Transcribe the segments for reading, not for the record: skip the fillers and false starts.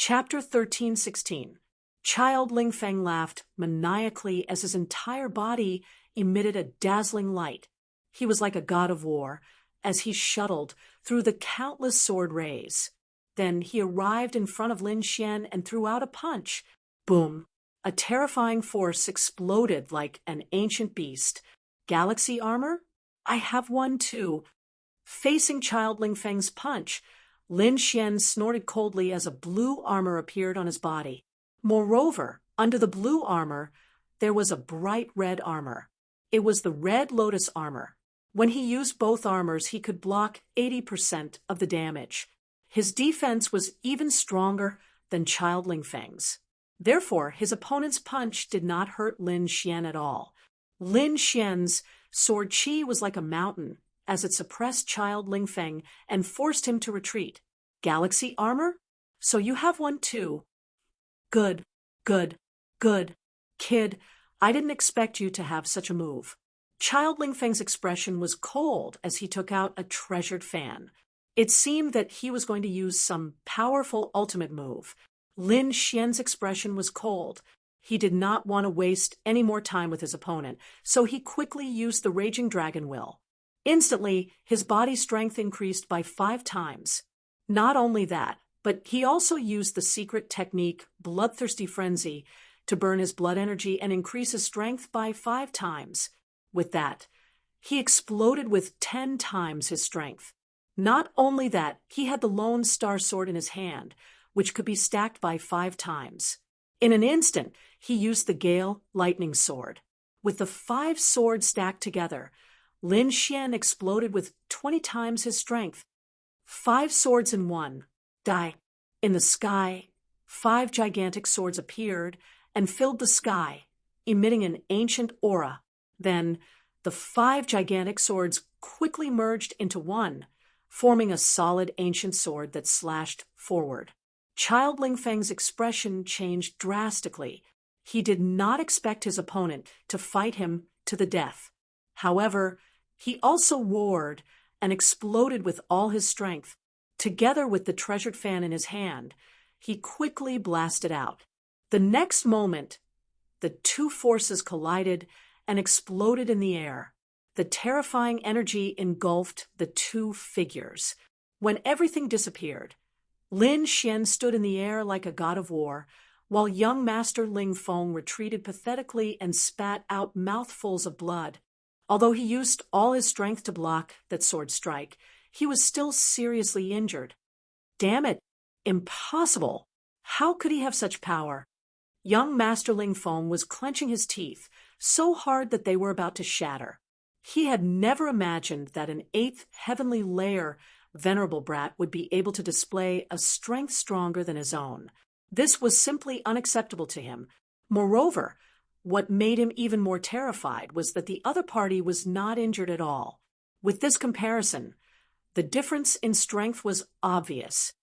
Chapter 13:16. Child Lingfeng laughed maniacally as his entire body emitted a dazzling light. He was like a god of war as he shuttled through the countless sword rays. Then he arrived in front of Lin Xian and threw out a punch. Boom! A terrifying force exploded like an ancient beast. Galaxy armor? I have one too. Facing Child Lingfeng's punch, Lin Xian snorted coldly as a blue armor appeared on his body. Moreover, under the blue armor, there was a bright red armor. It was the Red Lotus armor. When he used both armors, he could block 80% of the damage. His defense was even stronger than Child Lingfeng's. Therefore, his opponent's punch did not hurt Lin Xian at all. Lin Xian's sword chi was like a mountain, as it suppressed Child Lingfeng and forced him to retreat. Galaxy armor? So you have one too. Good, good, good. Kid, I didn't expect you to have such a move. Child Lingfeng's expression was cold as he took out a treasured fan. It seemed that he was going to use some powerful ultimate move. Lin Xian's expression was cold. He did not want to waste any more time with his opponent, so he quickly used the Raging Dragon Will. Instantly, his body strength increased by 5 times. Not only that, but he also used the secret technique Bloodthirsty Frenzy to burn his blood energy and increase his strength by 5 times. With that, he exploded with 10 times his strength. Not only that, he had the Lone Star Sword in his hand, which could be stacked by 5 times. In an instant, he used the Gale Lightning Sword. With the 5 swords stacked together, Lin Xian exploded with 20 times his strength. 5 swords in one. Die. In the sky, 5 gigantic swords appeared and filled the sky, emitting an ancient aura. Then, the 5 gigantic swords quickly merged into one, forming a solid ancient sword that slashed forward. Child Lingfeng's expression changed drastically. He did not expect his opponent to fight him to the death. However, he also roared and exploded with all his strength. Together with the treasured fan in his hand, he quickly blasted out. The next moment, the 2 forces collided and exploded in the air. The terrifying energy engulfed the 2 figures. When everything disappeared, Lin Xian stood in the air like a god of war, while young Master Ling Feng retreated pathetically and spat out mouthfuls of blood. Although he used all his strength to block that sword strike, he was still seriously injured. Damn it! Impossible! How could he have such power? Young Master Ling Feng was clenching his teeth so hard that they were about to shatter. He had never imagined that an 8th heavenly layer venerable brat would be able to display a strength stronger than his own. This was simply unacceptable to him. Moreover, what made him even more terrified was that the other party was not injured at all. With this comparison, the difference in strength was obvious.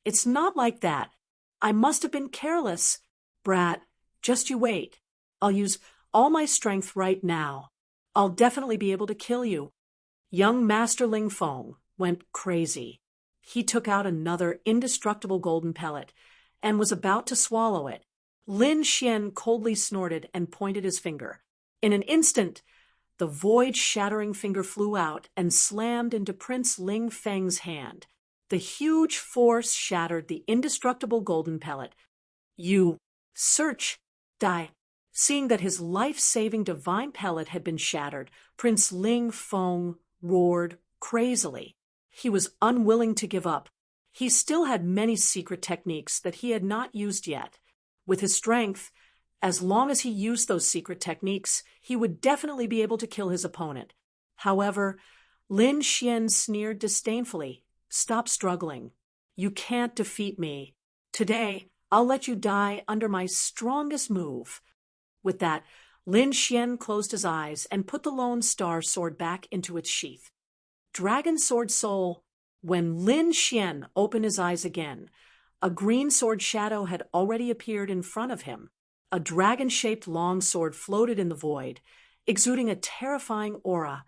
It's not like that. I must have been careless. Brat, just you wait. I'll use all my strength right now. I'll definitely be able to kill you. Young Master Ling Feng went crazy. He took out another indestructible golden pellet and was about to swallow it. Lin Xian coldly snorted and pointed his finger. In an instant, the void-shattering finger flew out and slammed into Prince Ling Feng's hand. The huge force shattered the indestructible golden pellet. You search, die. Seeing that his life-saving divine pellet had been shattered, Prince Ling Feng roared crazily. He was unwilling to give up. He still had many secret techniques that he had not used yet. With his strength, as long as he used those secret techniques, he would definitely be able to kill his opponent. However, Lin Xian sneered disdainfully. Stop struggling. You can't defeat me. Today, I'll let you die under my strongest move. With that, Lin Xian closed his eyes and put the Lone Star Sword back into its sheath. Dragon Sword Soul. When Lin Xian opened his eyes again, a green sword shadow had already appeared in front of him. A dragon-shaped long sword floated in the void, exuding a terrifying aura,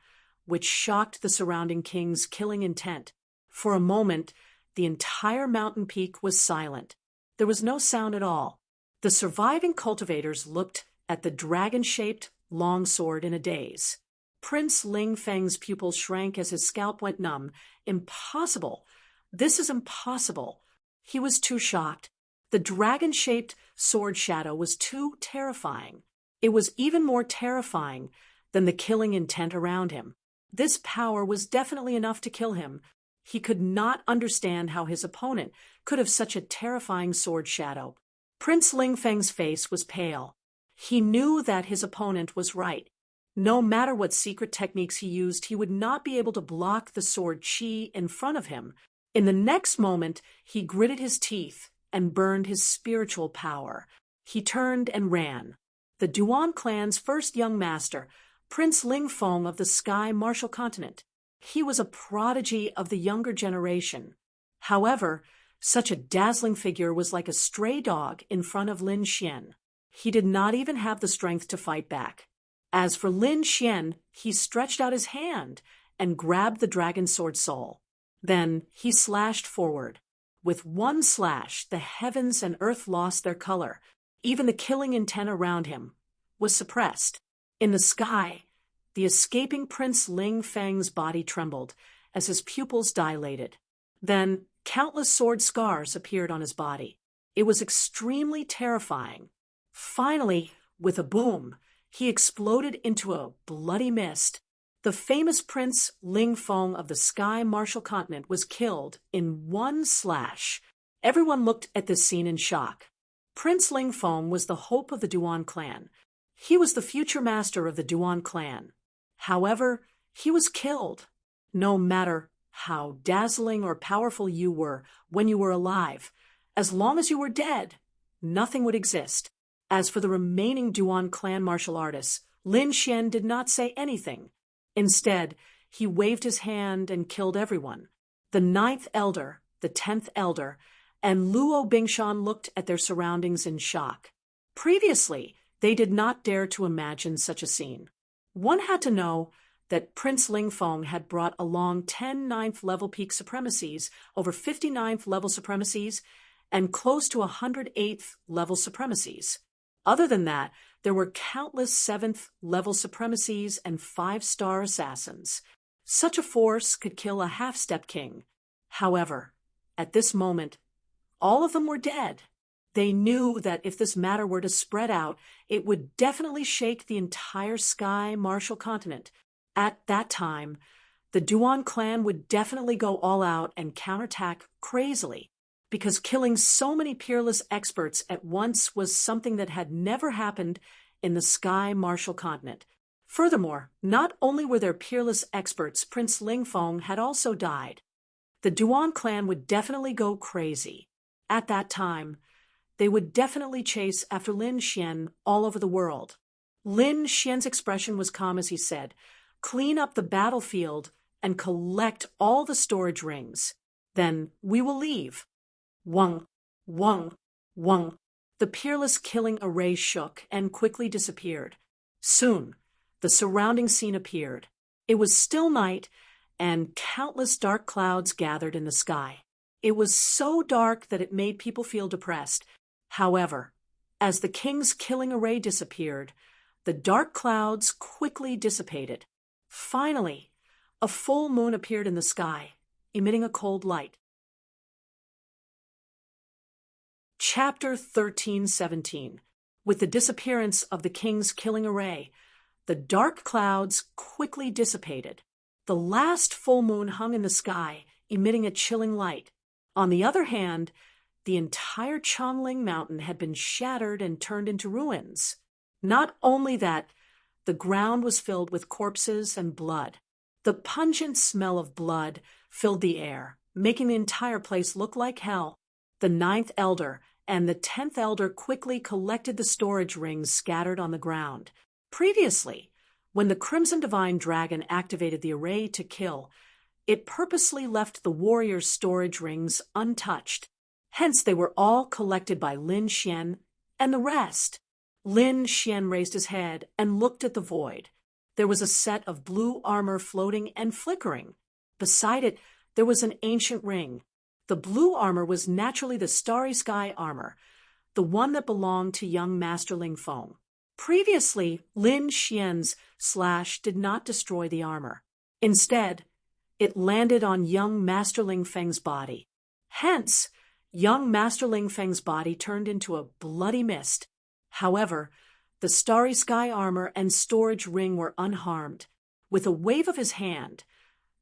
which shocked the surrounding king's killing intent. For a moment, the entire mountain peak was silent. There was no sound at all. The surviving cultivators looked at the dragon-shaped longsword in a daze. Prince Ling Feng's pupils shrank as his scalp went numb. Impossible! This is impossible! He was too shocked. The dragon-shaped sword shadow was too terrifying. It was even more terrifying than the killing intent around him. This power was definitely enough to kill him. He could not understand how his opponent could have such a terrifying sword shadow. Prince Ling Feng's face was pale. He knew that his opponent was right. No matter what secret techniques he used, he would not be able to block the sword chi in front of him. In the next moment, he gritted his teeth and burned his spiritual power. He turned and ran. The Duan clan's first young master, Prince Ling Feng of the Sky Martial Continent. He was a prodigy of the younger generation. However, such a dazzling figure was like a stray dog in front of Lin Xian. He did not even have the strength to fight back. As for Lin Xian, he stretched out his hand and grabbed the dragon sword soul. Then he slashed forward. With one slash, the heavens and earth lost their color. Even the killing intent around him was suppressed. In the sky, the escaping Prince Ling Feng's body trembled as his pupils dilated. Then countless sword scars appeared on his body. It was extremely terrifying. Finally, with a boom, he exploded into a bloody mist. The famous Prince Ling Feng of the Sky Martial Continent was killed in one slash. Everyone looked at this scene in shock. Prince Ling Feng was the hope of the Duan clan. He was the future master of the Duan clan. However, he was killed. No matter how dazzling or powerful you were when you were alive, as long as you were dead, nothing would exist. As for the remaining Duan clan martial artists, Lin Xian did not say anything. Instead, he waved his hand and killed everyone. The 9th elder, the 10th elder, and Luo Bingshan looked at their surroundings in shock. Previously, they did not dare to imagine such a scene. One had to know that Prince Ling Feng had brought along 10 9th-level peak supremacies, over 50 9th-level supremacies, and close to 100 8th-level supremacies. Other than that, there were countless 7th-level supremacies and 5-star assassins. Such a force could kill a half-step king. However, at this moment, all of them were dead. They knew that if this matter were to spread out, it would definitely shake the entire Sky Martial Continent. At that time, the Duan clan would definitely go all out and counterattack crazily, because killing so many peerless experts at once was something that had never happened in the Sky Martial Continent. Furthermore, not only were there peerless experts, Prince Ling Feng had also died. The Duan clan would definitely go crazy. At that time, they would definitely chase after Lin Xian all over the world. Lin Xian's expression was calm as he said, "Clean up the battlefield and collect all the storage rings. Then we will leave." Wung, wung, wung. The peerless killing array shook and quickly disappeared. Soon, the surrounding scene appeared. It was still night, and countless dark clouds gathered in the sky. It was so dark that it made people feel depressed. However, as the king's killing array disappeared, the dark clouds quickly dissipated. Finally, a full moon appeared in the sky, emitting a cold light. Chapter 13:17. With the disappearance of the king's killing array, the dark clouds quickly dissipated. The last full moon hung in the sky, emitting a chilling light. On the other hand, the entire Chongling Mountain had been shattered and turned into ruins. Not only that, the ground was filled with corpses and blood. The pungent smell of blood filled the air, making the entire place look like hell. The 9th elder and the 10th elder quickly collected the storage rings scattered on the ground. Previously, when the Crimson Divine Dragon activated the array to kill, it purposely left the warriors' storage rings untouched. Hence, they were all collected by Lin Xian and the rest. Lin Xian raised his head and looked at the void. There was a set of blue armor floating and flickering. Beside it, there was an ancient ring. The blue armor was naturally the Starry Sky armor, the one that belonged to young Master Ling Feng. Previously, Lin Xian's slash did not destroy the armor. Instead, it landed on young Master Ling Feng's body. Hence, young Master Ling Feng's body turned into a bloody mist. However, the Starry Sky armor and storage ring were unharmed. With a wave of his hand,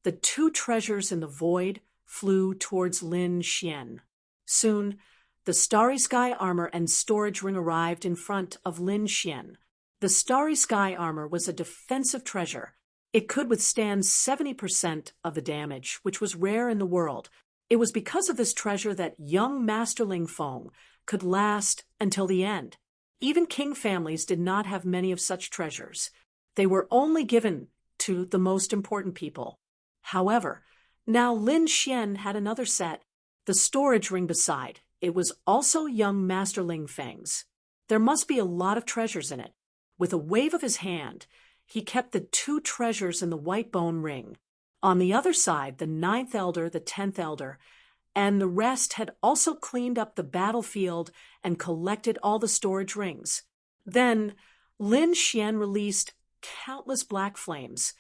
the two treasures in the void flew towards Lin Xian. Soon, the Starry Sky armor and storage ring arrived in front of Lin Xian. The Starry Sky armor was a defensive treasure. It could withstand 70% of the damage, which was rare in the world. It was because of this treasure that young Master Ling Feng could last until the end. Even king families did not have many of such treasures. They were only given to the most important people. However, now Lin Xian had another set, the storage ring beside. It was also young Master Ling Feng's. There must be a lot of treasures in it. With a wave of his hand, he kept the two treasures in the white bone ring. On the other side, the 9th elder, the 10th elder, and the rest had also cleaned up the battlefield and collected all the storage rings. Then, Lin Xian released countless black flames,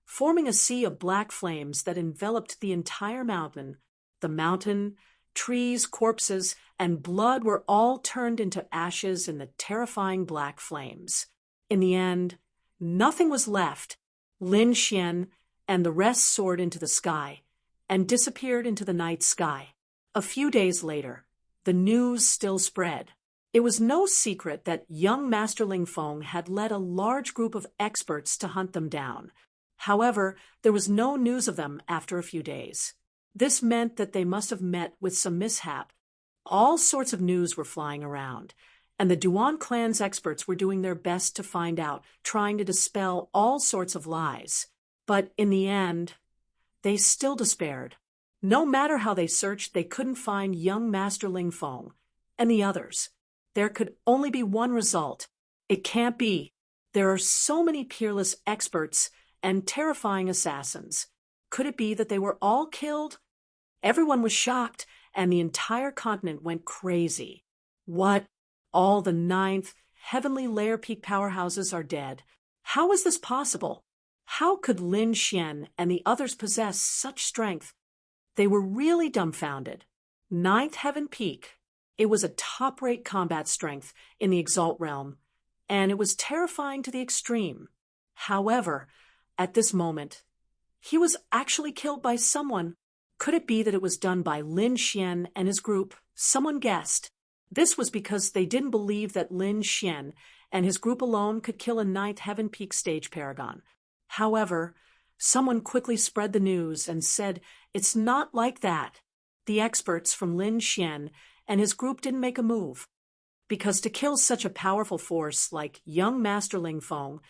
forming a sea of black flames that enveloped the entire mountain. The mountain, trees, corpses, and blood were all turned into ashes in the terrifying black flames. In the end, nothing was left. Lin Xian and the rest soared into the sky and disappeared into the night sky. A few days later, the news still spread. It was no secret that young Master Ling Feng had led a large group of experts to hunt them down. However, there was no news of them after a few days. This meant that they must have met with some mishap. All sorts of news were flying around, and the Duan clan's experts were doing their best to find out, trying to dispel all sorts of lies. But in the end, they still despaired. No matter how they searched, they couldn't find young Master Ling Feng and the others. There could only be one result. It can't be. There are so many peerless experts and terrifying assassins. Could it be that they were all killed? Everyone was shocked, and the entire continent went crazy. What? All the 9th heavenly layer peak powerhouses are dead. How is this possible? How could Lin Xian and the others possess such strength? They were really dumbfounded. 9th heaven peak. It was a top-rate combat strength in the Exalt realm, and it was terrifying to the extreme. However, at this moment, he was actually killed by someone. Could it be that it was done by Lin Xian and his group? Someone guessed. This was because they didn't believe that Lin Xian and his group alone could kill a 9th heaven peak stage paragon. However, someone quickly spread the news and said it's not like that. The experts from Lin Xian and his group didn't make a move. Because to kill such a powerful force like young Master Ling Feng,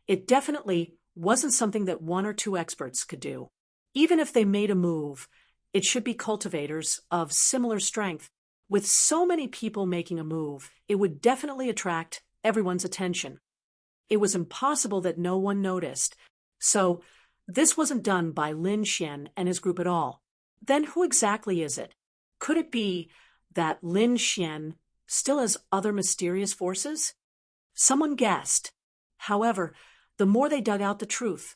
it definitely wasn't something that one or two experts could do. Even if they made a move, it should be cultivators of similar strength. With so many people making a move, it would definitely attract everyone's attention. It was impossible that no one noticed. So, this wasn't done by Lin Xian and his group at all. Then who exactly is it? Could it be that Lin Xian still has other mysterious forces? Someone guessed. However, the more they dug out the truth,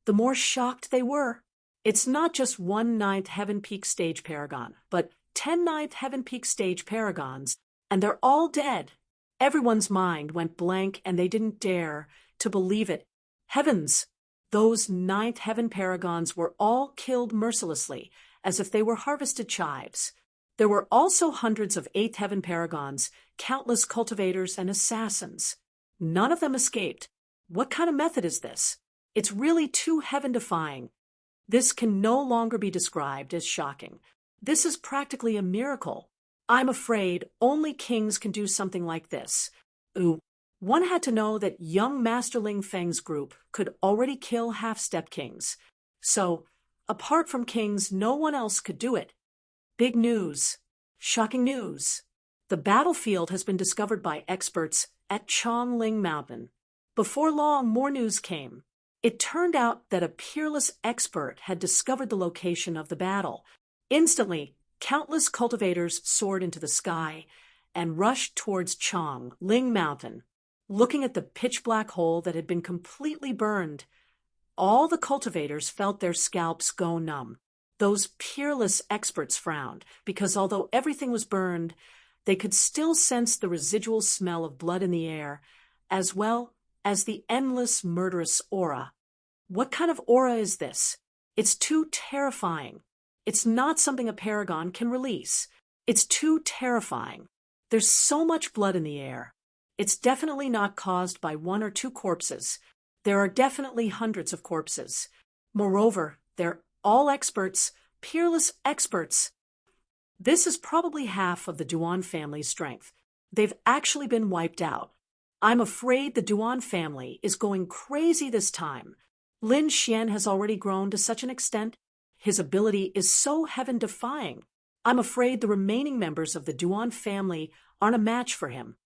the more shocked they were. It's not just one 9th heaven peak stage paragon, but 10 9th heaven peak stage paragons, and they're all dead. Everyone's mind went blank and they didn't dare to believe it. Heavens! Those 9th heaven paragons were all killed mercilessly, as if they were harvested chives. There were also hundreds of 8th heaven paragons, countless cultivators and assassins. None of them escaped. What kind of method is this? It's really too heaven-defying. This can no longer be described as shocking. This is practically a miracle. I'm afraid only kings can do something like this. One had to know that young Master Ling Feng's group could already kill half-step kings. So, apart from kings, no one else could do it. Big news. Shocking news. The battlefield has been discovered by experts at Chongling Mountain. Before long, more news came. It turned out that a peerless expert had discovered the location of the battle. Instantly, Countless cultivators soared into the sky and rushed towards Chong Ling Mountain, looking at the pitch-black hole that had been completely burned. All the cultivators felt their scalps go numb. Those peerless experts frowned, because although everything was burned, they could still sense the residual smell of blood in the air, as well as the endless murderous aura. What kind of aura is this? It's too terrifying. It's not something a paragon can release. It's too terrifying. There's so much blood in the air. It's definitely not caused by one or two corpses. There are definitely hundreds of corpses. Moreover, they're all experts, peerless experts. This is probably half of the Duan family's strength. They've actually been wiped out. I'm afraid the Duan family is going crazy this time. Lin Xian has already grown to such an extent. His ability is so heaven-defying. I'm afraid the remaining members of the Duan family aren't a match for him.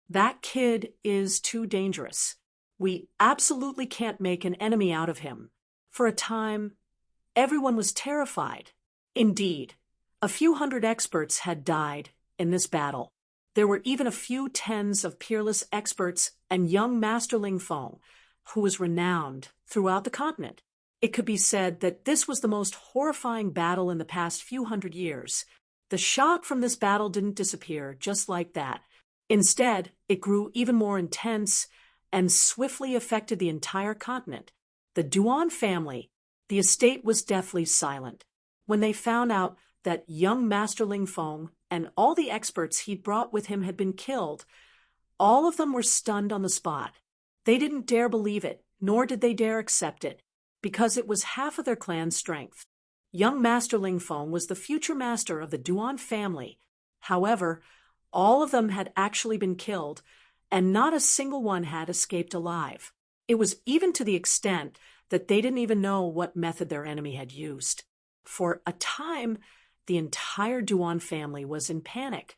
That kid is too dangerous. We absolutely can't make an enemy out of him. For a time, everyone was terrified. Indeed, a few hundred experts had died in this battle. There were even a few tens of peerless experts and young Master Ling Feng, who was renowned throughout the continent. It could be said that this was the most horrifying battle in the past few hundred years. The shock from this battle didn't disappear just like that. Instead, it grew even more intense and swiftly affected the entire continent. The Duan family, the estate was deathly silent. When they found out that young Master Ling Feng and all the experts he'd brought with him had been killed, all of them were stunned on the spot. They didn't dare believe it, nor did they dare accept it, because it was half of their clan's strength. Young Master Ling Feng was the future master of the Duan family. However, all of them had actually been killed, and not a single one had escaped alive. It was even to the extent that they didn't even know what method their enemy had used. For a time, the entire Duan family was in panic,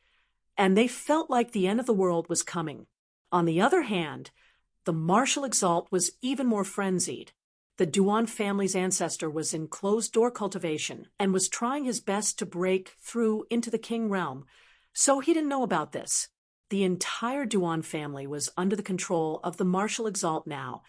and they felt like the end of the world was coming. On the other hand, the martial exalt was even more frenzied. The Duan family's ancestor was in closed-door cultivation and was trying his best to break through into the king realm, so he didn't know about this. The entire Duan family was under the control of the martial exalt now,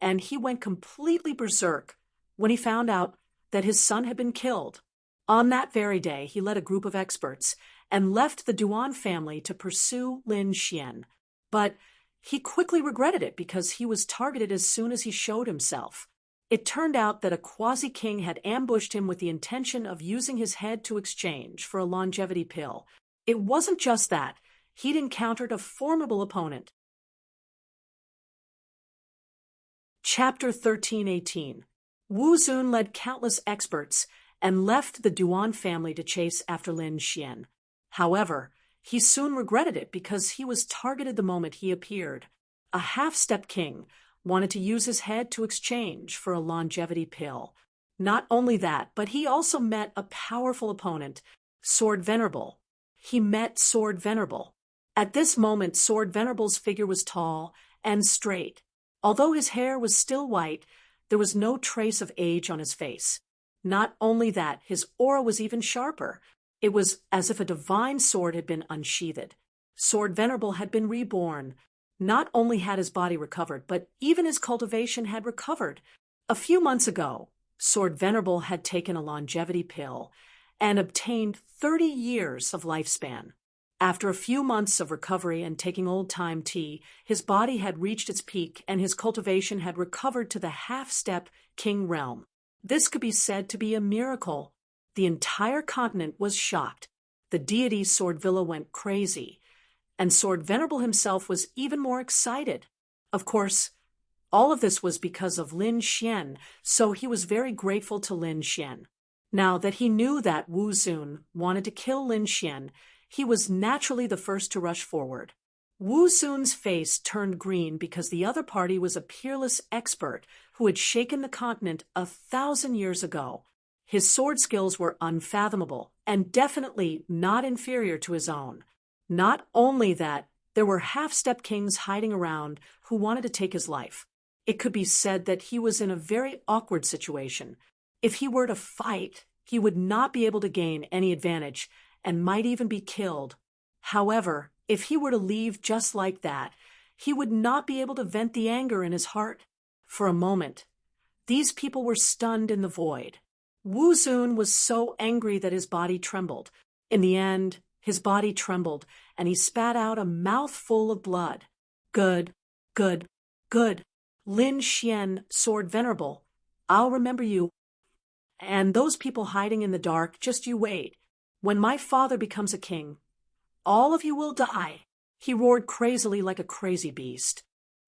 and he went completely berserk when he found out that his son had been killed. On that very day, he led a group of experts and left the Duan family to pursue Lin Xian. But he quickly regretted it because he was targeted as soon as he showed himself. It turned out that a quasi-king had ambushed him with the intention of using his head to exchange for a longevity pill. It wasn't just that. He'd encountered a formidable opponent. Chapter 1318. Wu Zun led countless experts and left the Duan family to chase after Lin Xian. However, he soon regretted it because he was targeted the moment he appeared. A half-step king wanted to use his head to exchange for a longevity pill. Not only that, but he also met a powerful opponent, Sword Venerable. He met Sword Venerable. At this moment, Sword Venerable's figure was tall and straight. Although his hair was still white, there was no trace of age on his face. Not only that, his aura was even sharper. It was as if a divine sword had been unsheathed. Sword Venerable had been reborn. Not only had his body recovered, but even his cultivation had recovered. A few months ago, Sword Venerable had taken a longevity pill and obtained 30 years of lifespan. After a few months of recovery and taking old-time tea, his body had reached its peak and his cultivation had recovered to the half-step king realm. This could be said to be a miracle. The entire continent was shocked. The deity Sword Villa went crazy, and Sword Venerable himself was even more excited. Of course, all of this was because of Lin Xian, so he was very grateful to Lin Xian. Now that he knew that Wu Zun wanted to kill Lin Xian, he was naturally the first to rush forward. Wu Zun's face turned green because the other party was a peerless expert who had shaken the continent 1,000 years ago. His sword skills were unfathomable and definitely not inferior to his own. Not only that, there were half-step kings hiding around who wanted to take his life. It could be said that he was in a very awkward situation. If he were to fight, He would not be able to gain any advantage and might even be killed. However, if he were to leave just like that, he would not be able to vent the anger in his heart. For a moment, these people were stunned in the void. Wu Zun was so angry that his body trembled. In the end, his body trembled, and he spat out a mouthful of blood. Good, good, good. Lin Xian soared venerable. I'll remember you. And those people hiding in the dark, just you wait. When my father becomes a king, all of you will die. He roared crazily like a crazy beast.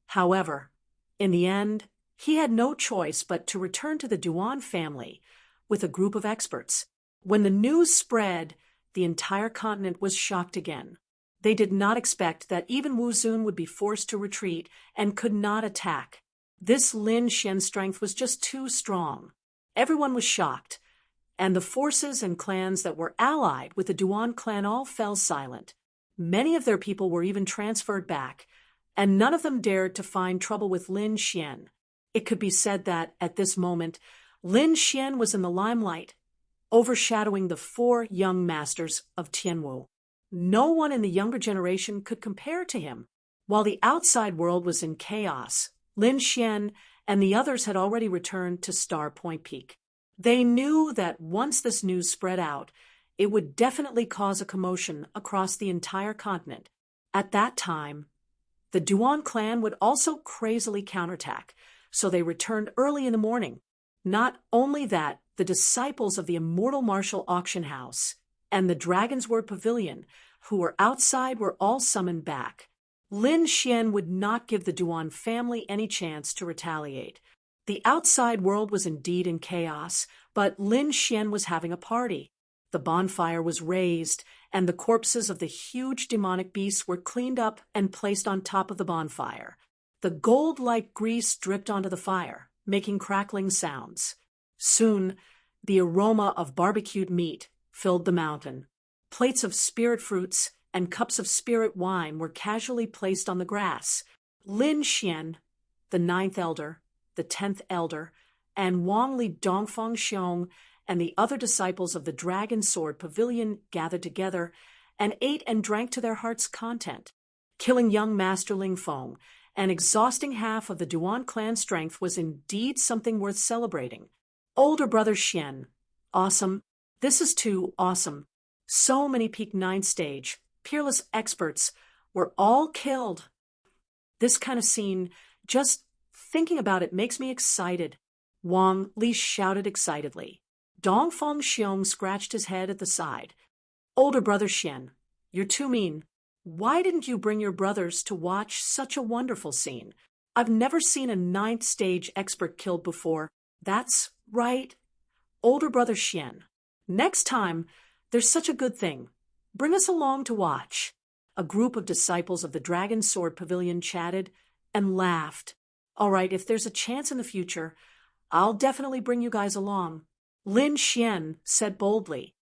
However, in the end, he had no choice but to return to the Duan family with a group of experts. When the news spread, the entire continent was shocked again. They did not expect that even Wu Zun would be forced to retreat and could not attack. This Lin Xian's strength was just too strong. Everyone was shocked, and the forces and clans that were allied with the Duan clan all fell silent. Many of their people were even transferred back, and none of them dared to find trouble with Lin Xian. It could be said that, at this moment, Lin Xian was in the limelight, overshadowing the 4 young masters of Tianwu. No one in the younger generation could compare to him. While the outside world was in chaos, Lin Xian and the others had already returned to Star Point Peak. They knew that once this news spread out, it would definitely cause a commotion across the entire continent. At that time, the Duan clan would also crazily counterattack, so they returned early in the morning. Not only that, the disciples of the Immortal Martial Auction House and the Dragon's Word Pavilion, who were outside, were all summoned back. Lin Xian would not give the Duan family any chance to retaliate. The outside world was indeed in chaos, but Lin Xian was having a party. The bonfire was raised, and the corpses of the huge demonic beasts were cleaned up and placed on top of the bonfire. The gold-like grease dripped onto the fire, making crackling sounds. Soon, the aroma of barbecued meat filled the mountain. Plates of spirit fruits and cups of spirit wine were casually placed on the grass. Lin Xian, the 9th elder, the 10th elder, and Wang Li Dongfeng Xiong and the other disciples of the Dragon Sword Pavilion gathered together and ate and drank to their heart's content. Killing young Master Ling Feng and exhausting half of the Duan clan strength was indeed something worth celebrating. Older brother Xian, awesome. This is too awesome. So many Peak 9 stage, peerless experts were all killed. This kind of scene, just thinking about it makes me excited. Wang Li shouted excitedly. Dongfeng Xiong scratched his head at the side. Older brother Xian, you're too mean. Why didn't you bring your brothers to watch such a wonderful scene? I've never seen a 9th stage expert killed before. That's right. Older brother Xian. Next time, there's such a good thing. Bring us along to watch. A group of disciples of the Dragon Sword Pavilion chatted and laughed. All right, if there's a chance in the future, I'll definitely bring you guys along. Lin Xian said boldly.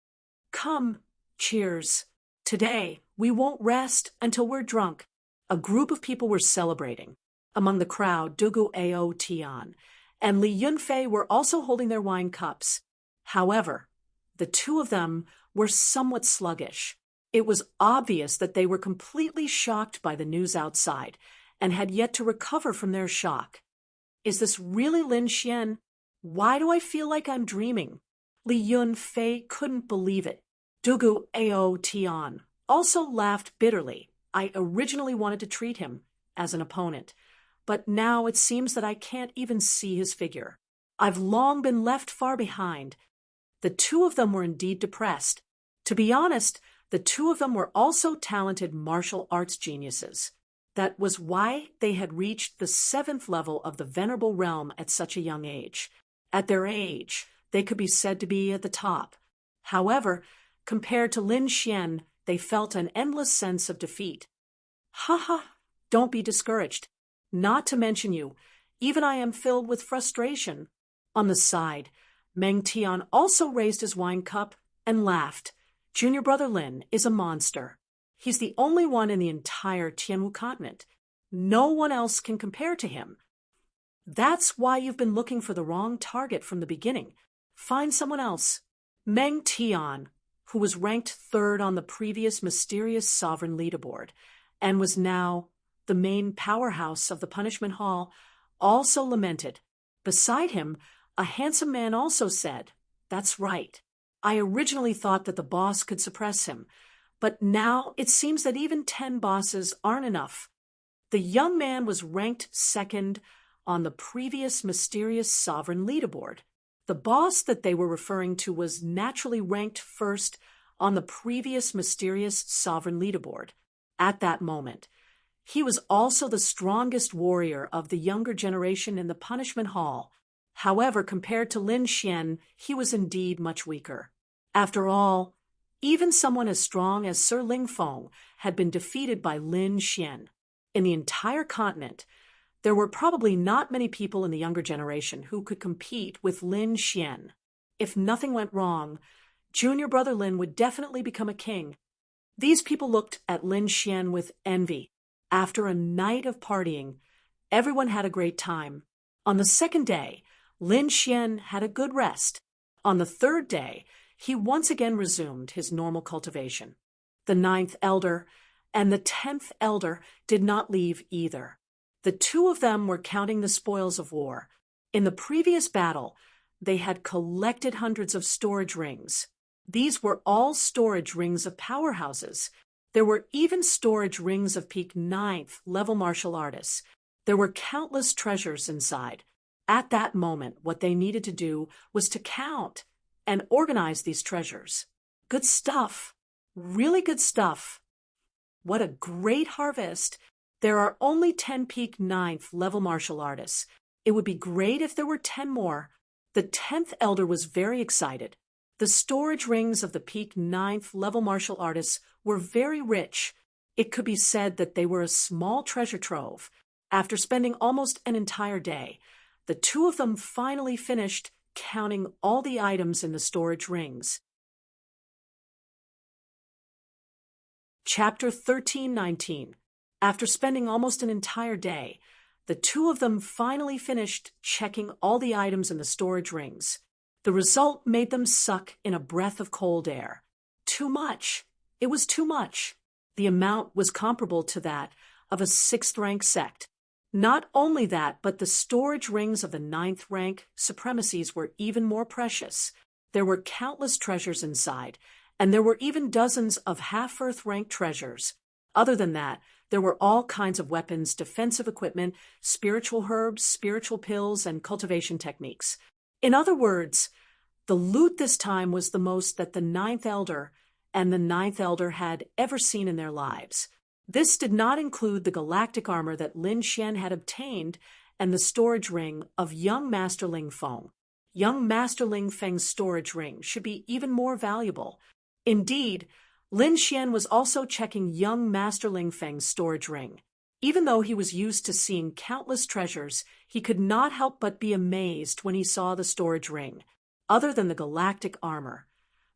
Come, cheers. Today, we won't rest until we're drunk. A group of people were celebrating. Among the crowd, Dugu Ao Tian and Li Yunfei were also holding their wine cups. However, the two of them were somewhat sluggish. It was obvious that they were completely shocked by the news outside and had yet to recover from their shock. Is this really Lin Xian? Why do I feel like I'm dreaming? Li Yunfei couldn't believe it. Dugu Ao Tian also laughed bitterly. I originally wanted to treat him as an opponent, but now it seems that I can't even see his figure. I've long been left far behind. The two of them were indeed depressed. To be honest, the two of them were also talented martial arts geniuses. That was why they had reached the 7th level of the Venerable Realm at such a young age. At their age, they could be said to be at the top. However, compared to Lin Xian, they felt an endless sense of defeat. Ha ha, don't be discouraged. Not to mention you, even I am filled with frustration. On the side, Meng Tian also raised his wine cup and laughed. Junior brother Lin is a monster. He's the only one in the entire Tianwu continent. No one else can compare to him. That's why you've been looking for the wrong target from the beginning. Find someone else. Meng Tian, who was ranked third on the previous mysterious sovereign leaderboard and was now the main powerhouse of the punishment hall, also lamented. Beside him, a handsome man also said, "That's right. I originally thought that the boss could suppress him, but now it seems that even 10 bosses aren't enough." The young man was ranked second on the previous mysterious sovereign leaderboard. The boss that they were referring to was naturally ranked first on the previous mysterious sovereign leaderboard. At that moment, he was also the strongest warrior of the younger generation in the punishment hall. However, compared to Lin Xian, he was indeed much weaker. After all, even someone as strong as Sir Ling Feng had been defeated by Lin Xian. In the entire continent, there were probably not many people in the younger generation who could compete with Lin Xian. If nothing went wrong, junior brother Lin would definitely become a king. These people looked at Lin Xian with envy. After a night of partying, everyone had a great time. On the second day, Lin Xian had a good rest. On the third day, he once again resumed his normal cultivation. The 9th elder and the 10th elder did not leave either. The two of them were counting the spoils of war. In the previous battle, they had collected hundreds of storage rings. These were all storage rings of powerhouses. There were even storage rings of peak 9th level martial artists. There were countless treasures inside. At that moment, what they needed to do was to count and organize these treasures. Good stuff. Really good stuff. What a great harvest. There are only 10 peak 9th level martial artists. It would be great if there were 10 more. The 10th elder was very excited. The storage rings of the peak 9th level martial artists were very rich. It could be said that they were a small treasure trove. After spending almost an entire day, the two of them finally finished counting all the items in the storage rings. Chapter 13:19. After spending almost an entire day, the two of them finally finished checking all the items in the storage rings. The result made them suck in a breath of cold air. Too much. It was too much. The amount was comparable to that of a 6th rank sect. Not only that, but the storage rings of the 9th rank supremacies were even more precious. There were countless treasures inside, and there were even dozens of half-Earth rank treasures. Other than that, there were all kinds of weapons, defensive equipment, spiritual herbs, spiritual pills, and cultivation techniques. In other words, the loot this time was the most that the 9th elder and the 9th elder had ever seen in their lives. This did not include the galactic armor that Lin Xian had obtained and the storage ring of young Master Ling Feng. Young Master Ling Feng's storage ring should be even more valuable. Indeed, Lin Xian was also checking young Master Ling Feng's storage ring. Even though he was used to seeing countless treasures, he could not help but be amazed when he saw the storage ring. Other than the galactic armor,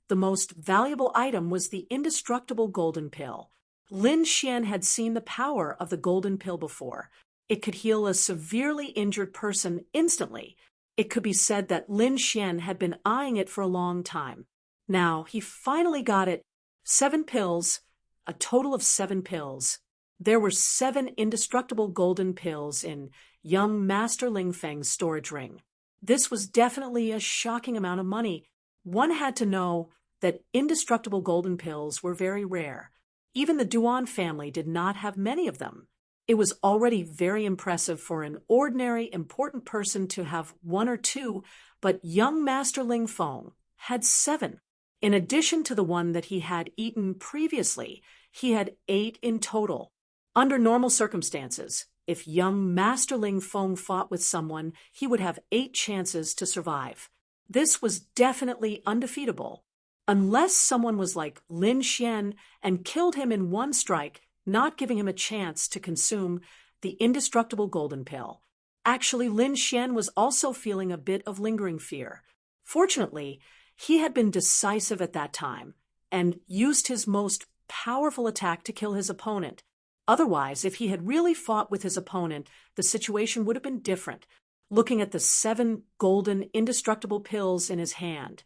the most valuable item was the indestructible golden pill. Lin Xian had seen the power of the golden pill before. It could heal a severely injured person instantly. It could be said that Lin Xian had been eyeing it for a long time. Now, he finally got it. 7 pills, a total of 7 pills. There were 7 indestructible golden pills in young Master Ling Feng's storage ring. This was definitely a shocking amount of money. One had to know that indestructible golden pills were very rare. Even the Duan family did not have many of them. It was already very impressive for an ordinary, important person to have 1 or 2, but young Master Ling Feng had 7. In addition to the one that he had eaten previously, he had 8 in total. Under normal circumstances, if young Master Ling Feng fought with someone, he would have 8 chances to survive. This was definitely undefeatable. Unless someone was like Lin Xian and killed him in one strike, not giving him a chance to consume the indestructible golden pill. Actually, Lin Xian was also feeling a bit of lingering fear. Fortunately, he had been decisive at that time and used his most powerful attack to kill his opponent. Otherwise, if he had really fought with his opponent, the situation would have been different. Looking at the 7 golden indestructible pills in his hand,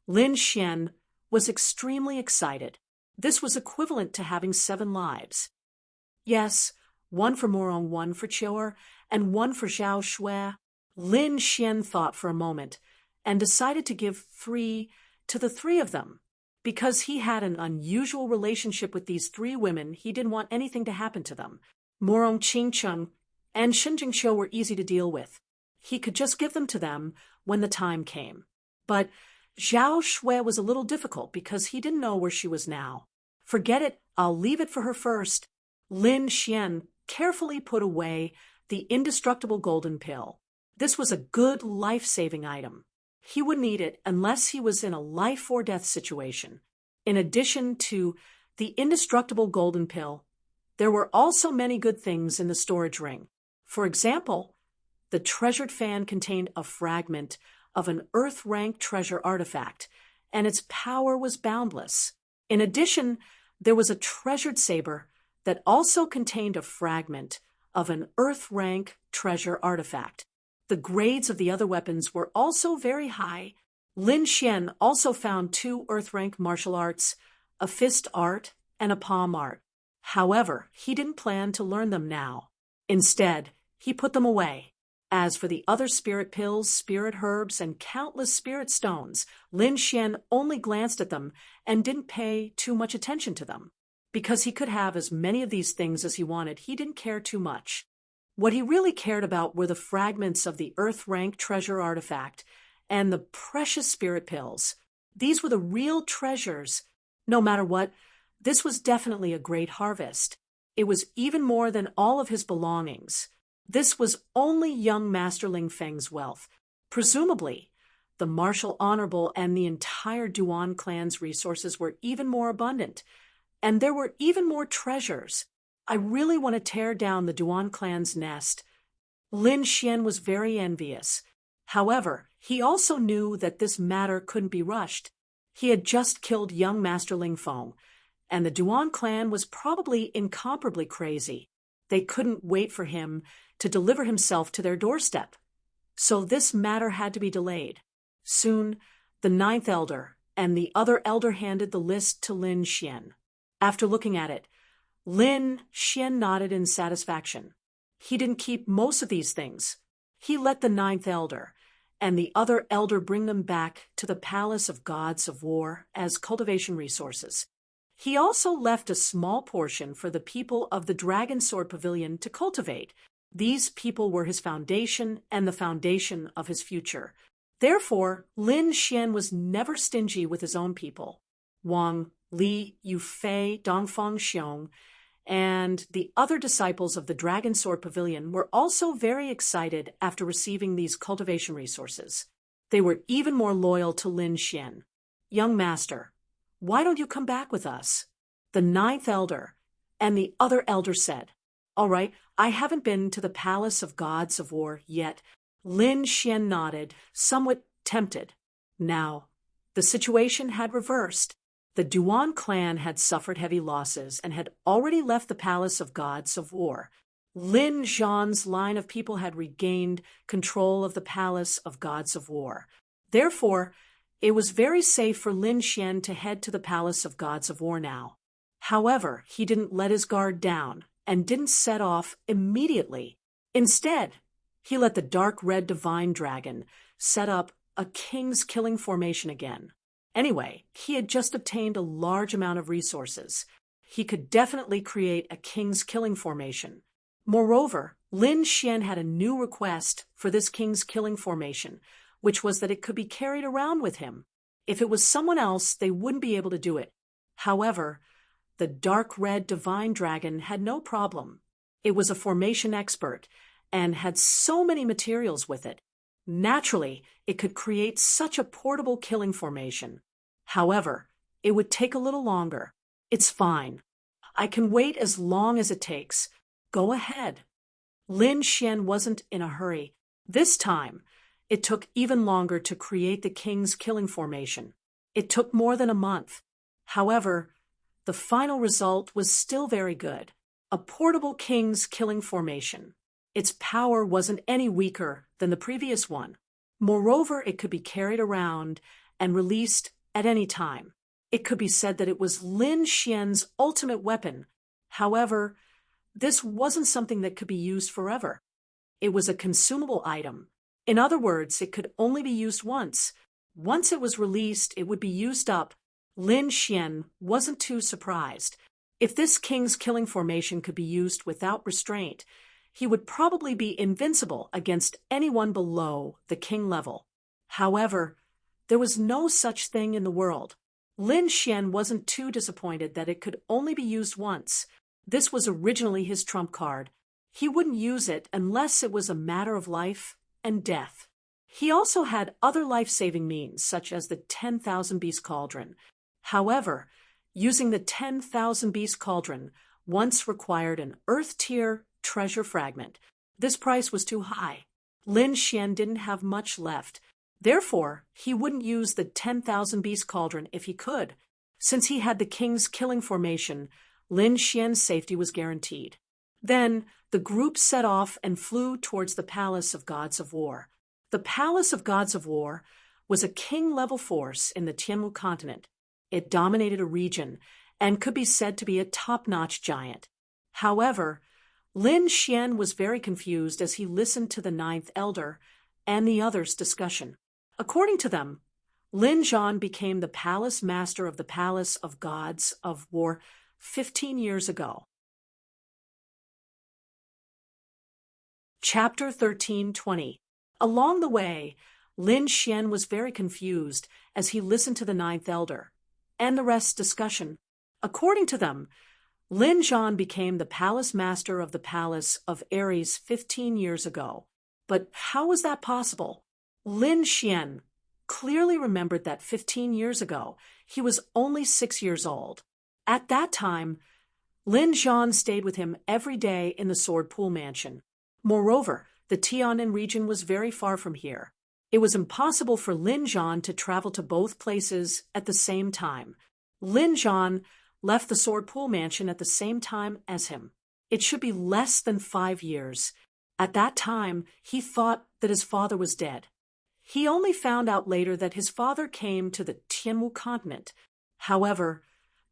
Lin Xian was extremely excited. This was equivalent to having 7 lives. Yes, one for Morong, one for Chior, and one for Zhao Shui. Lin Xian thought for a moment and decided to give 3 to the 3 of them. Because he had an unusual relationship with these 3 women, he didn't want anything to happen to them. Morong Qingcheng and Shen Jingqiu were easy to deal with. He could just give them to them when the time came. But Zhao Shui was a little difficult because he didn't know where she was now. Forget it, I'll leave it for her first. Lin Xian carefully put away the indestructible golden pill. This was a good life-saving item. He would need it unless he was in a life-or-death situation. In addition to the indestructible golden pill, there were also many good things in the storage ring. For example, the treasured fan contained a fragment of an Earth-rank treasure artifact, and its power was boundless. In addition, there was a treasured saber that also contained a fragment of an Earth-rank treasure artifact. The grades of the other weapons were also very high. Lin Xian also found 2 Earth-rank martial arts, a fist art and a palm art. However, he didn't plan to learn them now. Instead, he put them away. As for the other spirit pills, spirit herbs, and countless spirit stones, Lin Xian only glanced at them and didn't pay too much attention to them. Because he could have as many of these things as he wanted, he didn't care too much. What he really cared about were the fragments of the Earth-rank treasure artifact and the precious spirit pills. These were the real treasures. No matter what, this was definitely a great harvest. It was even more than all of his belongings. This was only young Master Ling Feng's wealth. Presumably, the Martial Honorable and the entire Duan clan's resources were even more abundant, and there were even more treasures. I really want to tear down the Duan clan's nest. Lin Xian was very envious. However, he also knew that this matter couldn't be rushed. He had just killed young Master Ling Feng, and the Duan clan was probably incomparably crazy. They couldn't wait for him to deliver himself to their doorstep. So this matter had to be delayed. Soon, the 9th elder and the other elder handed the list to Lin Xian. After looking at it, Lin Xian nodded in satisfaction. He didn't keep most of these things. He let the 9th elder and the other elder bring them back to the Palace of Gods of War as cultivation resources. He also left a small portion for the people of the Dragon Sword Pavilion to cultivate. These people were his foundation and the foundation of his future. Therefore, Lin Xian was never stingy with his own people. Wang, Li, Yufei, Dongfang Xiong, and the other disciples of the Dragon Sword Pavilion were also very excited after receiving these cultivation resources. They were even more loyal to Lin Xian. Young master, why don't you come back with us? The 9th elder and the other elder said. All right, I haven't been to the Palace of Gods of War yet. Lin Xian nodded, somewhat tempted. Now, the situation had reversed. The Duan clan had suffered heavy losses and had already left the Palace of Gods of War. Lin Zhan's line of people had regained control of the Palace of Gods of War. Therefore, it was very safe for Lin Xian to head to the Palace of Gods of War now. However, he didn't let his guard down and didn't set off immediately. Instead, he let the dark red divine dragon set up a king's killing formation again. Anyway, he had just obtained a large amount of resources. He could definitely create a king's killing formation. Moreover, Lin Xian had a new request for this king's killing formation, which was that it could be carried around with him. If it was someone else, they wouldn't be able to do it. However, the dark red divine dragon had no problem. It was a formation expert and had so many materials with it. Naturally, it could create such a portable killing formation. However, it would take a little longer. It's fine. I can wait as long as it takes. Go ahead. Lin Xian wasn't in a hurry. This time, it took even longer to create the king's killing formation. It took more than a month. However, the final result was still very good. A portable king's killing formation. Its power wasn't any weaker than the previous one. Moreover, it could be carried around and released at any time. It could be said that it was Lin Xian's ultimate weapon. However, this wasn't something that could be used forever. It was a consumable item. In other words, it could only be used once. Once it was released, it would be used up. Lin Xian wasn't too surprised. If this king's killing formation could be used without restraint, he would probably be invincible against anyone below the king level. However, there was no such thing in the world. Lin Xian wasn't too disappointed that it could only be used once. This was originally his trump card. He wouldn't use it unless it was a matter of life and death. He also had other life-saving means, such as the 10,000 Beast Cauldron. However, using the 10,000 Beast Cauldron once required an Earth-tier treasure fragment. This price was too high. Lin Xian didn't have much left. Therefore, he wouldn't use the 10,000 Beast Cauldron if he could. Since he had the king's killing formation, Lin Xian's safety was guaranteed. Then, the group set off and flew towards the Palace of Gods of War. The Palace of Gods of War was a king-level force in the Tianmu continent. It dominated a region and could be said to be a top-notch giant. However, Lin Xian was very confused as he listened to the Ninth Elder and the others' discussion. According to them, Lin Zhan became the palace master of the Palace of Gods of War 15 years ago. Chapter 13:20. Along the way, Lin Xian was very confused as he listened to the Ninth Elder and the rest's discussion. According to them, Lin Zhan became the palace master of the Palace of Ares 15 years ago. But how was that possible? Lin Xian clearly remembered that 15 years ago he was only 6 years old. At that time, Lin Zhan stayed with him every day in the Sword Pool Mansion. Moreover, the Tianan region was very far from here. It was impossible for Lin Zhan to travel to both places at the same time. Lin Zhan left the Sword Pool Mansion at the same time as him. It should be less than 5 years. At that time, he thought that his father was dead. He only found out later that his father came to the Tianmu continent. However,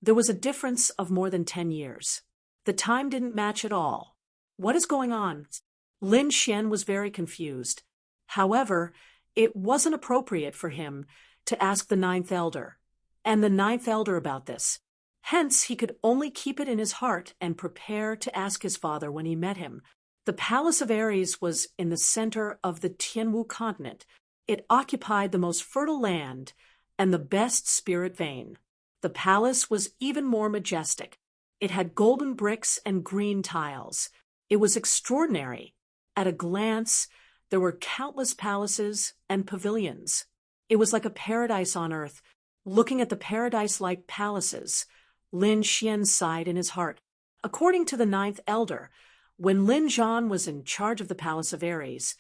there was a difference of more than 10 years. The time didn't match at all. What is going on? Lin Xian was very confused. However, it wasn't appropriate for him to ask the Ninth Elder and the Ninth Elder about this. Hence, he could only keep it in his heart and prepare to ask his father when he met him. The Palace of Ares was in the center of the Tianmu continent. It occupied the most fertile land and the best spirit vein. The palace was even more majestic. It had golden bricks and green tiles. It was extraordinary. At a glance, there were countless palaces and pavilions. It was like a paradise on earth. Looking at the paradise-like palaces, Lin Xian sighed in his heart. According to the Ninth Elder, when Lin Zhan was in charge of the Palace of Ares,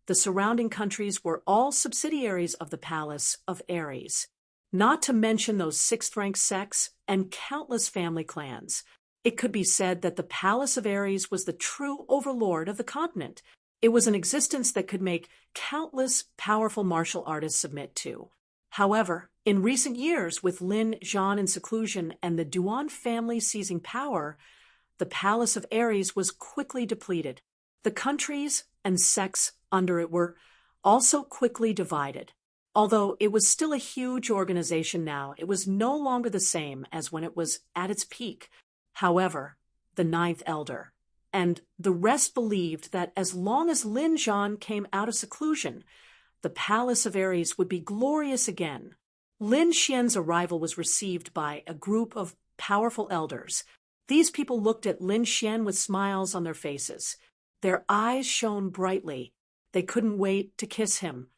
the surrounding countries were all subsidiaries of the Palace of Ares, not to mention those sixth-rank sects and countless family clans. It could be said that the Palace of Ares was the true overlord of the continent. It was an existence that could make countless powerful martial artists submit to. However, in recent years, with Lin Zhan in seclusion and the Duan family seizing power, the Palace of Ares was quickly depleted. The countries and sects under it were also quickly divided. Although it was still a huge organization now, it was no longer the same as when it was at its peak. However, the Ninth Elder and the rest believed that as long as Lin Zhan came out of seclusion, the Palace of Ares would be glorious again. Lin Xian's arrival was received by a group of powerful elders. These people looked at Lin Xian with smiles on their faces. Their eyes shone brightly. They couldn't wait to kiss him.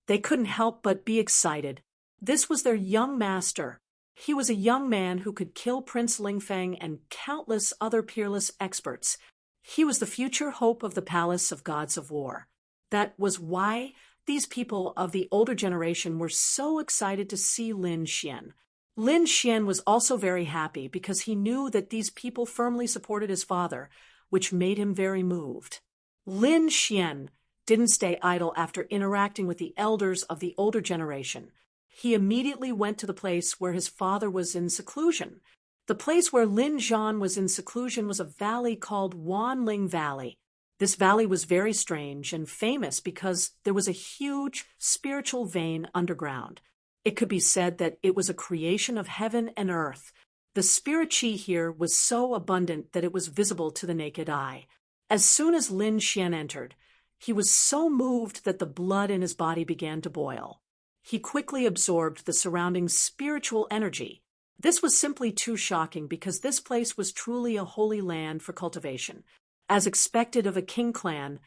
They couldn't help but be excited. This was their young master. He was a young man who could kill Prince Lingfeng and countless other peerless experts. He was the future hope of the Palace of Gods of War. That was why these people of the older generation were so excited to see Lin Xian. Lin Xian was also very happy because he knew that these people firmly supported his father, which made him very moved. Lin Xian didn't stay idle after interacting with the elders of the older generation. He immediately went to the place where his father was in seclusion. The place where Lin Zhan was in seclusion was a valley called Wanling Valley. This valley was very strange and famous because there was a huge spiritual vein underground. It could be said that it was a creation of heaven and earth. The spirit qi here was so abundant that it was visible to the naked eye. As soon as Lin Xian entered, he was so moved that the blood in his body began to boil. He quickly absorbed the surrounding spiritual energy. This was simply too shocking because this place was truly a holy land for cultivation. As expected of a king clan,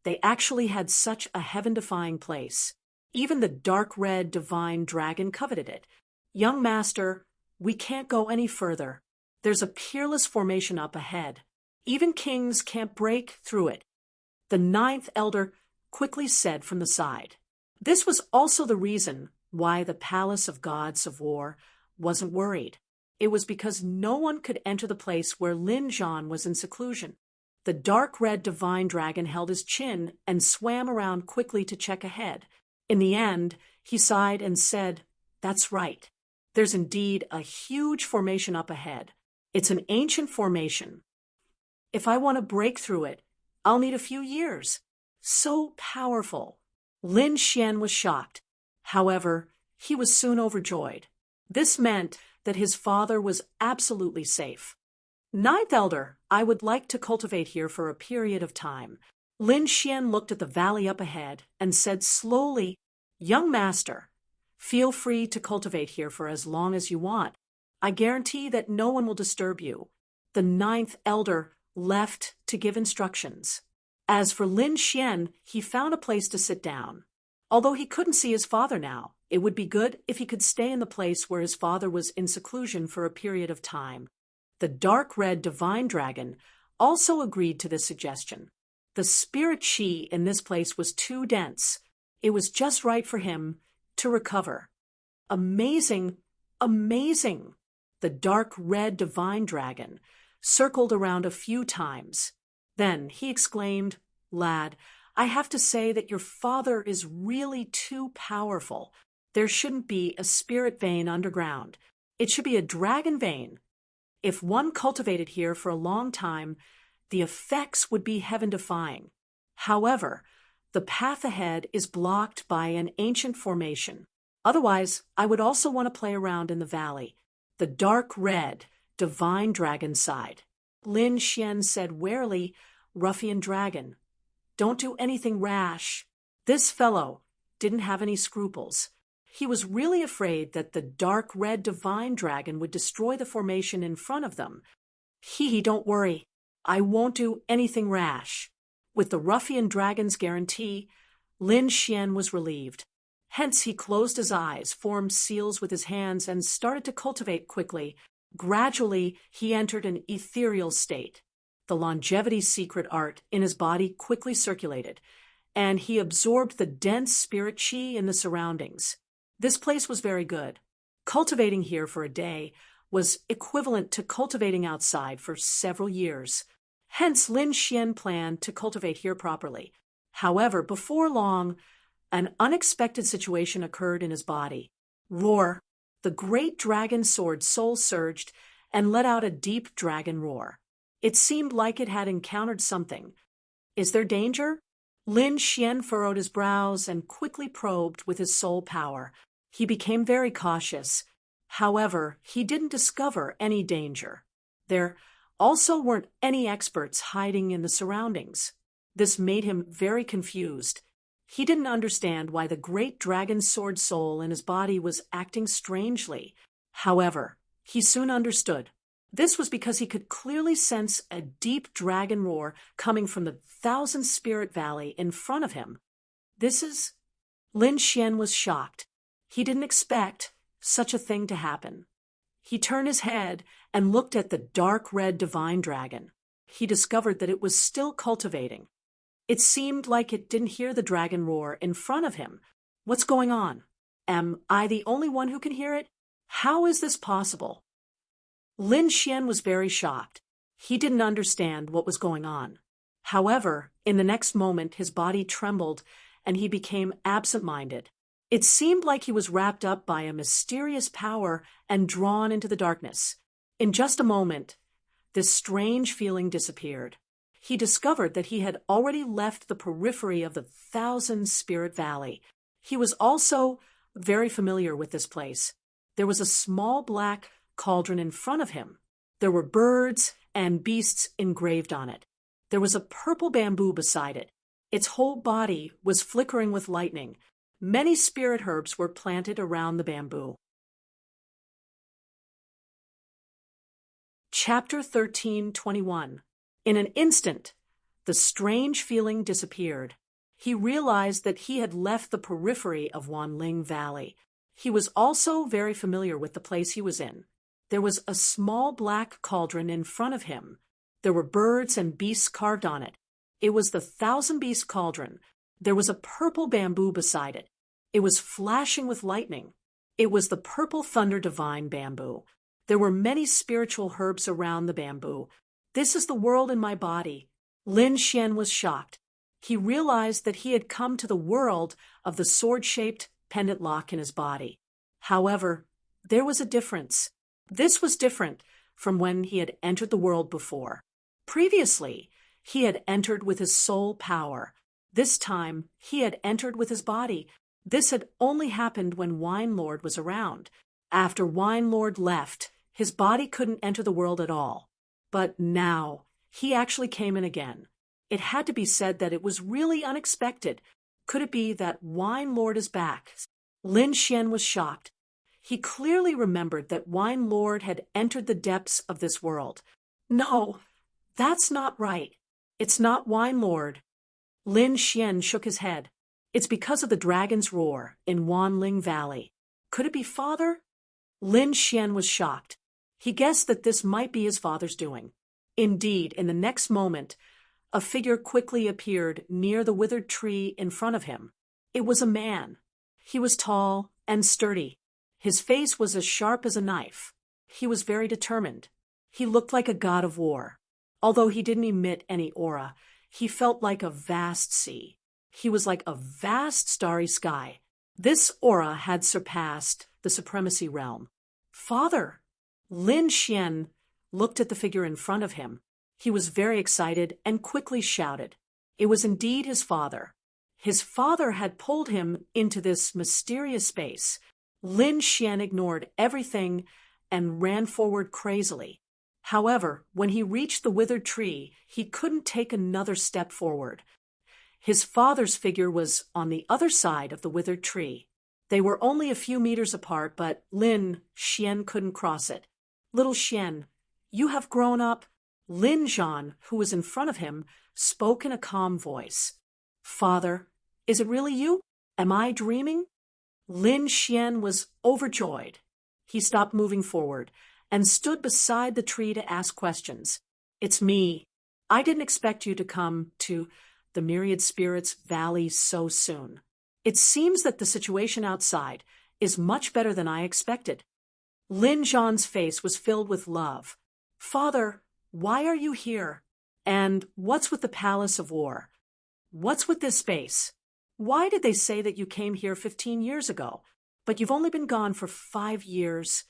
they actually had such a heaven-defying place. Even the dark red divine dragon coveted it. "Young master, we can't go any further. There's a peerless formation up ahead. Even kings can't break through it," the ninth elder quickly said from the side. This was also the reason why the Palace of Gods of War wasn't worried. It was because no one could enter the place where Lin Zhan was in seclusion. The dark red divine dragon held his chin and swam around quickly to check ahead. In the end, he sighed and said, "That's right. There's indeed a huge formation up ahead. It's an ancient formation. If I want to break through it, I'll need a few years." So powerful. Lin Xian was shocked. However, he was soon overjoyed. This meant that his father was absolutely safe. "Ninth elder, I would like to cultivate here for a period of time." Lin Xian looked at the valley up ahead and said slowly, "Young master, feel free to cultivate here for as long as you want. I guarantee that no one will disturb you." The ninth elder left to give instructions. As for Lin Xian, he found a place to sit down. Although he couldn't see his father now, it would be good if he could stay in the place where his father was in seclusion for a period of time. The dark red divine dragon also agreed to this suggestion. The spirit qi in this place was too dense. It was just right for him to recover. Amazing, amazing! The dark red divine dragon circled around a few times. Then he exclaimed, "Lad, I have to say that your father is really too powerful. There shouldn't be a spirit vein underground. It should be a dragon vein. If one cultivated here for a long time, the effects would be heaven-defying. However, the path ahead is blocked by an ancient formation. Otherwise, I would also want to play around in the valley." The dark red divine dragon sighed. Lin Xian said warily, "Ruffian dragon, don't do anything rash." This fellow didn't have any scruples. He was really afraid that the dark red divine dragon would destroy the formation in front of them. Don't worry. I won't do anything rash." With the ruffian dragon's guarantee, Lin Xian was relieved. Hence he closed his eyes, formed seals with his hands, and started to cultivate quickly. Gradually, he entered an ethereal state. The longevity secret art in his body quickly circulated, and he absorbed the dense spirit qi in the surroundings. This place was very good. Cultivating here for a day was equivalent to cultivating outside for several years. Hence, Lin Xian planned to cultivate here properly. However, before long, an unexpected situation occurred in his body. Roar! The great dragon sword soul surged and let out a deep dragon roar. It seemed like it had encountered something. "Is there danger?" Lin Xian furrowed his brows and quickly probed with his soul power. He became very cautious. However, he didn't discover any danger. There also weren't any experts hiding in the surroundings. This made him very confused. He didn't understand why the great dragon sword soul in his body was acting strangely. However, he soon understood. This was because he could clearly sense a deep dragon roar coming from the Thousand Spirit Valley in front of him. Lin Xian was shocked. He didn't expect such a thing to happen. He turned his head and looked at the dark red divine dragon. He discovered that it was still cultivating. It seemed like it didn't hear the dragon roar in front of him. What's going on? Am I the only one who can hear it? How is this possible? Lin Xian was very shocked. He didn't understand what was going on. However, in the next moment his body trembled and he became absent-minded. It seemed like he was wrapped up by a mysterious power and drawn into the darkness. In just a moment, this strange feeling disappeared. He discovered that he had already left the periphery of the Thousand-Spirit Valley. He was also very familiar with this place. There was a small black cauldron in front of him. There were birds and beasts engraved on it. There was a purple bamboo beside it. Its whole body was flickering with lightning. Many spirit herbs were planted around the bamboo. Chapter 13:21. In an instant, the strange feeling disappeared. He realized that he had left the periphery of Wanling Valley. He was also very familiar with the place he was in. There was a small black cauldron in front of him. There were birds and beasts carved on it. It was the Thousand-Beast Cauldron. There was a purple bamboo beside it. It was flashing with lightning. It was the purple thunder divine bamboo. There were many spiritual herbs around the bamboo. This is the world in my body. Lin Xian was shocked. He realized that he had come to the world of the sword-shaped pendant lock in his body. However, there was a difference. This was different from when he had entered the world before. Previously, he had entered with his soul power. This time, he had entered with his body. This had only happened when Wine Lord was around. After Wine Lord left, his body couldn't enter the world at all. But now, he actually came in again. It had to be said that it was really unexpected. Could it be that Wine Lord is back? Lin Xian was shocked. He clearly remembered that Wine Lord had entered the depths of this world. No, that's not right. It's not Wine Lord. Lin Xian shook his head. It's because of the dragon's roar in Wanling Valley. Could it be father? Lin Xian was shocked. He guessed that this might be his father's doing. Indeed, in the next moment, a figure quickly appeared near the withered tree in front of him. It was a man. He was tall and sturdy. His face was as sharp as a knife. He was very determined. He looked like a god of war. Although he didn't emit any aura, he felt like a vast sea. He was like a vast starry sky. This aura had surpassed the supremacy realm. Father! Lin Xian looked at the figure in front of him. He was very excited and quickly shouted. It was indeed his father. His father had pulled him into this mysterious space. Lin Xian ignored everything and ran forward crazily. However, when he reached the withered tree, he couldn't take another step forward. His father's figure was on the other side of the withered tree. They were only a few meters apart, but Lin Xian couldn't cross it. Little Xian, you have grown up. Lin Zhan, who was in front of him, spoke in a calm voice. Father, is it really you? Am I dreaming? Lin Xian was overjoyed. He stopped moving forward and stood beside the tree to ask questions. It's me. I didn't expect you to come to the Myriad Spirits Valley so soon. It seems that the situation outside is much better than I expected. Lin Zhan's face was filled with love. Father, why are you here? And what's with the Palace of War? What's with this space? Why did they say that you came here 15 years ago, but you've only been gone for 5 years?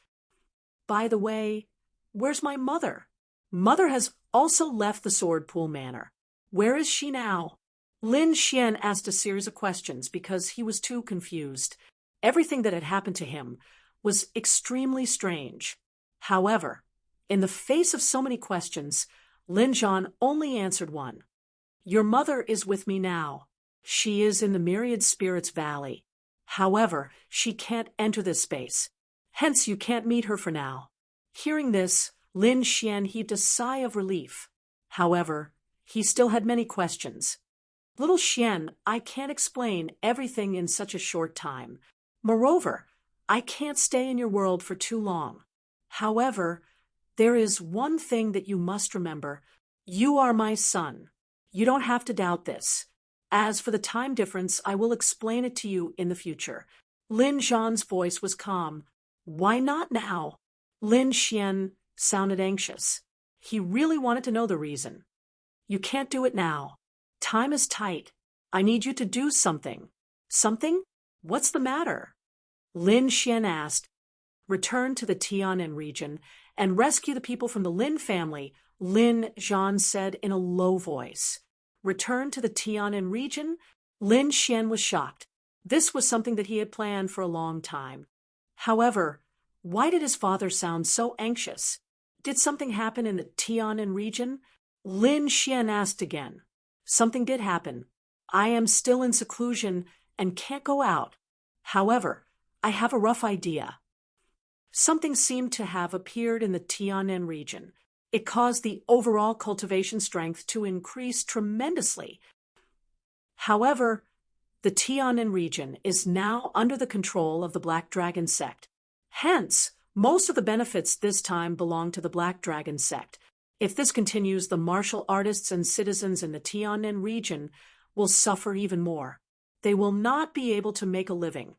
By the way, where's my mother? Mother has also left the Sword Pool Manor. Where is she now? Lin Xian asked a series of questions because he was too confused. Everything that had happened to him was extremely strange. However, in the face of so many questions, Lin Zhan only answered one. Your mother is with me now. She is in the Myriad Spirits Valley. However, she can't enter this space. Hence, you can't meet her for now. Hearing this, Lin Xian heaved a sigh of relief. However, he still had many questions. Little Xian, I can't explain everything in such a short time. Moreover, I can't stay in your world for too long. However, there is one thing that you must remember. You are my son. You don't have to doubt this. As for the time difference, I will explain it to you in the future. Lin Zhan's voice was calm. Why not now? Lin Xian sounded anxious. He really wanted to know the reason. You can't do it now. Time is tight. I need you to do something. Something? What's the matter? Lin Xian asked. Return to the Tianan region and rescue the people from the Lin family, Lin Zhan said in a low voice. Return to the Tianan region? Lin Xian was shocked. This was something that he had planned for a long time. However, why did his father sound so anxious? Did something happen in the Tianan region? Lin Xian asked again. Something did happen. I am still in seclusion and can't go out. However, I have a rough idea. Something seemed to have appeared in the Tianan region. It caused the overall cultivation strength to increase tremendously. However, the Tianan region is now under the control of the Black Dragon sect. Hence, most of the benefits this time belong to the Black Dragon sect. If this continues, the martial artists and citizens in the Tianan region will suffer even more. They will not be able to make a living.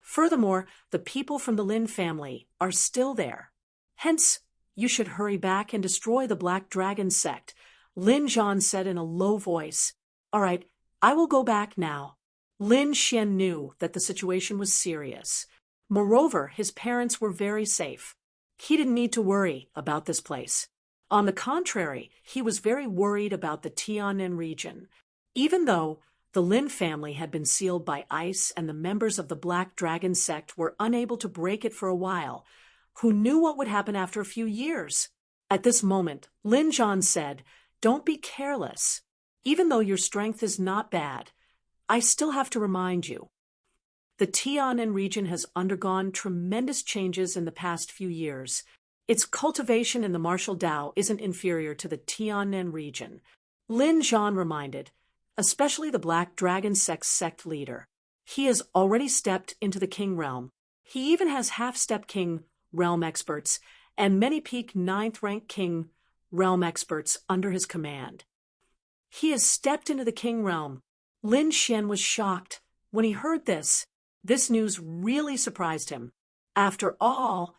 Furthermore, the people from the Lin family are still there. Hence, you should hurry back and destroy the Black Dragon sect, Lin Zhan said in a low voice. All right, I will go back now. Lin Xian knew that the situation was serious. Moreover, his parents were very safe. He didn't need to worry about this place. On the contrary, he was very worried about the Tianan region. Even though the Lin family had been sealed by ice and the members of the Black Dragon sect were unable to break it for a while, who knew what would happen after a few years? At this moment, Lin Zhan said, "Don't be careless. Even though your strength is not bad, I still have to remind you. The Tianan region has undergone tremendous changes in the past few years. Its cultivation in the martial Tao isn't inferior to the Tianan region," Lin Zhan reminded, especially the Black Dragon sect leader. He has already stepped into the King realm. He even has half-step King realm experts and many peak 9th rank King realm experts under his command. He has stepped into the King realm. Lin Xian was shocked when he heard this. This news really surprised him. After all,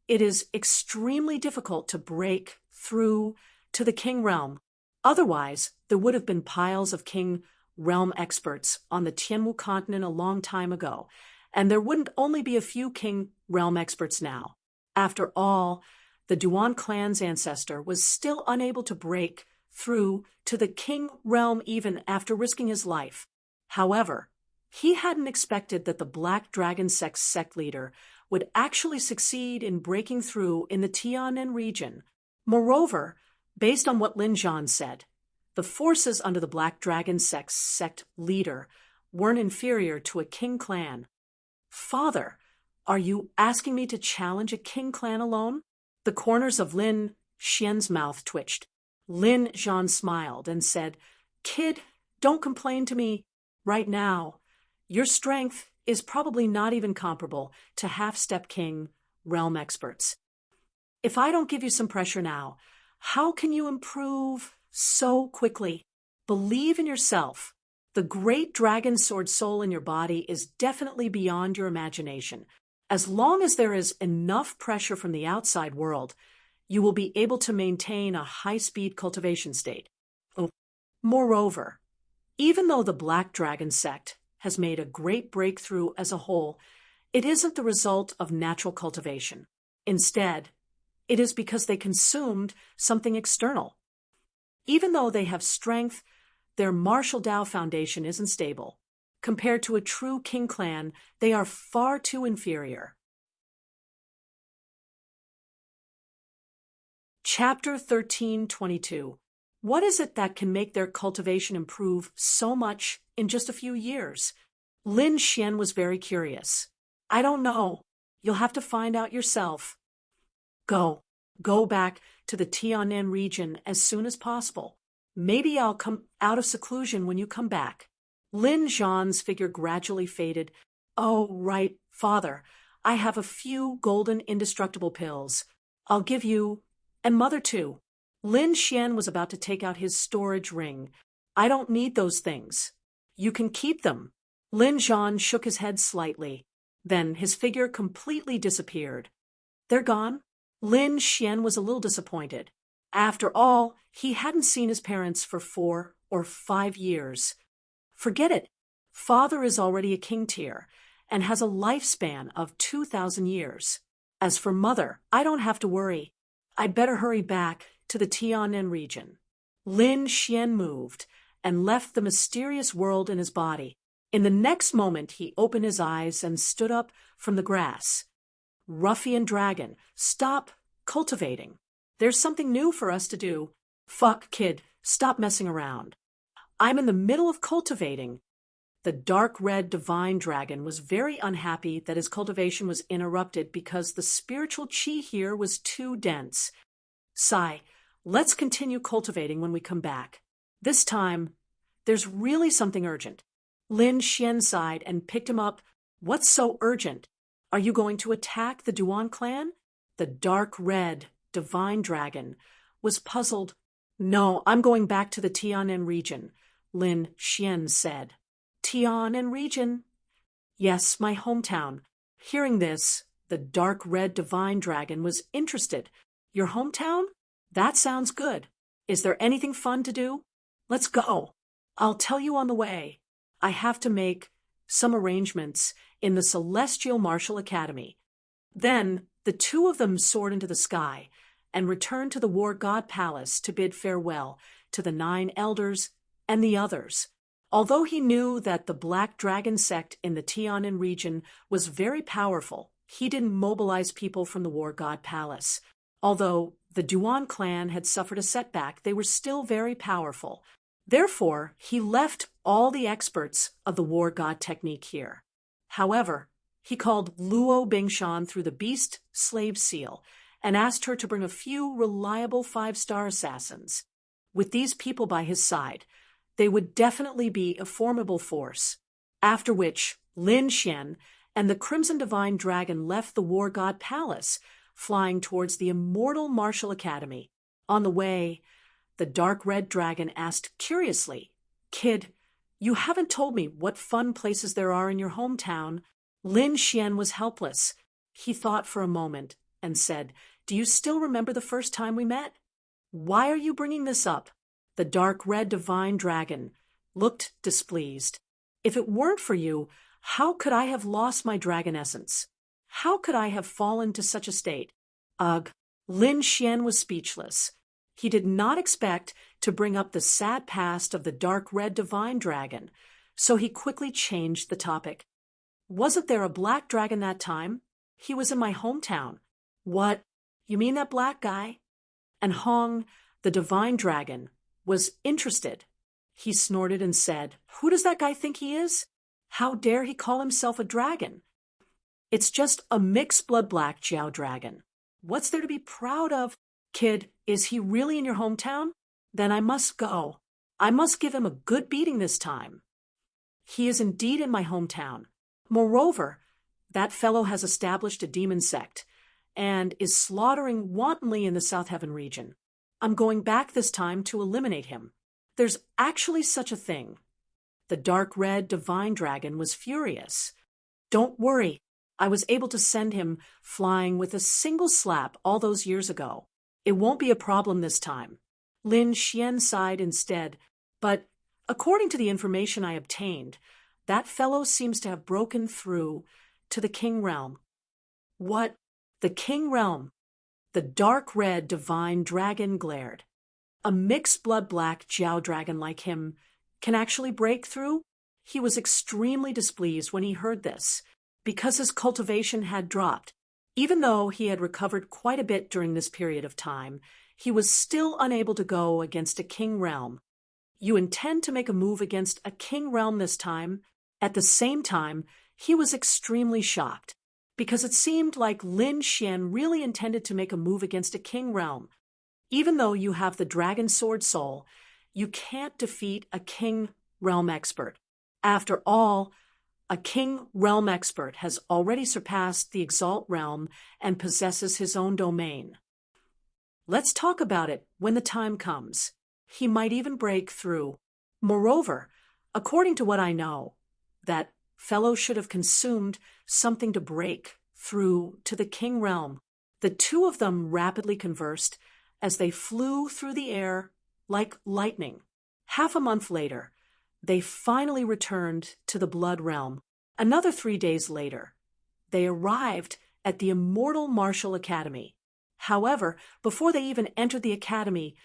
it is extremely difficult to break through to the King realm. Otherwise, there would have been piles of King realm experts on the Tianmu continent a long time ago, and there wouldn't only be a few King realm experts now. After all, the Duan clan's ancestor was still unable to break through to the King realm even after risking his life. However, he hadn't expected that the Black Dragon sect leader would actually succeed in breaking through in the Tianan region. Moreover, based on what Lin Zhan said, the forces under the Black Dragon sect leader weren't inferior to a King clan. Father, are you asking me to challenge a King clan alone? The corners of Lin Xian's mouth twitched. Lin Zhan smiled and said, "Kid, don't complain to me right now. Your strength is probably not even comparable to half-step King realm experts. If I don't give you some pressure now, how can you improve so quickly? Believe in yourself. The great dragon sword soul in your body is definitely beyond your imagination. As long as there is enough pressure from the outside world, you will be able to maintain a high-speed cultivation state. Moreover, even though the Black Dragon sect has made a great breakthrough as a whole, it isn't the result of natural cultivation. Instead, it is because they consumed something external. Even though they have strength, their martial Tao foundation isn't stable. Compared to a true King clan, they are far too inferior. Chapter 13:22. What is it that can make their cultivation improve so much in just a few years? Lin Xian was very curious. I don't know. You'll have to find out yourself. Go back to the Tianan region as soon as possible. Maybe I'll come out of seclusion when you come back. Lin Zhan's figure gradually faded. Oh, right, Father. I have a few golden indestructible pills. I'll give you, and Mother too. Lin Xian was about to take out his storage ring. I don't need those things. You can keep them. Lin Zhan shook his head slightly. Then his figure completely disappeared. They're gone? Lin Xian was a little disappointed. After all, he hadn't seen his parents for 4 or 5 years. Forget it. Father is already a king tier and has a lifespan of 2,000 years. As for Mother, I don't have to worry. I'd better hurry back to the Tianan region. Lin Xian moved and left the mysterious world in his body. In the next moment, he opened his eyes and stood up from the grass. Ruffian dragon, stop cultivating. There's something new for us to do. Fuck, kid, stop messing around. I'm in the middle of cultivating. The dark red divine dragon was very unhappy that his cultivation was interrupted because the spiritual chi here was too dense. Sigh, let's continue cultivating when we come back. This time, there's really something urgent. Lin Xian sighed and picked him up. What's so urgent? Are you going to attack the Duan clan? The dark red divine dragon was puzzled. No, I'm going back to the Tianan region, Lin Xian said. Tianan region? Yes, my hometown. Hearing this, the dark red divine dragon was interested. Your hometown? That sounds good. Is there anything fun to do? Let's go. I'll tell you on the way. I have to make some arrangements in the Celestial Martial Academy. Then the two of them soared into the sky and returned to the War God Palace to bid farewell to the 9 elders and the others. Although he knew that the Black Dragon sect in the Tianan region was very powerful, he didn't mobilize people from the War God Palace. Although the Duan clan had suffered a setback, they were still very powerful. Therefore, he left all the experts of the War God technique here. However, he called Luo Bingshan through the Beast Slave Seal and asked her to bring a few reliable 5-star assassins. With these people by his side, they would definitely be a formidable force. After which, Lin Xian and the Crimson Divine Dragon left the War God Palace, flying towards the Immortal Martial Academy. On the way, the dark red dragon asked curiously, Kid, you haven't told me what fun places there are in your hometown. Lin Xian was helpless. He thought for a moment and said, Do you still remember the first time we met? Why are you bringing this up? The dark red divine dragon looked displeased. If it weren't for you, how could I have lost my dragon essence? How could I have fallen to such a state? Ugh, Lin Xian was speechless. He did not expect to bring up the sad past of the dark red divine dragon, so he quickly changed the topic. Wasn't there a black dragon that time? He was in my hometown. What? You mean that black guy? And Hong, the divine dragon, was interested. He snorted and said, Who does that guy think he is? How dare he call himself a dragon? It's just a mixed blood black Jiao dragon. What's there to be proud of? Kid, is he really in your hometown? Then I must go. I must give him a good beating this time. He is indeed in my hometown. Moreover, that fellow has established a demon sect and is slaughtering wantonly in the South Heaven region. I'm going back this time to eliminate him. There's actually such a thing. The dark red divine dragon was furious. Don't worry. I was able to send him flying with a single slap all those years ago. It won't be a problem this time. Lin Xian sighed instead, but according to the information I obtained, that fellow seems to have broken through to the King Realm. What? The King Realm? The dark red divine dragon glared. A mixed blood black Jiao dragon like him can actually break through? He was extremely displeased when he heard this, because his cultivation had dropped. Even though he had recovered quite a bit during this period of time, he was still unable to go against a king realm. You intend to make a move against a king realm this time? At the same time, he was extremely shocked, because it seemed like Lin Xian really intended to make a move against a king realm. Even though you have the dragon sword soul, you can't defeat a king realm expert. After all, a king realm expert has already surpassed the Exalt realm and possesses his own domain. Let's talk about it when the time comes. He might even break through. Moreover, according to what I know, that fellow should have consumed something to break through to the king realm. The two of them rapidly conversed as they flew through the air like lightning. Half a month later, They finally returned to the Blood Realm. Another 3 days later, they arrived at the Immortal Martial Academy. However, before they even entered the academy,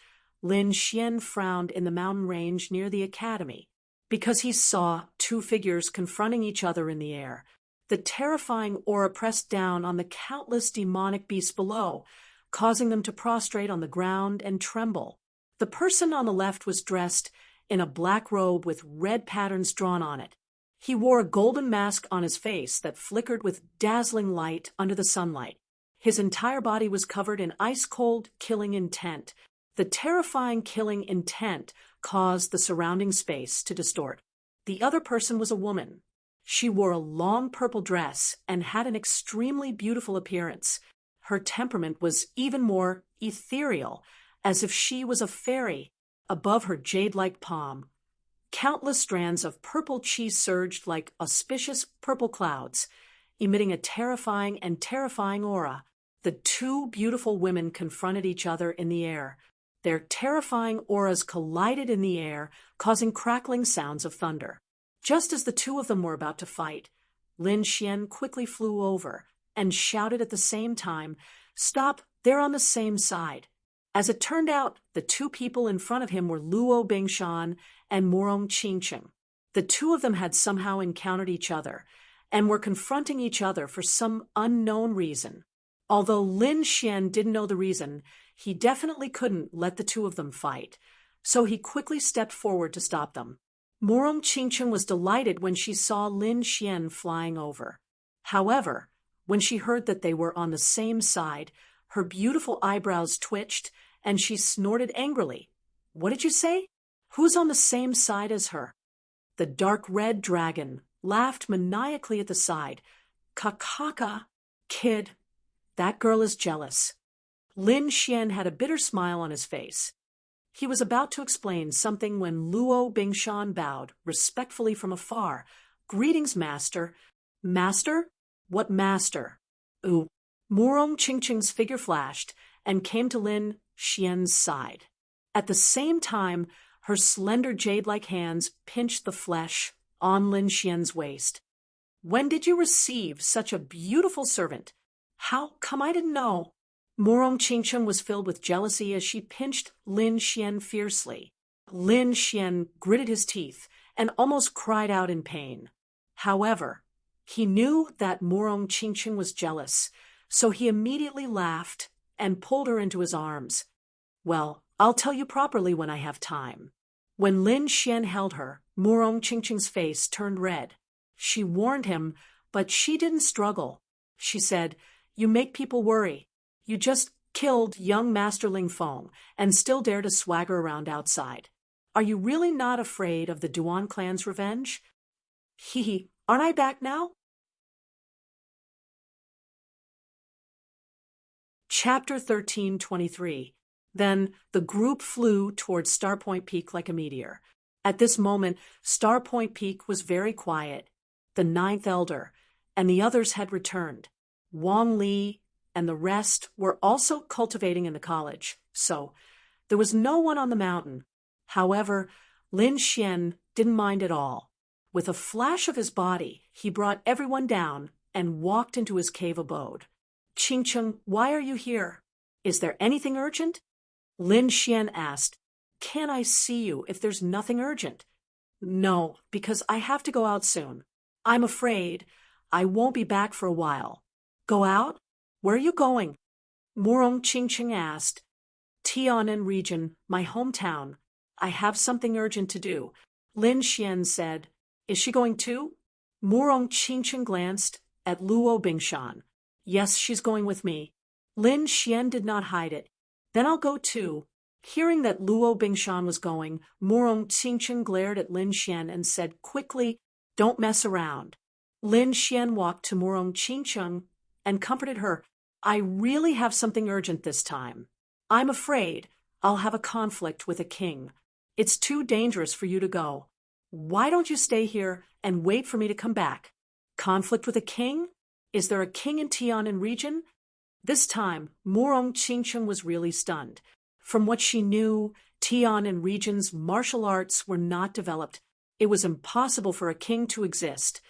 Lin Xian frowned in the mountain range near the academy because he saw two figures confronting each other in the air. The terrifying aura pressed down on the countless demonic beasts below, causing them to prostrate on the ground and tremble. The person on the left was dressed in a black robe with red patterns drawn on it. He wore a golden mask on his face that flickered with dazzling light under the sunlight. His entire body was covered in ice-cold killing intent. The terrifying killing intent caused the surrounding space to distort. The other person was a woman. She wore a long purple dress and had an extremely beautiful appearance. Her temperament was even more ethereal, as if she was a fairy. Above her jade-like palm, countless strands of purple chi surged like auspicious purple clouds, emitting a terrifying aura. The two beautiful women confronted each other in the air. Their terrifying auras collided in the air, causing crackling sounds of thunder. Just as the two of them were about to fight, Lin Xian quickly flew over and shouted at the same time, "Stop, they're on the same side." As it turned out, the two people in front of him were Luo Bingshan and Morong Qingqing. The two of them had somehow encountered each other and were confronting each other for some unknown reason. Although Lin Xian didn't know the reason, he definitely couldn't let the two of them fight, so he quickly stepped forward to stop them. Morong Qingqing was delighted when she saw Lin Xian flying over. However, when she heard that they were on the same side, her beautiful eyebrows twitched and she snorted angrily. "What did you say? Who's on the same side as her?" The dark red dragon laughed maniacally at the side. "Kakaka, kid, that girl is jealous." Lin Xian had a bitter smile on his face. He was about to explain something when Luo Bingshan bowed respectfully from afar. "Greetings, master." "Master? What master?" "Ooh." Morong Qingqing's figure flashed and came to Lin Xian's side. At the same time, her slender jade-like hands pinched the flesh on Lin Xian's waist. "When did you receive such a beautiful servant? How come I didn't know?" Morong Qingqing was filled with jealousy as she pinched Lin Xian fiercely. Lin Xian gritted his teeth and almost cried out in pain. However, he knew that Morong Qingqing was jealous, so he immediately laughed and pulled her into his arms. "Well, I'll tell you properly when I have time." When Lin Xian held her, Morong Qingqing's face turned red. She warned him, but she didn't struggle. She said, "You make people worry. You just killed young Master Ling Feng and still dare to swagger around outside. Are you really not afraid of the Duan clan's revenge?" "Hee, aren't I back now?" Chapter 13:23. Then the group flew towards Starpoint Peak like a meteor. At this moment, Starpoint Peak was very quiet. The ninth elder and the others had returned. Wang Li and the rest were also cultivating in the college, so there was no one on the mountain. However, Lin Xian didn't mind at all. With a flash of his body, he brought everyone down and walked into his cave abode. "Qingqing, why are you here? Is there anything urgent?" Lin Xian asked. "Can I see you if there's nothing urgent?" "No, because I have to go out soon. I'm afraid I won't be back for a while." "Go out? Where are you going?" Morong Qingqing asked. "Tianan region, my hometown. I have something urgent to do." Lin Xian said. "Is she going too?" Morong Qingqing glanced at Luo Bingshan. "Yes, she's going with me." Lin Xian did not hide it. "Then I'll go too." Hearing that Luo Bingshan was going, Morong Qingqing glared at Lin Xian and said quickly, "Don't mess around." Lin Xian walked to Morong Qingqing and comforted her. "I really have something urgent this time. I'm afraid I'll have a conflict with a king. It's too dangerous for you to go. Why don't you stay here and wait for me to come back?" "Conflict with a king? Is there a king in Tianan region?" This time, Morong Qingqing was really stunned. From what she knew, Tianan region's martial arts were not developed. It was impossible for a king to exist.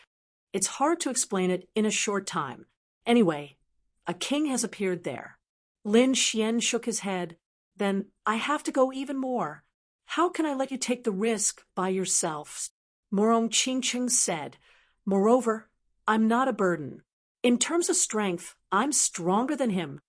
It's hard to explain it in a short time. Anyway, a king has appeared there. Lin Xian shook his head. Then I have to go even more. How can I let you take the risk by yourself? Morong Qingqing said. Moreover, I'm not a burden. In terms of strength, I'm stronger than him.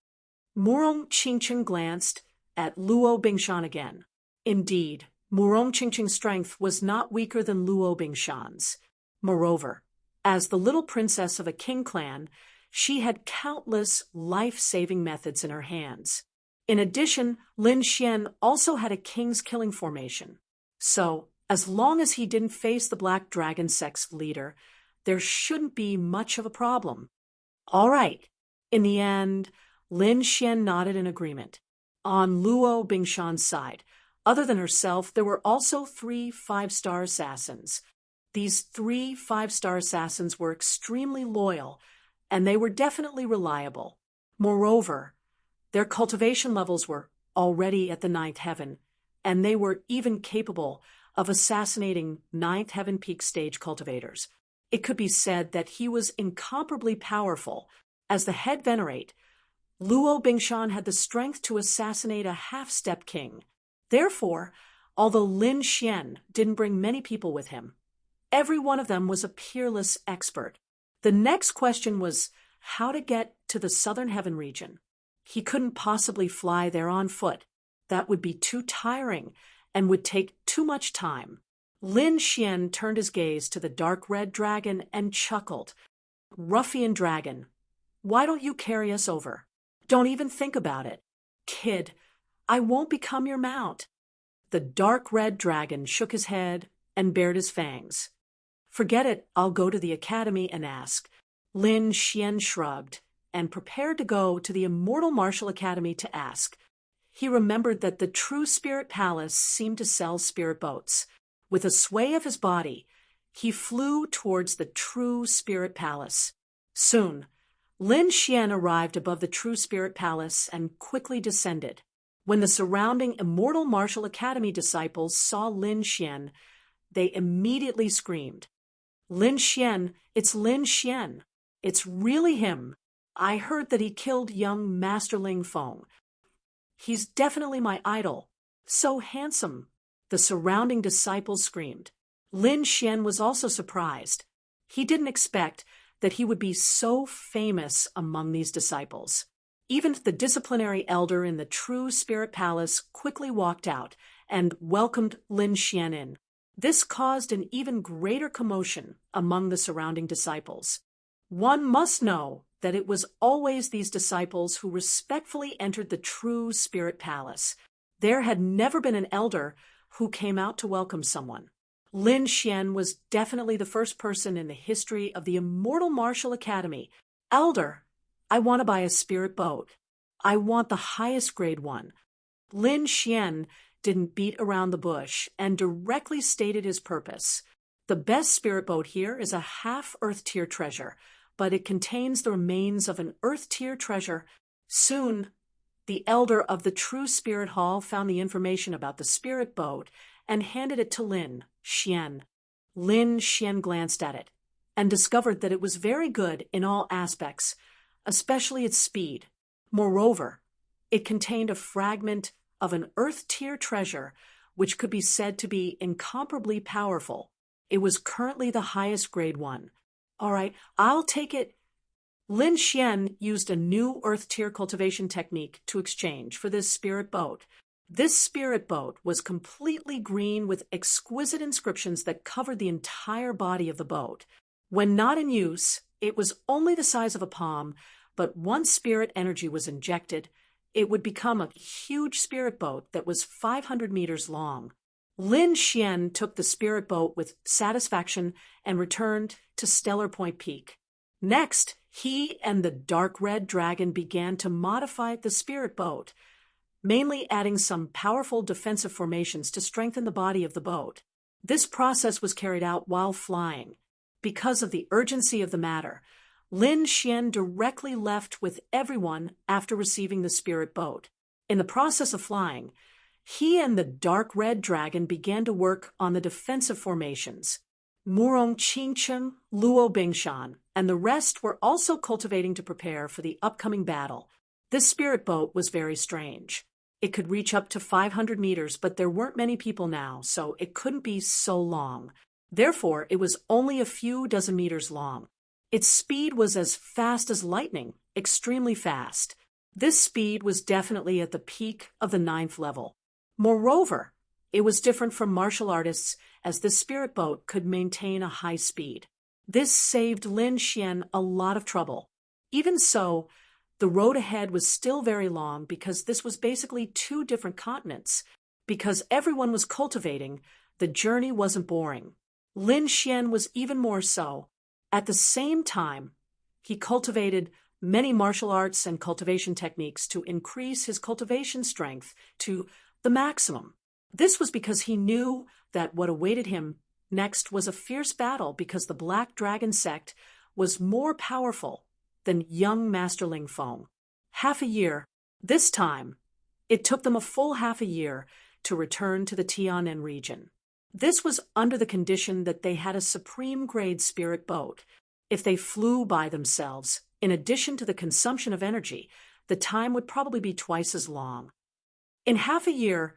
Morong Qingqing glanced at Luo Bingshan again. Indeed, Morong Qingqing's strength was not weaker than Luo Bingshan's. Moreover, as the little princess of a king clan, she had countless life-saving methods in her hands. In addition, Lin Xian also had a king's killing formation. So, as long as he didn't face the Black Dragon Sect's leader, there shouldn't be much of a problem. All right. In the end, Lin Xian nodded in agreement. On Luo Bingshan's side, other than herself, there were also 3 5-star assassins. These 3 5-star assassins were extremely loyal, and they were definitely reliable. Moreover, their cultivation levels were already at the 9th heaven, and they were even capable of assassinating 9th heaven peak stage cultivators. It could be said that he was incomparably powerful. As the head venerate, Luo Bingshan had the strength to assassinate a half-step king. Therefore, although Lin Xian didn't bring many people with him, every one of them was a peerless expert. The next question was how to get to the southern heaven region. He couldn't possibly fly there on foot. That would be too tiring and would take too much time. Lin Xian turned his gaze to the dark red dragon and chuckled. Ruffian dragon, why don't you carry us over? Don't even think about it. Kid, I won't become your mount. The dark red dragon shook his head and bared his fangs. Forget it, I'll go to the academy and ask. Lin Xian shrugged and prepared to go to the Immortal Martial Academy to ask. He remembered that the True Spirit Palace seemed to sell spirit boats. With a sway of his body, he flew towards the True Spirit Palace. Soon, Lin Xian arrived above the True Spirit Palace and quickly descended. When the surrounding Immortal Martial Academy disciples saw Lin Xian, they immediately screamed, Lin Xian, it's Lin Xian. It's really him. I heard that he killed young Master Ling Feng. He's definitely my idol. So handsome. The surrounding disciples screamed. Lin Xian was also surprised. He didn't expect that he would be so famous among these disciples. Even the disciplinary elder in the True Spirit Palace quickly walked out and welcomed Lin Xian in. This caused an even greater commotion among the surrounding disciples. One must know that it was always these disciples who respectfully entered the True Spirit Palace. There had never been an elder who came out to welcome someone. Lin Xian was definitely the first person in the history of the Immortal Martial Academy. Elder, I want to buy a spirit boat. I want the highest grade one. Lin Xian didn't beat around the bush and directly stated his purpose. The best spirit boat here is a half-Earth tier treasure, but it contains the remains of an Earth tier treasure. Soon, the elder of the True Spirit Hall found the information about the spirit boat and handed it to Lin Xian. Lin Xian glanced at it and discovered that it was very good in all aspects, especially its speed. Moreover, it contained a fragment of an Earth tier treasure which could be said to be incomparably powerful. It was currently the highest grade one. All right, I'll take it. Lin Xian used a new Earth tier cultivation technique to exchange for this spirit boat. This spirit boat was completely green with exquisite inscriptions that covered the entire body of the boat. When not in use, it was only the size of a palm, but once spirit energy was injected, it would become a huge spirit boat that was 500 meters long. Lin Xian took the spirit boat with satisfaction and returned to Stellar Point Peak. Next, he and the dark red dragon began to modify the spirit boat, mainly adding some powerful defensive formations to strengthen the body of the boat. This process was carried out while flying. Because of the urgency of the matter, Lin Xian directly left with everyone after receiving the spirit boat. In the process of flying, He and the dark red dragon began to work on the defensive formations. Murong Qingcheng, Luo Bingshan, and the rest were also cultivating to prepare for the upcoming battle. This spirit boat was very strange. It could reach up to 500 meters, but there weren't many people now, so it couldn't be so long. Therefore, it was only a few dozen meters long. Its speed was as fast as lightning, extremely fast. This speed was definitely at the peak of the 9th level. Moreover, it was different from martial artists, as this spirit boat could maintain a high speed. This saved Lin Xian a lot of trouble. Even so, the road ahead was still very long because this was basically 2 different continents. Because everyone was cultivating, the journey wasn't boring. Lin Xian was even more so. At the same time, he cultivated many martial arts and cultivation techniques to increase his cultivation strength to the maximum. This was because he knew that what awaited him next was a fierce battle because the Black Dragon sect was more powerful than young Master Ling Feng. Half a year. This time, it took them a full half a year to return to the Tianan region. This was under the condition that they had a supreme-grade spirit boat. If they flew by themselves, in addition to the consumption of energy, the time would probably be twice as long. In half a year,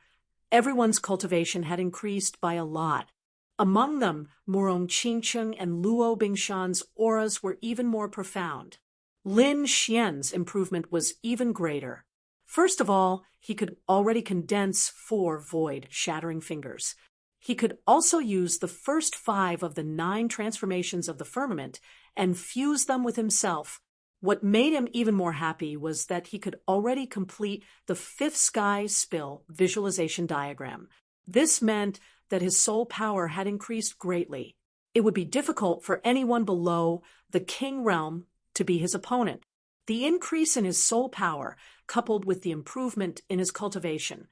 everyone's cultivation had increased by a lot. Among them, Murong Qingcheng and Luo Bingshan's auras were even more profound. Lin Xian's improvement was even greater. First of all, he could already condense 4 void-shattering fingers. He could also use the first 5 of the 9 transformations of the firmament and fuse them with himself. What made him even more happy was that he could already complete the 5th sky spill visualization diagram. This meant that his soul power had increased greatly. It would be difficult for anyone below the king realm to be his opponent. The increase in his soul power, coupled with the improvement in his cultivation,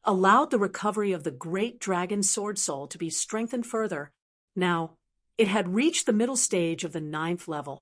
allowed the recovery of the great dragon sword soul to be strengthened further. Now, it had reached the middle stage of the 9th level.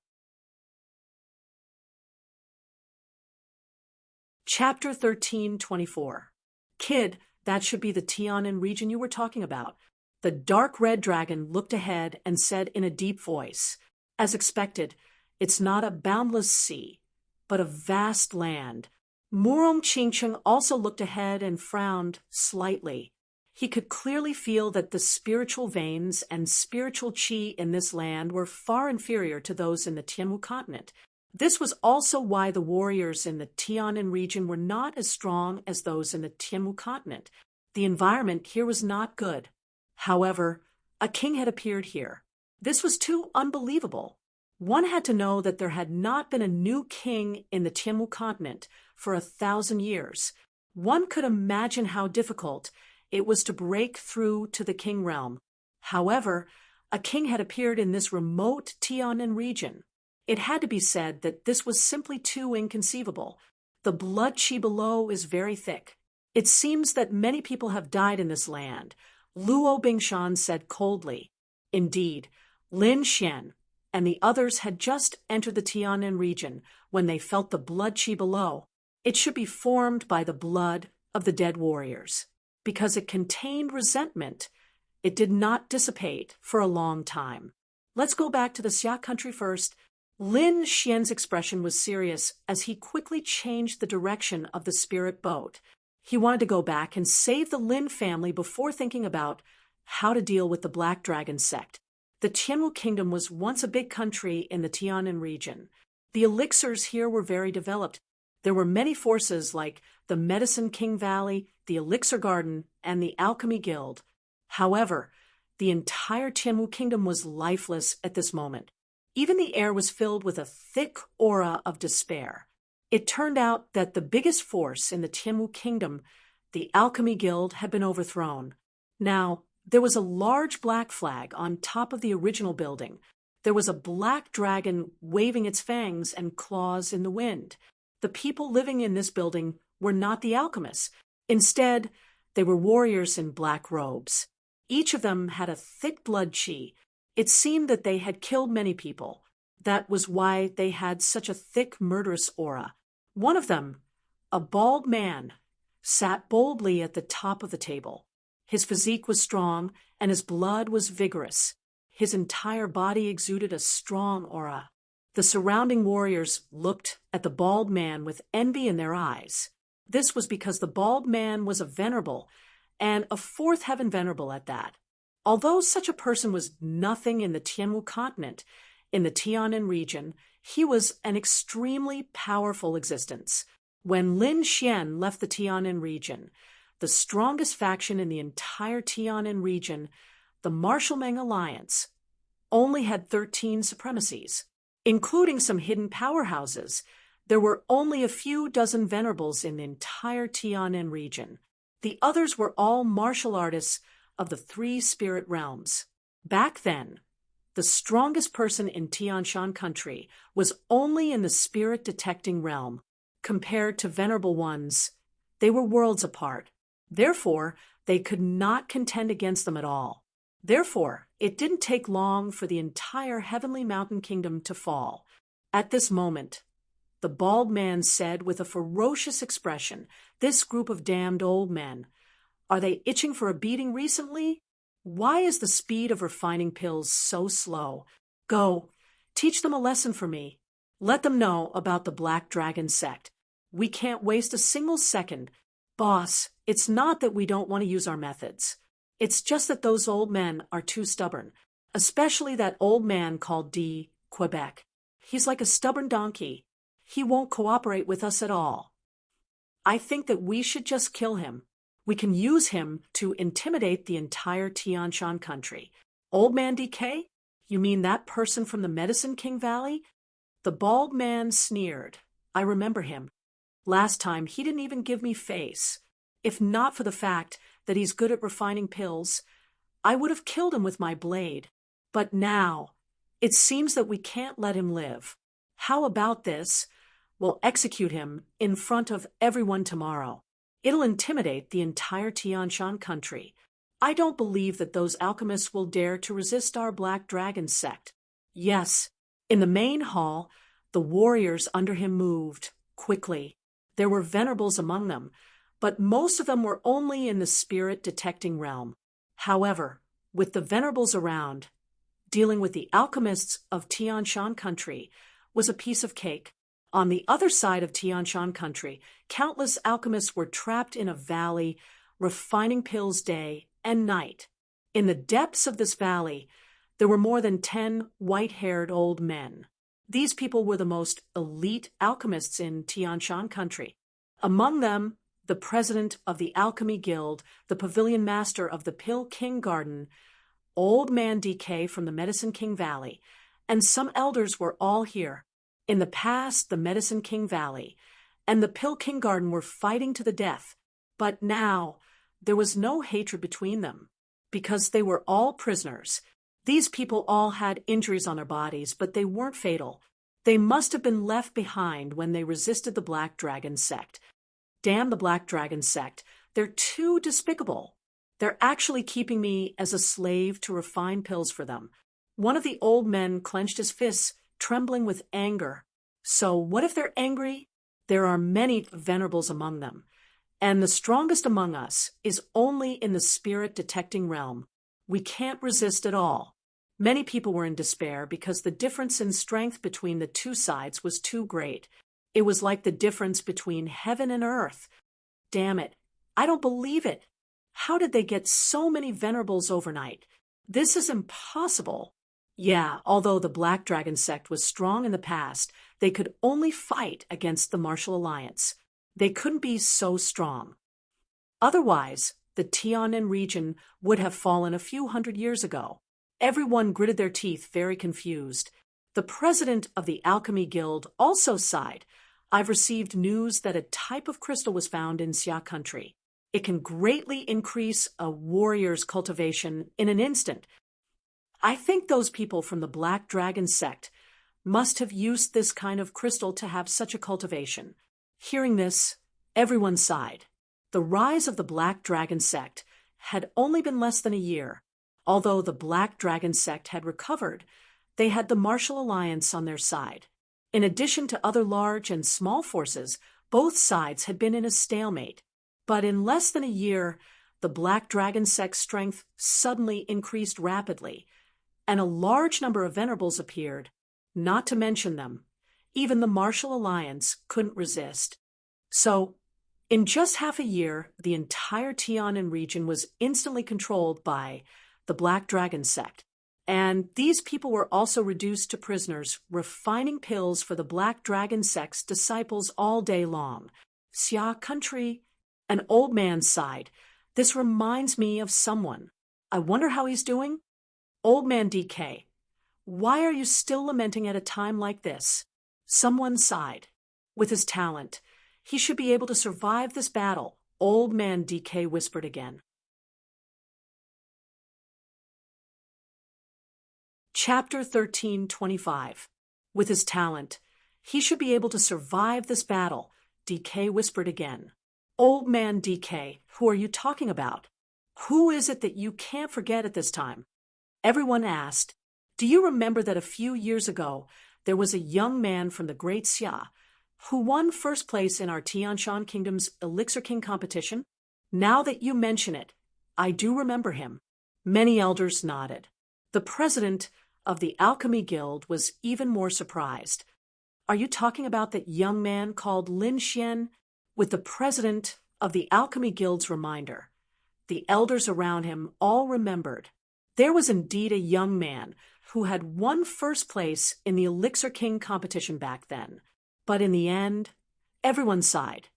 Chapter 13:24. Kid, that should be the Tianan region you were talking about. The dark red dragon looked ahead and said in a deep voice, as expected, it's not a boundless sea, but a vast land. Murong Qingcheng also looked ahead and frowned slightly. He could clearly feel that the spiritual veins and spiritual qi in this land were far inferior to those in the Tianwu continent. This was also why the warriors in the Tianan region were not as strong as those in the Tianwu continent. The environment here was not good. However, a king had appeared here. This was too unbelievable. One had to know that there had not been a new king in the Tianwu continent for 1,000 years. One could imagine how difficult it was to break through to the king realm. However, a king had appeared in this remote Tianan region. It had to be said that this was simply too inconceivable. The blood qi below is very thick. It seems that many people have died in this land, Luo Bingshan said coldly. Indeed, Lin Xian and the others had just entered the Tianan region when they felt the blood qi below. It should be formed by the blood of the dead warriors. Because it contained resentment, it did not dissipate for a long time. Let's go back to the Xia country first. Lin Xian's expression was serious as he quickly changed the direction of the spirit boat. He wanted to go back and save the Lin family before thinking about how to deal with the Black Dragon sect. The Tianwu kingdom was once a big country in the Tianan region. The elixirs here were very developed. There were many forces like the Medicine King Valley, the Elixir Garden, and the Alchemy Guild. However, the entire Tianwu kingdom was lifeless at this moment. Even the air was filled with a thick aura of despair. It turned out that the biggest force in the Tianwu kingdom, the Alchemy Guild, had been overthrown. Now, there was a large black flag on top of the original building. There was a black dragon waving its fangs and claws in the wind. The people living in this building were not the alchemists. Instead, they were warriors in black robes. Each of them had a thick blood qi. It seemed that they had killed many people. That was why they had such a thick, murderous aura. One of them, a bald man, sat boldly at the top of the table. His physique was strong, and his blood was vigorous. His entire body exuded a strong aura. The surrounding warriors looked at the bald man with envy in their eyes. This was because the bald man was a venerable, and a fourth heaven venerable at that. Although such a person was nothing in the Tianwu continent, in the Tianan region, he was an extremely powerful existence. When Lin Xian left the Tianan region, the strongest faction in the entire Tianan region, the Marshall-Meng Alliance, only had 13 supremacies. Including some hidden powerhouses, there were only a few dozen venerables in the entire Tianan region. The others were all martial artists of the three spirit realms. Back then, the strongest person in Tianshan country was only in the spirit detecting realm. Compared to venerable ones, they were worlds apart. Therefore, they could not contend against them at all. Therefore, it didn't take long for the entire heavenly mountain kingdom to fall. At this moment, the bald man said with a ferocious expression, "This group of damned old men, are they itching for a beating recently? Why is the speed of refining pills so slow? Go, teach them a lesson for me. Let them know about the Black Dragon sect. We can't waste a single second. Boss, it's not that we don't want to use our methods. It's just that those old men are too stubborn, especially that old man called D. Quebec. He's like a stubborn donkey. He won't cooperate with us at all. I think that we should just kill him. We can use him to intimidate the entire Tianshan country." Old man DK? You mean that person from the Medicine King Valley? The bald man sneered. I remember him. Last time, he didn't even give me face. If not for the fact that he's good at refining pills, I would have killed him with my blade. But now, it seems that we can't let him live. How about this? We'll execute him in front of everyone tomorrow. It'll intimidate the entire Tianshan country. I don't believe that those alchemists will dare to resist our Black Dragon sect. Yes, in the main hall, the warriors under him moved quickly. There were venerables among them, but most of them were only in the spirit detecting realm. However, with the venerables around, dealing with the alchemists of Tianshan country was a piece of cake. On the other side of Tianshan country, countless alchemists were trapped in a valley, refining pills day and night. In the depths of this valley, there were more than 10 white-haired old men. These people were the most elite alchemists in Tianshan country. Among them, the president of the Alchemy Guild, the pavilion master of the Pill King Garden, Old Man DK from the Medicine King Valley, and some elders were all here. In the past, the Medicine King Valley and the Pill King Garden were fighting to the death, but now there was no hatred between them, because they were all prisoners. These people all had injuries on their bodies, but they weren't fatal. They must have been left behind when they resisted the Black Dragon sect. Damn the Black Dragon sect. They're too despicable. They're actually keeping me as a slave to refine pills for them. One of the old men clenched his fists, trembling with anger. So what if they're angry? There are many venerables among them, and the strongest among us is only in the spirit detecting realm. We can't resist at all. Many people were in despair because the difference in strength between the two sides was too great. It was like the difference between heaven and earth. Damn it, I don't believe it. How did they get so many venerables overnight? This is impossible. Yeah, although the Black Dragon sect was strong in the past, they could only fight against the Martial Alliance. They couldn't be so strong. Otherwise, the Tianan region would have fallen a few hundred years ago. Everyone gritted their teeth, very confused. The president of the Alchemy Guild also sighed. I've received news that a type of crystal was found in Xia country. It can greatly increase a warrior's cultivation in an instant. I think those people from the Black Dragon sect must have used this kind of crystal to have such a cultivation. Hearing this, everyone sighed. The rise of the Black Dragon sect had only been less than a year. Although the Black Dragon sect had recovered, they had the Martial Alliance on their side. In addition to other large and small forces, both sides had been in a stalemate. But in less than a year, the black dragon sect's strength suddenly increased rapidly, and a large number of venerables appeared, not to mention them. Even the Martial Alliance couldn't resist. So, in just half a year, the entire Tianan region was instantly controlled by the Black Dragon sect. And these people were also reduced to prisoners, refining pills for the Black Dragon sect's disciples all day long. Xia country, an old man sighed. This reminds me of someone. I wonder how he's doing? Old man DK, why are you still lamenting at a time like this? Someone sighed. With his talent, he should be able to survive this battle, Old man DK whispered again. Chapter 13:25. With his talent, he should be able to survive this battle, DK whispered again. Old man DK, who are you talking about? Who is it that you can't forget at this time? Everyone asked. Do you remember that a few years ago there was a young man from the Great Xia who won first place in our Tianshan Kingdom's Elixir King competition? Now that you mention it, I do remember him. Many elders nodded. The president of the Alchemy Guild was even more surprised. Are you talking about that young man called Lin Xian? With the president of the Alchemy Guild's reminder, the elders around him all remembered. There was indeed a young man who had won first place in the Elixir King competition back then. But in the end, everyone sighed.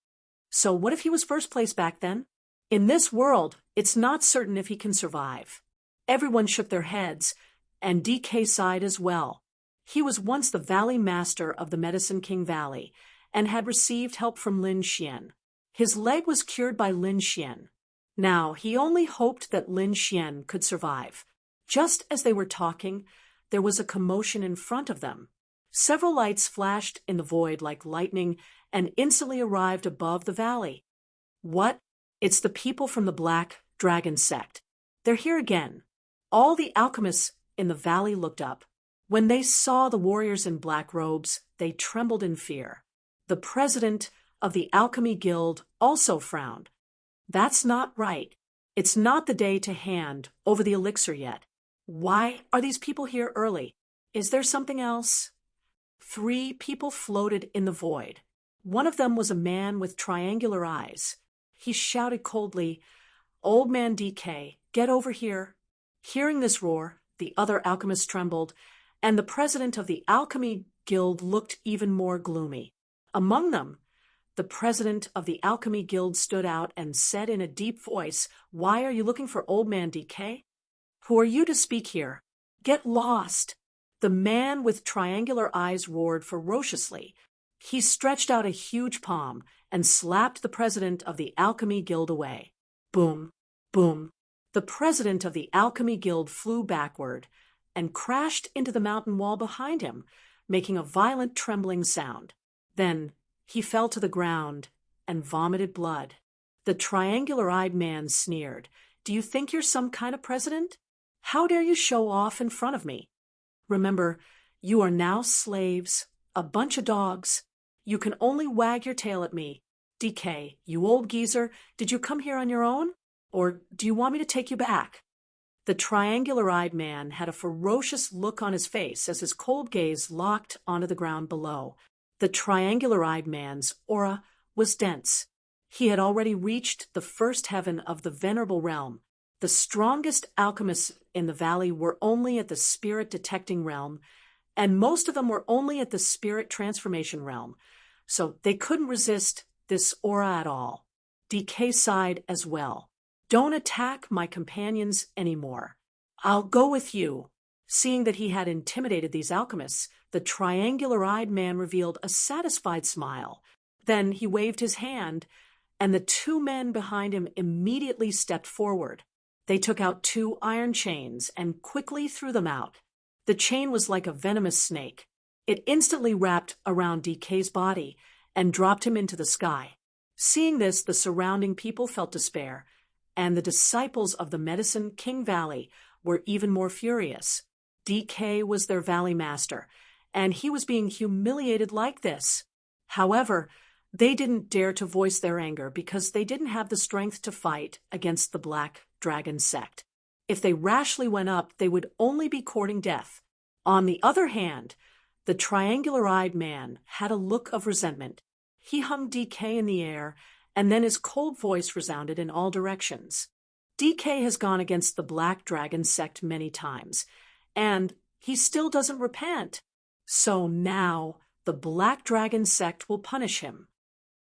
So what if he was first place back then? In this world, it's not certain if he can survive. Everyone shook their heads, and DK sighed as well. He was once the Valley Master of the Medicine King Valley, and had received help from Lin Xian. His leg was cured by Lin Xian. Now, he only hoped that Lin Xian could survive. Just as they were talking, there was a commotion in front of them. Several lights flashed in the void like lightning and instantly arrived above the valley. What? It's the people from the Black Dragon sect. They're here again. All the alchemists in the valley looked up. When they saw the warriors in black robes, they trembled in fear. The president of the Alchemy Guild also frowned. That's not right. It's not the day to hand over the elixir yet. Why are these people here early? Is there something else? 3 people floated in the void. One of them was a man with triangular eyes. He shouted coldly, Old man DK, get over here. Hearing this roar, the other alchemists trembled, and the president of the Alchemy Guild looked even more gloomy. Among them, the president of the Alchemy Guild stood out and said in a deep voice, Why are you looking for Old man DK? Who are you to speak here? Get lost. The man with triangular eyes roared ferociously. He stretched out a huge palm and slapped the president of the Alchemy Guild away. Boom, boom. The president of the Alchemy Guild flew backward and crashed into the mountain wall behind him, making a violent trembling sound. Then he fell to the ground and vomited blood. The triangular-eyed man sneered. Do you think you're some kind of president? How dare you show off in front of me? Remember, you are now slaves, a bunch of dogs. You can only wag your tail at me. DK, you old geezer, did you come here on your own? Or do you want me to take you back? The triangular-eyed man had a ferocious look on his face as his cold gaze locked onto the ground below. The triangular-eyed man's aura was dense. He had already reached the first heaven of the venerable realm. The strongest alchemists in the valley were only at the spirit detecting realm, and most of them were only at the spirit transformation realm, so they couldn't resist this aura at all. DK sighed as well. Don't attack my companions anymore. I'll go with you. Seeing that he had intimidated these alchemists, the triangular-eyed man revealed a satisfied smile. Then he waved his hand, and the 2 men behind him immediately stepped forward. They took out 2 iron chains and quickly threw them out. The chain was like a venomous snake. It instantly wrapped around DK's body and dropped him into the sky. Seeing this, the surrounding people felt despair, and the disciples of the Medicine King Valley were even more furious. DK was their valley master, and he was being humiliated like this. However, They didn't dare to voice their anger because they didn't have the strength to fight against the Black Dragon sect. If they rashly went up, they would only be courting death. On the other hand, the triangular-eyed man had a look of resentment. He hung DK in the air, and then his cold voice resounded in all directions. DK has gone against the Black Dragon sect many times, and he still doesn't repent. So now the Black Dragon sect will punish him.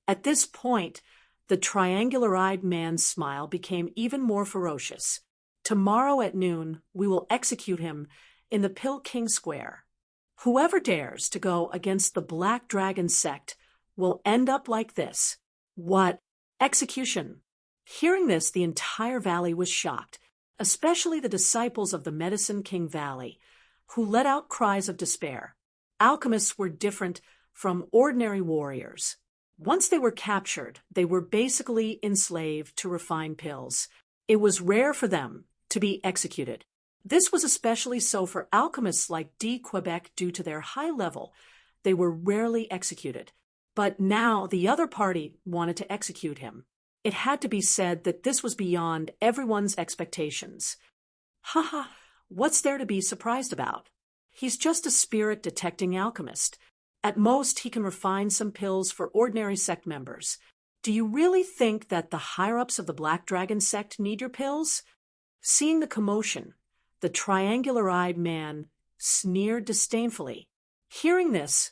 At this point, the triangular-eyed man's smile became even more ferocious. Tomorrow at noon, we will execute him in the Pill King Square. Whoever dares to go against the Black Dragon sect will end up like this. What? Execution. Hearing this, the entire valley was shocked, especially the disciples of the Medicine King Valley, who let out cries of despair. Alchemists were different from ordinary warriors. Once they were captured, they were basically enslaved to refined pills. It was rare for them to be executed. This was especially so for alchemists like D. Quebec due to their high level. They were rarely executed. But now the other party wanted to execute him. It had to be said that this was beyond everyone's expectations. Haha, what's there to be surprised about? He's just a spirit-detecting alchemist. At most, he can refine some pills for ordinary sect members. Do you really think that the higher-ups of the Black Dragon sect need your pills? Seeing the commotion, the triangular-eyed man sneered disdainfully. Hearing this,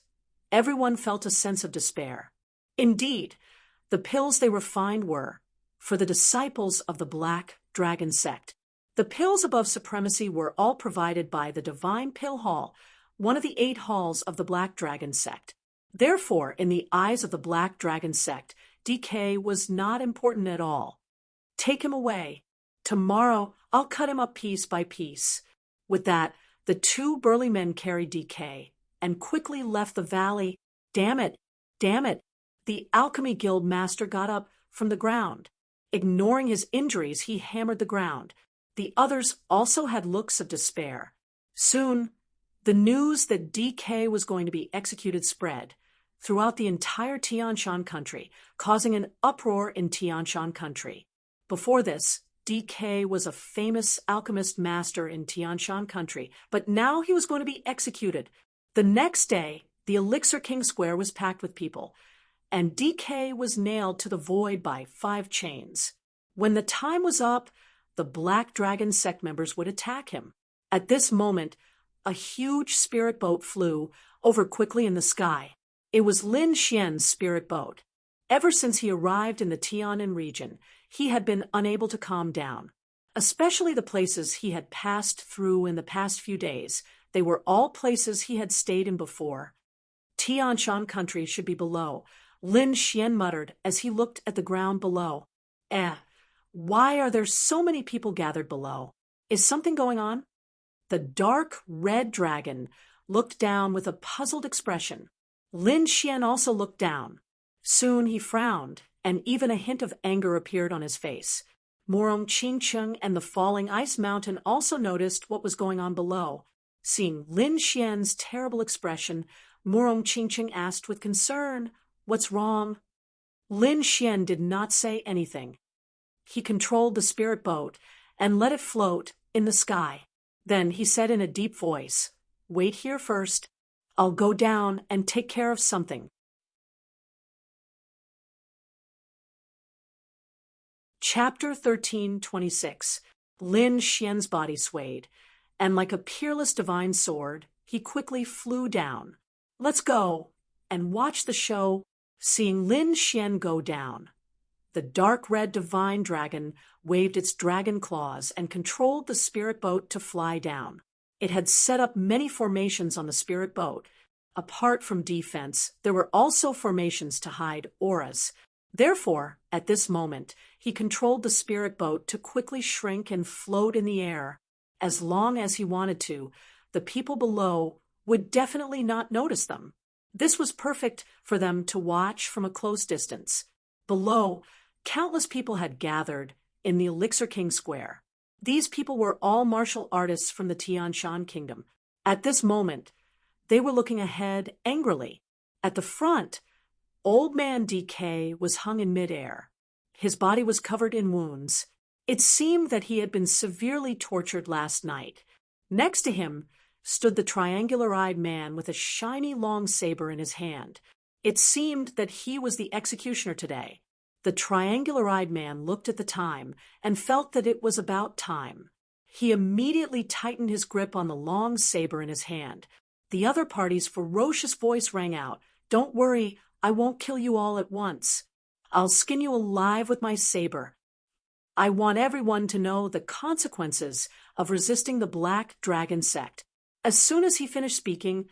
everyone felt a sense of despair. Indeed, the pills they refined were for the disciples of the Black Dragon sect. The pills above supremacy were all provided by the Divine Pill Hall, one of the 8 halls of the Black Dragon sect. Therefore, in the eyes of the Black Dragon sect, DK was not important at all. Take him away. Tomorrow, I'll cut him up piece by piece. With that, the 2 burly men carried DK and quickly left the valley. Damn it! Damn it! The Alchemy Guild master got up from the ground. Ignoring his injuries, he hammered the ground. The others also had looks of despair. Soon, the news that DK was going to be executed spread throughout the entire Tianshan country, causing an uproar in Tianshan country. Before this, DK was a famous alchemist master in Tianshan country, but now he was going to be executed. The next day, the Elixir King Square was packed with people, and DK was nailed to the void by 5 chains. When the time was up, the Black Dragon sect members would attack him. At this moment, a huge spirit boat flew over quickly in the sky. It was Lin Xian's spirit boat. Ever since he arrived in the Tianan region, he had been unable to calm down. Especially the places he had passed through in the past few days. They were all places he had stayed in before. Tianshan country should be below, Lin Xian muttered as he looked at the ground below. Why are there so many people gathered below? Is something going on? The dark red dragon looked down with a puzzled expression. Lin Xian also looked down. Soon he frowned, and even a hint of anger appeared on his face. Morong Qingcheng and the falling ice mountain also noticed what was going on below. Seeing Lin Xian's terrible expression, Morong Qingcheng asked with concern, "What's wrong?" Lin Xian did not say anything. He controlled the spirit boat and let it float in the sky. Then he said in a deep voice, "Wait here first. I'll go down and take care of something." Chapter 13:26. Lin Xian's body swayed, and like a peerless divine sword, he quickly flew down. "Let's go and watch the show." Seeing Lin Xian go down, the dark red divine dragon waved its dragon claws and controlled the spirit boat to fly down. It had set up many formations on the spirit boat. Apart from defense, there were also formations to hide auras. Therefore, at this moment, he controlled the spirit boat to quickly shrink and float in the air. As long as he wanted to, the people below would definitely not notice them. This was perfect for them to watch from a close distance. Below, countless people had gathered in the Elixir King Square. These people were all martial artists from the Tianshan Kingdom. At this moment, they were looking ahead angrily. At the front, Old Man DK was hung in midair. His body was covered in wounds. It seemed that he had been severely tortured last night. Next to him stood the triangular-eyed man with a shiny long saber in his hand. It seemed that he was the executioner today. The triangular-eyed man looked at the time and felt that it was about time. He immediately tightened his grip on the long saber in his hand. The other party's ferocious voice rang out, "Don't worry, I won't kill you all at once. I'll skin you alive with my saber. I want everyone to know the consequences of resisting the Black Dragon sect." As soon as he finished speaking,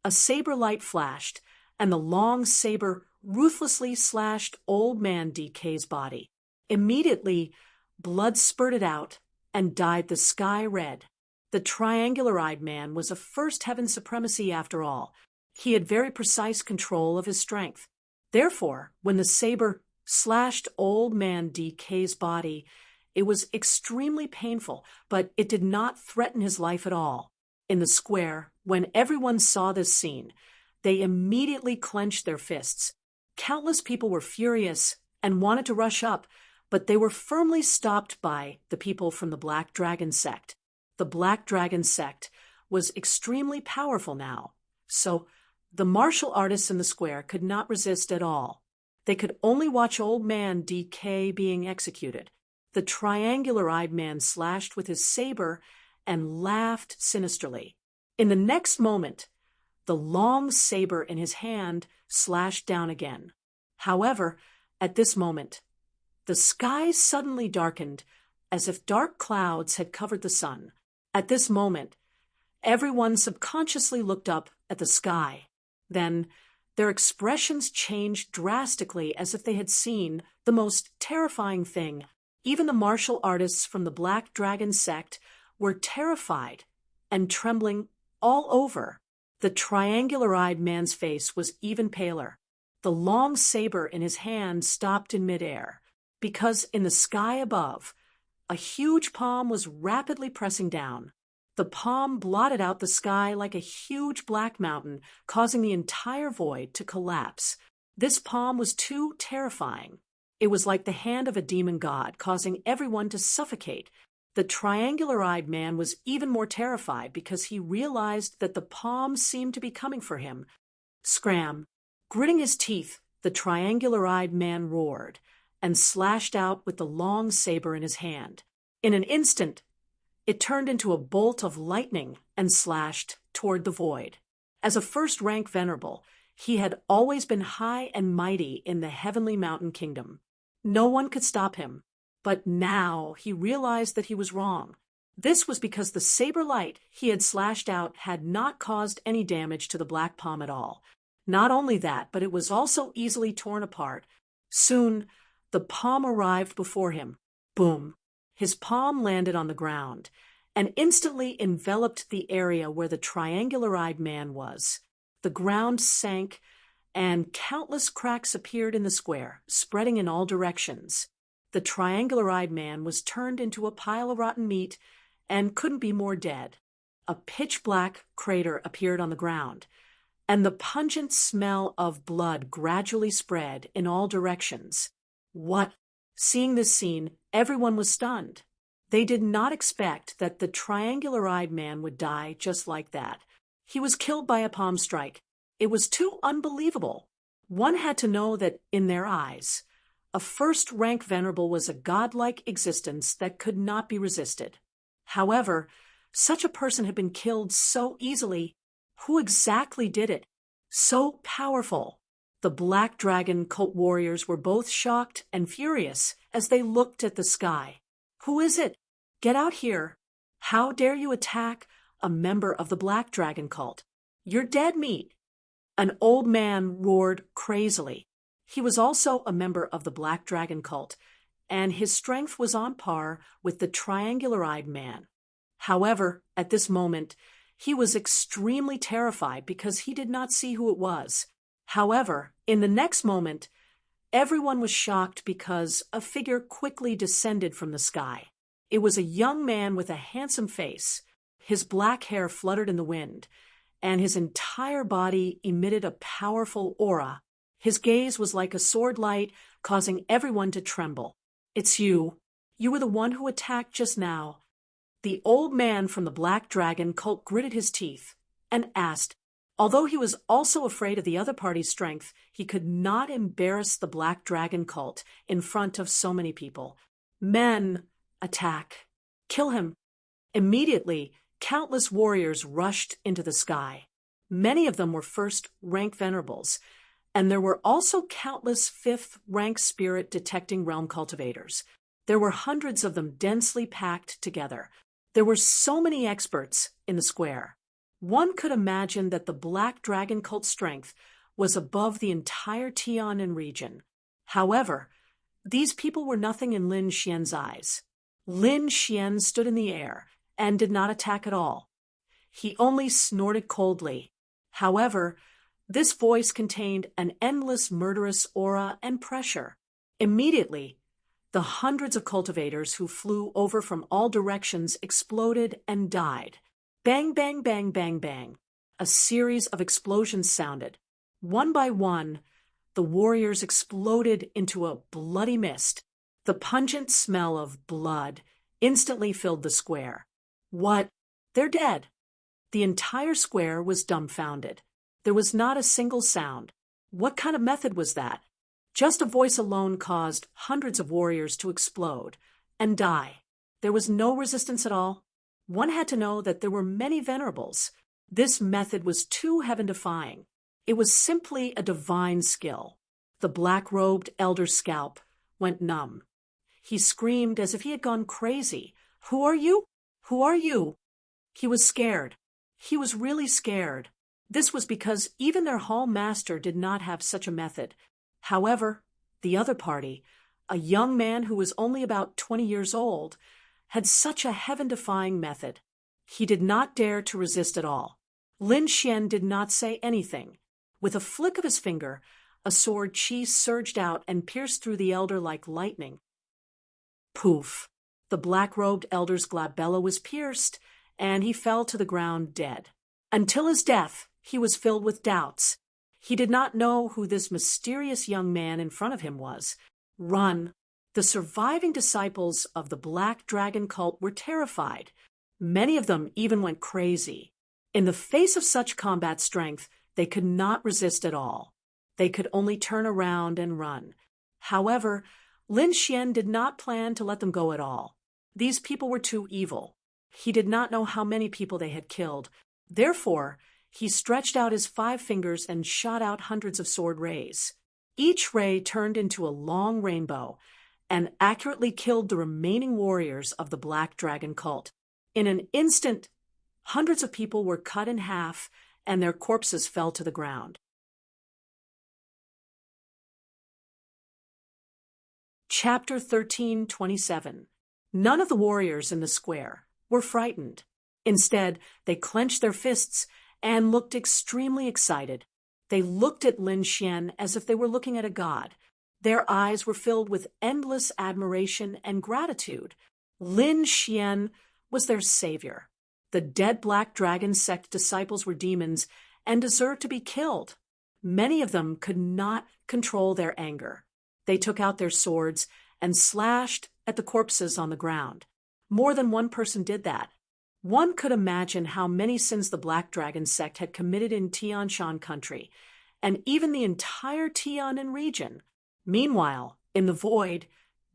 a saber light flashed, and the long saber ruthlessly slashed Old Man DK's body. Immediately, blood spurted out and dyed the sky red. The triangular-eyed man was a first heaven supremacy after all. He had very precise control of his strength. Therefore, when the saber slashed Old Man DK's body, it was extremely painful, but it did not threaten his life at all. In the square, when everyone saw this scene, they immediately clenched their fists. Countless people were furious and wanted to rush up, but they were firmly stopped by the people from the Black Dragon sect. The Black Dragon sect was extremely powerful now, so the martial artists in the square could not resist at all. They could only watch Old Man DK being executed. The triangular-eyed man slashed with his saber and laughed sinisterly. In the next moment, the long saber in his hand slashed down again. However, at this moment, the sky suddenly darkened as if dark clouds had covered the sun. At this moment, everyone subconsciously looked up at the sky. Then, their expressions changed drastically as if they had seen the most terrifying thing. Even the martial artists from the Black Dragon sect were terrified and trembling all over. The triangular-eyed man's face was even paler. The long saber in his hand stopped in midair, because in the sky above, a huge palm was rapidly pressing down. The palm blotted out the sky like a huge black mountain, causing the entire void to collapse. This palm was too terrifying. It was like the hand of a demon god, causing everyone to suffocate. The triangular-eyed man was even more terrified because he realized that the palm seemed to be coming for him. Scram! Gritting his teeth, the triangular-eyed man roared and slashed out with the long saber in his hand. In an instant, it turned into a bolt of lightning and slashed toward the void. As a first-rank venerable, he had always been high and mighty in the heavenly mountain kingdom. No one could stop him. But now he realized that he was wrong. This was because the saber light he had slashed out had not caused any damage to the black palm at all. Not only that, but it was also easily torn apart. Soon, the palm arrived before him. Boom! His palm landed on the ground and instantly enveloped the area where the triangular-eyed man was. The ground sank, and countless cracks appeared in the square, spreading in all directions. The triangular-eyed man was turned into a pile of rotten meat and couldn't be more dead. A pitch-black crater appeared on the ground, and the pungent smell of blood gradually spread in all directions. What? Seeing this scene, everyone was stunned. They did not expect that the triangular-eyed man would die just like that. He was killed by a palm strike. It was too unbelievable. One had to know that, in their eyes, a first-rank venerable was a godlike existence that could not be resisted. However, such a person had been killed so easily. Who exactly did it? So powerful. The Black Dragon cult warriors were both shocked and furious as they looked at the sky. Who is it? Get out here. How dare you attack a member of the Black Dragon cult? You're dead meat. An old man roared crazily. He was also a member of the Black Dragon cult, and his strength was on par with the triangular-eyed man. However, at this moment, he was extremely terrified because he did not see who it was. However, in the next moment, everyone was shocked because a figure quickly descended from the sky. It was a young man with a handsome face. His black hair fluttered in the wind, and his entire body emitted a powerful aura. His gaze was like a sword light, causing everyone to tremble. "It's you. You were the one who attacked just now." The old man from the Black Dragon cult gritted his teeth and asked. Although he was also afraid of the other party's strength, he could not embarrass the Black Dragon cult in front of so many people. "Men, attack. Kill him." Immediately, countless warriors rushed into the sky. Many of them were first-rank venerables, and there were also countless fifth-rank spirit-detecting realm cultivators. There were hundreds of them densely packed together. There were so many experts in the square. One could imagine that the Black Dragon cult strength was above the entire Tianan region. However, these people were nothing in Lin Xian's eyes. Lin Xian stood in the air and did not attack at all. He only snorted coldly. However, this voice contained an endless murderous aura and pressure. Immediately, the hundreds of cultivators who flew over from all directions exploded and died. Bang, bang, bang, bang, bang. A series of explosions sounded. One by one, the warriors exploded into a bloody mist. The pungent smell of blood instantly filled the square. "What? They're dead." The entire square was dumbfounded. There was not a single sound. What kind of method was that? Just a voice alone caused hundreds of warriors to explode and die. There was no resistance at all. One had to know that there were many venerables. This method was too heaven-defying. It was simply a divine skill. The black-robed elder's scalp went numb. He screamed as if he had gone crazy. "Who are you? Who are you?" He was scared. He was really scared. This was because even their hall master did not have such a method. However, the other party, a young man who was only about 20 years old, had such a heaven-defying method. He did not dare to resist at all. Lin Xian did not say anything. With a flick of his finger, a sword chi surged out and pierced through the elder like lightning. Poof! The black-robed elder's glabella was pierced, and he fell to the ground dead. Until his death, he was filled with doubts. He did not know who this mysterious young man in front of him was. Run! The surviving disciples of the Black Dragon cult were terrified. Many of them even went crazy. In the face of such combat strength, they could not resist at all. They could only turn around and run. However, Lin Xian did not plan to let them go at all. These people were too evil. He did not know how many people they had killed. Therefore, he stretched out his 5 fingers and shot out hundreds of sword rays. Each ray turned into a long rainbow and accurately killed the remaining warriors of the Black Dragon cult. In an instant, hundreds of people were cut in half and their corpses fell to the ground. Chapter 13:27. None of the warriors in the square were frightened. Instead, they clenched their fists and looked extremely excited. They looked at Lin Xian as if they were looking at a god. Their eyes were filled with endless admiration and gratitude. Lin Xian was their savior. The dead Black Dragon sect disciples were demons and deserved to be killed. Many of them could not control their anger. They took out their swords and slashed at the corpses on the ground. More than one person did that. One could imagine how many sins the Black Dragon sect had committed in Tianshan country, and even the entire Tianan region. Meanwhile, in the void,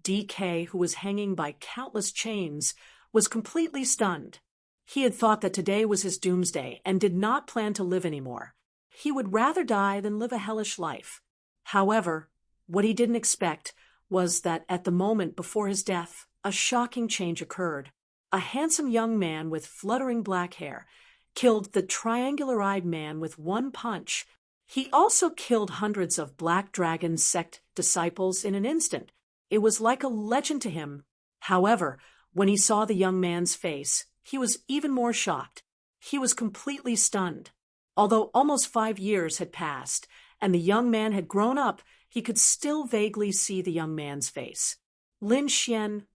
DK, who was hanging by countless chains, was completely stunned. He had thought that today was his doomsday and did not plan to live anymore. He would rather die than live a hellish life. However, what he didn't expect was that at the moment before his death, a shocking change occurred. A handsome young man with fluttering black hair killed the triangular-eyed man with one punch. He also killed hundreds of Black Dragon sect disciples in an instant. It was like a legend to him. However, when he saw the young man's face, he was even more shocked. He was completely stunned. Although almost 5 years had passed, and the young man had grown up, he could still vaguely see the young man's face. "Lin Xian,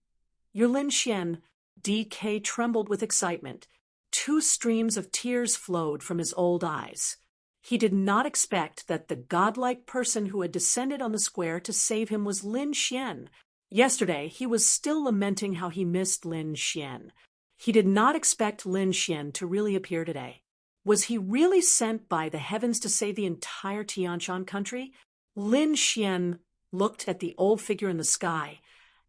you're Lin Xian." DK trembled with excitement. 2 streams of tears flowed from his old eyes. He did not expect that the godlike person who had descended on the square to save him was Lin Xian. Yesterday, he was still lamenting how he missed Lin Xian. He did not expect Lin Xian to really appear today. Was he really sent by the heavens to save the entire Tianshan country? Lin Xian looked at the old figure in the sky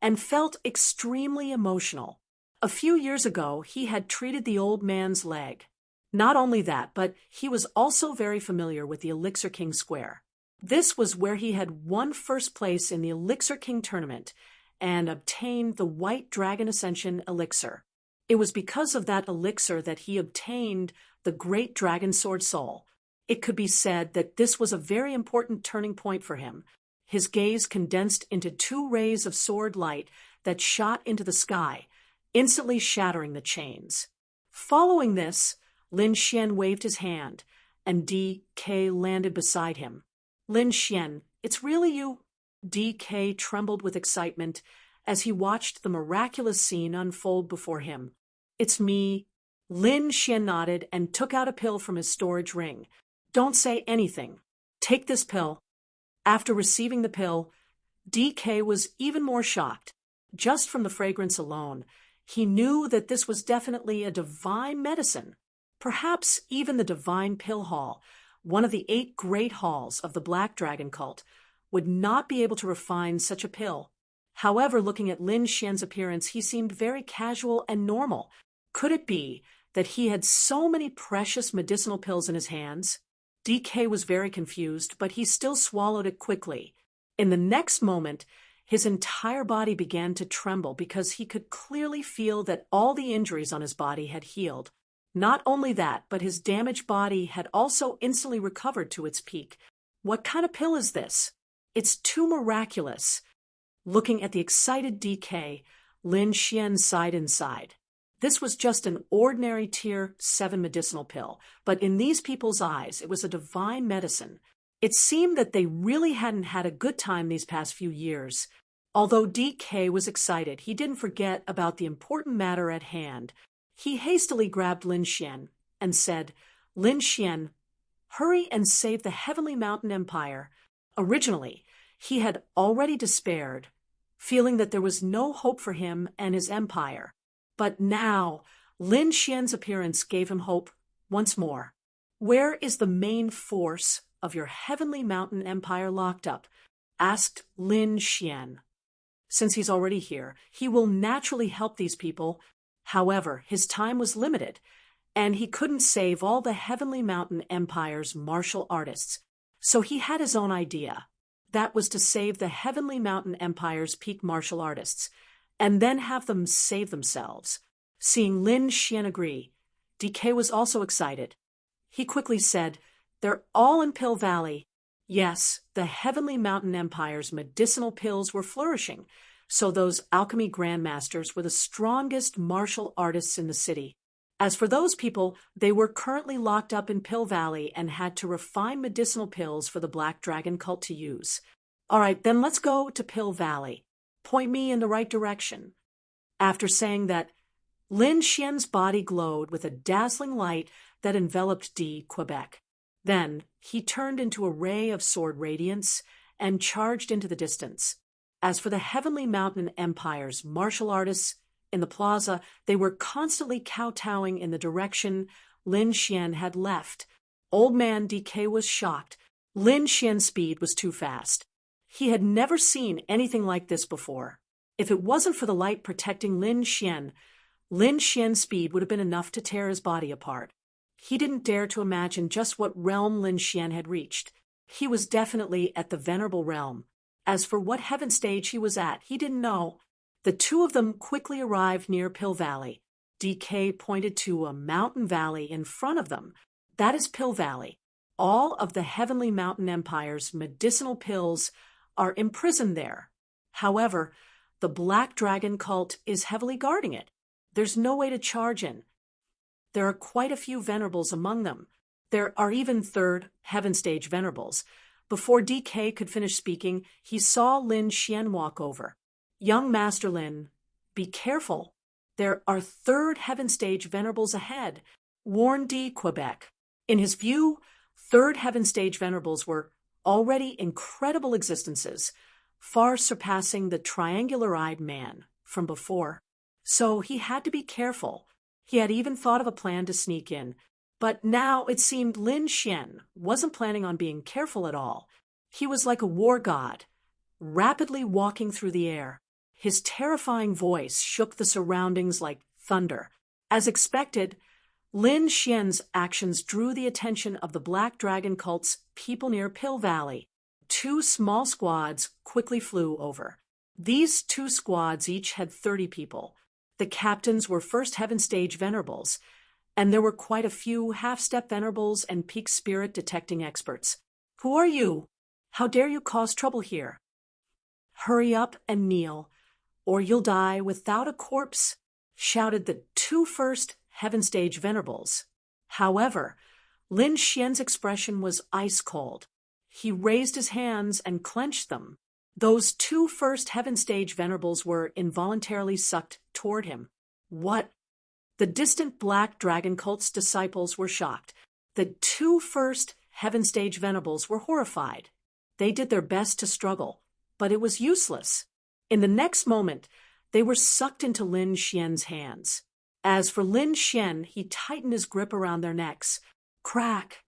and felt extremely emotional. A few years ago, he had treated the old man's leg. Not only that, but he was also very familiar with the Elixir King Square. This was where he had won first place in the Elixir King tournament and obtained the White Dragon Ascension Elixir. It was because of that elixir that he obtained the Great Dragon Sword Soul. It could be said that this was a very important turning point for him. His gaze condensed into 2 rays of sword light that shot into the sky, instantly shattering the chains. Following this, Lin Xian waved his hand, and DK landed beside him. Lin Xian, it's really you? DK trembled with excitement as he watched the miraculous scene unfold before him. It's me. Lin Xian nodded and took out a pill from his storage ring. Don't say anything. Take this pill. After receiving the pill, DK was even more shocked. Just from the fragrance alone, he knew that this was definitely a divine medicine. Perhaps even the Divine Pill Hall, one of the 8 great halls of the Black Dragon cult, would not be able to refine such a pill. However, looking at Lin Xian's appearance, he seemed very casual and normal. Could it be that he had so many precious medicinal pills in his hands? DK was very confused, but he still swallowed it quickly. In the next moment, his entire body began to tremble because he could clearly feel that all the injuries on his body had healed. Not only that, but his damaged body had also instantly recovered to its peak. What kind of pill is this? It's too miraculous. Looking at the excited DK, Lin Xian sighed inside. This was just an ordinary Tier 7 medicinal pill, but in these people's eyes, it was a divine medicine. It seemed that they really hadn't had a good time these past few years. Although DK was excited, he didn't forget about the important matter at hand. He hastily grabbed Lin Xian and said, Lin Xian, hurry and save the Heavenly Mountain Empire. Originally, he had already despaired, feeling that there was no hope for him and his empire. But now, Lin Xian's appearance gave him hope once more. Where is the main force of your Heavenly Mountain Empire locked up? Asked Lin Xian. Since he's already here, he will naturally help these people. However, his time was limited, and he couldn't save all the Heavenly Mountain Empire's martial artists. So he had his own idea. That was to save the Heavenly Mountain Empire's peak martial artists, and then have them save themselves. Seeing Lin Xian agree, DK was also excited. He quickly said, They're all in Pill Valley. Yes, the Heavenly Mountain Empire's medicinal pills were flourishing, so those alchemy grandmasters were the strongest martial artists in the city. As for those people, they were currently locked up in Pill Valley and had to refine medicinal pills for the Black Dragon cult to use. All right, then let's go to Pill Valley. Point me in the right direction. After saying that, Lin Xian's body glowed with a dazzling light that enveloped Quebec. Then he turned into a ray of sword radiance and charged into the distance. As for the Heavenly Mountain Empire's martial artists in the plaza, they were constantly kowtowing in the direction Lin Xian had left. Old man DK was shocked. Lin Xian's speed was too fast. He had never seen anything like this before. If it wasn't for the light protecting Lin Xian's speed would have been enough to tear his body apart. He didn't dare to imagine just what realm Lin Xian had reached. He was definitely at the Venerable Realm. As for what heaven stage he was at, he didn't know. The two of them quickly arrived near Pill Valley. DK pointed to a mountain valley in front of them. That is Pill Valley. All of the Heavenly Mountain Empire's medicinal pills are imprisoned there. However, the Black Dragon cult is heavily guarding it. There's no way to charge in. There are quite a few venerables among them. There are even 3rd heaven stage venerables. Before DK could finish speaking, he saw Lin Xian walk over. Young Master Lin, be careful. There are 3rd heaven stage venerables ahead, warned Quebec. In his view, third heaven stage venerables were already incredible existences, far surpassing the triangular-eyed man from before. So he had to be careful. He had even thought of a plan to sneak in. But now it seemed Lin Xian wasn't planning on being careful at all. He was like a war god, rapidly walking through the air. His terrifying voice shook the surroundings like thunder. As expected, Lin Xian's actions drew the attention of the Black Dragon cult's people near Pill Valley. Two small squads quickly flew over. These two squads each had 30 people. The captains were first heaven stage venerables, and there were quite a few half-step venerables and peak spirit detecting experts. "Who are you? How dare you cause trouble here? Hurry up and kneel, or you'll die without a corpse," shouted the two first heaven stage venerables. However, Lin Xian's expression was ice cold. He raised his hands and clenched them. Those two first heaven stage venerables were involuntarily sucked toward him. What? The distant Black Dragon cult's disciples were shocked. The two first heaven stage venerables were horrified. They did their best to struggle, but it was useless. In the next moment, they were sucked into Lin Xian's hands. As for Lin Xian, he tightened his grip around their necks. Crack!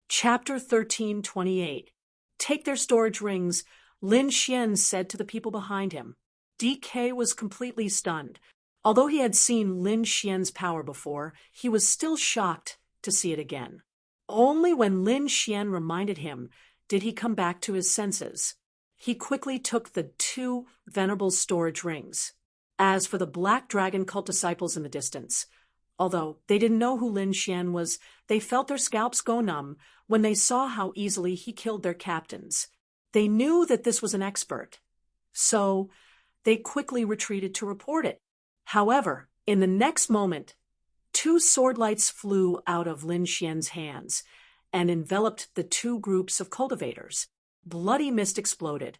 Chapter 13:28. Take their storage rings, Lin Xian said to the people behind him. DK was completely stunned. Although he had seen Lin Xian's power before, he was still shocked to see it again. Only when Lin Xian reminded him did he come back to his senses. He quickly took the two venerable storage rings. As for the Black Dragon cult disciples in the distance, although they didn't know who Lin Xian was, they felt their scalps go numb when they saw how easily he killed their captains. They knew that this was an expert, so they quickly retreated to report it. However, in the next moment, two sword lights flew out of Lin Xian's hands and enveloped the two groups of cultivators. Bloody mist exploded,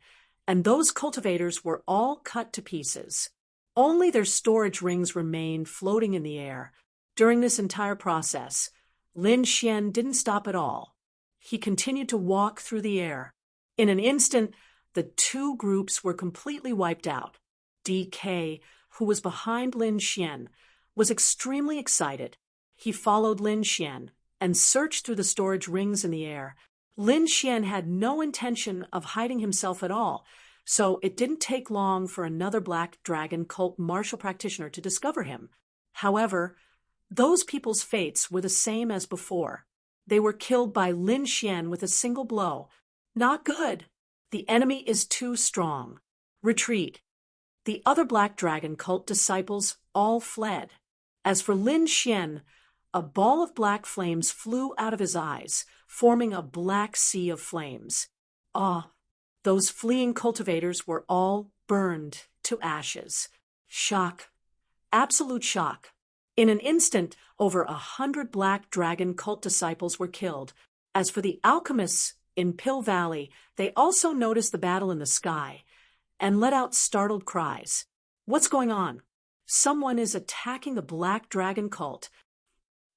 and those cultivators were all cut to pieces. Only their storage rings remained floating in the air. During this entire process, Lin Xian didn't stop at all. He continued to walk through the air. In an instant, the two groups were completely wiped out. DK, who was behind Lin Xian, was extremely excited. He followed Lin Xian and searched through the storage rings in the air. Lin Xian had no intention of hiding himself at all, so it didn't take long for another Black Dragon cult martial practitioner to discover him. However, those people's fates were the same as before. They were killed by Lin Xian with a single blow. Not good. The enemy is too strong. Retreat. The other Black Dragon cult disciples all fled. As for Lin Xian, a ball of black flames flew out of his eyes, forming a black sea of flames. Those fleeing cultivators were all burned to ashes. Shock. Absolute shock. In an instant, over 100 Black Dragon cult disciples were killed. As for the alchemists in Pill Valley, they also noticed the battle in the sky and let out startled cries. What's going on? Someone is attacking the Black Dragon cult.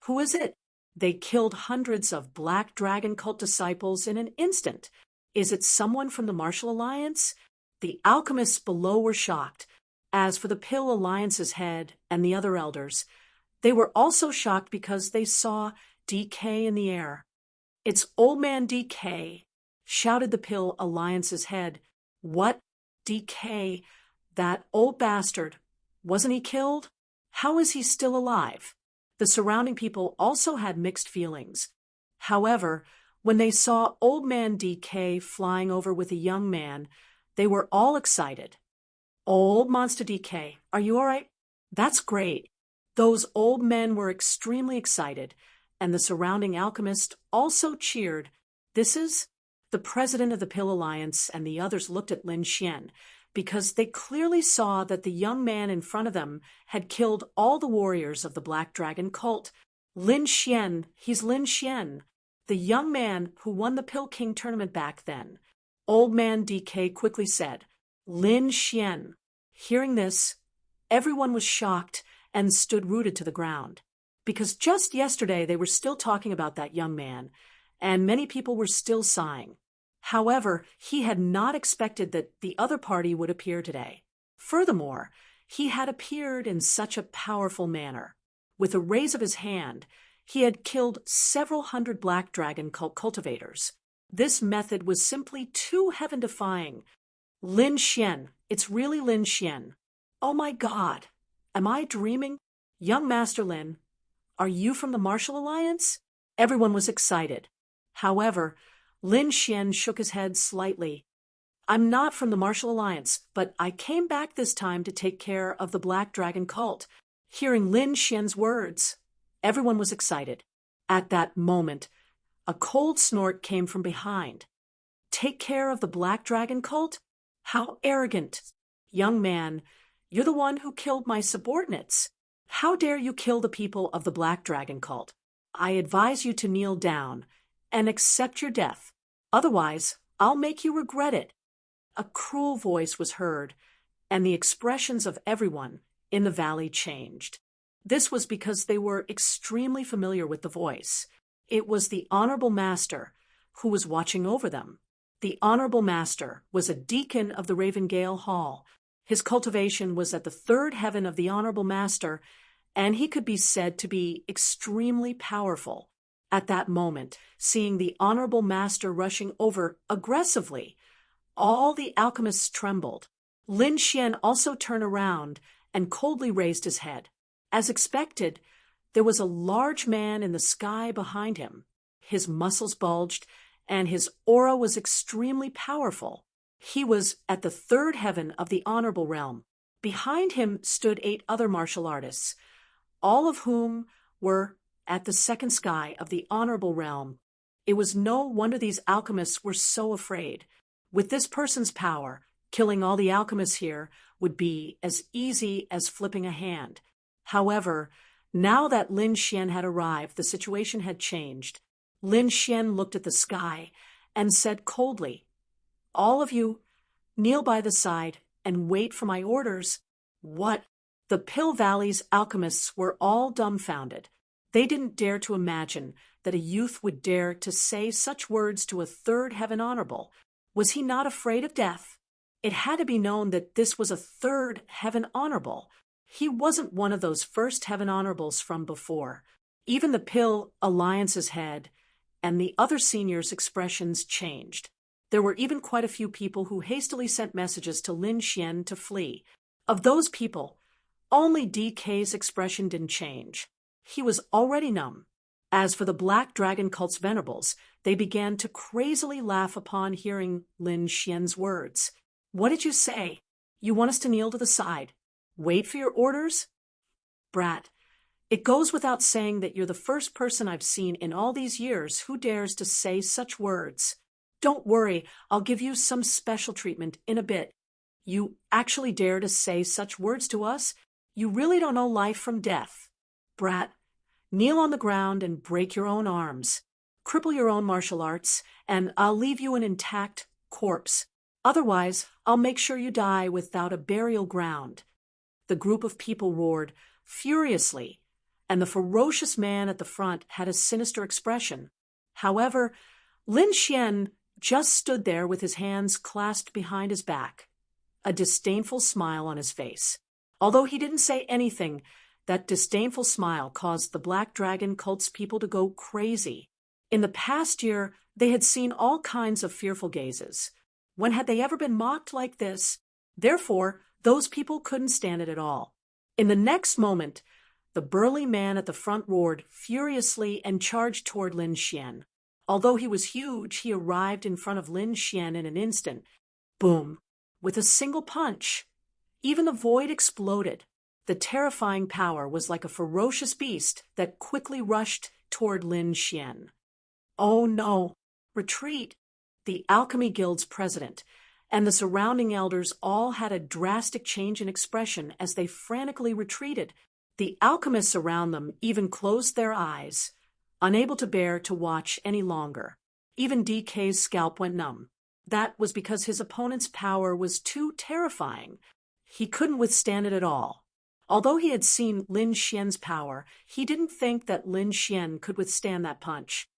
Who is it? They killed hundreds of Black Dragon cult disciples in an instant. Is it someone from the Martial Alliance? The alchemists below were shocked. As for the Pill Alliance's head and the other elders, they were also shocked because they saw DK in the air. "It's Old Man DK," shouted the Pill Alliance's head. "What? DK? That old bastard. Wasn't he killed? How is he still alive?" The surrounding people also had mixed feelings. However, when they saw Old Man DK flying over with a young man, they were all excited. "Old Monster DK, are you all right?" "That's great." Those old men were extremely excited, and the surrounding alchemist also cheered. This is the president of the Pill Alliance, and the others looked at Lin Xian because they clearly saw that the young man in front of them had killed all the warriors of the Black Dragon cult. Lin Xian, he's Lin Xian, the young man who won the Pill King tournament back then. Old Man DK quickly said, "Lin Xian." Hearing this, everyone was shocked and stood rooted to the ground. because just yesterday they were still talking about that young man, and many people were still sighing. However, he had not expected that the other party would appear today. Furthermore, he had appeared in such a powerful manner. With a raise of his hand, he had killed several hundred black dragon cult cultivators. This method was simply too heaven-defying. Lin Xian, it's really Lin Xian. Oh my God, am I dreaming? Young Master Lin, are you from the Martial Alliance? Everyone was excited. However, Lin Xian shook his head slightly. I'm not from the Martial Alliance, but I came back this time to take care of the Black Dragon cult. Hearing Lin Xian's words, everyone was excited. At that moment, a cold snort came from behind. Take care of the Black Dragon cult? How arrogant! Young man, you're the one who killed my subordinates. How dare you kill the people of the Black Dragon cult? I advise you to kneel down and accept your death. Otherwise, I'll make you regret it. A cruel voice was heard, and the expressions of everyone in the valley changed. This was because they were extremely familiar with the voice. It was the Honorable Master who was watching over them. The Honorable Master was a deacon of the Ravengale Hall. His cultivation was at the third heaven of the Honorable Master, and he could be said to be extremely powerful. At that moment, seeing the Honorable Master rushing over aggressively, all the alchemists trembled. Lin Xian also turned around and coldly raised his head. As expected, there was a large man in the sky behind him. His muscles bulged, and his aura was extremely powerful. He was at the third heaven of the Honorable Realm. Behind him stood 8 other martial artists, all of whom were at the second sky of the Honorable Realm. It was no wonder these alchemists were so afraid. With this person's power, killing all the alchemists here would be as easy as flipping a hand. However, now that Lin Xian had arrived, the situation had changed. Lin Xian looked at the sky and said coldly, "All of you, kneel by the side and wait for my orders." What? The Pill Valley's alchemists were all dumbfounded. They didn't dare to imagine that a youth would dare to say such words to a third heaven honorable. Was he not afraid of death? It had to be known that this was a third heaven honorable. He wasn't one of those first heaven honorables from before. Even the Pill Alliance's head and the other seniors' expressions changed. There were even quite a few people who hastily sent messages to Lin Xian to flee. Of those people, only DK's expression didn't change. He was already numb. As for the Black Dragon cult's venerables, they began to crazily laugh upon hearing Lin Xian's words. What did you say? You want us to kneel to the side? Wait for your orders? Brat, it goes without saying that you're the first person I've seen in all these years who dares to say such words. Don't worry, I'll give you some special treatment in a bit. You actually dare to say such words to us? You really don't know life from death. Brat, kneel on the ground and break your own arms. Cripple your own martial arts, and I'll leave you an intact corpse. Otherwise, I'll make sure you die without a burial ground. The group of people roared furiously, and the ferocious man at the front had a sinister expression. However, Lin Xian just stood there with his hands clasped behind his back, a disdainful smile on his face. Although he didn't say anything, that disdainful smile caused the Black Dragon cult's people to go crazy. In the past year, they had seen all kinds of fearful gazes. When had they ever been mocked like this? Therefore, those people couldn't stand it at all. In the next moment, the burly man at the front roared furiously and charged toward Lin Xian. Although he was huge, he arrived in front of Lin Xian in an instant. Boom! With a single punch. Even the void exploded. The terrifying power was like a ferocious beast that quickly rushed toward Lin Xian. Oh no! Retreat! The Alchemy Guild's president and the surrounding elders all had a drastic change in expression as they frantically retreated. The alchemists around them even closed their eyes, unable to bear to watch any longer. Even DK's scalp went numb. That was because his opponent's power was too terrifying. He couldn't withstand it at all. Although he had seen Lin Xian's power, he didn't think that Lin Xian could withstand that punch.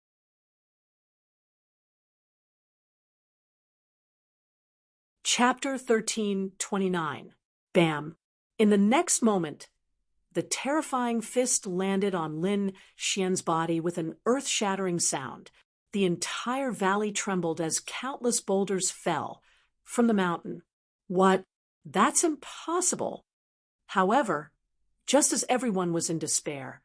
Chapter 13:29. Bam! In the next moment, the terrifying fist landed on Lin Xian's body with an earth-shattering sound. The entire valley trembled as countless boulders fell from the mountain. What? That's impossible! However, just as everyone was in despair,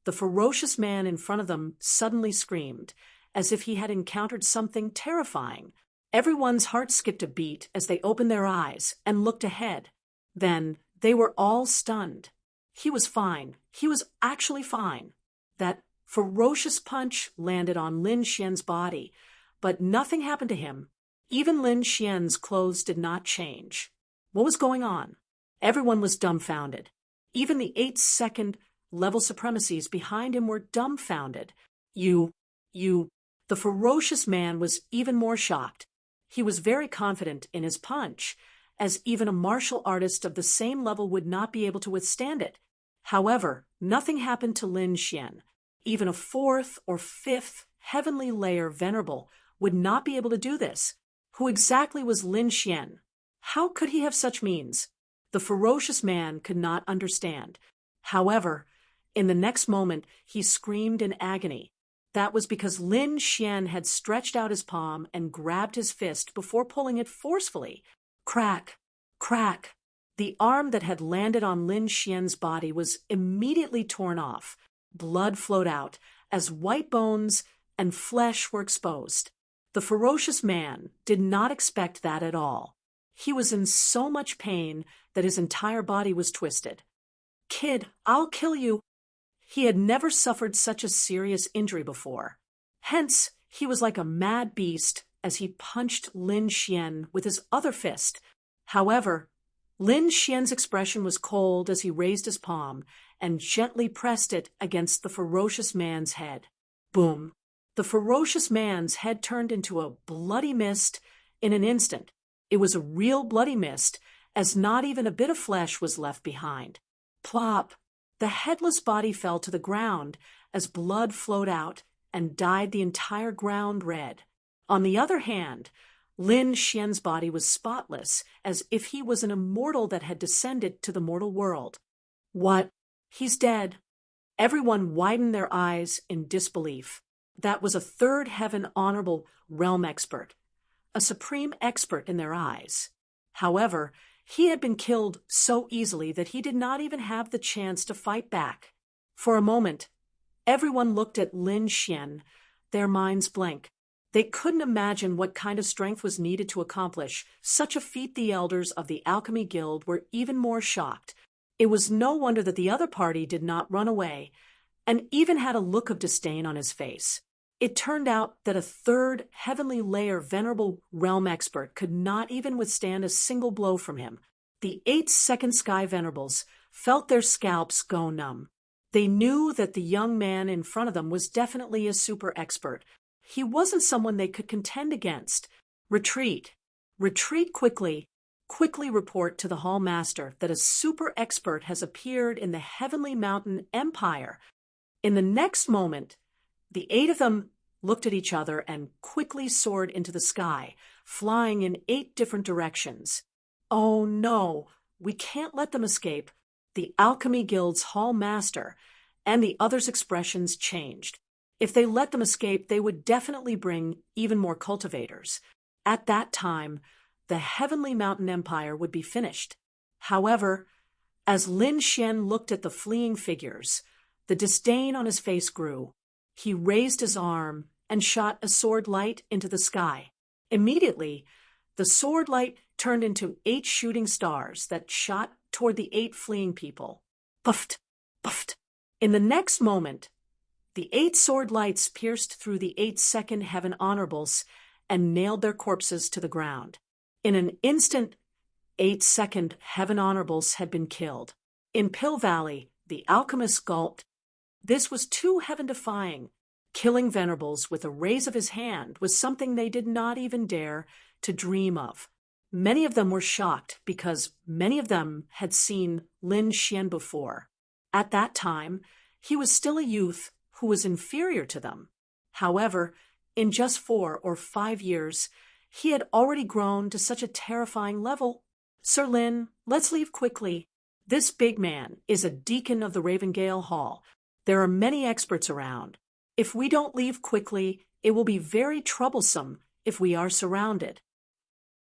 the ferocious man in front of them suddenly screamed, as if he had encountered something terrifying. Everyone's heart skipped a beat as they opened their eyes and looked ahead. Then they were all stunned. He was fine. He was actually fine. That ferocious punch landed on Lin Xian's body, but nothing happened to him. Even Lin Xian's clothes did not change. What was going on? Everyone was dumbfounded. Even the 8-second level supremacies behind him were dumbfounded. The ferocious man was even more shocked. He was very confident in his punch, as even a martial artist of the same level would not be able to withstand it. However, nothing happened to Lin Xian. Even a 4th or 5th heavenly layer venerable would not be able to do this. Who exactly was Lin Xian? How could he have such means? The ferocious man could not understand. However, in the next moment, he screamed in agony. That was because Lin Xian had stretched out his palm and grabbed his fist before pulling it forcefully. Crack! Crack! The arm that had landed on Lin Xian's body was immediately torn off. Blood flowed out as white bones and flesh were exposed. The ferocious man did not expect that at all. He was in so much pain that his entire body was twisted. "Kid, I'll kill you." He had never suffered such a serious injury before. Hence, he was like a mad beast as he punched Lin Xian with his other fist. However, Lin Xian's expression was cold as he raised his palm and gently pressed it against the ferocious man's head. Boom! The ferocious man's head turned into a bloody mist in an instant. It was a real bloody mist, as not even a bit of flesh was left behind. Plop! The headless body fell to the ground as blood flowed out and dyed the entire ground red. On the other hand, Lin Xian's body was spotless, as if he was an immortal that had descended to the mortal world. What? He's dead. Everyone widened their eyes in disbelief. That was a third heaven honorable realm expert, a supreme expert in their eyes. However, he had been killed so easily that he did not even have the chance to fight back. For a moment, everyone looked at Lin Xian, their minds blank. They couldn't imagine what kind of strength was needed to accomplish such a feat. The elders of the Alchemy Guild were even more shocked. It was no wonder that the other party did not run away, and even had a look of disdain on his face. It turned out that a third heavenly layer venerable realm expert could not even withstand a single blow from him. The 8-second sky venerables felt their scalps go numb. They knew that the young man in front of them was definitely a super expert. He wasn't someone they could contend against. Retreat. Retreat quickly. Quickly report to the Hall Master that a super expert has appeared in the Heavenly Mountain Empire. In the next moment, the 8 of them looked at each other and quickly soared into the sky, flying in 8 different directions. Oh no, we can't let them escape. The Alchemy Guild's Hall Master and the others' expressions changed. If they let them escape, they would definitely bring even more cultivators. At that time, the Heavenly Mountain Empire would be finished. However, as Lin Xian looked at the fleeing figures, the disdain on his face grew. He raised his arm and shot a sword light into the sky. Immediately, the sword light turned into 8 shooting stars that shot toward the 8 fleeing people. Puffed, puffed. In the next moment, the 8 sword lights pierced through the 8-second heaven honorables and nailed their corpses to the ground. In an instant, 8-second heaven honorables had been killed. In Pill Valley, the alchemist gulped. This was too heaven-defying. Killing venerables with a raise of his hand was something they did not even dare to dream of. Many of them were shocked because many of them had seen Lin Xian before. At that time, he was still a youth who was inferior to them. However, in just 4 or 5 years, he had already grown to such a terrifying level. Sir Lin, let's leave quickly. This big man is a deacon of the Ravengale Hall. There are many experts around. If we don't leave quickly, it will be very troublesome if we are surrounded.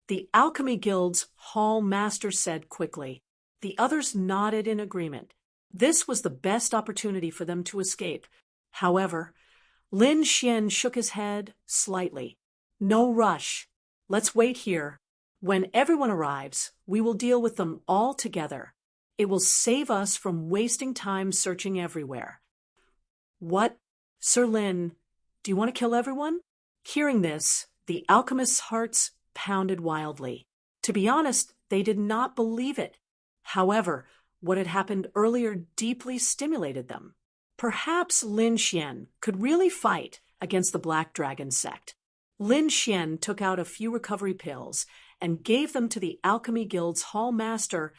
The Alchemy Guild's hall master said quickly. The others nodded in agreement. This was the best opportunity for them to escape. However, Lin Xian shook his head slightly. No rush. Let's wait here. When everyone arrives, we will deal with them all together. It will save us from wasting time searching everywhere. What? Sir Lin, do you want to kill everyone? Hearing this, the alchemists' hearts pounded wildly. To be honest, they did not believe it. However, what had happened earlier deeply stimulated them. Perhaps Lin Xian could really fight against the Black Dragon sect. Lin Xian took out a few recovery pills and gave them to the Alchemy Guild's hall master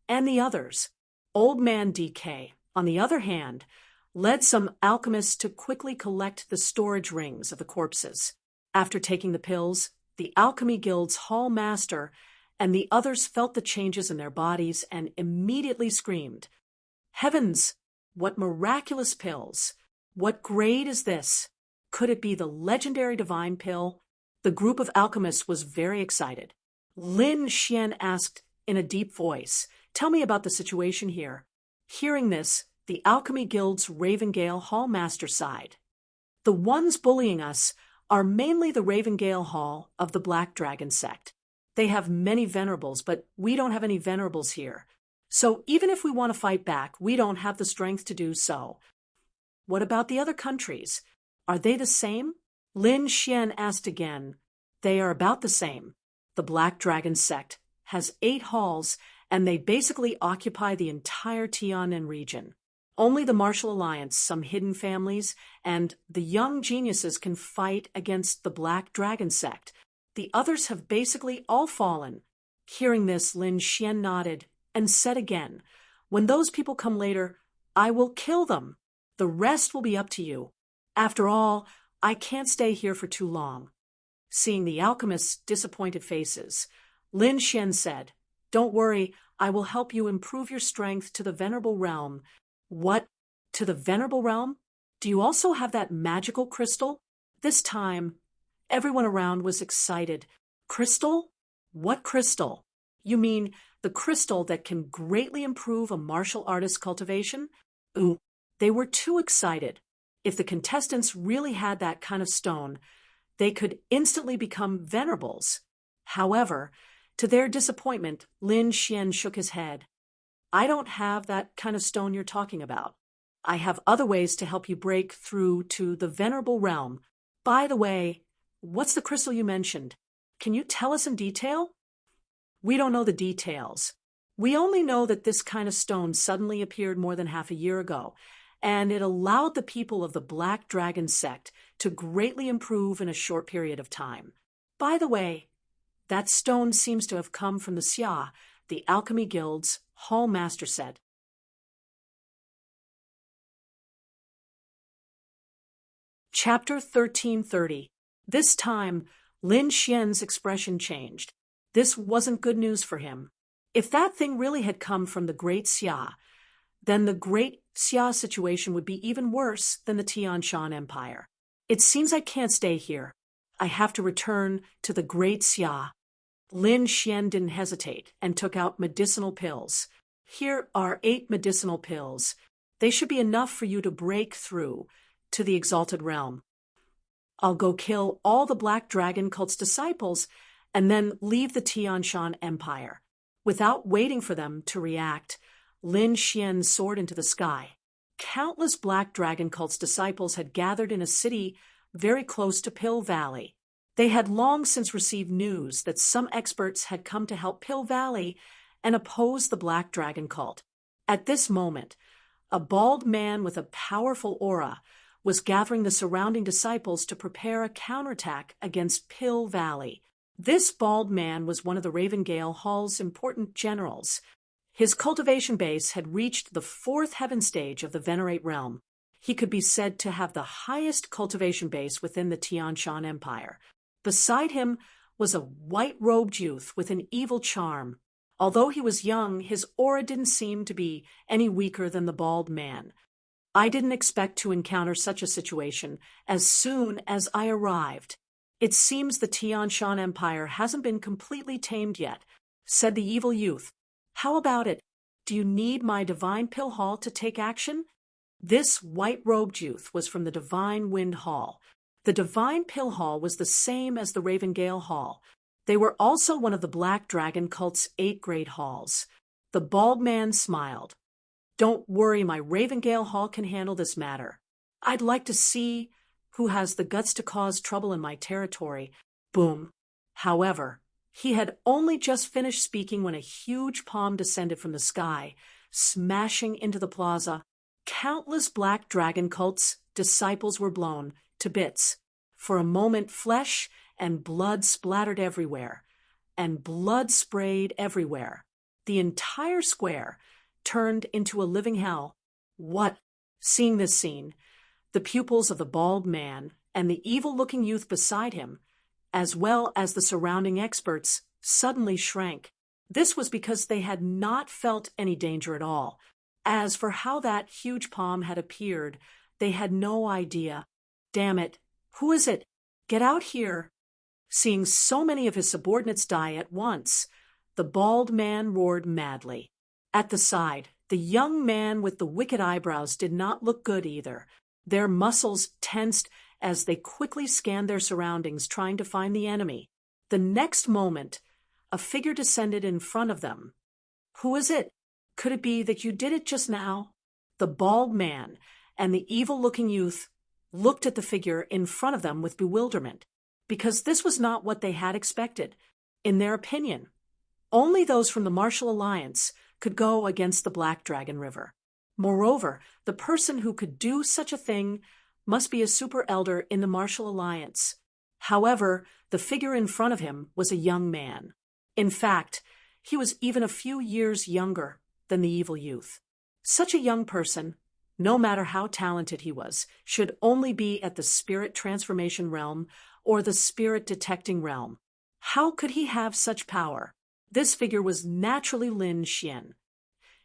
and the others. Old Man DK, on the other hand, led some alchemists to quickly collect the storage rings of the corpses. After taking the pills, the Alchemy Guild's hall master and the others felt the changes in their bodies and immediately screamed, Heavens! What miraculous pills! What grade is this? Could it be the legendary divine pill? The group of alchemists was very excited. Lin Xian asked in a deep voice, Tell me about the situation here. Hearing this, the Alchemy Guild's Ravengale Hall master sighed. The ones bullying us are mainly the Ravengale Hall of the Black Dragon sect. They have many venerables, but we don't have any venerables here. So even if we want to fight back, we don't have the strength to do so. What about the other countries? Are they the same? Lin Xian asked again. They are about the same. The Black Dragon sect has 8 halls, and they basically occupy the entire Tianan region. Only the Martial Alliance, some hidden families, and the young geniuses can fight against the Black Dragon sect. The others have basically all fallen. Hearing this, Lin Xian nodded and said again, When those people come later, I will kill them. The rest will be up to you. After all, I can't stay here for too long. Seeing the alchemists' disappointed faces, Lin Xian said, Don't worry, I will help you improve your strength to the Venerable Realm. What? To the Venerable Realm? Do you also have that magical crystal? This time, everyone around was excited. Crystal? What crystal? You mean the crystal that can greatly improve a martial artist's cultivation? Ooh, they were too excited. If the contestants really had that kind of stone, they could instantly become venerables. However, to their disappointment, Lin Xian shook his head. I don't have that kind of stone you're talking about. I have other ways to help you break through to the Venerable Realm. By the way, what's the crystal you mentioned? Can you tell us in detail? We don't know the details. We only know that this kind of stone suddenly appeared more than half a year ago, and it allowed the people of the Black Dragon sect to greatly improve in a short period of time. By the way, that stone seems to have come from the Xia, the Alchemy Guild's hall master said. Chapter 1330. This time, Lin Xian's expression changed. This wasn't good news for him. If that thing really had come from the Great Xia, then the Great Xia situation would be even worse than the Tian Shan Empire. It seems I can't stay here. I have to return to the Great Xia. Lin Xian didn't hesitate and took out medicinal pills. Here are 8 medicinal pills. They should be enough for you to break through to the Exalted Realm. I'll go kill all the Black Dragon cult's disciples and then leave the Tian Shan Empire. Without waiting for them to react, Lin Xian soared into the sky. Countless Black Dragon cult's disciples had gathered in a city very close to Pill Valley. They had long since received news that some experts had come to help Pill Valley and oppose the Black Dragon cult. At this moment, a bald man with a powerful aura was gathering the surrounding disciples to prepare a counterattack against Pill Valley. This bald man was one of the Ravengale Hall's important generals. His cultivation base had reached the fourth heaven stage of the Venerate realm. He could be said to have the highest cultivation base within the Tian Shan Empire. Beside him was a white-robed youth with an evil charm. Although he was young, his aura didn't seem to be any weaker than the bald man. I didn't expect to encounter such a situation as soon as I arrived. It seems the Tian Shan Empire hasn't been completely tamed yet, said the evil youth. How about it? Do you need my Divine Pill Hall to take action? This white-robed youth was from the Divine Wind Hall. The Divine Pill Hall was the same as the Ravengale Hall. They were also one of the Black Dragon cult's 8 great halls. The bald man smiled. Don't worry, my Ravengale Hall can handle this matter. I'd like to see who has the guts to cause trouble in my territory. Boom. However, he had only just finished speaking when a huge palm descended from the sky, smashing into the plaza. Countless Black Dragon cult's disciples were blown to bits. For a moment, flesh and blood splattered everywhere, and blood sprayed everywhere. The entire square turned into a living hell. What? Seeing this scene, the pupils of the bald man and the evil-looking youth beside him, as well as the surrounding experts, suddenly shrank. This was because they had not felt any danger at all. As for how that huge palm had appeared, they had no idea. Damn it! Who is it? Get out here! Seeing so many of his subordinates die at once, the bald man roared madly. At the side, the young man with the wicked eyebrows did not look good either. Their muscles tensed as they quickly scanned their surroundings, trying to find the enemy. The next moment, a figure descended in front of them. Who is it? Could it be that you did it just now? The bald man and the evil-looking youth looked at the figure in front of them with bewilderment, because this was not what they had expected. In their opinion, only those from the Martial Alliance could go against the Black Dragon River. Moreover, the person who could do such a thing must be a super elder in the Martial Alliance. However, the figure in front of him was a young man. In fact, he was even a few years younger than the evil youth. Such a young person, no matter how talented he was, should only be at the spirit transformation realm or the spirit detecting realm. How could he have such power? This figure was naturally Lin Xian.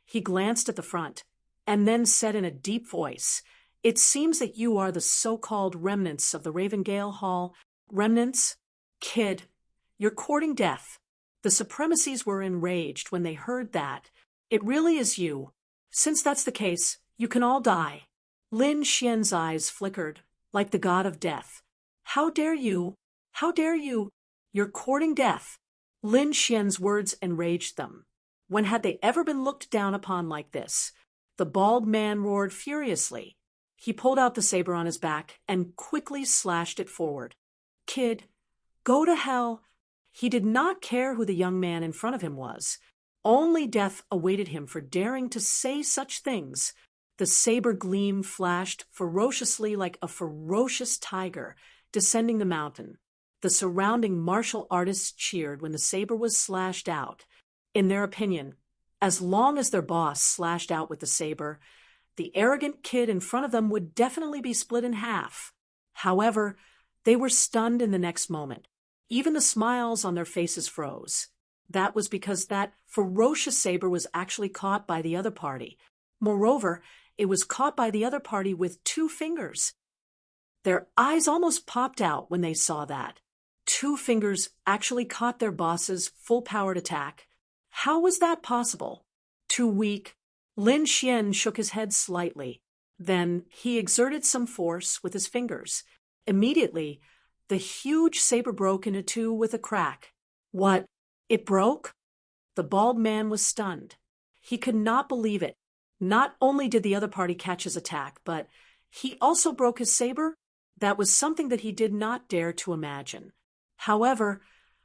He glanced at the front and then said in a deep voice, "It seems that you are the so-called remnants of the Ravengale Hall. Remnants? Kid, you're courting death." The supremacies were enraged when they heard that. "It really is you. Since that's the case, you can all die." Lin Xian's eyes flickered like the god of death. "How dare you? How dare you? You're courting death." Lin Xian's words enraged them. When had they ever been looked down upon like this? The bald man roared furiously. He pulled out the saber on his back and quickly slashed it forward. "Kid, go to hell." He did not care who the young man in front of him was. Only death awaited him for daring to say such things. The saber gleam flashed ferociously like a ferocious tiger descending the mountain. The surrounding martial artists cheered when the saber was slashed out. In their opinion, as long as their boss slashed out with the saber, the arrogant kid in front of them would definitely be split in half. However, they were stunned in the next moment. Even the smiles on their faces froze. That was because that ferocious saber was actually caught by the other party. Moreover, it was caught by the other party with 2 fingers. Their eyes almost popped out when they saw that. 2 fingers actually caught their boss's full-powered attack. How was that possible? Too weak. Lin Xian shook his head slightly. Then he exerted some force with his fingers. Immediately, the huge saber broke into 2 with a crack. What? It broke? The bald man was stunned. He could not believe it. Not only did the other party catch his attack, but he also broke his saber. That was something that he did not dare to imagine. However,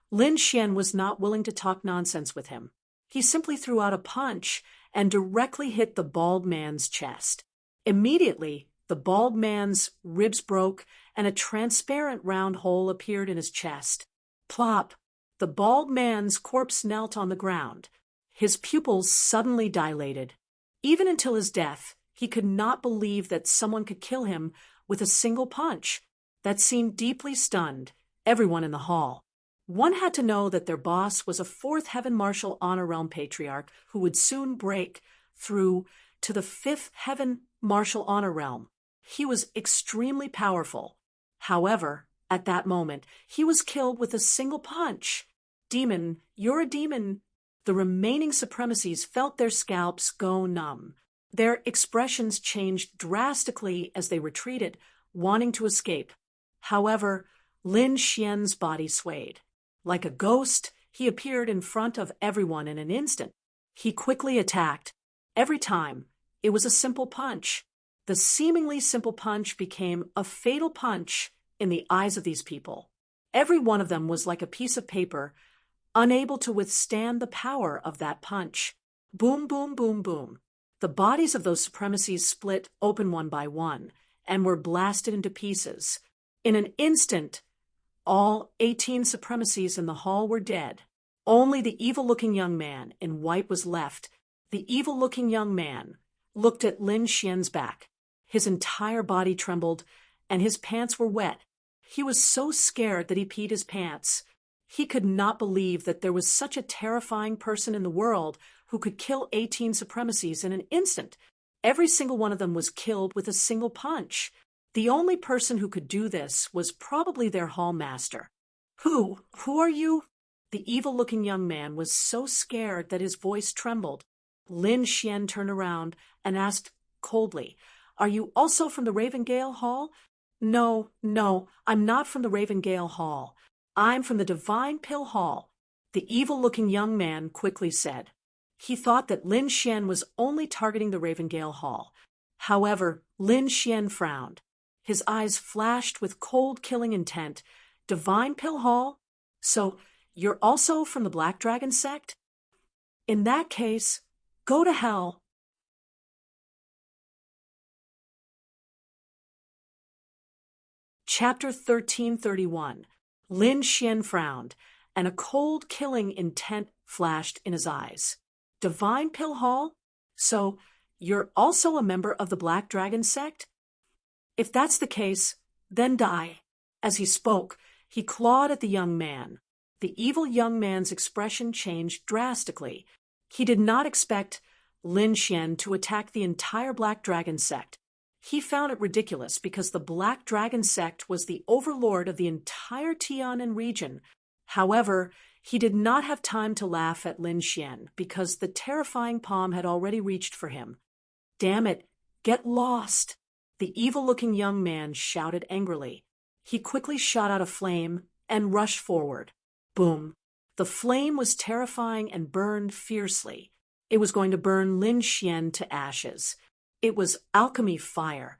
Lin Xian was not willing to talk nonsense with him. He simply threw out a punch and directly hit the bald man's chest. Immediately, the bald man's ribs broke and a transparent round hole appeared in his chest. Plop! The bald man's corpse knelt on the ground. His pupils suddenly dilated. Even until his death, he could not believe that someone could kill him with a single punch. That seemed deeply stunned everyone in the hall. One had to know that their boss was a fourth heaven martial honor realm patriarch who would soon break through to the fifth heaven martial honor realm. He was extremely powerful. However, at that moment, he was killed with a single punch. Demon, you're a demon. The remaining supremacies felt their scalps go numb. Their expressions changed drastically as they retreated, wanting to escape. However, Lin Xian's body swayed. Like a ghost, he appeared in front of everyone in an instant. He quickly attacked. Every time, it was a simple punch. The seemingly simple punch became a fatal punch in the eyes of these people. Every one of them was like a piece of paper, unable to withstand the power of that punch. Boom, boom, boom, boom. The bodies of those supremacies split open one by one and were blasted into pieces. In an instant, all 18 supremacies in the hall were dead. Only the evil-looking young man in white was left. The evil-looking young man looked at Lin Xian's back. His entire body trembled, and his pants were wet. He was so scared that he peed his pants. He could not believe that there was such a terrifying person in the world who could kill 18 supremacies in an instant. Every single one of them was killed with a single punch. The only person who could do this was probably their hall master. Who are you? The evil-looking young man was so scared that his voice trembled. Lin Xian turned around and asked coldly, "Are you also from the Ravengale Hall?" No, I'm not from the Ravengale Hall. I'm from the Divine Pill Hall," the evil-looking young man quickly said. He thought that Lin Xian was only targeting the Ravengale Hall. However, Lin Xian frowned. His eyes flashed with cold, killing intent. "Divine Pill Hall? So, you're also from the Black Dragon sect? In that case, go to hell." Chapter 1331. Lin Xian frowned, and a cold, killing intent flashed in his eyes. "Divine Pill Hall? So, you're also a member of the Black Dragon sect? If that's the case, then die." As he spoke, he clawed at the young man. The evil young man's expression changed drastically. He did not expect Lin Xian to attack the entire Black Dragon sect. He found it ridiculous because the Black Dragon sect was the overlord of the entire Tianan region. However, he did not have time to laugh at Lin Xian because the terrifying palm had already reached for him. "Damn it, get lost!" The evil-looking young man shouted angrily. He quickly shot out a flame and rushed forward. Boom! The flame was terrifying and burned fiercely. It was going to burn Lin Xian to ashes. It was alchemy fire,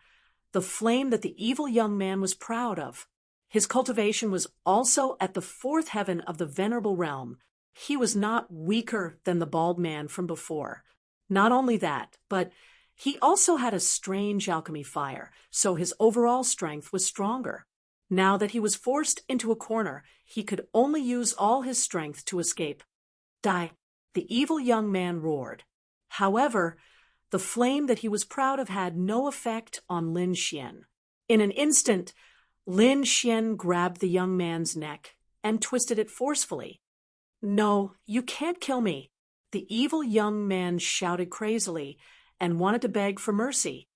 the flame that the evil young man was proud of. His cultivation was also at the fourth heaven of the venerable realm. He was not weaker than the bald man from before. Not only that, but he also had a strange alchemy fire, so his overall strength was stronger. Now that he was forced into a corner, he could only use all his strength to escape. "Die!" the evil young man roared. However, the flame that he was proud of had no effect on Lin Xian. In an instant, Lin Xian grabbed the young man's neck and twisted it forcefully. "No, you can't kill me," the evil young man shouted crazily and wanted to beg for mercy.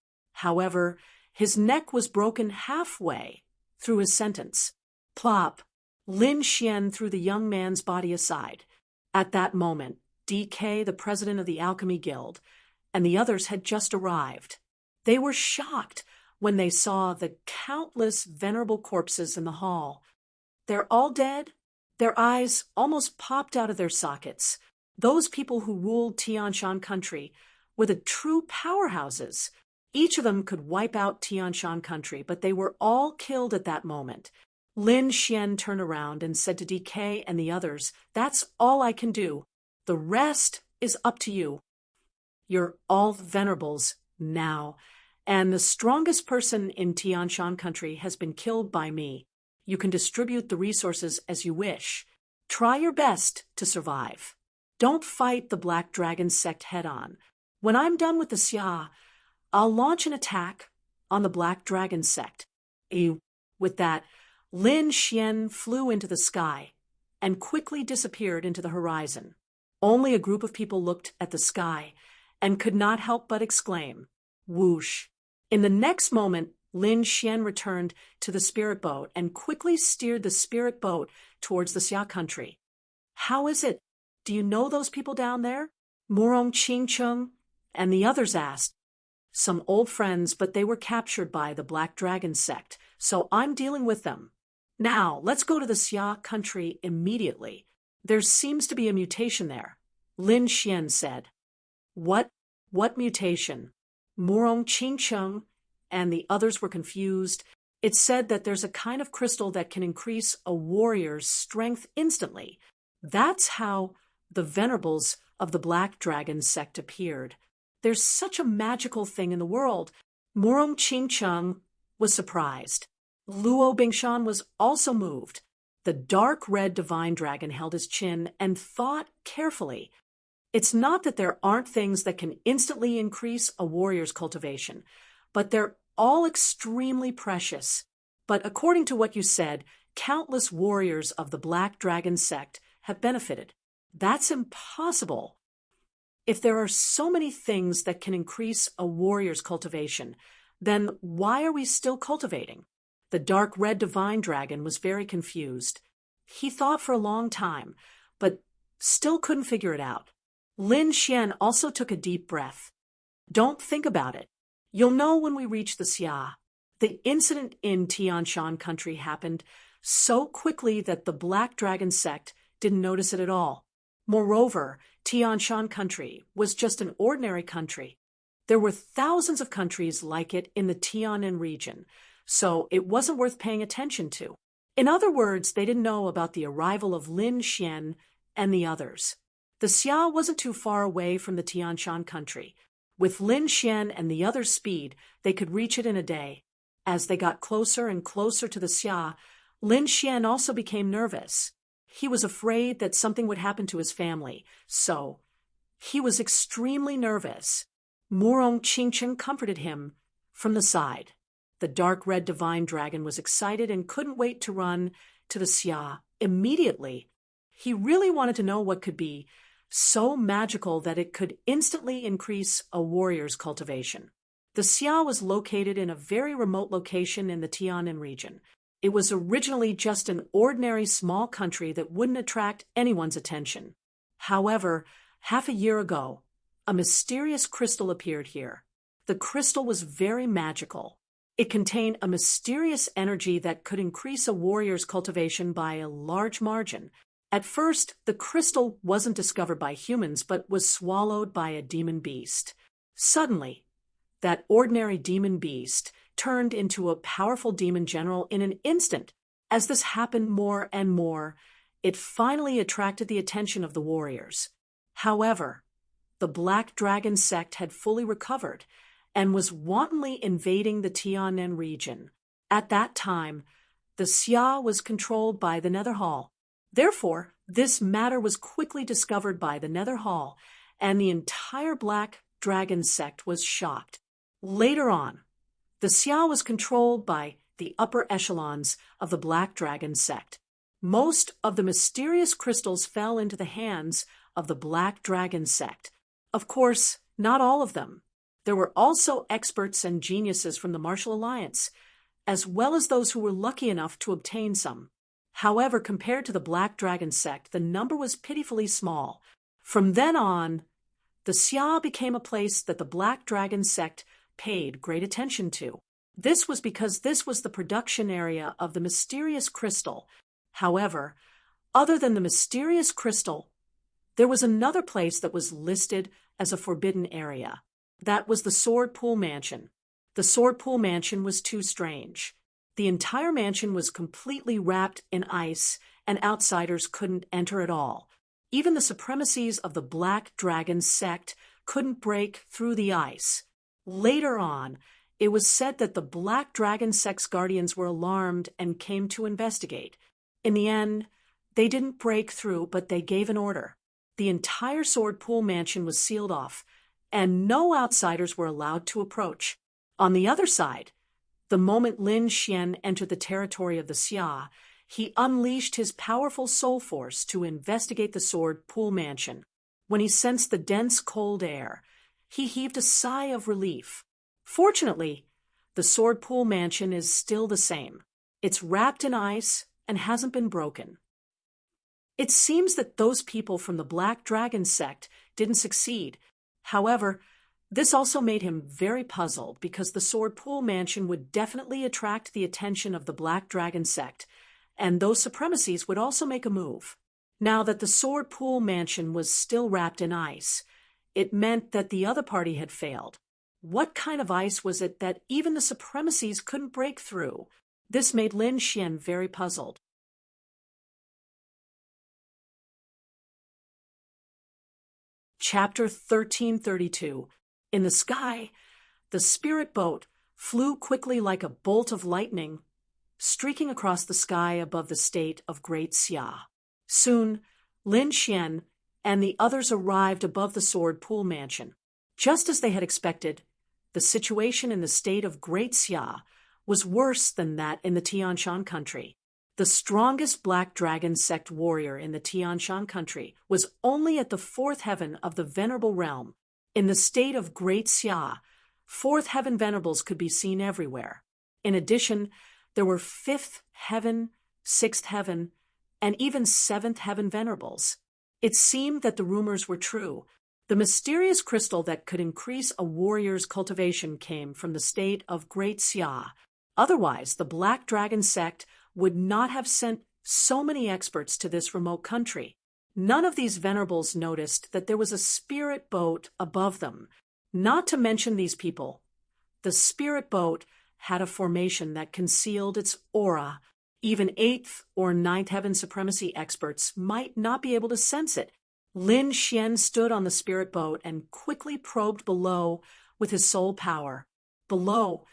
However, his neck was broken halfway through his sentence. Plop! Lin Xian threw the young man's body aside. At that moment, DK, the president of the Alchemy Guild, and the others had just arrived. They were shocked when they saw the countless venerable corpses in the hall. "They're all dead?" Their eyes almost popped out of their sockets. Those people who ruled Tianshan country were the true powerhouses. Each of them could wipe out Tianshan country, but they were all killed at that moment. Lin Xian turned around and said to DK and the others, "That's all I can do. The rest is up to you. You're all venerables now, and the strongest person in Tianshan country has been killed by me. You can distribute the resources as you wish." Try your best to survive. Don't fight the Black Dragon sect head-on. When I'm done with the Xia, I'll launch an attack on the Black Dragon sect. With that, Lin Xian flew into the sky and quickly disappeared into the horizon. Only a group of people looked at the sky and could not help but exclaim, "Whoosh." In the next moment, Lin Xian returned to the spirit boat and quickly steered the spirit boat towards the Xia country. "How is it? Do you know those people down there?" Murong Qingcheng and the others asked. "Some old friends, but they were captured by the Black Dragon sect, so I'm dealing with them. Now, let's go to the Xia country immediately. There seems to be a mutation there," Lin Xian said. What mutation?" Murong Qingcheng and the others were confused. It's said that there's a kind of crystal that can increase a warrior's strength instantly. That's how the venerables of the Black Dragon sect appeared. There's such a magical thing in the world. Murong Qingcheng was surprised. Luo Bingshan was also moved. The dark red divine dragon held his chin and thought carefully. It's not that there aren't things that can instantly increase a warrior's cultivation, but they're all extremely precious. But according to what you said, countless warriors of the Black Dragon sect have benefited. That's impossible. If there are so many things that can increase a warrior's cultivation, then why are we still cultivating? The dark red divine dragon was very confused. He thought for a long time, but still couldn't figure it out. Lin Xian also took a deep breath. "Don't think about it. You'll know when we reach the Xia." The incident in Tianshan country happened so quickly that the Black Dragon sect didn't notice it at all. Moreover, Tianshan country was just an ordinary country. There were thousands of countries like it in the Tianan region, so it wasn't worth paying attention to. In other words, they didn't know about the arrival of Lin Xian and the others. The Xia wasn't too far away from the Tianshan country. With Lin Xian and the others' speed, they could reach it in a day. As they got closer and closer to the Xia, Lin Xian also became nervous. He was afraid that something would happen to his family, so he was extremely nervous. Murong Qingcheng comforted him from the side. The dark red divine dragon was excited and couldn't wait to run to the Xia immediately. He really wanted to know what could be so magical that it could instantly increase a warrior's cultivation. The Xia was located in a very remote location in the Tianan region. It was originally just an ordinary small country that wouldn't attract anyone's attention. However, half a year ago, a mysterious crystal appeared here. The crystal was very magical. It contained a mysterious energy that could increase a warrior's cultivation by a large margin. At first, the crystal wasn't discovered by humans, but was swallowed by a demon beast. Suddenly, that ordinary demon beast turned into a powerful demon general in an instant. As this happened more and more, it finally attracted the attention of the warriors. However, the Black Dragon sect had fully recovered and was wantonly invading the Tianan region. At that time, the Xia was controlled by the Nether Hall. Therefore, this matter was quickly discovered by the Nether Hall, and the entire Black Dragon sect was shocked. Later on, the Xia was controlled by the upper echelons of the Black Dragon sect. Most of the mysterious crystals fell into the hands of the Black Dragon sect. Of course, not all of them. There were also experts and geniuses from the Martial Alliance, as well as those who were lucky enough to obtain some. However, compared to the Black Dragon sect, the number was pitifully small. From then on, the Xia became a place that the Black Dragon sect paid great attention to. This was because this was the production area of the mysterious crystal. However, other than the mysterious crystal, there was another place that was listed as a forbidden area. That was the Sword Pool Mansion. The Sword Pool Mansion was too strange. The entire mansion was completely wrapped in ice, and outsiders couldn't enter at all. Even the supremacies of the Black Dragon sect couldn't break through the ice. Later on, it was said that the Black Dragon sect's guardians were alarmed and came to investigate. In the end, They didn't break through, but they gave an order. The entire Sword Pool mansion was sealed off, and no outsiders were allowed to approach. On the other side, the moment Lin Xian entered the territory of the Xia, he unleashed his powerful soul force to investigate the Sword Pool mansion. When he sensed the dense, cold air, he heaved a sigh of relief. Fortunately, the Sword Pool mansion is still the same. It's wrapped in ice and hasn't been broken. It seems that those people from the Black Dragon sect didn't succeed. However, this also made him very puzzled because the Sword Pool mansion would definitely attract the attention of the Black Dragon sect, and those supremacies would also make a move. Now that the Sword Pool mansion was still wrapped in ice, it meant that the other party had failed. What kind of ice was it that even the supremacies couldn't break through? This made Lin Xian very puzzled. Chapter 1332. In the sky, the spirit boat flew quickly like a bolt of lightning, streaking across the sky above the state of Great Xia. Soon, Lin Xian and the others arrived above the Sword Pool mansion. Just as they had expected, the situation in the state of Great Xia was worse than that in the Tianshan country. The strongest Black Dragon sect warrior in the Tianshan country was only at the fourth heaven of the Venerable Realm. In the state of Great Xia, fourth heaven venerables could be seen everywhere. In addition, there were fifth heaven, sixth heaven, and even seventh heaven venerables. It seemed that the rumors were true. The mysterious crystal that could increase a warrior's cultivation came from the state of Great Xia. Otherwise, the Black Dragon sect would not have sent so many experts to this remote country. None of these venerables noticed that there was a spirit boat above them. Not to mention these people. The spirit boat had a formation that concealed its aura. Even 8th or 9th heaven supremacy experts might not be able to sense it. Lin Xian stood on the spirit boat and quickly probed below with his soul power. Below,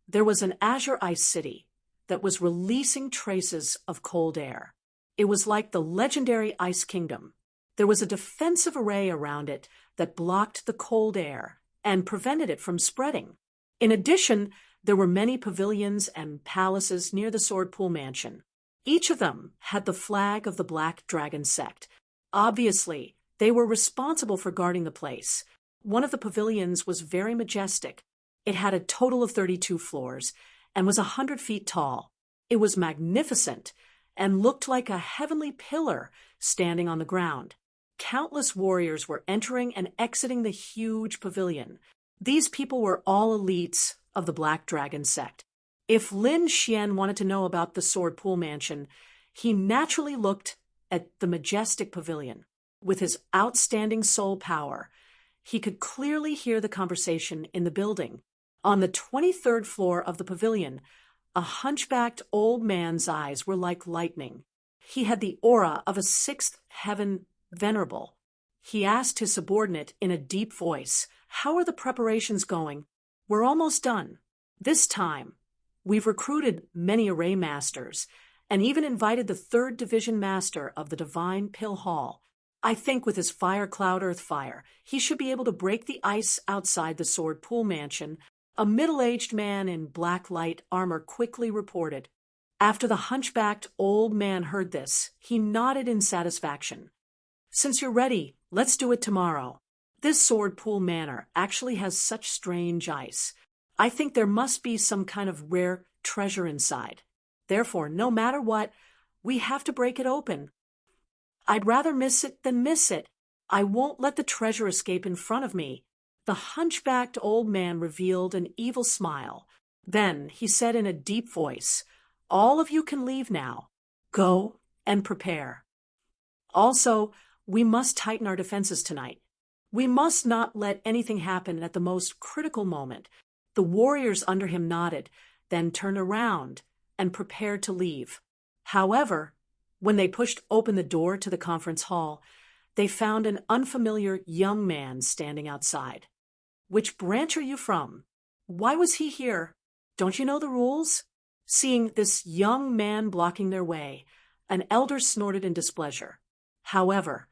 there was an azure ice city that was releasing traces of cold air. It was like the legendary Ice Kingdom. There was a defensive array around it that blocked the cold air and prevented it from spreading. In addition, there were many pavilions and palaces near the Sword Pool mansion. Each of them had the flag of the Black Dragon sect. Obviously, they were responsible for guarding the place. One of the pavilions was very majestic. It had a total of 32 floors and was 100 feet tall. It was magnificent and looked like a heavenly pillar standing on the ground. Countless warriors were entering and exiting the huge pavilion. These people were all elites of the Black Dragon sect. If Lin Xian wanted to know about the Sword Pool mansion, he naturally looked at the majestic pavilion. With his outstanding soul power, he could clearly hear the conversation in the building. On the 23rd floor of the pavilion, a hunchbacked old man's eyes were like lightning. He had the aura of a 6th heaven venerable. He asked his subordinate in a deep voice, "How are the preparations going?" "We're almost done. This time, we've recruited many array masters and even invited the 3rd Division Master of the Divine Pill Hall. I think with his Fire Cloud Earth Fire, he should be able to break the ice outside the Sword Pool mansion," a middle-aged man in black light armor quickly reported. After the hunchbacked old man heard this, he nodded in satisfaction. "Since you're ready, let's do it tomorrow. This Sword Pool Manor actually has such strange ice. I think there must be some kind of rare treasure inside. Therefore, no matter what, we have to break it open. I'd rather miss it than miss it. I won't let the treasure escape in front of me." The hunchbacked old man revealed an evil smile. Then he said in a deep voice, "All of you can leave now. Go and prepare. Also, we must tighten our defenses tonight. We must not let anything happen at the most critical moment." The warriors under him nodded, then turned around and prepared to leave. However, when they pushed open the door to the conference hall, they found an unfamiliar young man standing outside. "Which branch are you from? Why was he here? Don't you know the rules?" Seeing this young man blocking their way, An elder snorted in displeasure. However,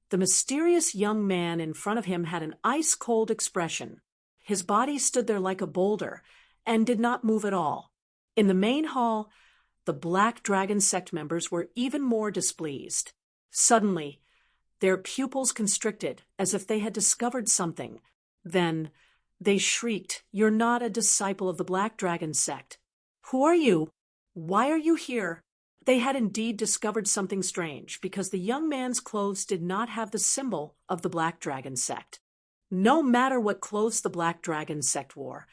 the mysterious young man in front of him had an ice-cold expression. His body stood there like a boulder and did not move at all. In the main hall, the Black Dragon sect members were even more displeased. Suddenly, their pupils constricted as if they had discovered something. Then, they shrieked, "You're not a disciple of the Black Dragon sect. Who are you? Why are you here?" They had indeed discovered something strange, because the young man's clothes did not have the symbol of the Black Dragon sect. No matter what clothes the Black Dragon sect wore,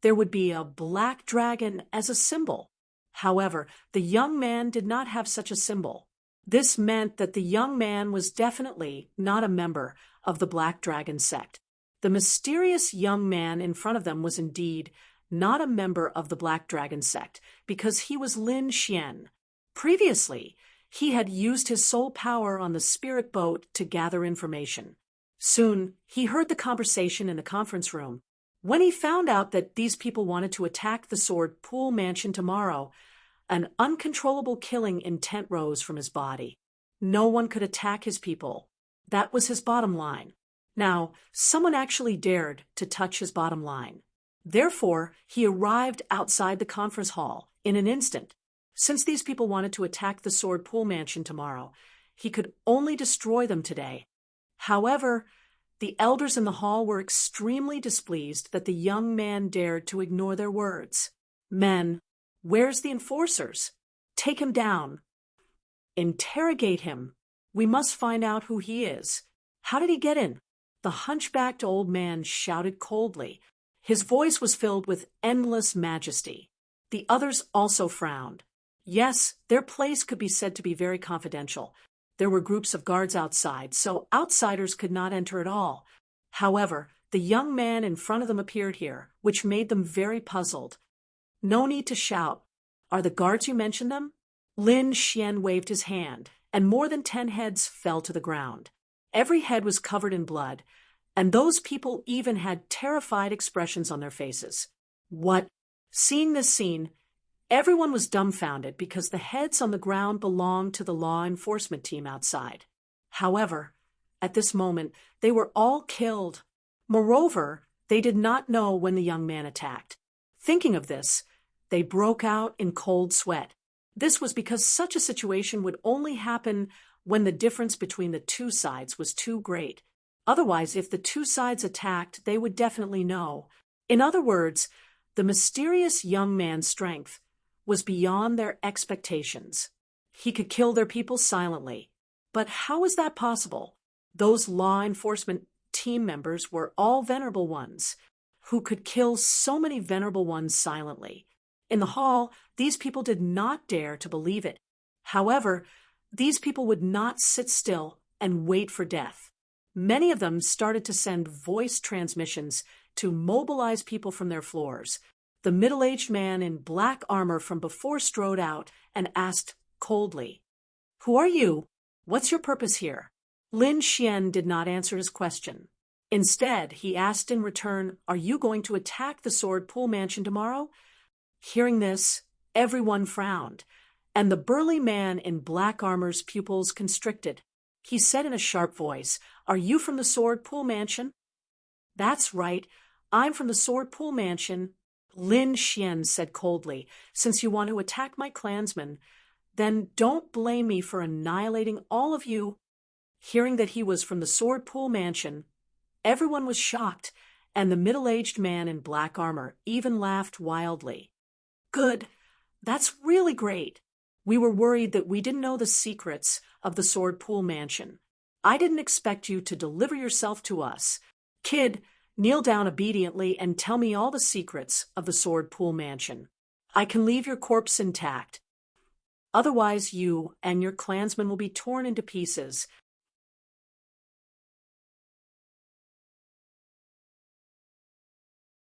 there would be a black dragon as a symbol. However, the young man did not have such a symbol. This meant that the young man was definitely not a member of the Black Dragon sect. The mysterious young man in front of them was indeed not a member of the Black Dragon sect, because he was Lin Xian. Previously, he had used his soul power on the spirit boat to gather information. Soon, he heard the conversation in the conference room. When he found out that these people wanted to attack the Sword Pool Mansion tomorrow, an uncontrollable killing intent rose from his body. No one could attack his people. That was his bottom line. Now, someone actually dared to touch his bottom line. Therefore, he arrived outside the conference hall in an instant. Since these people wanted to attack the Sword Pool Mansion tomorrow, he could only destroy them today. However, the elders in the hall were extremely displeased that the young man dared to ignore their words. "Men, where's the enforcers? Take him down. Interrogate him. We must find out who he is. How did he get in?" The hunchbacked old man shouted coldly. His voice was filled with endless majesty. The others also frowned. Yes, their place could be said to be very confidential. There were groups of guards outside, so outsiders could not enter at all. However, the young man in front of them appeared here, which made them very puzzled. "No need to shout. Are the guards you mentioned them?" Lin Xian waved his hand, and more than 10 heads fell to the ground. Every head was covered in blood, and those people even had terrified expressions on their faces. What? Seeing this scene, everyone was dumbfounded because the heads on the ground belonged to the law enforcement team outside. However, at this moment, they were all killed. Moreover, they did not know when the young man attacked. Thinking of this, they broke out in cold sweat. This was because such a situation would only happen when the difference between the two sides was too great. Otherwise, if the two sides attacked, they would definitely know. In other words, the mysterious young man's strength was beyond their expectations. He could kill their people silently. But how was that possible? Those law enforcement team members were all venerable ones, who could kill so many venerable ones silently. In the hall, these people did not dare to believe it. However, these people would not sit still and wait for death. Many of them started to send voice transmissions to mobilize people from their floors. The middle-aged man in black armor from before strode out and asked coldly, "Who are you? What's your purpose here?" Lin Xian did not answer his question. Instead, he asked in return, "Are you going to attack the Sword Pool Mansion tomorrow?" Hearing this, everyone frowned, and the burly man in black armor's pupils constricted. He said in a sharp voice, "Are you from the Sword Pool Mansion?" "That's right. I'm from the Sword Pool Mansion." Lin Xian said coldly, "Since you want to attack my clansmen, then don't blame me for annihilating all of you." Hearing that he was from the Sword Pool Mansion, everyone was shocked, and the middle-aged man in black armor even laughed wildly. "Good. That's really great. We were worried that we didn't know the secrets of the Sword Pool Mansion. I didn't expect you to deliver yourself to us. Kid, kneel down obediently and tell me all the secrets of the Sword Pool Mansion. I can leave your corpse intact. Otherwise, you and your clansmen will be torn into pieces."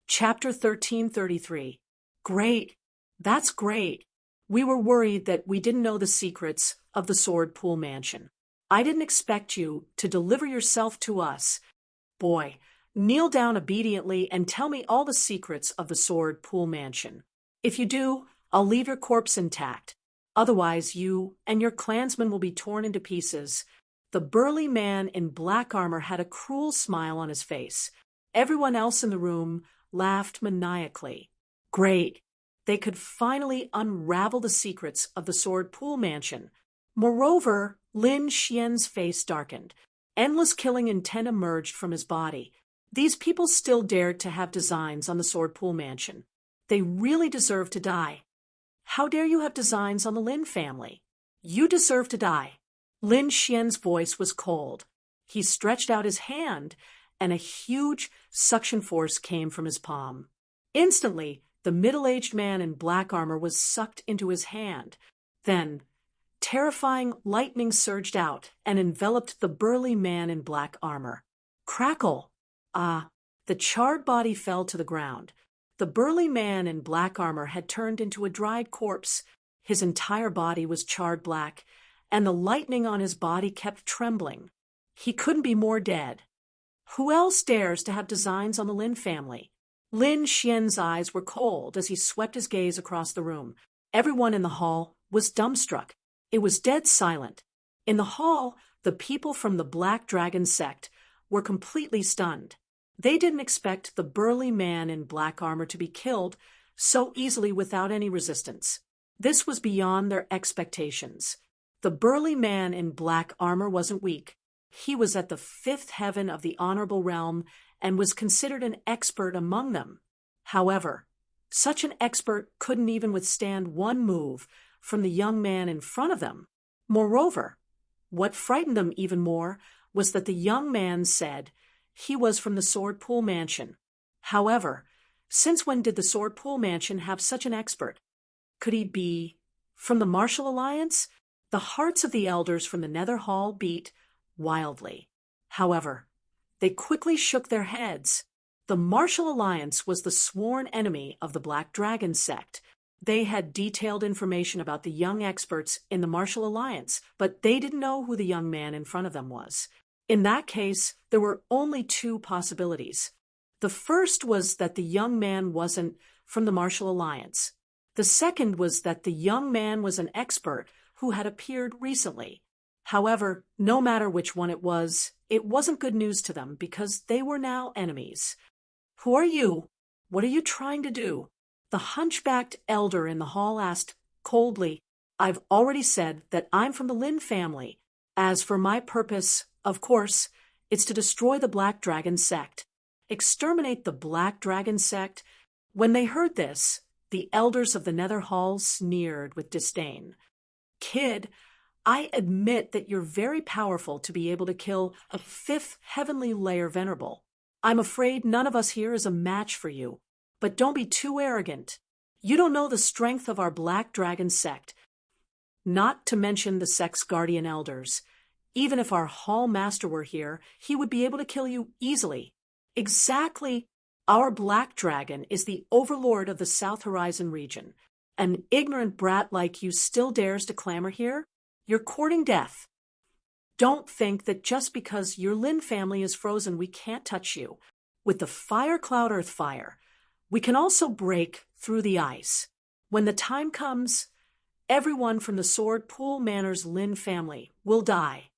Chapter 1333. Great. That's great. We were worried that we didn't know the secrets of the Sword Pool Mansion. I didn't expect you to deliver yourself to us. Boy, kneel down obediently and tell me all the secrets of the Sword Pool Mansion. If you do, I'll leave your corpse intact. Otherwise, you and your clansmen will be torn into pieces. The burly man in black armor had a cruel smile on his face. Everyone else in the room laughed maniacally. Great. They could finally unravel the secrets of the Sword Pool Mansion. Moreover, Lin Xian's face darkened. Endless killing intent emerged from his body. These people still dared to have designs on the Sword Pool Mansion. They really deserve to die. How dare you have designs on the Lin family? You deserve to die. Lin Xian's voice was cold. He stretched out his hand, and a huge suction force came from his palm. Instantly, the middle-aged man in black armor was sucked into his hand. Then, terrifying lightning surged out and enveloped the burly man in black armor. Crackle! The charred body fell to the ground. The burly man in black armor had turned into a dried corpse. His entire body was charred black, and the lightning on his body kept trembling. He couldn't be more dead. Who else dares to have designs on the Lin family? Lin Xian's eyes were cold as he swept his gaze across the room. Everyone in the hall was dumbstruck. It was dead silent. In the hall, the people from the Black Dragon sect were completely stunned. They didn't expect the burly man in black armor to be killed so easily without any resistance. This was beyond their expectations. The burly man in black armor wasn't weak. He was at the fifth heaven of the honorable realm and was considered an expert among them. However, such an expert couldn't even withstand one move from the young man in front of them. Moreover, what frightened them even more was that the young man said he was from the Sword Pool Mansion. However, since when did the Sword Pool Mansion have such an expert? Could he be from the Martial Alliance? The hearts of the elders from the Nether Hall beat wildly. However, they quickly shook their heads. The Martial Alliance was the sworn enemy of the Black Dragon sect. They had detailed information about the young experts in the Martial Alliance, but they didn't know who the young man in front of them was. In that case, there were only two possibilities. The first was that the young man wasn't from the Martial Alliance. The second was that the young man was an expert who had appeared recently. However, no matter which one it wasn't good news to them because they were now enemies. Who are you? What are you trying to do? The hunchbacked elder in the hall asked coldly. I've already said that I'm from the Lin family. As for my purpose, of course, it's to destroy the Black Dragon sect. Exterminate the Black Dragon sect? When they heard this, the elders of the Nether Hall sneered with disdain. Kid, I admit that you're very powerful to be able to kill a fifth heavenly layer venerable. I'm afraid none of us here is a match for you. But don't be too arrogant. You don't know the strength of our Black Dragon sect, not to mention the sect's guardian elders. Even if our hall master were here, he would be able to kill you easily. Exactly. Our Black Dragon is the overlord of the South Horizon region. An ignorant brat like you still dares to clamor here? You're courting death. Don't think that just because your Lin family is frozen we can't touch you. With the Fire Cloud Earth Fire, we can also break through the ice. When the time comes, everyone from the Sword Pool Manor's Lin family will die.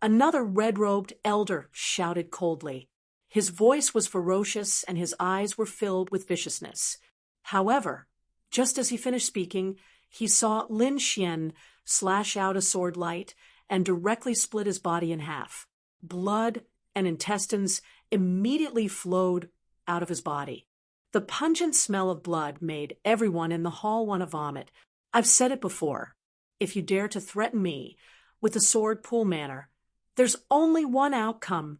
Another red-robed elder shouted coldly. His voice was ferocious and his eyes were filled with viciousness. However, just as he finished speaking, he saw Lin Xian slash out a sword light and directly split his body in half. Blood and intestines immediately flowed out of his body. The pungent smell of blood made everyone in the hall want to vomit. I've said it before. If you dare to threaten me with the Sword Pool Manor, there's only one outcome.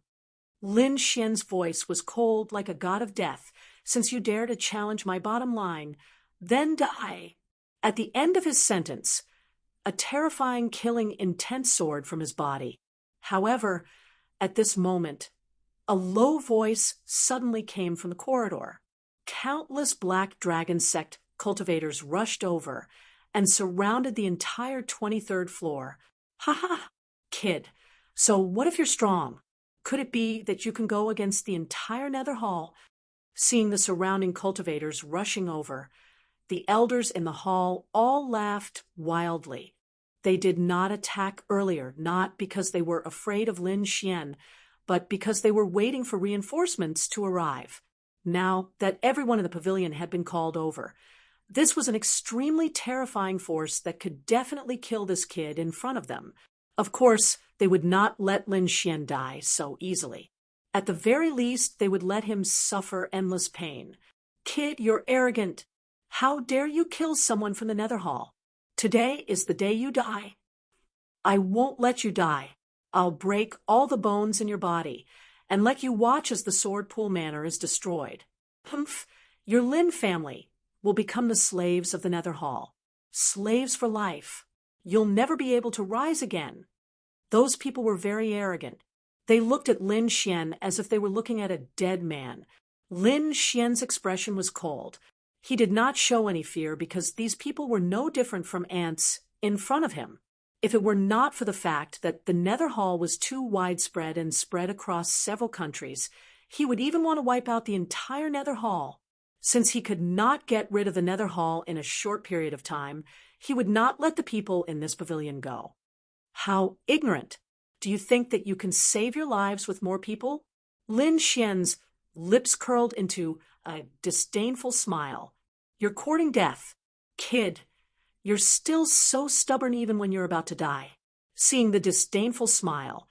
Lin Xian's voice was cold like a god of death. Since you dare to challenge my bottom line, then die. At the end of his sentence, a terrifying, killing, intense sword from his body. However, at this moment, a low voice suddenly came from the corridor. Countless Black Dragon sect cultivators rushed over and surrounded the entire 23rd floor. Ha ha, kid. So what if you're strong? Could it be that you can go against the entire Nether Hall? Seeing the surrounding cultivators rushing over, The elders in the hall all laughed wildly. They did not attack earlier, not because they were afraid of Lin Xian, but because they were waiting for reinforcements to arrive. Now that everyone in the pavilion had been called over, this was an extremely terrifying force that could definitely kill this kid in front of them. Of course, they would not let Lin Xian die so easily. At the very least, they would let him suffer endless pain. Kid, you're arrogant. How dare you kill someone from the Nether Hall? Today is the day you die. I won't let you die. I'll break all the bones in your body and let you watch as the Sword Pool Manor is destroyed. Humph, your Lin family will become the slaves of the Nether Hall. Slaves for life. You'll never be able to rise again. Those people were very arrogant. They looked at Lin Xian as if they were looking at a dead man. Lin Xian's expression was cold. He did not show any fear because these people were no different from ants in front of him. If it were not for the fact that the Nether Hall was too widespread and spread across several countries, he would even want to wipe out the entire Nether Hall. Since he could not get rid of the Nether Hall in a short period of time, he would not let the people in this pavilion go. How ignorant! Do you think that you can save your lives with more people? Lin Xian's lips curled into a disdainful smile. You're courting death. Kid, you're still so stubborn even when you're about to die. Seeing the disdainful smile,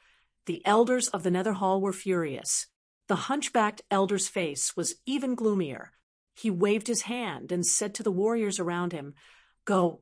the elders of the Nether Hall were furious. The hunchbacked elder's face was even gloomier. He waved his hand and said to the warriors around him, "Go,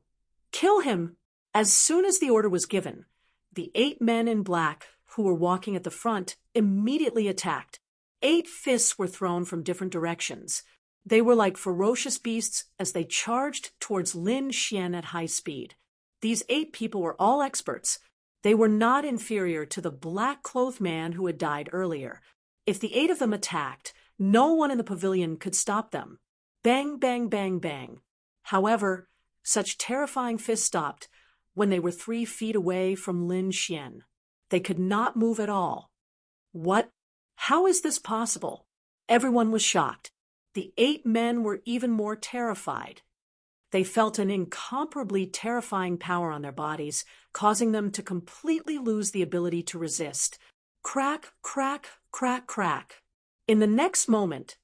kill him!" As soon as the order was given, the 8 men in black who were walking at the front immediately attacked. 8 fists were thrown from different directions. They were like ferocious beasts as they charged towards Lin Xian at high speed. These 8 people were all experts. They were not inferior to the black-clothed man who had died earlier. If the 8 of them attacked, no one in the pavilion could stop them. Bang, bang, bang, bang. However, such terrifying fists stopped when they were 3 feet away from Lin Xian. They could not move at all. What? How is this possible? Everyone was shocked. The 8 men were even more terrified. They felt an incomparably terrifying power on their bodies, causing them to completely lose the ability to resist. Crack, crack, crack, crack. In the next moment,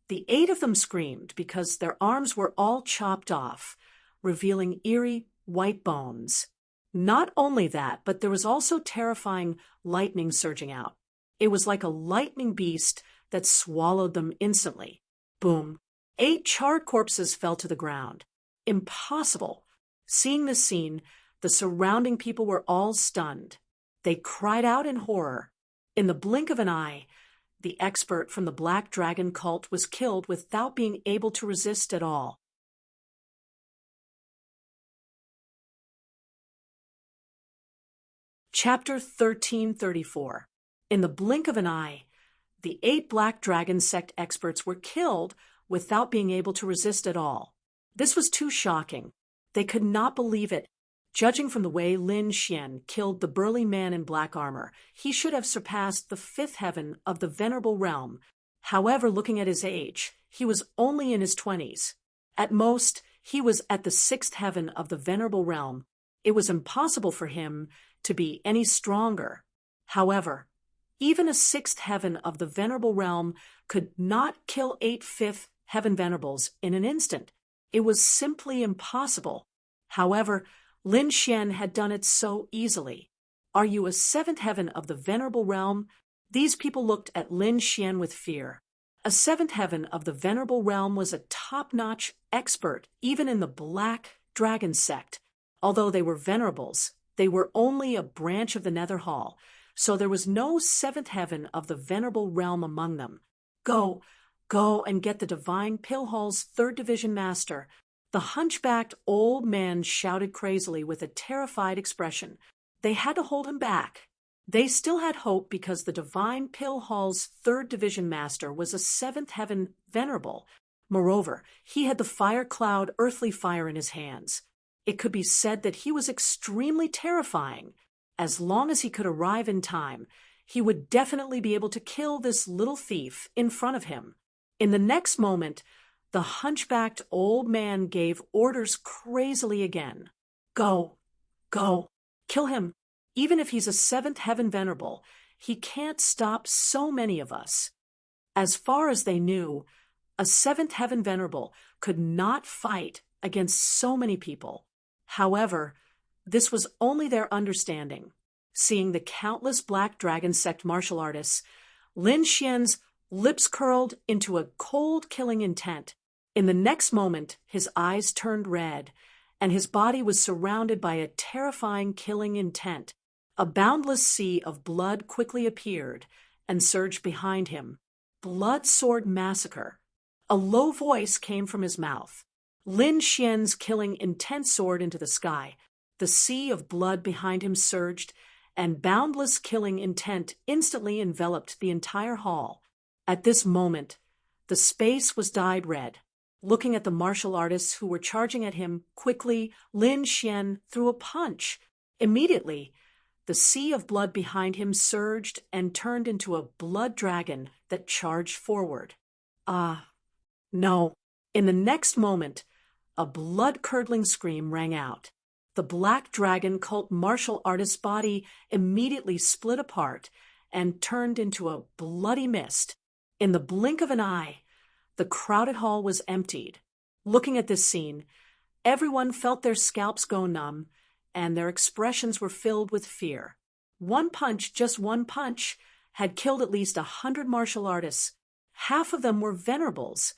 the 8 of them screamed because their arms were all chopped off, revealing eerie white bones. Not only that, but there was also terrifying lightning surging out. It was like a lightning beast that swallowed them instantly. Boom. 8 charred corpses fell to the ground. Impossible. Seeing this scene, the surrounding people were all stunned. They cried out in horror. In the blink of an eye, the expert from the Black Dragon cult was killed without being able to resist at all. Chapter 1334. In the blink of an eye, the 8 Black Dragon sect experts were killed without being able to resist at all. This was too shocking. They could not believe it. Judging from the way Lin Xian killed the burly man in black armor, he should have surpassed the 5th heaven of the Venerable Realm. However, looking at his age, he was only in his 20s. At most, he was at the 6th heaven of the Venerable Realm. It was impossible for him to be any stronger. However, even a 6th heaven of the Venerable Realm could not kill 8 5th heaven venerables in an instant. It was simply impossible. However, Lin Xian had done it so easily. Are you a 7th heaven of the Venerable Realm? These people looked at Lin Xian with fear. A 7th heaven of the Venerable Realm was a top-notch expert, even in the Black Dragon sect. Although they were venerables, they were only a branch of the Nether Hall, so there was no 7th heaven of the Venerable Realm among them. Go and get the Divine Pill Hall's 3rd Division Master. The hunchbacked old man shouted crazily with a terrified expression. They had to hold him back. They still had hope because the Divine Pill Hall's 3rd Division Master was a 7th heaven venerable. Moreover, he had the fire cloud earthly fire in his hands. It could be said that he was extremely terrifying. As long as he could arrive in time, he would definitely be able to kill this little thief in front of him. In the next moment, The hunchbacked old man gave orders crazily again. Go, go, kill him. Even if he's a seventh heaven venerable, he can't stop so many of us. As far as they knew, a seventh heaven venerable could not fight against so many people. However, this was only their understanding. Seeing the countless Black Dragon sect martial artists, Lin Xian's lips curled into a cold killing intent. In the next moment, his eyes turned red, and his body was surrounded by a terrifying killing intent. A boundless sea of blood quickly appeared and surged behind him. Blood Sword Massacre. A low voice came from his mouth. Lin Xian's killing intent soared into the sky. The sea of blood behind him surged, and boundless killing intent instantly enveloped the entire hall. At this moment, the space was dyed red. Looking at the martial artists who were charging at him quickly, Lin Xian threw a punch. Immediately, the sea of blood behind him surged and turned into a blood dragon that charged forward. No. In the next moment, a blood-curdling scream rang out. The Black Dragon cult martial artist's body immediately split apart and turned into a bloody mist. In the blink of an eye, the crowded hall was emptied. Looking at this scene, everyone felt their scalps go numb, and their expressions were filled with fear. One punch, just one punch, had killed at least 100 martial artists. Half of them were venerables.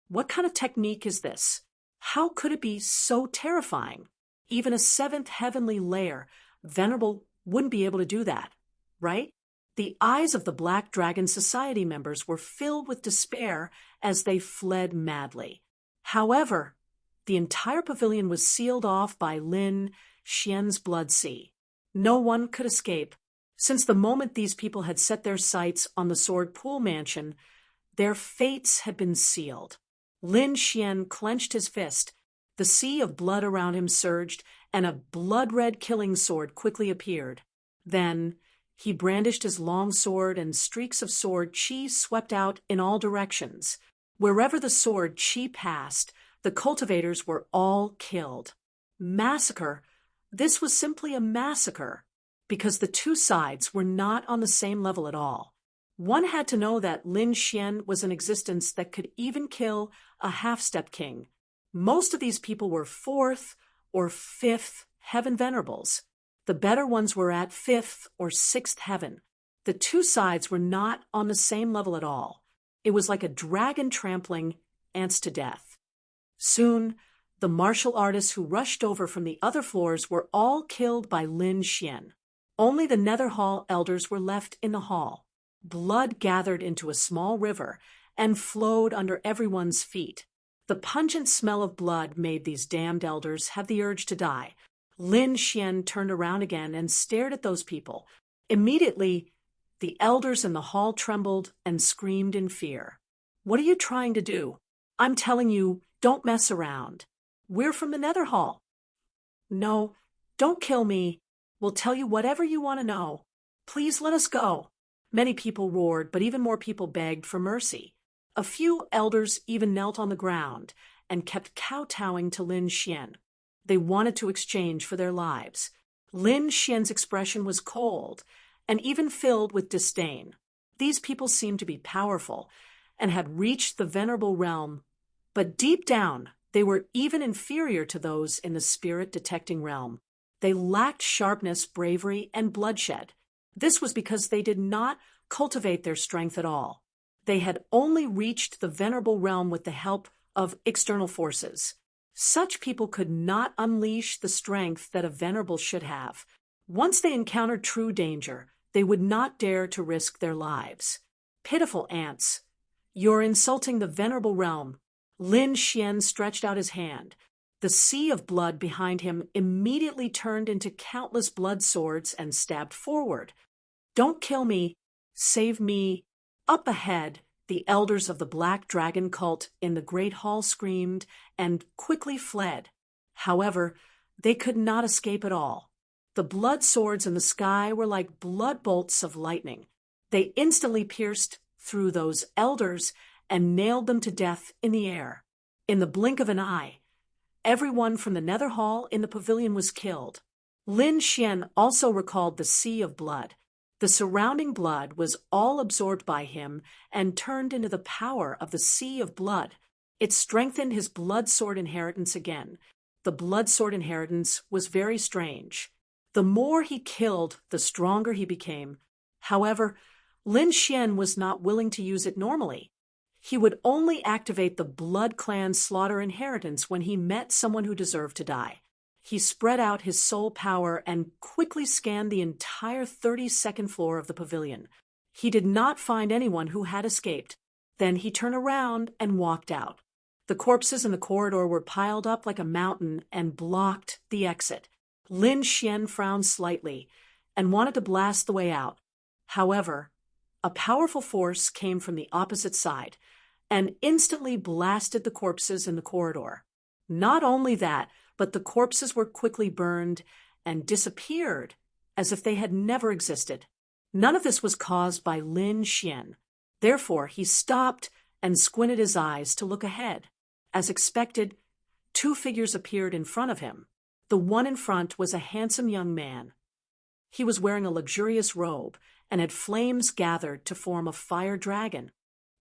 What kind of technique is this? How could it be so terrifying? Even a seventh heavenly layer, venerable, wouldn't be able to do that, right? The eyes of the Black Dragon Society members were filled with despair as they fled madly. However, the entire pavilion was sealed off by Lin Xian's blood sea. No one could escape. Since the moment these people had set their sights on the Sword Pool Mansion, their fates had been sealed. Lin Xian clenched his fist. The sea of blood around him surged, and a blood-red killing sword quickly appeared. Then he brandished his long sword, and streaks of sword chi swept out in all directions. Wherever the sword chi passed, the cultivators were all killed. Massacre. This was simply a massacre, because the two sides were not on the same level at all. One had to know that Lin Xian was an existence that could even kill a half-step king. Most of these people were 4th or 5th heaven venerables. The better ones were at 5th or 6th heaven. The two sides were not on the same level at all. It was like a dragon trampling ants to death. Soon, the martial artists who rushed over from the other floors were all killed by Lin Xian. Only the Nether Hall elders were left in the hall. Blood gathered into a small river and flowed under everyone's feet. The pungent smell of blood made these damned elders have the urge to die. Lin Xian turned around again and stared at those people. Immediately, the elders in the hall trembled and screamed in fear. "What are you trying to do? I'm telling you, don't mess around. We're from the Nether Hall." "No, don't kill me. We'll tell you whatever you want to know. Please let us go." Many people roared, but even more people begged for mercy. A few elders even knelt on the ground and kept kowtowing to Lin Xian. They wanted to exchange for their lives. Lin Xian's expression was cold and even filled with disdain. These people seemed to be powerful and had reached the venerable realm, but deep down they were even inferior to those in the spirit-detecting realm. They lacked sharpness, bravery, and bloodshed. This was because they did not cultivate their strength at all. They had only reached the venerable realm with the help of external forces. Such people could not unleash the strength that a venerable should have. Once they encountered true danger, they would not dare to risk their lives. Pitiful ants! You're insulting the venerable realm. Lin Xian stretched out his hand. The sea of blood behind him immediately turned into countless blood swords and stabbed forward. "Don't kill me. Save me." Up ahead, the elders of the Black Dragon cult in the Great Hall screamed and quickly fled. However, they could not escape at all. The blood swords in the sky were like blood bolts of lightning. They instantly pierced through those elders and nailed them to death in the air. In the blink of an eye, everyone from the Nether Hall in the pavilion was killed. Lin Xian also recalled the sea of blood. The surrounding blood was all absorbed by him and turned into the power of the sea of blood. It strengthened his blood sword inheritance again. The blood sword inheritance was very strange. The more he killed, the stronger he became. However, Lin Xian was not willing to use it normally. He would only activate the Blood Clan slaughter inheritance when he met someone who deserved to die. He spread out his soul power and quickly scanned the entire 32nd floor of the pavilion. He did not find anyone who had escaped. Then he turned around and walked out. The corpses in the corridor were piled up like a mountain and blocked the exit. Lin Xian frowned slightly and wanted to blast the way out. However, a powerful force came from the opposite side and instantly blasted the corpses in the corridor. Not only that, but the corpses were quickly burned and disappeared as if they had never existed. None of this was caused by Lin Xian. Therefore, he stopped and squinted his eyes to look ahead. As expected, two figures appeared in front of him. The one in front was a handsome young man. He was wearing a luxurious robe and had flames gathered to form a fire dragon.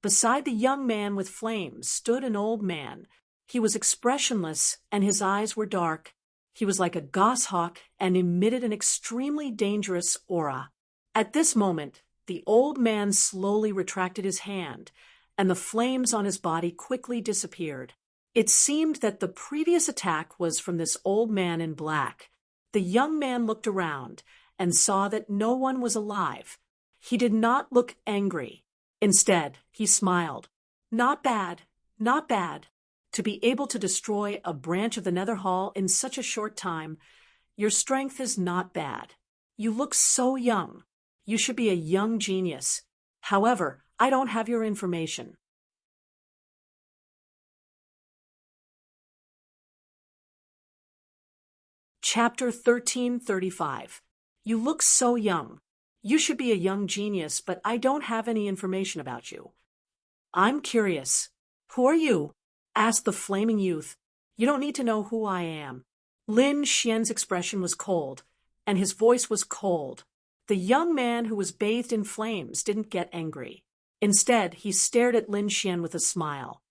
Beside the young man with flames stood an old man. He was expressionless and his eyes were dark. He was like a goshawk and emitted an extremely dangerous aura. At this moment, the old man slowly retracted his hand, and the flames on his body quickly disappeared. It seemed that the previous attack was from this old man in black. The young man looked around and saw that no one was alive. He did not look angry. Instead, he smiled. Not bad, not bad. To be able to destroy a branch of the Nether Hall in such a short time, your strength is not bad. You look so young. You should be a young genius. However, I don't have your information. Chapter 1335. You look so young. You should be a young genius, but I don't have any information about you. I'm curious. Who are you? Asked the flaming youth. You don't need to know who I am. Lin Xian's expression was cold, and his voice was cold. The young man who was bathed in flames didn't get angry. Instead, he stared at Lin Xian with a smile.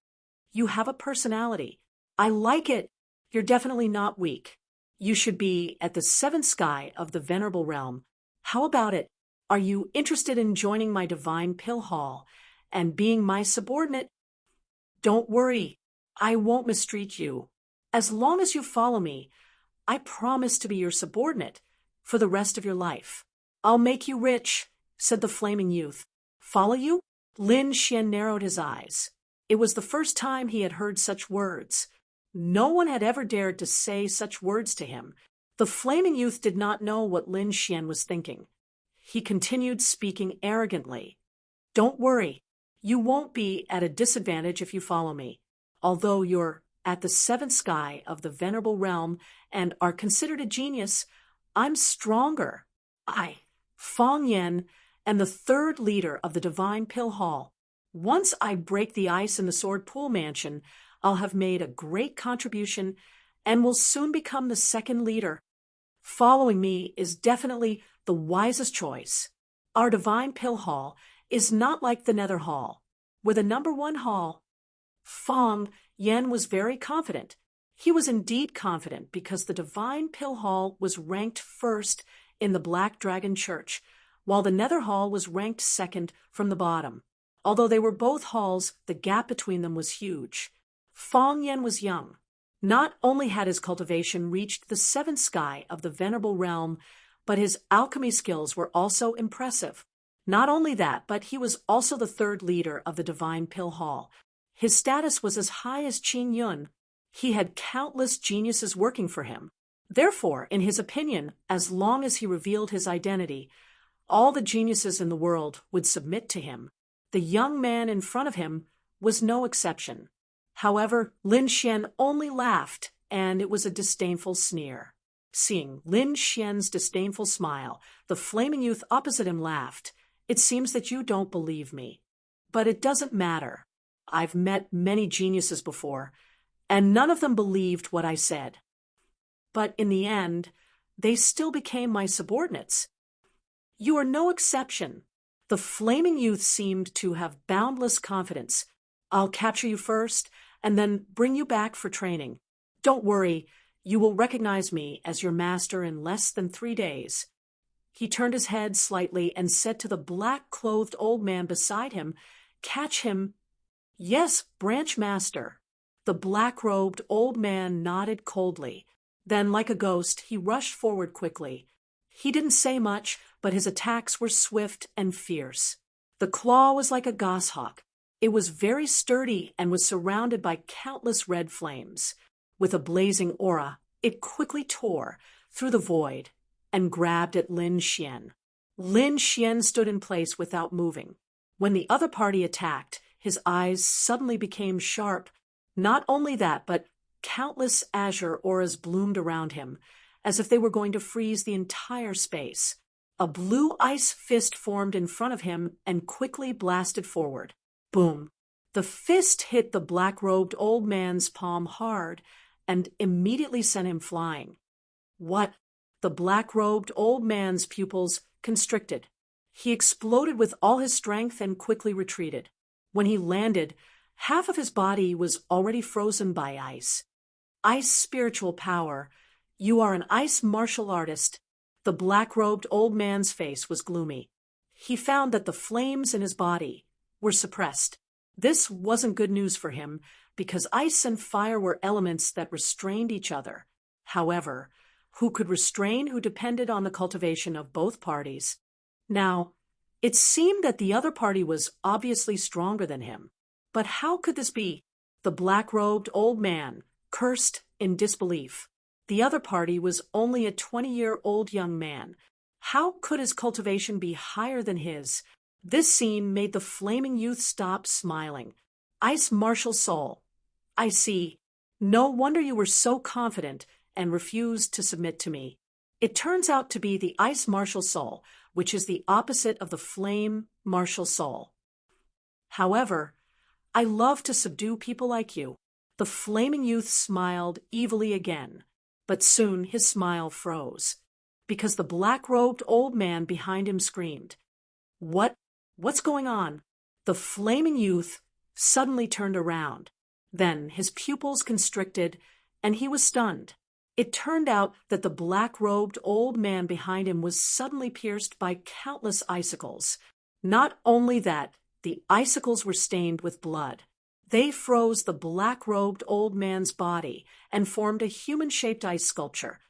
You have a personality. I like it. You're definitely not weak. You should be at the seventh sky of the Venerable Realm. How about it? Are you interested in joining my divine pill hall and being my subordinate? Don't worry. I won't mistreat you. As long as you follow me, I promise to be your subordinate for the rest of your life. I'll make you rich, said the flaming youth. Follow you? Lin Xian narrowed his eyes. It was the first time he had heard such words. No one had ever dared to say such words to him. The flaming youth did not know what Lin Xian was thinking. He continued speaking arrogantly. Don't worry. You won't be at a disadvantage if you follow me. Although you're at the seventh sky of the Venerable Realm and are considered a genius, I'm stronger. I, Fong Yen, am the third leader of the Divine Pill Hall. Once I break the ice in the Sword Pool Mansion, I'll have made a great contribution and will soon become the second leader. Following me is definitely the wisest choice. Our Divine Pill Hall is not like the Nether Hall. We're the number one hall. Fong Yen was very confident. He was indeed confident because the Divine Pill Hall was ranked first in the Black Dragon Church, while the Nether Hall was ranked second from the bottom. Although they were both halls, the gap between them was huge. Fong Yen was young. Not only had his cultivation reached the seventh sky of the Venerable Realm, but his alchemy skills were also impressive. Not only that, but he was also the third leader of the Divine Pill Hall. His status was as high as Qin Yun. He had countless geniuses working for him. Therefore, in his opinion, as long as he revealed his identity, all the geniuses in the world would submit to him. The young man in front of him was no exception. However, Lin Xian only laughed, and it was a disdainful sneer. Seeing Lin Xian's disdainful smile, the flaming youth opposite him laughed. It seems that you don't believe me. But it doesn't matter. I've met many geniuses before, and none of them believed what I said. But in the end, they still became my subordinates. You are no exception. The flaming youth seemed to have boundless confidence. I'll capture you first, and then bring you back for training. Don't worry, you will recognize me as your master in less than 3 days. He turned his head slightly and said to the black-clothed old man beside him, "Catch him." "Yes, branch master." The black-robed old man nodded coldly. Then, like a ghost, he rushed forward quickly. He didn't say much, but his attacks were swift and fierce. The claw was like a goshawk. It was very sturdy and was surrounded by countless red flames. With a blazing aura, it quickly tore through the void and grabbed at Lin Xian. Lin Xian stood in place without moving. When the other party attacked, his eyes suddenly became sharp. Not only that, but countless azure auras bloomed around him, as if they were going to freeze the entire space. A blue ice fist formed in front of him and quickly blasted forward. Boom! The fist hit the black-robed old man's palm hard and immediately sent him flying. What? The black-robed old man's pupils constricted. He exploded with all his strength and quickly retreated. When he landed, half of his body was already frozen by ice. Ice spiritual power. You are an ice martial artist. The black-robed old man's face was gloomy. He found that the flames in his body were suppressed. This wasn't good news for him, because ice and fire were elements that restrained each other. However, who could restrain who depended on the cultivation of both parties? Now, it seemed that the other party was obviously stronger than him. But how could this be? The black-robed old man cursed in disbelief. The other party was only a 20-year-old young man. How could his cultivation be higher than his? This scene made the flaming youth stop smiling. Ice martial soul. I see. No wonder you were so confident and refused to submit to me. It turns out to be the ice martial soul, which is the opposite of the flame martial soul. However, I love to subdue people like you. The flaming youth smiled evilly again, but soon his smile froze, because the black-robed old man behind him screamed. What's going on? The flaming youth suddenly turned around. Then his pupils constricted, and he was stunned. It turned out that the black-robed old man behind him was suddenly pierced by countless icicles. Not only that, the icicles were stained with blood. They froze the black-robed old man's body and formed a human-shaped ice sculpture.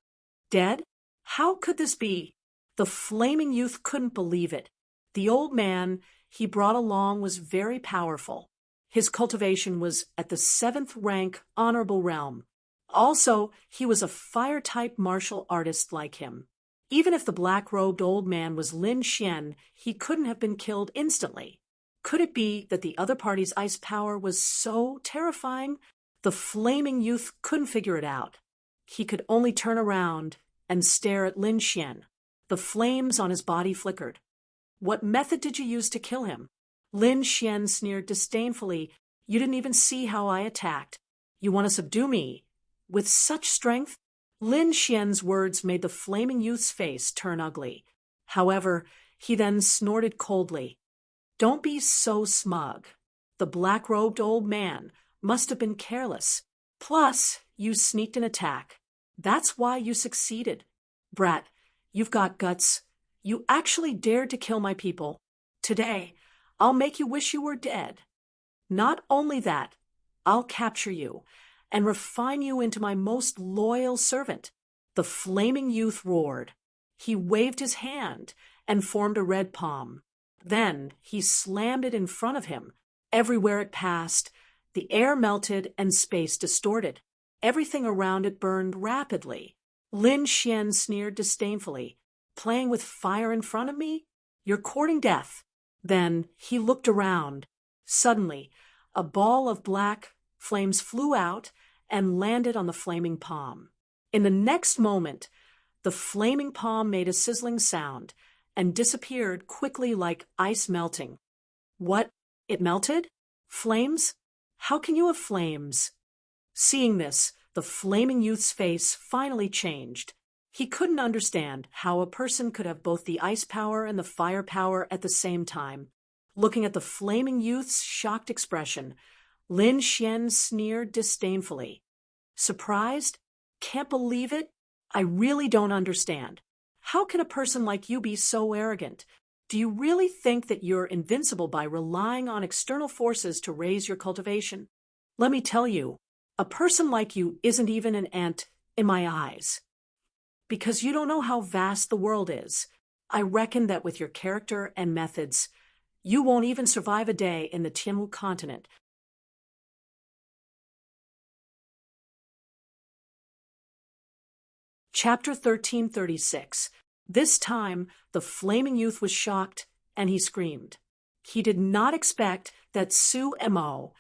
Dead? How could this be? The flaming youth couldn't believe it. The old man he brought along was very powerful. His cultivation was at the 7th rank honorable realm. Also, he was a fire-type martial artist like him. Even if the black-robed old man was Lin Xian, he couldn't have been killed instantly. Could it be that the other party's ice power was so terrifying? The flaming youth couldn't figure it out. He could only turn around and stare at Lin Xian. The flames on his body flickered. What method did you use to kill him? Lin Xian sneered disdainfully. You didn't even see how I attacked. You want to subdue me? With such strength? Lin Xian's words made the flaming youth's face turn ugly. However, he then snorted coldly. Don't be so smug. The black-robed old man must have been careless. Plus, you sneaked an attack. That's why you succeeded. Brat, you've got guts. You actually dared to kill my people. Today, I'll make you wish you were dead. Not only that, I'll capture you and refine you into my most loyal servant. The flaming youth roared. He waved his hand and formed a red palm. Then he slammed it in front of him. Everywhere it passed, the air melted and space distorted. Everything around it burned rapidly. Lin Xian sneered disdainfully. Playing with fire in front of me? You're courting death. Then he looked around. Suddenly, a ball of black flames flew out and landed on the flaming palm. In the next moment, the flaming palm made a sizzling sound and disappeared quickly like ice melting. What? It melted? Flames? How can you have flames? Seeing this, the flaming youth's face finally changed. He couldn't understand how a person could have both the ice power and the fire power at the same time. Looking at the flaming youth's shocked expression, Lin Xian sneered disdainfully. Surprised? Can't believe it? I really don't understand. How can a person like you be so arrogant? Do you really think that you're invincible by relying on external forces to raise your cultivation? Let me tell you, a person like you isn't even an ant in my eyes. Because you don't know how vast the world is. I reckon that with your character and methods, you won't even survive a day in the Tianwu continent. Chapter 1336. This time, the flaming youth was shocked, and he screamed. He did not expect that Su Mo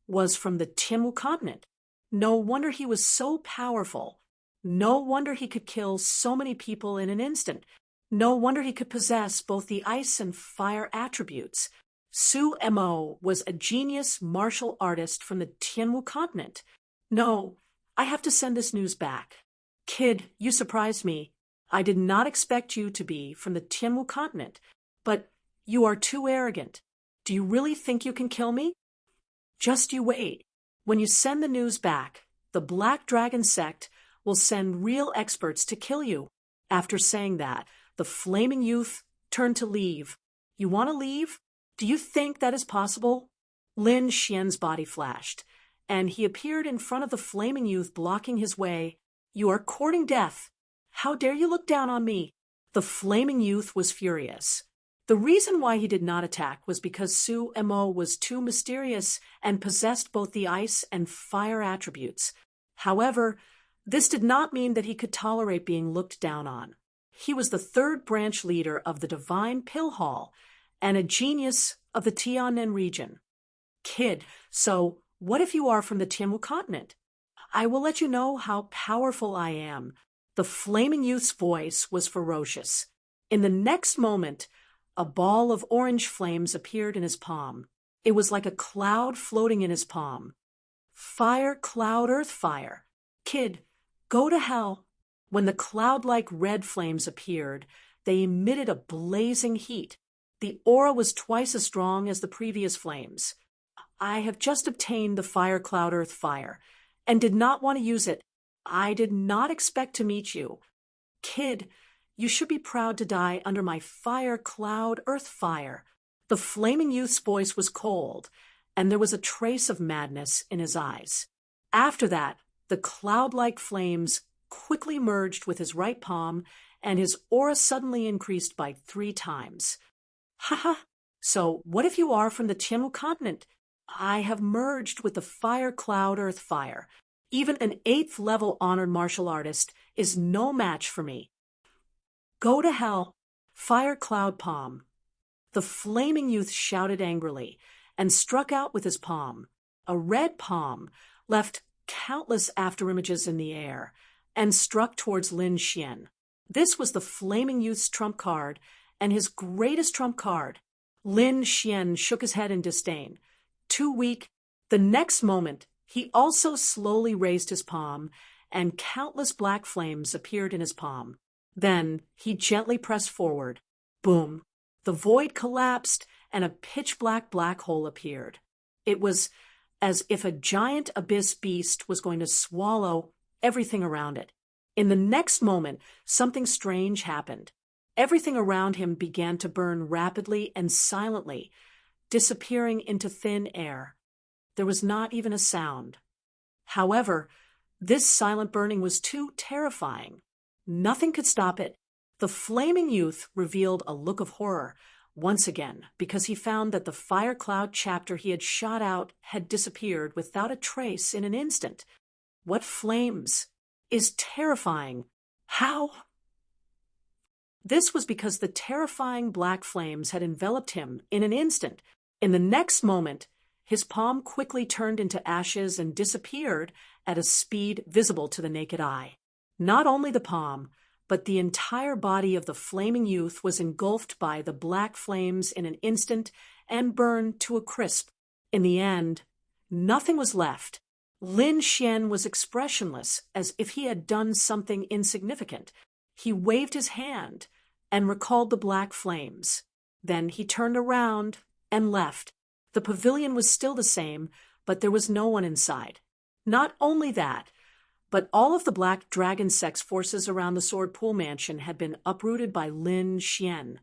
was from the Tianwu continent. No wonder he was so powerful. No wonder he could kill so many people in an instant. No wonder he could possess both the ice and fire attributes. Su Mo was a genius martial artist from the Tianwu continent. No, I have to send this news back. Kid, you surprised me. I did not expect you to be from the Tianwu continent, but you are too arrogant. Do you really think you can kill me? Just you wait. When you send the news back, the Black Dragon sect will send real experts to kill you. After saying that, the flaming youth turned to leave. You want to leave? Do you think that is possible? Lin Xian's body flashed, and he appeared in front of the flaming youth, blocking his way. You are courting death. How dare you look down on me? The flaming youth was furious. The reason why he did not attack was because Su Mo was too mysterious and possessed both the ice and fire attributes. However, this did not mean that he could tolerate being looked down on. He was the third branch leader of the Divine Pill Hall and a genius of the Tiannan region. Kid, so what if you are from the Tianwu continent? I will let you know how powerful I am. The flaming youth's voice was ferocious. In the next moment, a ball of orange flames appeared in his palm. It was like a cloud floating in his palm. Fire, cloud, earth, fire. Kid, go to hell. When the cloud-like red flames appeared, they emitted a blazing heat. The aura was twice as strong as the previous flames. I have just obtained the fire, cloud, earth, fire, and did not want to use it. I did not expect to meet you. Kid, you should be proud to die under my fire, cloud, earth, fire. The flaming youth's voice was cold, and there was a trace of madness in his eyes. After that, the cloud-like flames quickly merged with his right palm, and his aura suddenly increased by 3 times. Haha! So what if you are from the Tianwu continent? I have merged with the fire, cloud, earth, fire. Even an 8th level honored martial artist is no match for me. Go to hell, fire, cloud, palm. The flaming youth shouted angrily and struck out with his palm. A red palm left countless afterimages in the air and struck towards Lin Xian. This was the flaming youth's trump card and his greatest trump card. Lin Xian shook his head in disdain. Too weak. The next moment, he also slowly raised his palm, and countless black flames appeared in his palm. Then he gently pressed forward. Boom! The void collapsed, and a pitch-black black hole appeared. It was as if a giant abyss beast was going to swallow everything around it. In the next moment, something strange happened. Everything around him began to burn rapidly and silently, disappearing into thin air. There was not even a sound. However, this silent burning was too terrifying. Nothing could stop it. The flaming youth revealed a look of horror once again because he found that the fire cloud chapter he had shot out had disappeared without a trace in an instant. What flames? Is terrifying. How? This was because the terrifying black flames had enveloped him in an instant. In the next moment, his palm quickly turned into ashes and disappeared at a speed visible to the naked eye. Not only the palm, but the entire body of the flaming youth was engulfed by the black flames in an instant and burned to a crisp. In the end, nothing was left. Lin Xian was expressionless, as if he had done something insignificant. He waved his hand and recalled the black flames. Then he turned around and left. The pavilion was still the same, but there was no one inside. Not only that, but all of the black dragon sex forces around the Sword Pool Mansion had been uprooted by Lin Xian.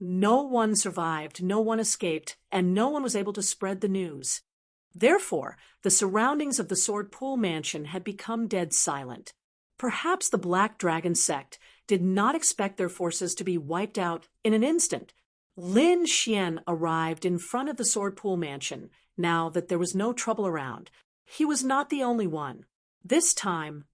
No one survived, no one escaped, and no one was able to spread the news. Therefore, the surroundings of the Sword Pool Mansion had become dead silent. Perhaps the Black Dragon sect did not expect their forces to be wiped out in an instant. Lin Xian arrived in front of the Sword Pool Mansion, now that there was no trouble around. He was not the only one. This time,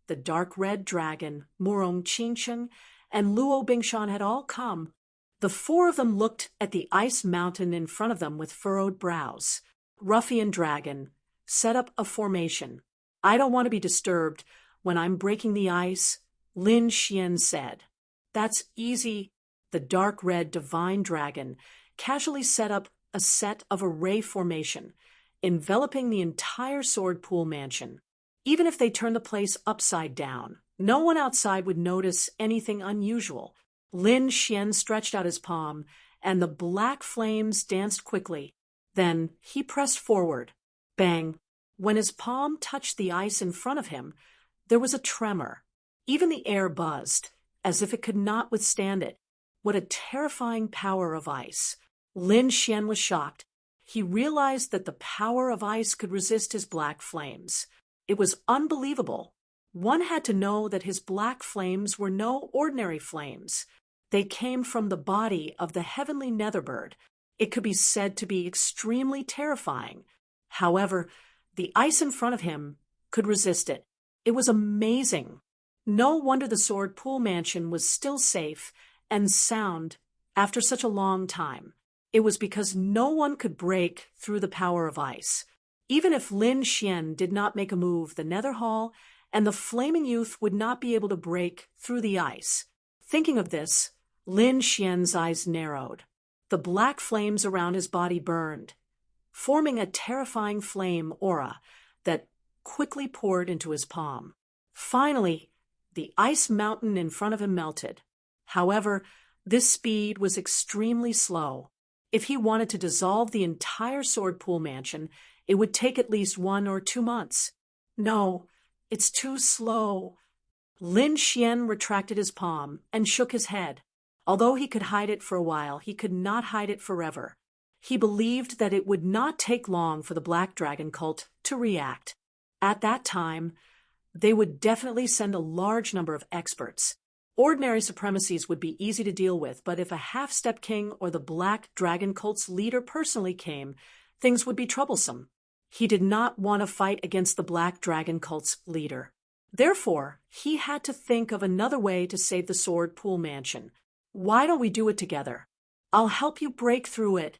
the dark red dragon, Murong Qingcheng, and Luo Bingshan had all come. The four of them looked at the ice mountain in front of them with furrowed brows. Ruffian dragon, set up a formation. I don't want to be disturbed when I'm breaking the ice, Lin Xian said. That's easy. The dark red divine dragon casually set up a set of array formation, enveloping the entire Sword Pool Mansion. Even if they turned the place upside down, no one outside would notice anything unusual. Lin Xian stretched out his palm, and the black flames danced quickly. Then he pressed forward. Bang! When his palm touched the ice in front of him, there was a tremor. Even the air buzzed, as if it could not withstand it. What a terrifying power of ice! Lin Xian was shocked. He realized that the power of ice could resist his black flames. It was unbelievable. One had to know that his black flames were no ordinary flames. They came from the body of the heavenly netherbird. It could be said to be extremely terrifying. However, the ice in front of him could resist it. It was amazing. No wonder the Sword Pool Mansion was still safe and sound after such a long time. It was because no one could break through the power of ice. Even if Lin Xian did not make a move, the Nether Hall and the Flaming Youth would not be able to break through the ice. Thinking of this, Lin Xian's eyes narrowed. The black flames around his body burned, forming a terrifying flame aura that quickly poured into his palm. Finally, the ice mountain in front of him melted. However, this speed was extremely slow. If he wanted to dissolve the entire Sword Pool Mansion, it would take at least 1 or 2 months. No, it's too slow. Lin Xian retracted his palm and shook his head. Although he could hide it for a while, he could not hide it forever. He believed that it would not take long for the Black Dragon cult to react. At that time, they would definitely send a large number of experts. Ordinary supremacies would be easy to deal with, but if a half-step king or the Black Dragon cult's leader personally came, things would be troublesome. He did not want to fight against the Black Dragon cult's leader. Therefore, he had to think of another way to save the Sword Pool Mansion. Why don't we do it together? I'll help you break through it,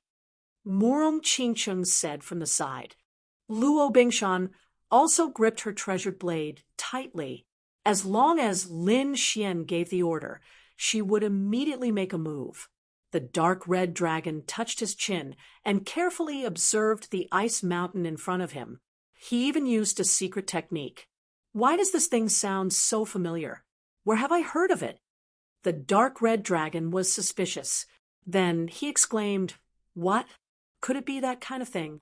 Murong Qingcheng said from the side. Luo Bingshan also gripped her treasured blade tightly. As long as Lin Xian gave the order, she would immediately make a move. The dark red dragon touched his chin and carefully observed the ice mountain in front of him. He even used a secret technique. Why does this thing sound so familiar? Where have I heard of it? The dark red dragon was suspicious. Then he exclaimed, "What? Could it be that kind of thing?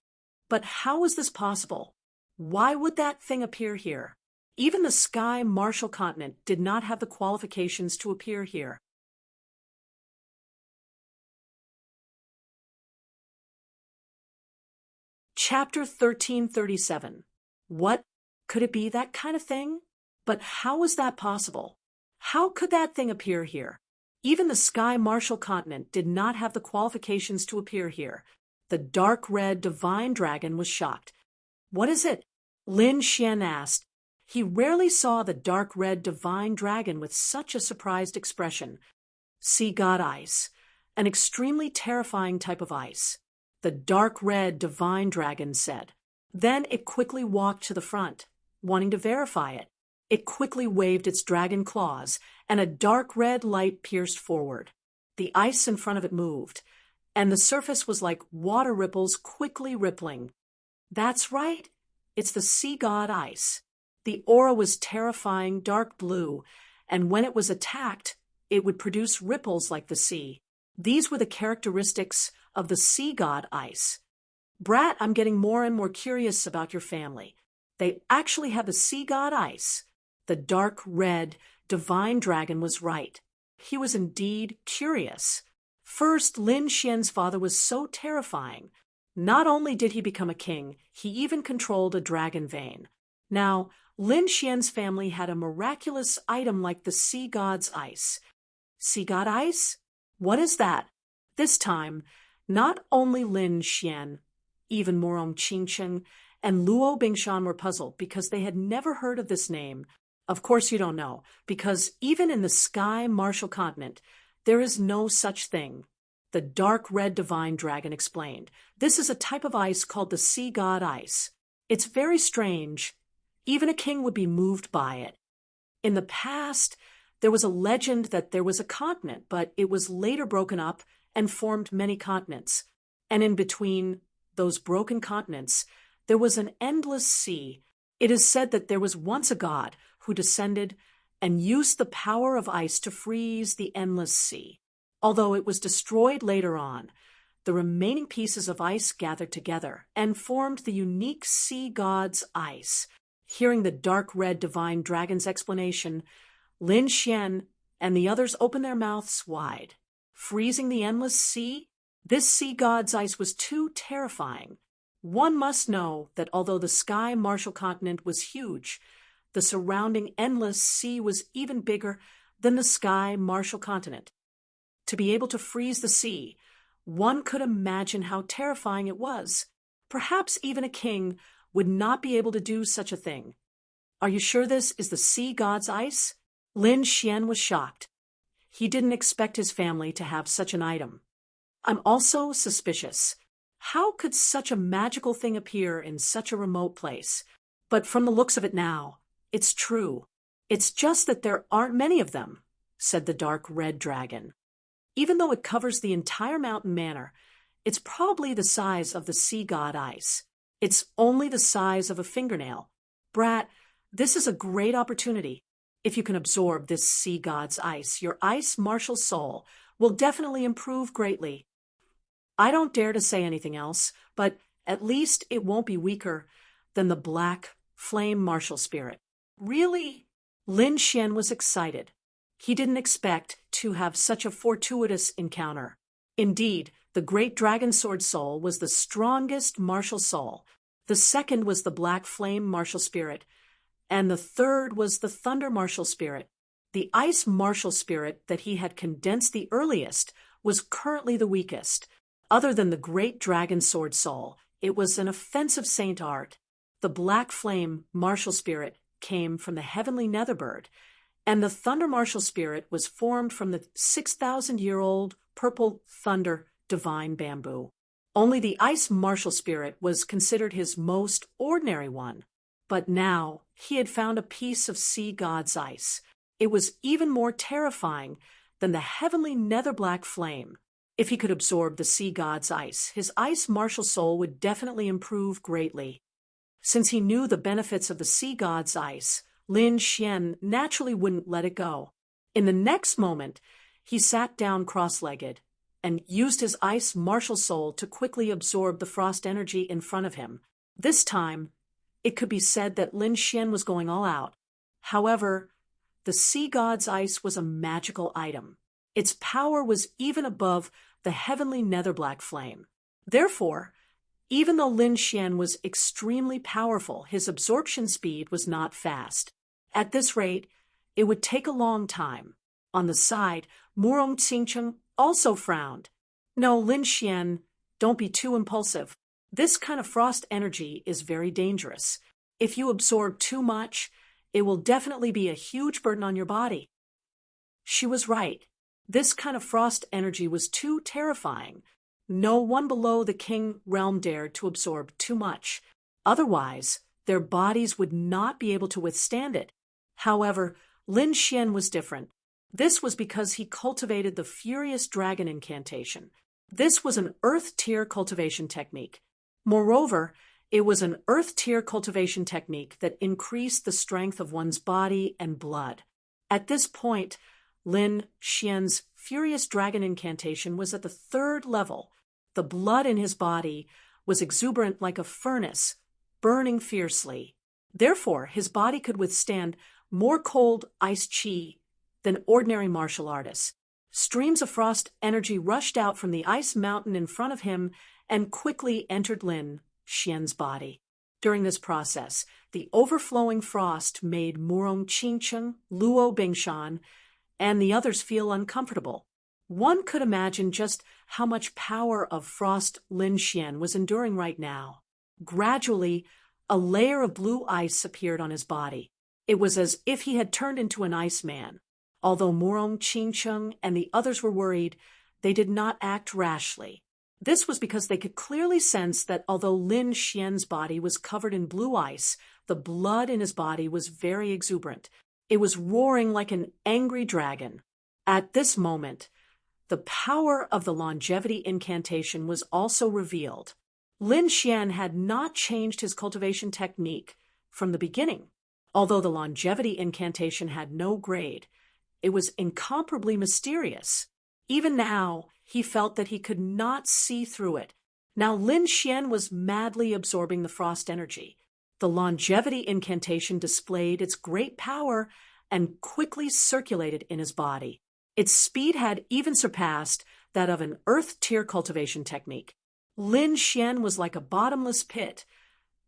But how is this possible? Why would that thing appear here? Even the Sky Martial Continent did not have the qualifications to appear here." Chapter 1337. What? Could it be that kind of thing? But how was that possible? How could that thing appear here? Even the Sky Martial Continent did not have the qualifications to appear here. The dark red divine dragon was shocked. "What is it?" Lin Xian asked. He rarely saw the dark red divine dragon with such a surprised expression. "Sea god ice, an extremely terrifying type of ice," the dark red divine dragon said. Then it quickly walked to the front, wanting to verify it. It quickly waved its dragon claws, and a dark red light pierced forward. The ice in front of it moved, and the surface was like water ripples quickly rippling. "That's right. It's the sea god Ice. The aura was terrifying dark blue, and when it was attacked, it would produce ripples like the sea. These were the characteristics of the sea god Ice. Brat, I'm getting more and more curious about your family. They actually have the sea god Ice. The dark red, divine dragon was right. He was indeed curious. First, Lin Xian's father was so terrifying. Not only did he become a king, he even controlled a dragon vein. Now, Lin Xian's family had a miraculous item like the sea god's ice. Sea god ice? What is that? This time, not only Lin Xian, even Morong Qingcheng and Luo Bingshan were puzzled because they had never heard of this name. Of course you don't know, because even in the Sky Martial Continent, there is no such thing. The dark red divine dragon explained. This is a type of ice called the sea god ice. It's very strange. Even a king would be moved by it. In the past, there was a legend that there was a continent, but it was later broken up and formed many continents. And in between those broken continents, there was an endless sea. It is said that there was once a god who descended and used the power of ice to freeze the endless sea. Although it was destroyed later on, the remaining pieces of ice gathered together and formed the unique sea god's ice. Hearing the dark red divine dragon's explanation, Lin Xian and the others opened their mouths wide. Freezing the endless sea? This sea god's ice was too terrifying. One must know that although the Sky Martial Continent was huge, the surrounding endless sea was even bigger than the Sky Martial Continent. To be able to freeze the sea, one could imagine how terrifying it was. Perhaps even a king would not be able to do such a thing. Are you sure this is the sea god's ice? Lin Xian was shocked. He didn't expect his family to have such an item. I'm also suspicious. How could such a magical thing appear in such a remote place? But from the looks of it now, it's true. It's just that there aren't many of them, said the dark red dragon. Even though it covers the entire mountain manor, it's probably the size of the sea god ice. It's only the size of a fingernail. Brat, this is a great opportunity. If you can absorb this sea god's ice, your ice martial soul will definitely improve greatly. I don't dare to say anything else, but at least it won't be weaker than the black flame martial spirit. Really? Lin Xian was excited. He didn't expect to have such a fortuitous encounter. Indeed, the great dragon sword soul was the strongest martial soul. The second was the black flame martial spirit, and the third was the thunder martial spirit. The ice martial spirit that he had condensed the earliest was currently the weakest. Other than the great dragon sword soul, it was an offensive saint art. The black flame martial spirit came from the heavenly netherbird, and the thunder martial spirit was formed from the 6,000-year-old purple thunder divine bamboo. Only the ice martial spirit was considered his most ordinary one. But now he had found a piece of sea god's ice. It was even more terrifying than the heavenly nether black flame. If he could absorb the sea god's ice, his ice martial soul would definitely improve greatly. Since he knew the benefits of the sea god's ice, Lin Xian naturally wouldn't let it go. In the next moment, he sat down cross-legged and used his ice martial soul to quickly absorb the frost energy in front of him. This time, it could be said that Lin Xian was going all out. However, the sea god's ice was a magical item. Its power was even above the heavenly nether black flame. Therefore, even though Lin Xian was extremely powerful, his absorption speed was not fast. At this rate, it would take a long time. On the side, Murong Qingcheng also frowned. No, Lin Xian, don't be too impulsive. This kind of frost energy is very dangerous. If you absorb too much, it will definitely be a huge burden on your body. She was right. This kind of frost energy was too terrifying. No one below the king realm dared to absorb too much. Otherwise, their bodies would not be able to withstand it. However, Lin Xian was different. This was because he cultivated the Furious Dragon incantation. This was an earth-tier cultivation technique. Moreover, It was an earth-tier cultivation technique that increased the strength of one's body and blood. At this point, Lin Xian's furious dragon incantation was at the 3rd level. The blood in his body was exuberant like a furnace, burning fiercely. Therefore, his body could withstand more cold ice chi than ordinary martial artists. Streams of frost energy rushed out from the ice mountain in front of him and quickly entered Lin Xian's body. During this process, the overflowing frost made Murong Qingcheng, Luo Bingshan, and the others feel uncomfortable. One could imagine just how much power of frost Lin Xian was enduring right now. Gradually, a layer of blue ice appeared on his body. It was as if he had turned into an iceman. Although Murong Qingcheng and the others were worried, they did not act rashly. This was because they could clearly sense that although Lin Xian's body was covered in blue ice, the blood in his body was very exuberant. It was roaring like an angry dragon. At this moment, the power of the longevity incantation was also revealed. Lin Xian had not changed his cultivation technique from the beginning. Although the longevity incantation had no grade, it was incomparably mysterious. Even now, he felt that he could not see through it. Now Lin Xian was madly absorbing the frost energy. The longevity incantation displayed its great power and quickly circulated in his body. Its speed had even surpassed that of an earth-tier cultivation technique. Lin Xian was like a bottomless pit,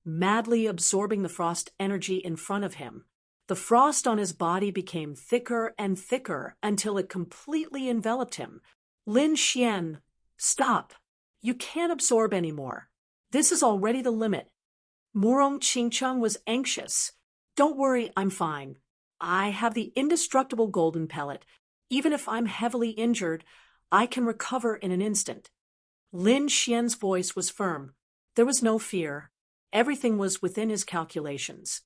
madly absorbing the frost energy in front of him. The frost on his body became thicker and thicker until it completely enveloped him. Lin Xian, stop. You can't absorb anymore. This is already the limit. Murong Qingcheng was anxious. Don't worry, I'm fine. I have the indestructible golden pellet. Even if I'm heavily injured, I can recover in an instant. Lin Xian's voice was firm. There was no fear. Everything was within his calculations.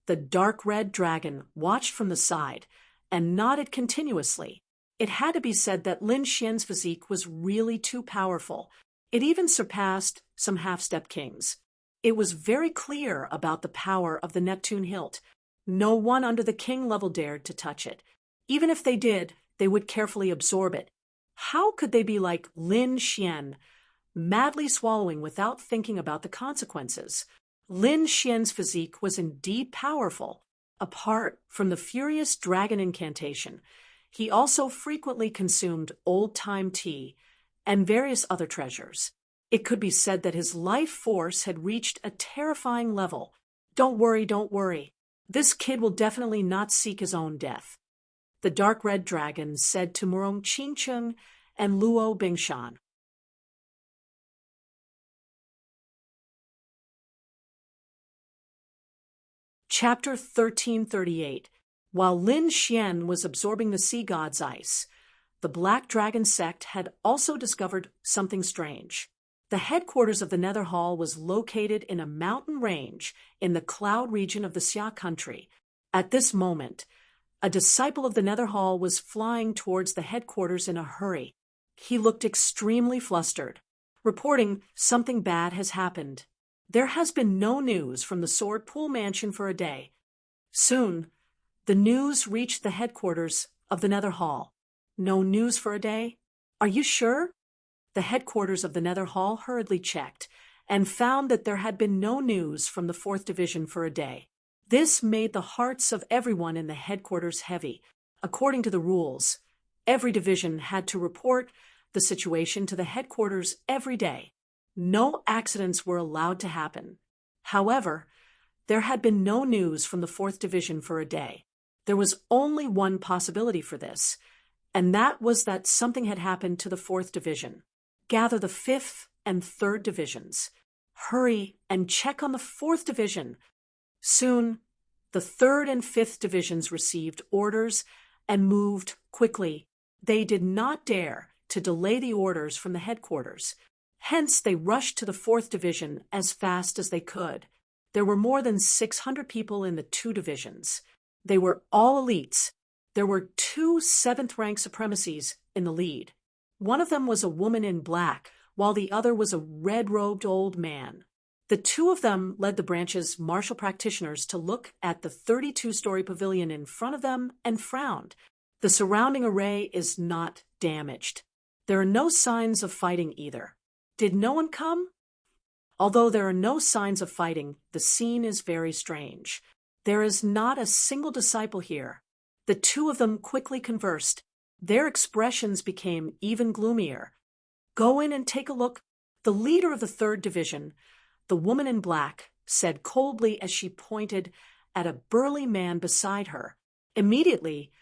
The dark red dragon watched from the side and nodded continuously. It had to be said that Lin Xian's physique was really too powerful. It even surpassed some half-step kings. It was very clear about the power of the Neptune hilt. No one under the king level dared to touch it. Even if they did, they would carefully absorb it. How could they be like Lin Xian, madly swallowing without thinking about the consequences? Lin Xian's physique was indeed powerful. Apart from the furious dragon incantation, he also frequently consumed old-time tea and various other treasures. It could be said that his life force had reached a terrifying level. Don't worry, don't worry. This kid will definitely not seek his own death. The dark red dragon said to Murong Qingcheng and Luo Bingshan. Chapter 1338. While Lin Xian was absorbing the sea god's ice, the Black Dragon sect had also discovered something strange. The headquarters of the Nether Hall was located in a mountain range in the cloud region of the Xia country. At this moment, a disciple of the Nether Hall was flying towards the headquarters in a hurry. He looked extremely flustered, reporting something bad has happened. There has been no news from the Sword Pool Mansion for a day. Soon, the news reached the headquarters of the Nether Hall. No news for a day? Are you sure? The headquarters of the Nether Hall hurriedly checked and found that there had been no news from the 4th Division for a day. This made the hearts of everyone in the headquarters heavy. According to the rules, every division had to report the situation to the headquarters every day. No accidents were allowed to happen. However, there had been no news from the 4th Division for a day. There was only one possibility for this, and that was that something had happened to the 4th Division. Gather the 5th and 3rd Divisions. Hurry and check on the 4th Division. Soon, the 3rd and 5th Divisions received orders and moved quickly. They did not dare to delay the orders from the headquarters. Hence, they rushed to the 4th Division as fast as they could. There were more than 600 people in the 2 divisions. They were all elites. There were 2 7th-rank supremacies in the lead. One of them was a woman in black, while the other was a red-robed old man. The two of them led the branch's martial practitioners to look at the 32-story pavilion in front of them and frowned. The surrounding array is not damaged. There are no signs of fighting either. Did no one come? Although there are no signs of fighting, the scene is very strange. There is not a single disciple here. The two of them quickly conversed. Their expressions became even gloomier. Go in and take a look. The leader of the 3rd Division, the woman in black, said coldly as she pointed at a burly man beside her. Immediately,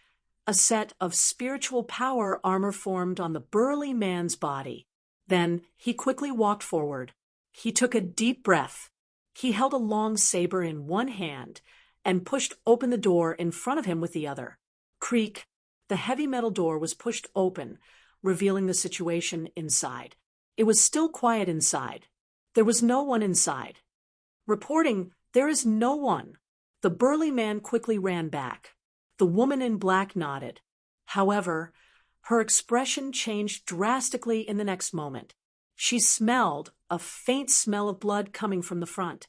a set of spiritual power armor formed on the burly man's body. Then he quickly walked forward. He took a deep breath. He held a long saber in one hand and pushed open the door in front of him with the other. Creak. The heavy metal door was pushed open, revealing the situation inside. It was still quiet inside. There was no one inside. Reporting, there is no one. The burly man quickly ran back. The woman in black nodded. However, her expression changed drastically in the next moment. She smelled a faint smell of blood coming from the front.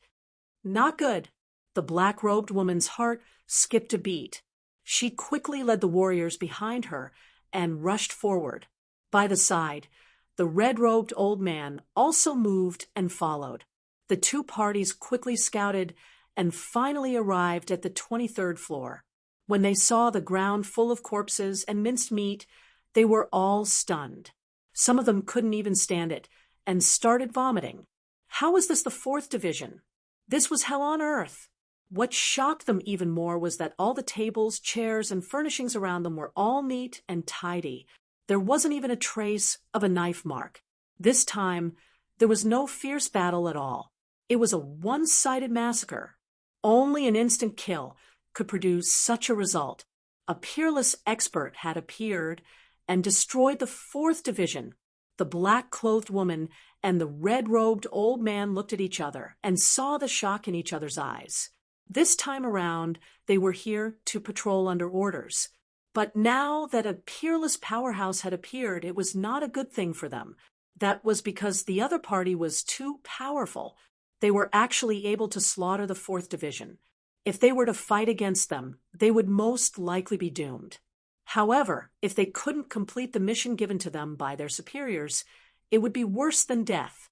Not good. The black-robed woman's heart skipped a beat. She quickly led the warriors behind her and rushed forward. By the side, the red-robed old man also moved and followed. The two parties quickly scouted and finally arrived at the 23rd floor. When they saw the ground full of corpses and minced meat, they were all stunned. Some of them couldn't even stand it and started vomiting. How was this the 4th Division? This was hell on earth. What shocked them even more was that all the tables, chairs, and furnishings around them were all neat and tidy. There wasn't even a trace of a knife mark. This time, there was no fierce battle at all. It was a one-sided massacre. Only an instant kill could produce such a result. A peerless expert had appeared and destroyed the 4th Division. The black-clothed woman and the red-robed old man looked at each other and saw the shock in each other's eyes. This time around, they were here to patrol under orders. But now that a peerless powerhouse had appeared, it was not a good thing for them. That was because the other party was too powerful. They were actually able to slaughter the 4th Division. If they were to fight against them, they would most likely be doomed. However, if they couldn't complete the mission given to them by their superiors, it would be worse than death.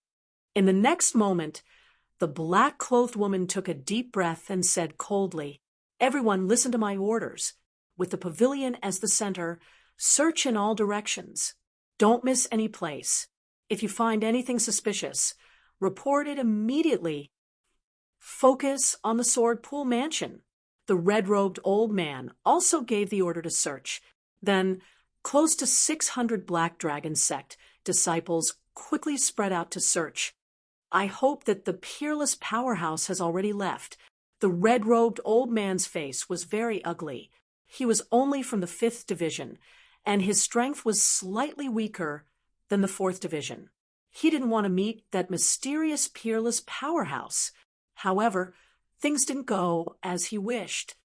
In the next moment, the black-clothed woman took a deep breath and said coldly, "Everyone, listen to my orders. With the pavilion as the center, search in all directions. Don't miss any place. If you find anything suspicious, report it immediately. Focus on the Sword Pool Mansion." The red-robed old man also gave the order to search. Then, close to 600 Black Dragon sect disciples quickly spread out to search. I hope that the peerless powerhouse has already left. The red-robed old man's face was very ugly. He was only from the 5th Division, and his strength was slightly weaker than the 4th Division. He didn't want to meet that mysterious peerless powerhouse. However, things didn't go as he wished.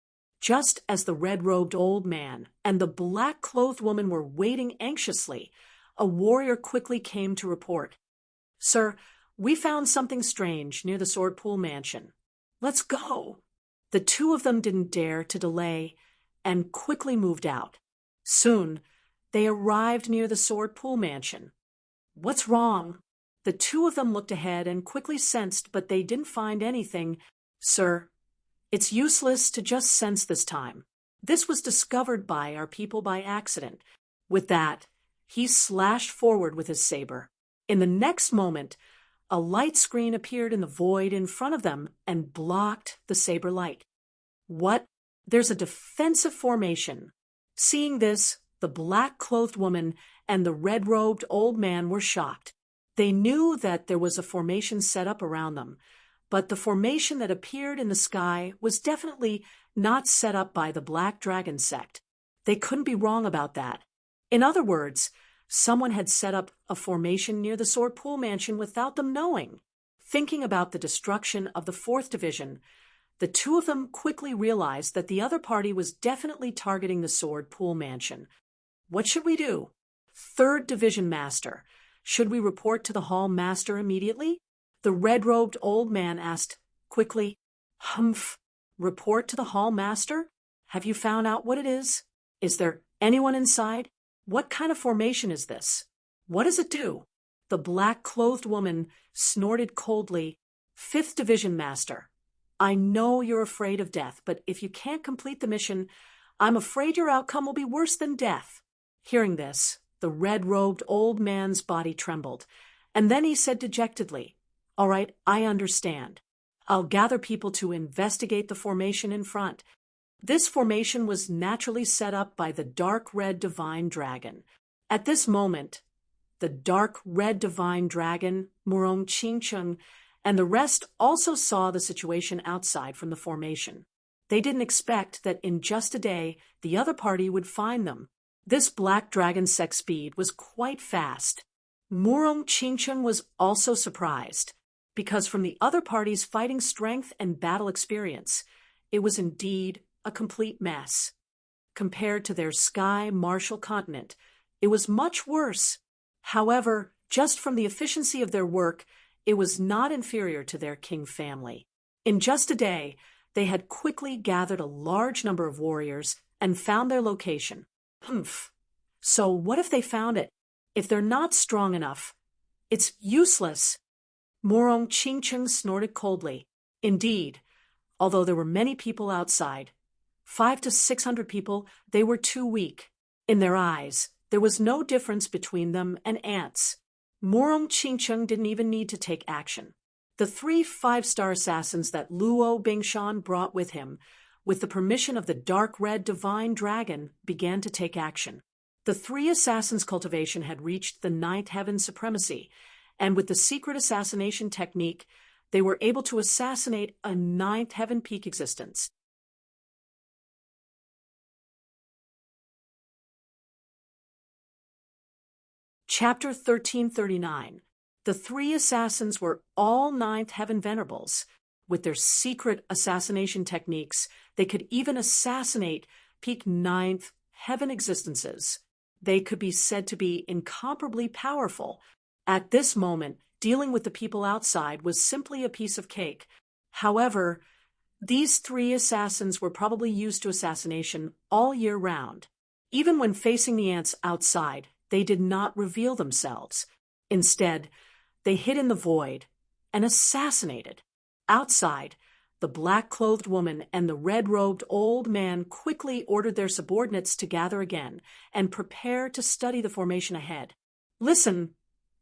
Just as the red-robed old man and the black-clothed woman were waiting anxiously, a warrior quickly came to report. "Sir, we found something strange near the Sword Pool Mansion. Let's go." The two of them didn't dare to delay and quickly moved out. Soon, they arrived near the Sword Pool Mansion. "What's wrong?" The two of them looked ahead and quickly sensed, but they didn't find anything. "Sir, it's useless to just sense this time. This was discovered by our people by accident." With that, he slashed forward with his saber. In the next moment, a light screen appeared in the void in front of them and blocked the saber light. "What? There's a defensive formation." Seeing this, the black-clothed woman and the red-robed old man were shocked. They knew that there was a formation set up around them, but the formation that appeared in the sky was definitely not set up by the Black Dragon sect. They couldn't be wrong about that. In other words, someone had set up a formation near the Sword Pool Mansion without them knowing. Thinking about the destruction of the 4th Division, the two of them quickly realized that the other party was definitely targeting the Sword Pool Mansion. What should we do? 3rd Division Master. Should we report to the Hall Master immediately? The red-robed old man asked quickly. Humph. Report to the hall master? Have you found out what it is? Is there anyone inside? What kind of formation is this? What does it do? The black-clothed woman snorted coldly. 5th Division Master. I know you're afraid of death, but if you can't complete the mission, I'm afraid your outcome will be worse than death. Hearing this, the red-robed old man's body trembled, and then he said dejectedly, All right, I understand. I'll gather people to investigate the formation in front. This formation was naturally set up by the dark red divine dragon. At this moment, the dark red divine dragon, Murong Qingcheng, and the rest also saw the situation outside from the formation. They didn't expect that in just a day the other party would find them. This black dragon's sex speed was quite fast. Murong Qingcheng was also surprised, because from the other party's fighting strength and battle experience, it was indeed a complete mess. Compared to their sky martial continent, it was much worse. However, just from the efficiency of their work, it was not inferior to their king family. In just a day, they had quickly gathered a large number of warriors and found their location. Humph. So what if they found it? If they're not strong enough, it's useless. Murong Qingcheng snorted coldly. Indeed, although there were many people outside, 500 to 600 people, they were too weak. In their eyes, there was no difference between them and ants. Murong Qingcheng didn't even need to take action. The 3 5-star assassins that Luo Bingshan brought with him, with the permission of the dark red divine dragon, began to take action. The 3 assassins' cultivation had reached the 9th heaven supremacy, and with the secret assassination technique, they were able to assassinate a 9th heaven peak existence. Chapter 1339. The 3 assassins were all 9th heaven venerables. With their secret assassination techniques, they could even assassinate peak 9th heaven existences. They could be said to be incomparably powerful. At this moment, dealing with the people outside was simply a piece of cake. However, these 3 assassins were probably used to assassination all year round. Even when facing the ants outside, they did not reveal themselves. Instead, they hid in the void and assassinated. Outside, the black-clothed woman and the red-robed old man quickly ordered their subordinates to gather again and prepare to study the formation ahead. Listen,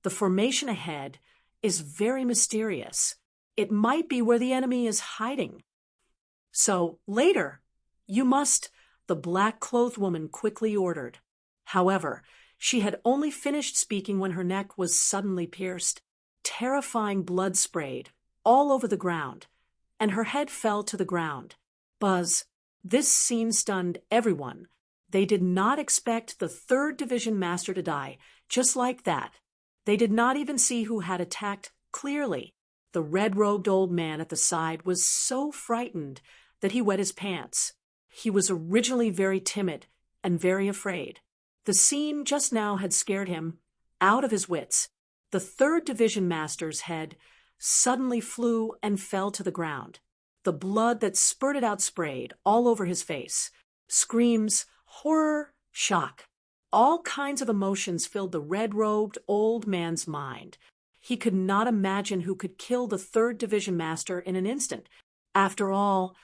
the formation ahead is very mysterious. It might be where the enemy is hiding. So, later, you must, the black-clothed woman quickly ordered. However, she had only finished speaking when her neck was suddenly pierced. Terrifying blood sprayed all over the ground, and her head fell to the ground. Buzz. This scene stunned everyone. They did not expect the 3rd Division Master to die, just like that. They did not even see who had attacked clearly. The red-robed old man at the side was so frightened that he wet his pants. He was originally very timid and very afraid. The scene just now had scared him out of his wits. The 3rd Division Master's head suddenly flew and fell to the ground. The blood that spurted out sprayed all over his face. Screams, horror, shock. All kinds of emotions filled the red-robed old man's mind. He could not imagine who could kill the 3rd Division Master in an instant. After all,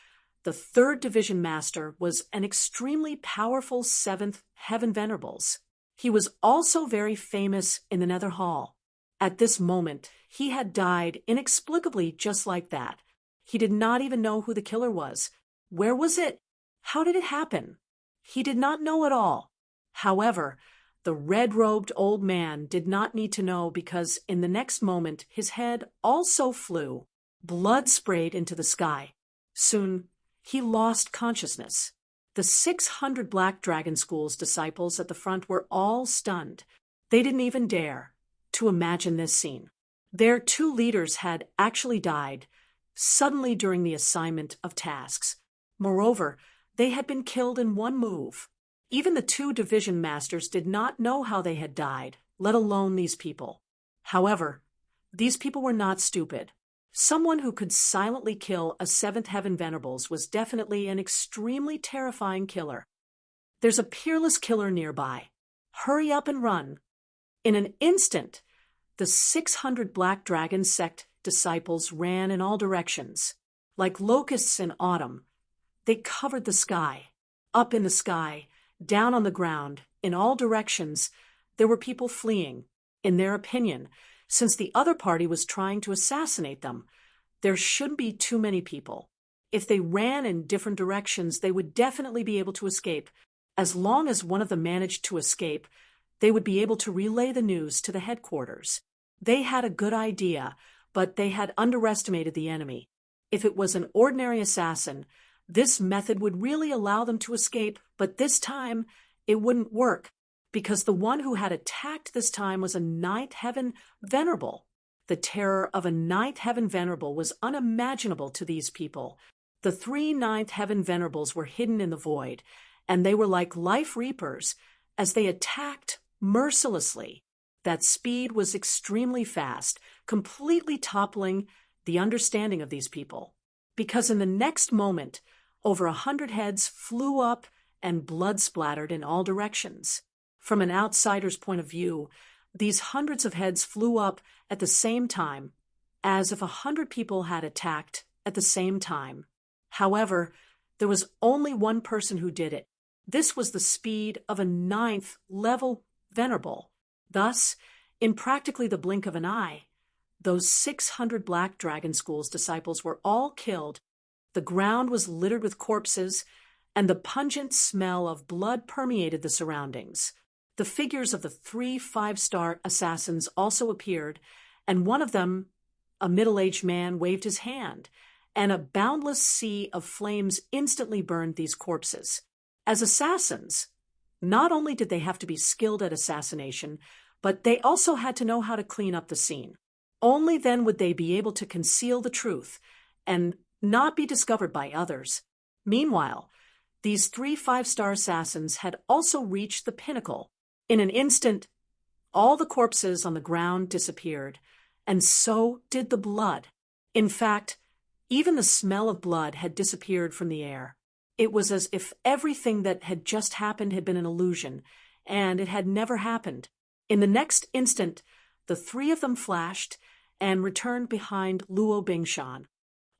the 3rd Division Master was an extremely powerful 7th Heaven Venerables. He was also very famous in the Nether Hall. At this moment, he had died inexplicably just like that. He did not even know who the killer was. Where was it? How did it happen? He did not know at all. However, the red-robed old man did not need to know because in the next moment his head also flew. Blood sprayed into the sky. Soon, he lost consciousness. The 600 Black Dragon School's disciples at the front were all stunned. They didn't even dare to imagine this scene. Their 2 leaders had actually died suddenly during the assignment of tasks. Moreover, they had been killed in one move. Even the 2 division masters did not know how they had died, let alone these people. However, These people were not stupid. Someone who could silently kill a seventh heaven venerables was definitely an extremely terrifying killer. There's a peerless killer nearby. Hurry up and run. In an instant, the 600 Black Dragon sect disciples ran in all directions. Like locusts in autumn, they covered the sky. Up in the sky, down on the ground, in all directions, there were people fleeing. In their opinion, since the other party was trying to assassinate them, there shouldn't be too many people. If they ran in different directions, they would definitely be able to escape. As long as one of them managed to escape, they would be able to relay the news to the headquarters. They had a good idea, but they had underestimated the enemy. If it was an ordinary assassin, this method would really allow them to escape, but this time it wouldn't work, because the one who had attacked this time was a ninth heaven venerable. The terror of a ninth heaven venerable was unimaginable to these people. The 3 ninth heaven venerables were hidden in the void, and they were like life reapers as they attacked mercilessly. That speed was extremely fast, completely toppling the understanding of these people. Because in the next moment, over 100 heads flew up and blood splattered in all directions. From an outsider's point of view, these hundreds of heads flew up at the same time, as if 100 people had attacked at the same time. However, there was only one person who did it. This was the speed of a 9th level venerable. Thus, in practically the blink of an eye, those 600 Black Dragon School's disciples were all killed. The ground was littered with corpses, and the pungent smell of blood permeated the surroundings. The figures of the 3 5-star assassins also appeared, and one of them, a middle-aged man, waved his hand, and a boundless sea of flames instantly burned these corpses. As assassins, not only did they have to be skilled at assassination, but they also had to know how to clean up the scene. Only then would they be able to conceal the truth and not be discovered by others. Meanwhile, these 3 5-star assassins had also reached the pinnacle. In an instant, all the corpses on the ground disappeared, and so did the blood. In fact, even the smell of blood had disappeared from the air. It was as if everything that had just happened had been an illusion, and it had never happened. In the next instant, the 3 of them flashed and returned behind Luo Bingshan.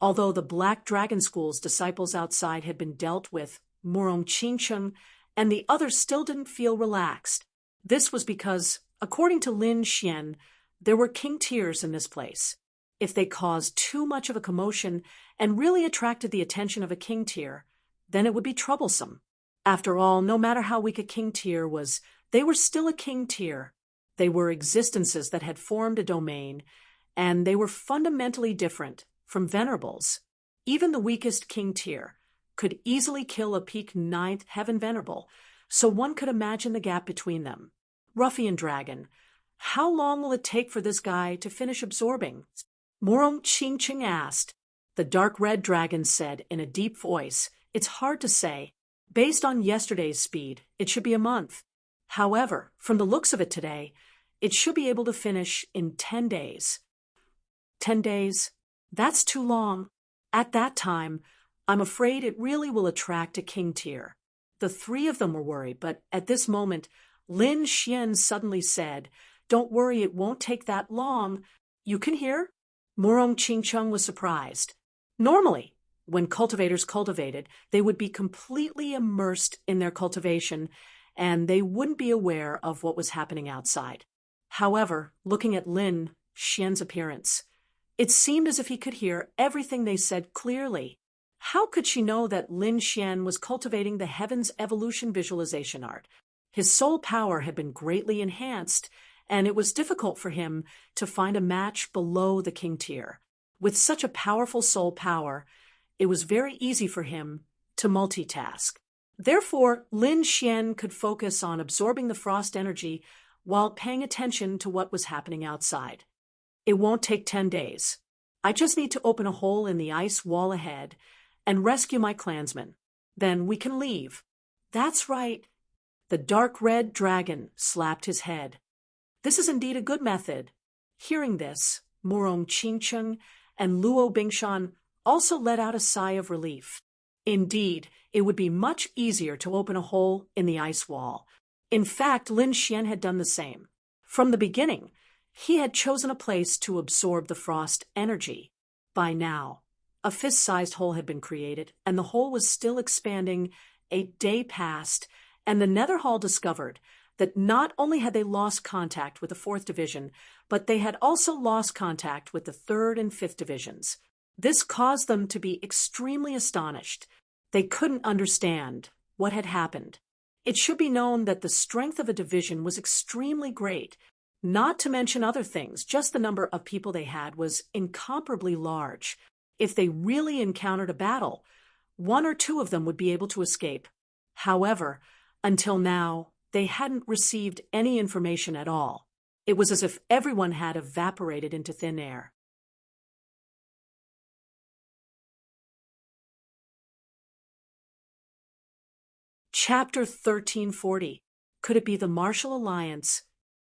Although the Black Dragon School's disciples outside had been dealt with, Murong Qingcheng and the others still didn't feel relaxed. This was because, according to Lin Xian, there were king tiers in this place. If they caused too much of a commotion and really attracted the attention of a king tier, then it would be troublesome. After all, no matter how weak a king tier was, they were still a king tier. They were existences that had formed a domain, and they were fundamentally different from venerables. Even the weakest king tier could easily kill a peak 9th heaven venerable, so one could imagine the gap between them. Ruffian Dragon, how long will it take for this guy to finish absorbing? Murong Qingcheng asked. The dark red dragon said in a deep voice, "It's hard to say. Based on yesterday's speed, it should be a month. However, from the looks of it today, it should be able to finish in 10 days. 10 days? That's too long. At that time, I'm afraid it really will attract a king tier." The 3 of them were worried, but at this moment, Lin Xian suddenly said, "Don't worry, it won't take that long. You can hear?" Murong Qingcheng was surprised. Normally, when cultivators cultivated, they would be completely immersed in their cultivation, and they wouldn't be aware of what was happening outside. However, looking at Lin Xian's appearance, it seemed as if he could hear everything they said clearly. How could she know that Lin Xian was cultivating the Heavens Evolution visualization art? His soul power had been greatly enhanced, and it was difficult for him to find a match below the king tier. With such a powerful soul power, it was very easy for him to multitask. Therefore, Lin Xian could focus on absorbing the frost energy while paying attention to what was happening outside. It won't take 10 days. I just need to open a hole in the ice wall ahead and rescue my clansmen. Then we can leave. That's right. The dark red dragon slapped his head. This is indeed a good method. Hearing this, Murong Qingcheng, and Luo Bingshan also let out a sigh of relief. Indeed, it would be much easier to open a hole in the ice wall. In fact, Lin Xian had done the same. From the beginning, he had chosen a place to absorb the frost energy. By now, a fist-sized hole had been created, and the hole was still expanding. A day passed, and the Nether Hall discovered that not only had they lost contact with the 4th Division, but they had also lost contact with the 3rd and 5th Divisions. This caused them to be extremely astonished. They couldn't understand what had happened. It should be known that the strength of a division was extremely great. Not to mention other things, just the number of people they had was incomparably large. If they really encountered a battle, 1 or 2 of them would be able to escape. However, until now, they hadn't received any information at all. It was as if everyone had evaporated into thin air. Chapter 1340. Could it be the Martial Alliance?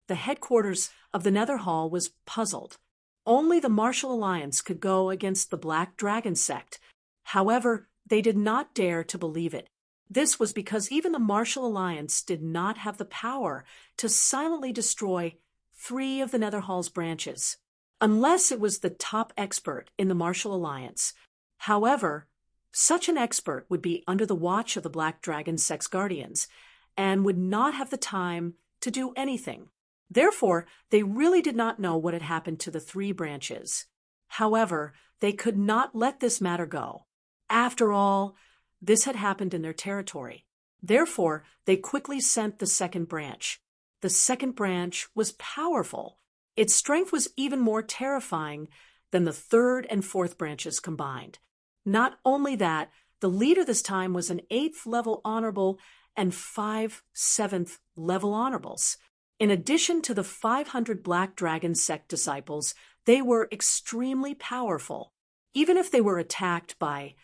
The headquarters of the Nether Hall was puzzled. Only the Martial Alliance could go against the Black Dragon sect. However, they did not dare to believe it. This was because even the Martial Alliance did not have the power to silently destroy 3 of the Nether Hall's branches, unless it was the top expert in the Martial Alliance. However, such an expert would be under the watch of the Black Dragon sect's guardians and would not have the time to do anything. Therefore, they really did not know what had happened to the 3 branches. However, they could not let this matter go. After all, this had happened in their territory. Therefore, they quickly sent the 2nd branch. The 2nd branch was powerful. Its strength was even more terrifying than the 3rd and 4th branches combined. Not only that, the leader this time was an 8th level honorable and 5 7th level honorables. In addition to the 500 Black Dragon sect disciples, they were extremely powerful. Even if they were attacked by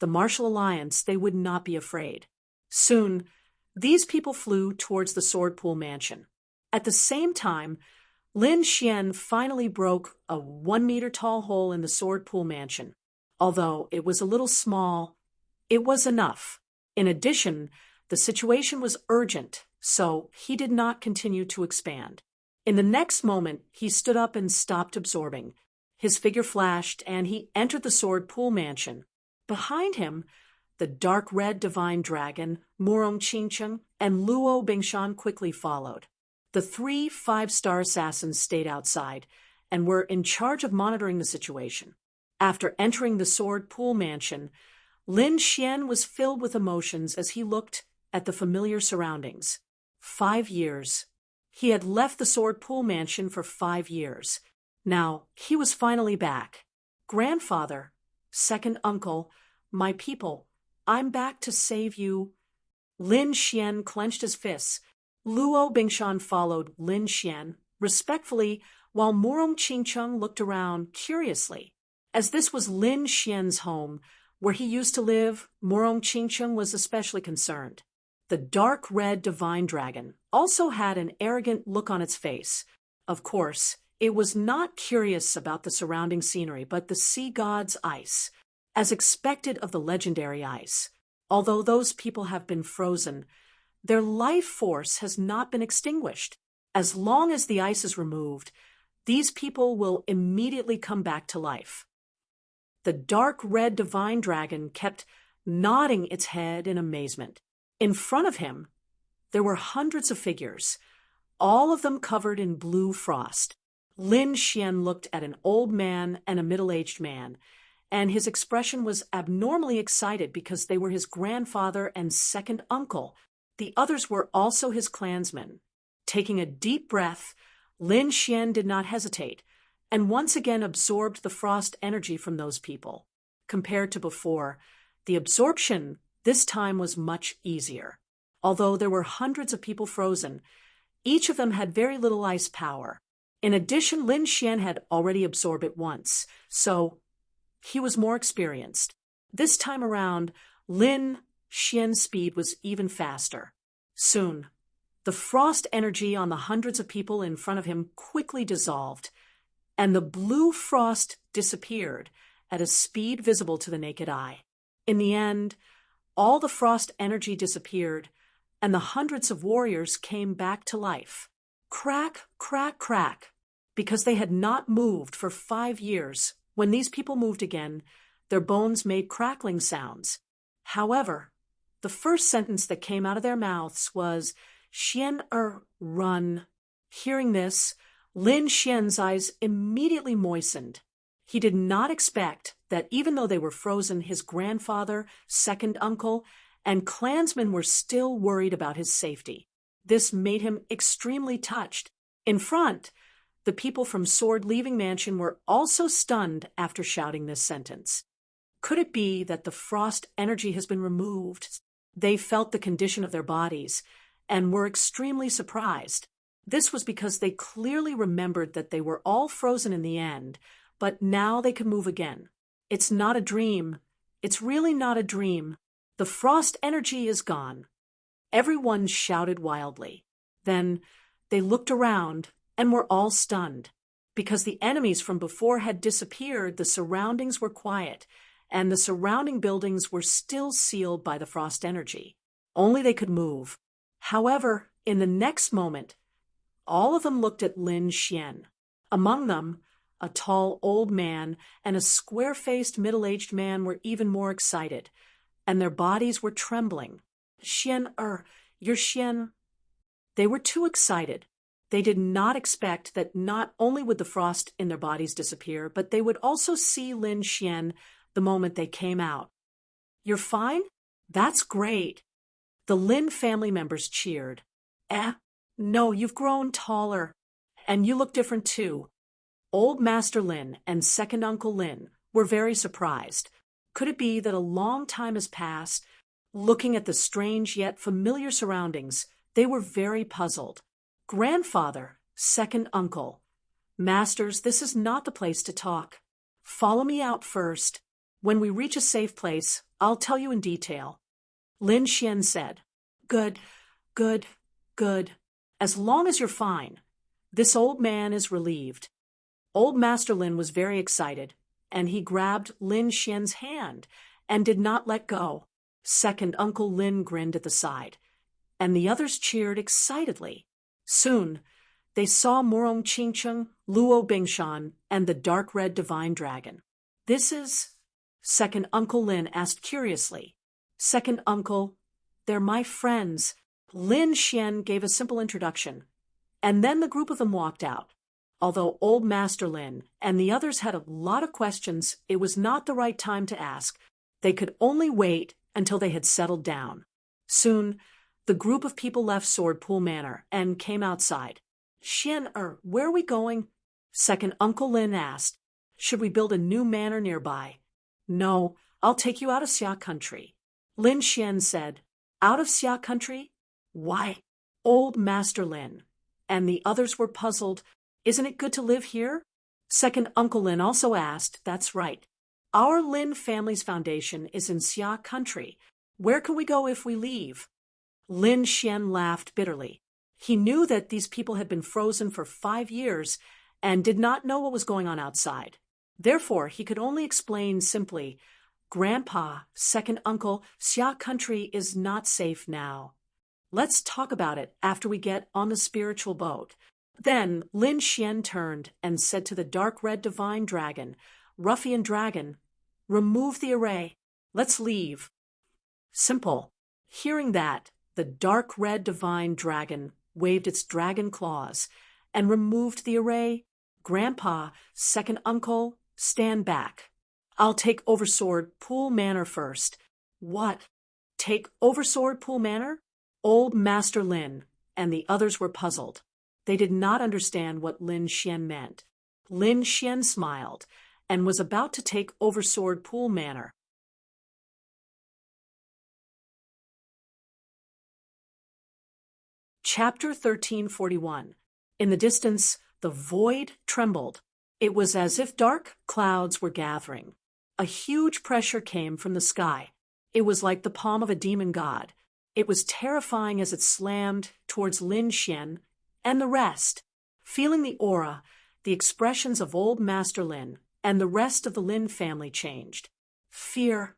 the Martial Alliance, they would not be afraid. Soon, these people flew towards the Sword Pool Mansion. At the same time, Lin Xian finally broke a 1-meter tall hole in the Sword Pool Mansion. Although it was a little small, it was enough. In addition, the situation was urgent, so he did not continue to expand. In the next moment, he stood up and stopped absorbing. His figure flashed, and he entered the Sword Pool Mansion. Behind him, the dark red divine dragon, Murong Qingcheng, and Luo Bingshan quickly followed. The 3 5-star assassins stayed outside and were in charge of monitoring the situation. After entering the Sword Pool Mansion, Lin Xian was filled with emotions as he looked at the familiar surroundings. 5 years. He had left the Sword Pool Mansion for 5 years. Now, he was finally back. Grandfather, 2nd uncle, my people, I'm back to save you. Lin Xian clenched his fists. Luo Bingshan followed Lin Xian respectfully, while Murong Qingcheng looked around curiously. As this was Lin Xian's home, where he used to live, Murong Qingcheng was especially concerned. The dark red divine dragon also had an arrogant look on its face. Of course, it was not curious about the surrounding scenery, but the sea god's ice, as expected of the legendary ice. Although those people have been frozen, their life force has not been extinguished. As long as the ice is removed, these people will immediately come back to life. The dark red divine dragon kept nodding its head in amazement. In front of him, there were hundreds of figures, all of them covered in blue frost. Lin Xian looked at an old man and a middle-aged man, and his expression was abnormally excited because they were his grandfather and 2nd uncle. The others were also his clansmen. Taking a deep breath, Lin Xian did not hesitate, and once again absorbed the frost energy from those people. Compared to before, the absorption this time was much easier. Although there were hundreds of people frozen, each of them had very little ice power. In addition, Lin Xian had already absorbed it once, so he was more experienced. This time around, Lin Xian's speed was even faster. Soon, the frost energy on the hundreds of people in front of him quickly dissolved, and the blue frost disappeared at a speed visible to the naked eye. In the end, all the frost energy disappeared, and the hundreds of warriors came back to life. Crack, crack, crack. Because they had not moved for 5 years, when these people moved again, their bones made crackling sounds. However, the first sentence that came out of their mouths was, "Xian run." Hearing this, Lin Xian's eyes immediately moistened. He did not expect that even though they were frozen, his grandfather, second uncle, and clansmen were still worried about his safety. This made him extremely touched. In front, the people from Sword Leaving Mansion were also stunned after shouting this sentence. Could it be that the frost energy has been removed? They felt the condition of their bodies and were extremely surprised. This was because they clearly remembered that they were all frozen in the end, but now they could move again. It's not a dream. It's really not a dream. The frost energy is gone. Everyone shouted wildly. Then they looked around and were all stunned. Because the enemies from before had disappeared, the surroundings were quiet, and the surrounding buildings were still sealed by the frost energy. Only they could move. However, in the next moment, all of them looked at Lin Xian. Among them, a tall old man and a square-faced middle-aged man were even more excited, and their bodies were trembling. "Xian you're Xian." They were too excited. They did not expect that not only would the frost in their bodies disappear, but they would also see Lin Xian the moment they came out. "You're fine? That's great." The Lin family members cheered. No, you've grown taller. And you look different too." Old Master Lin and Second Uncle Lin were very surprised. Could it be that a long time has passed? Looking at the strange yet familiar surroundings, they were very puzzled. "Grandfather, Second Uncle, Masters, this is not the place to talk. Follow me out first. When we reach a safe place, I'll tell you in detail." Lin Xian said, Good, good, good. As long as you're fine." This old man is relieved. Old Master Lin was very excited, and he grabbed Lin Xian's hand and did not let go. Second Uncle Lin grinned at the side, and the others cheered excitedly. Soon, they saw Morong Qingcheng, Luo Bingshan, and the dark red divine dragon. "This is—" Second Uncle Lin asked curiously. "Second Uncle, they're my friends." Lin Xian gave a simple introduction, and then the group of them walked out. Although Old Master Lin and the others had a lot of questions, it was not the right time to ask. They could only wait until they had settled down. Soon, the group of people left Sword Pool Manor and came outside. "Xian, where are we going?" Second Uncle Lin asked. "Should we build a new manor nearby?" "No, I'll take you out of Xia country." Lin Xian said, "Out of Xia country? Why?" Old Master Lin and the others were puzzled. "Isn't it good to live here?" Second Uncle Lin also asked. "That's right. Our Lin family's foundation is in Xia country. Where can we go if we leave?" Lin Xian laughed bitterly. He knew that these people had been frozen for 5 years and did not know what was going on outside. Therefore, he could only explain simply, "Grandpa, Second Uncle, Xia country is not safe now. Let's talk about it after we get on the spiritual boat." Then Lin Xian turned and said to the dark red divine dragon, "Ruffian dragon, remove the array. Let's leave." Simple. Hearing that, the dark red divine dragon waved its dragon claws and removed the array. "Grandpa, Second Uncle, stand back. I'll take over Sword Pool Manor first." "What? Take over Sword Pool Manor?" Old Master Lin and the others were puzzled. They did not understand what Lin Xian meant. Lin Xian smiled and was about to take over Sword Pool Manor. Chapter 1341. In the distance, the void trembled. It was as if dark clouds were gathering. A huge pressure came from the sky. It was like the palm of a demon god. It was terrifying as it slammed towards Lin Xian and the rest. Feeling the aura, the expressions of old Master Lin and the rest of the Lin family changed. Fear,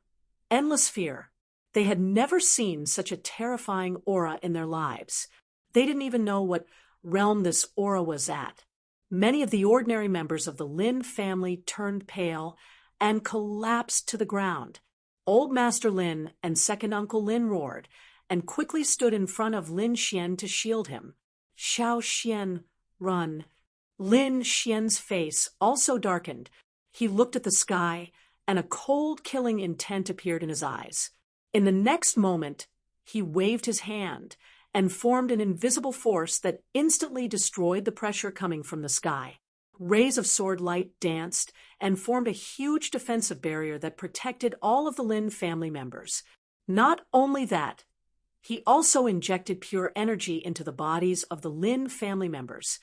endless fear. They had never seen such a terrifying aura in their lives. They didn't even know what realm this aura was at. Many of the ordinary members of the Lin family turned pale and collapsed to the ground. Old Master Lin and second Uncle Lin roared and quickly stood in front of Lin Xian to shield him. Xiao Xian, run. Lin Xian's face also darkened. He looked at the sky, and a cold, killing intent appeared in his eyes. In the next moment, he waved his hand and formed an invisible force that instantly destroyed the pressure coming from the sky. Rays of sword light danced and formed a huge defensive barrier that protected all of the Lin family members. Not only that, he also injected pure energy into the bodies of the Lin family members,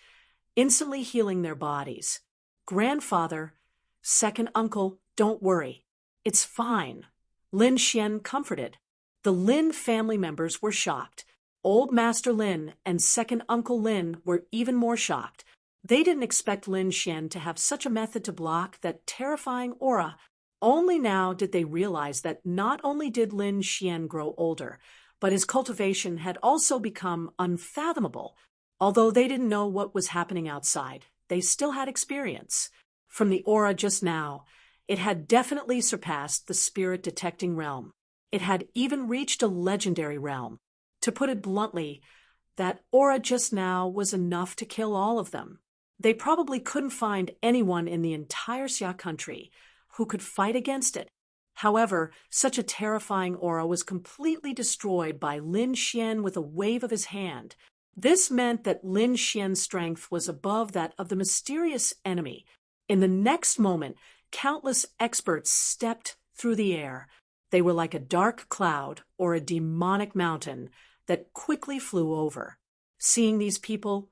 instantly healing their bodies. Grandfather, second uncle, don't worry. It's fine. Lin Xian comforted. The Lin family members were shocked. Old Master Lin and second Uncle Lin were even more shocked. They didn't expect Lin Xian to have such a method to block that terrifying aura. Only now did they realize that not only did Lin Xian grow older, but his cultivation had also become unfathomable. Although they didn't know what was happening outside, they still had experience. From the aura just now, it had definitely surpassed the spirit detecting realm. It had even reached a legendary realm. To put it bluntly, that aura just now was enough to kill all of them. They probably couldn't find anyone in the entire Xia country who could fight against it. However, such a terrifying aura was completely destroyed by Lin Xian with a wave of his hand. This meant that Lin Xian's strength was above that of the mysterious enemy. In the next moment, countless experts stepped through the air. They were like a dark cloud or a demonic mountain that quickly flew over. Seeing these people,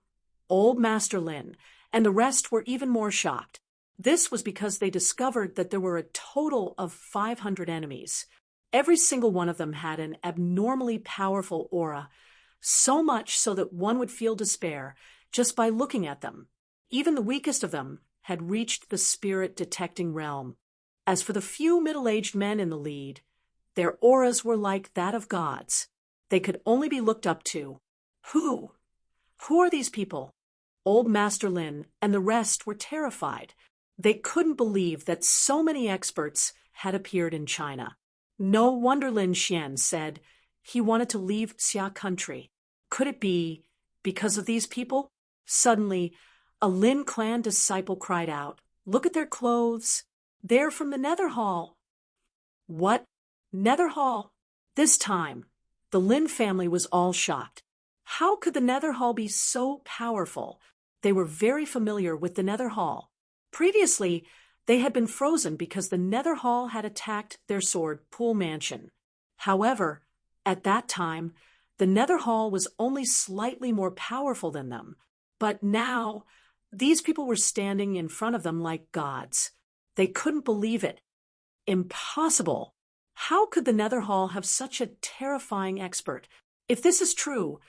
old Master Lin and the rest were even more shocked. This was because they discovered that there were a total of 500 enemies. Every single one of them had an abnormally powerful aura, so much so that one would feel despair just by looking at them. Even the weakest of them had reached the spirit-detecting realm. As for the few middle-aged men in the lead, their auras were like that of gods. They could only be looked up to. Who? Who are these people? Old Master Lin and the rest were terrified. They couldn't believe that so many experts had appeared in China. No wonder Lin Xian said he wanted to leave Xia country. Could it be because of these people? Suddenly, a Lin clan disciple cried out, "Look at their clothes. They're from the Nether Hall." What? Nether Hall? This time, the Lin family was all shocked. How could the Nether Hall be so powerful? They were very familiar with the Nether Hall. Previously, they had been frozen because the Nether Hall had attacked their sword pool mansion. However, at that time, the Nether Hall was only slightly more powerful than them. But now, these people were standing in front of them like gods. They couldn't believe it. Impossible. How could the Nether Hall have such a terrifying expert? If this is true,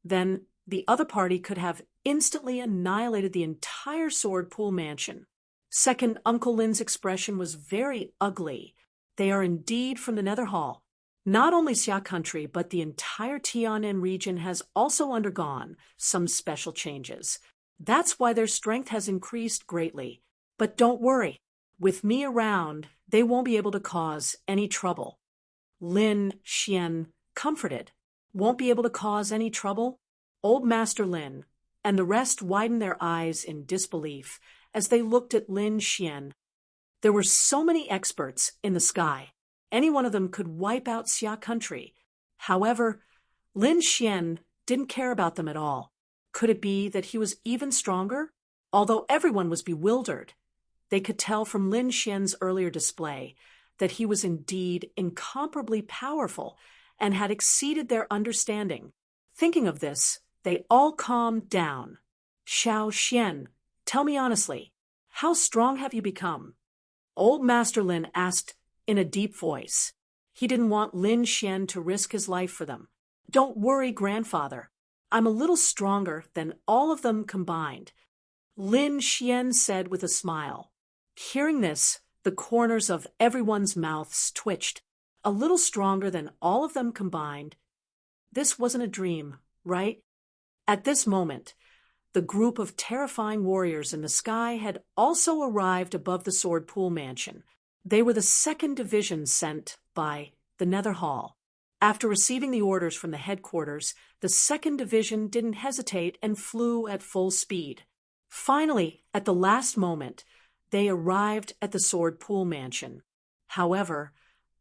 then the other party could have instantly annihilated the entire sword pool mansion. Second, Uncle Lin's expression was very ugly. They are indeed from the Nether Hall. Not only Xia country, but the entire Tianan region has also undergone some special changes. That's why their strength has increased greatly. But don't worry. With me around, they won't be able to cause any trouble. Lin Xian, comforted, won't be able to cause any trouble? Old Master Lin and the rest widened their eyes in disbelief as they looked at Lin Xian. There were so many experts in the sky. Any one of them could wipe out Xia country. However, Lin Xian didn't care about them at all. Could it be that he was even stronger? Although everyone was bewildered, they could tell from Lin Xian's earlier display that he was indeed incomparably powerful and had exceeded their understanding. Thinking of this, they all calmed down. Xiao Xian, tell me honestly, how strong have you become? Old Master Lin asked in a deep voice. He didn't want Lin Xian to risk his life for them. Don't worry, grandfather. I'm a little stronger than all of them combined. Lin Xian said with a smile. Hearing this, the corners of everyone's mouths twitched, a little stronger than all of them combined. This wasn't a dream, right? At this moment, the group of terrifying warriors in the sky had also arrived above the Sword Pool Mansion. They were the 2nd Division sent by the Nether Hall. After receiving the orders from the headquarters, the 2nd Division didn't hesitate and flew at full speed. Finally, at the last moment, they arrived at the Sword Pool Mansion. However,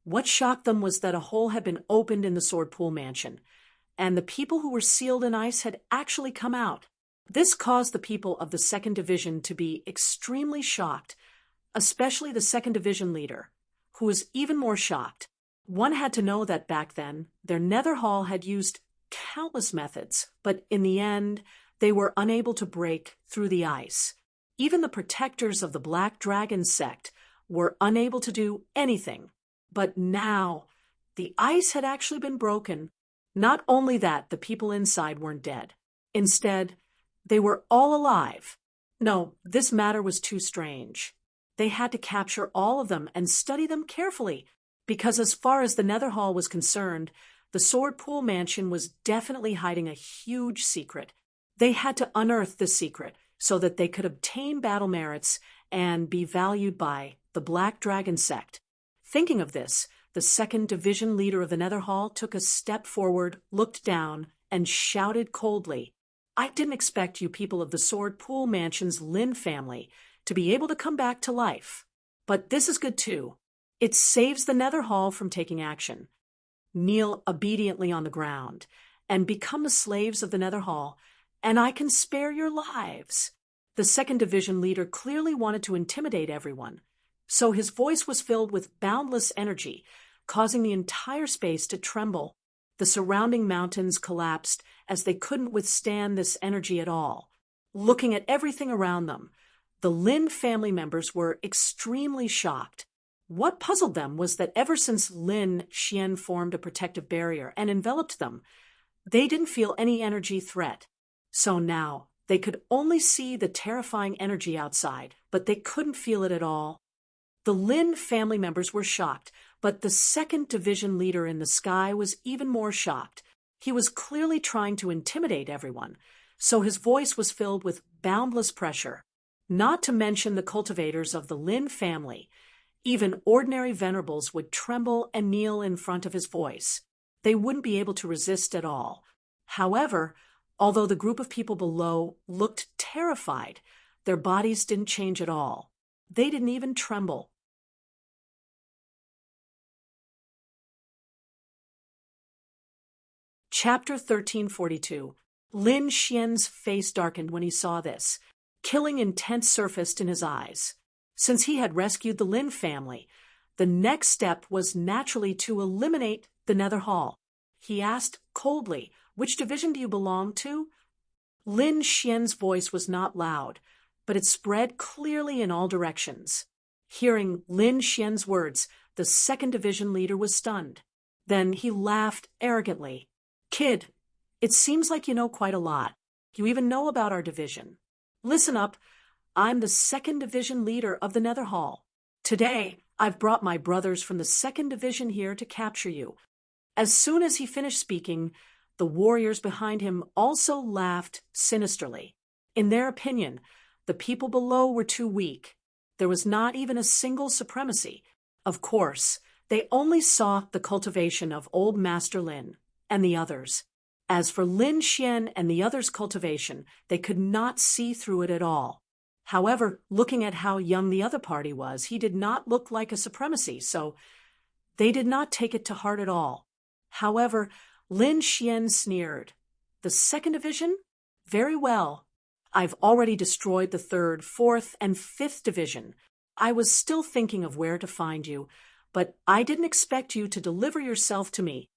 what shocked them was that a hole had been opened in the Sword Pool Mansion, and the people who were sealed in ice had actually come out. This caused the people of the 2nd Division to be extremely shocked, especially the 2nd Division leader, who was even more shocked. One had to know that back then, their Nether Hall had used countless methods, but in the end, they were unable to break through the ice. Even the protectors of the Black Dragon sect were unable to do anything. But now, the ice had actually been broken. Not only that, the people inside weren't dead. Instead, they were all alive. No, this matter was too strange. They had to capture all of them and study them carefully, because as far as the Nether Hall was concerned, the Sword Pool Mansion was definitely hiding a huge secret. They had to unearth the secret so that they could obtain battle merits and be valued by the Black Dragon sect. Thinking of this, the 2nd Division leader of the Nether Hall took a step forward, looked down, and shouted coldly, I didn't expect you people of the Sword Pool Mansion's Lin family to be able to come back to life. But this is good too. It saves the Nether Hall from taking action. Kneel obediently on the ground and become the slaves of the Nether Hall, and I can spare your lives. The 2nd Division leader clearly wanted to intimidate everyone, so his voice was filled with boundless energy, causing the entire space to tremble. The surrounding mountains collapsed as they couldn't withstand this energy at all. Looking at everything around them, the Lin family members were extremely shocked. What puzzled them was that ever since Lin Xian formed a protective barrier and enveloped them, they didn't feel any energy threat. So now, they could only see the terrifying energy outside, but they couldn't feel it at all. The Lin family members were shocked, but the 2nd Division leader in the sky was even more shocked. He was clearly trying to intimidate everyone, so his voice was filled with boundless pressure. Not to mention the cultivators of the Lin family. Even ordinary venerables would tremble and kneel in front of his voice. They wouldn't be able to resist at all. However, although the group of people below looked terrified, their bodies didn't change at all. They didn't even tremble. Chapter 1342. Lin Xian's face darkened when he saw this. Killing intent surfaced in his eyes. Since he had rescued the Lin family, the next step was naturally to eliminate the Nether Hall. He asked coldly, which division do you belong to? Lin Xian's voice was not loud, but it spread clearly in all directions. Hearing Lin Xian's words, the 2nd Division leader was stunned. Then he laughed arrogantly. Kid, it seems like you know quite a lot. You even know about our division. Listen up. I'm the 2nd Division leader of the Nether Hall. Today, I've brought my brothers from the 2nd Division here to capture you. As soon as he finished speaking, the warriors behind him also laughed sinisterly. In their opinion, the people below were too weak. There was not even a single supremacy. Of course, they only saw the cultivation of old Master Lin and the others. As for Lin Xian and the others' cultivation, they could not see through it at all. However, looking at how young the other party was, he did not look like a supremacy, so they did not take it to heart at all. However, Lin Xian sneered. The 2nd Division? Very well. I've already destroyed the 3rd, 4th, and 5th Division. I was still thinking of where to find you, but I didn't expect you to deliver yourself to me.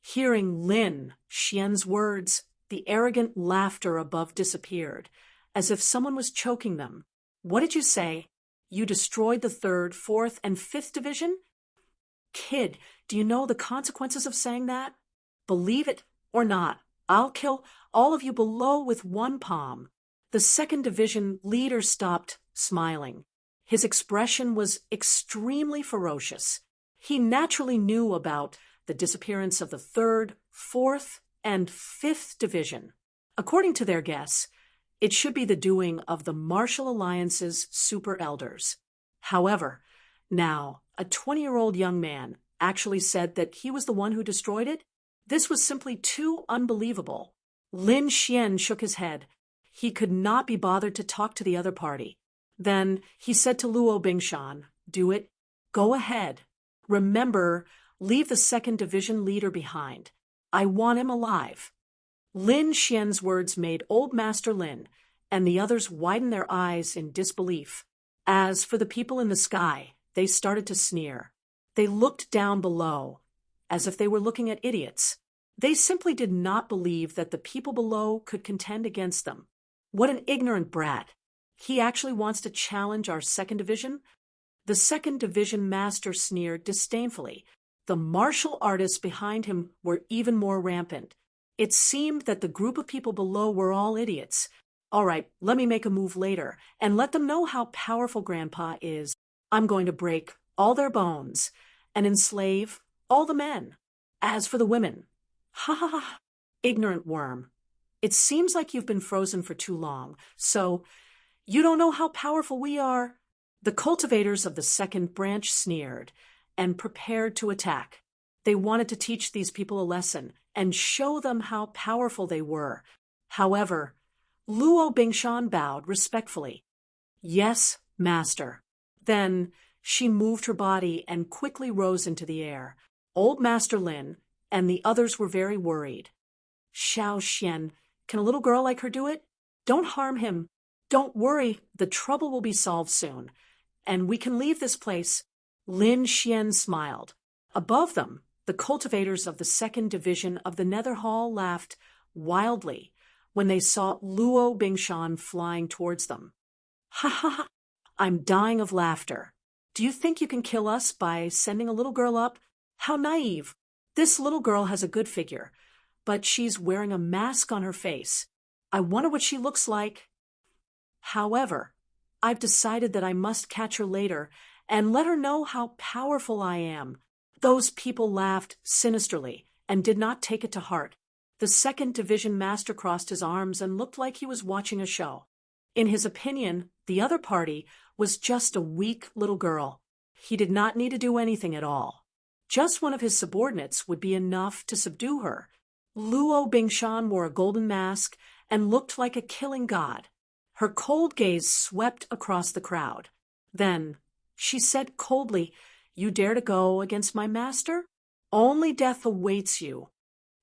Hearing Lin Xian's words, the arrogant laughter above disappeared, as if someone was choking them. What did you say? You destroyed the 3rd, 4th, and 5th Division? Kid, do you know the consequences of saying that? Believe it or not, I'll kill all of you below with one palm. The second division leader stopped, smiling. His expression was extremely ferocious. He naturally knew about the disappearance of the 3rd, 4th, and 5th division. According to their guess, it should be the doing of the Martial Alliance's super elders. However, now, a 20-year-old young man actually said that he was the one who destroyed it? This was simply too unbelievable. Lin Xian shook his head. He could not be bothered to talk to the other party. Then he said to Luo Bingshan, "Do it. Go ahead. Remember, leave the 2nd division leader behind. I want him alive." Lin Xian's words made Old Master Lin and the others widen their eyes in disbelief. As for the people in the sky, they started to sneer. They looked down below, as if they were looking at idiots. They simply did not believe that the people below could contend against them. What an ignorant brat. He actually wants to challenge our 2nd division? The 2nd division master sneered disdainfully. The martial artists behind him were even more rampant. It seemed that the group of people below were all idiots. All right, let me make a move later and let them know how powerful Grandpa is. I'm going to break all their bones and enslave all the men. As for the women, ha ha ha, ignorant worm. It seems like you've been frozen for too long, so you don't know how powerful we are. The cultivators of the 2nd branch sneered and prepared to attack. They wanted to teach these people a lesson and show them how powerful they were. However, Luo Bingshan bowed respectfully. "Yes, master." Then she moved her body and quickly rose into the air. Old Master Lin and the others were very worried. "Xiao Xian, can a little girl like her do it? Don't harm him. Don't worry, the trouble will be solved soon, and we can leave this place." Lin Xian smiled. Above them, the cultivators of the 2nd division of the Nether Hall laughed wildly when they saw Luo Bingshan flying towards them. "Ha ha ha! I'm dying of laughter. Do you think you can kill us by sending a little girl up? How naive! This little girl has a good figure, but she's wearing a mask on her face. I wonder what she looks like. However, I've decided that I must catch her later and let her know how powerful I am." Those people laughed sinisterly and did not take it to heart. The 2nd division master crossed his arms and looked like he was watching a show. In his opinion, the other party was just a weak little girl. He did not need to do anything at all. Just one of his subordinates would be enough to subdue her. Luo Bingshan wore a golden mask and looked like a killing god. Her cold gaze swept across the crowd. Then she said coldly, "You dare to go against my master? Only death awaits you."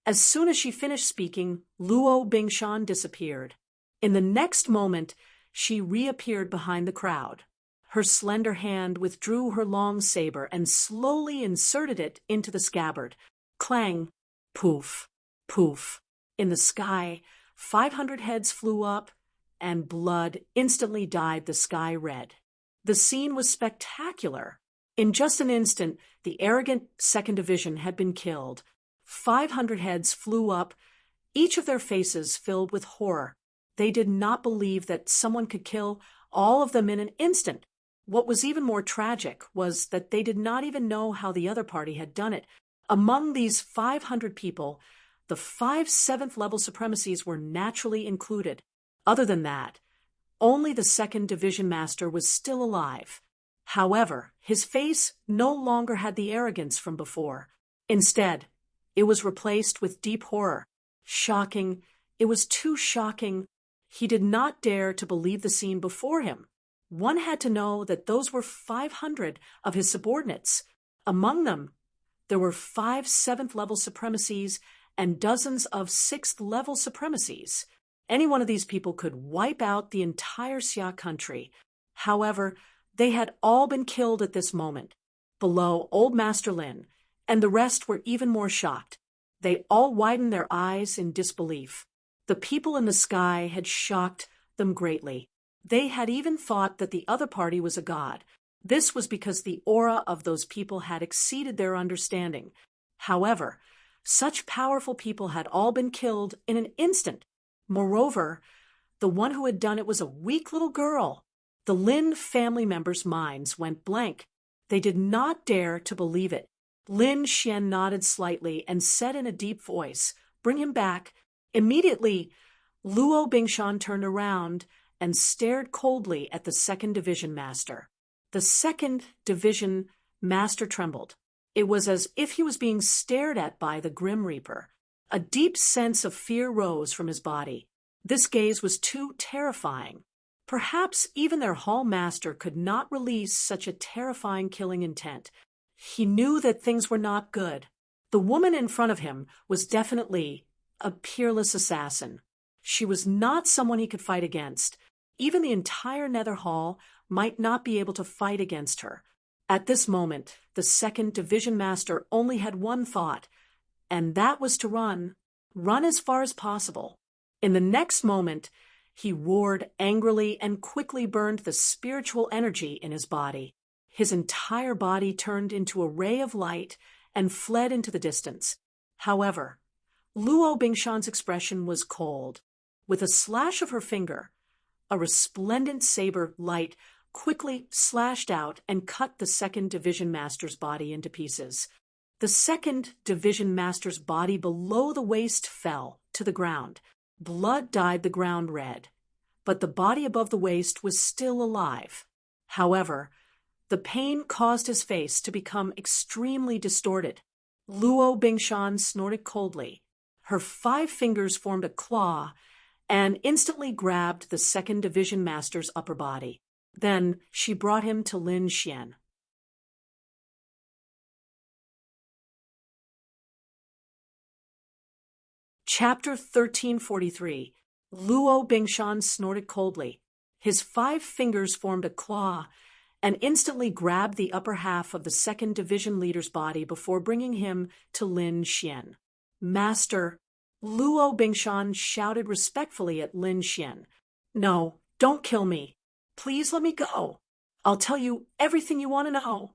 As soon as she finished speaking, Luo Bingshan disappeared. In the next moment, she reappeared behind the crowd. Her slender hand withdrew her long saber and slowly inserted it into the scabbard. Clang, poof, poof. In the sky, 500 heads flew up, and blood instantly dyed the sky red. The scene was spectacular. In just an instant, the arrogant 2nd division had been killed. 500 heads flew up, each of their faces filled with horror. They did not believe that someone could kill all of them in an instant. What was even more tragic was that they did not even know how the other party had done it. Among these 500 people, the 5 7th level supremacies were naturally included. Other than that, only the 2nd division master was still alive. However, his face no longer had the arrogance from before. Instead, it was replaced with deep horror. Shocking. It was too shocking. He did not dare to believe the scene before him. One had to know that those were 500 of his subordinates. Among them, there were 5 7th level supremacies and dozens of 6th level supremacies. Any one of these people could wipe out the entire Xia country. However, they had all been killed at this moment. Below, Old Master Lin and the rest were even more shocked. They all widened their eyes in disbelief. The people in the sky had shocked them greatly. They had even thought that the other party was a god. This was because the aura of those people had exceeded their understanding. However, such powerful people had all been killed in an instant. Moreover, The one who had done it was a weak little girl. The Lin family members' minds went blank. They did not dare to believe it. Lin Xian nodded slightly and said in a deep voice, "Bring him back." Immediately, Luo Bingshan turned around and stared coldly at the second division master. The second division master trembled. It was as if he was being stared at by the Grim Reaper. A deep sense of fear rose from his body. This gaze was too terrifying. Perhaps even their hall master could not release such a terrifying killing intent. He knew that things were not good. The woman in front of him was definitely a peerless assassin. She was not someone he could fight against. Even the entire Nether Hall might not be able to fight against her. At this moment, the second division master only had one thought, and that was to run as far as possible. In the next moment, he roared angrily and quickly burned the spiritual energy in his body. His entire body turned into a ray of light and fled into the distance. However, Luo Bingshan's expression was cold. With a slash of her finger, a resplendent saber light quickly slashed out and cut the second division master's body into pieces. The second division master's body below the waist fell to the ground. Blood dyed the ground red, but the body above the waist was still alive. However, the pain caused his face to become extremely distorted. Luo Bingshan snorted coldly. Her 5 fingers formed a claw and instantly grabbed the second division master's upper body. Then she brought him to Lin Xian. Chapter 1343. Luo Bingshan snorted coldly. His 5 fingers formed a claw and instantly grabbed the upper half of the second division leader's body before bringing him to Lin Xian. "Master," Luo Bingshan shouted respectfully at Lin Xian. "No, don't kill me. Please let me go. I'll tell you everything you want to know."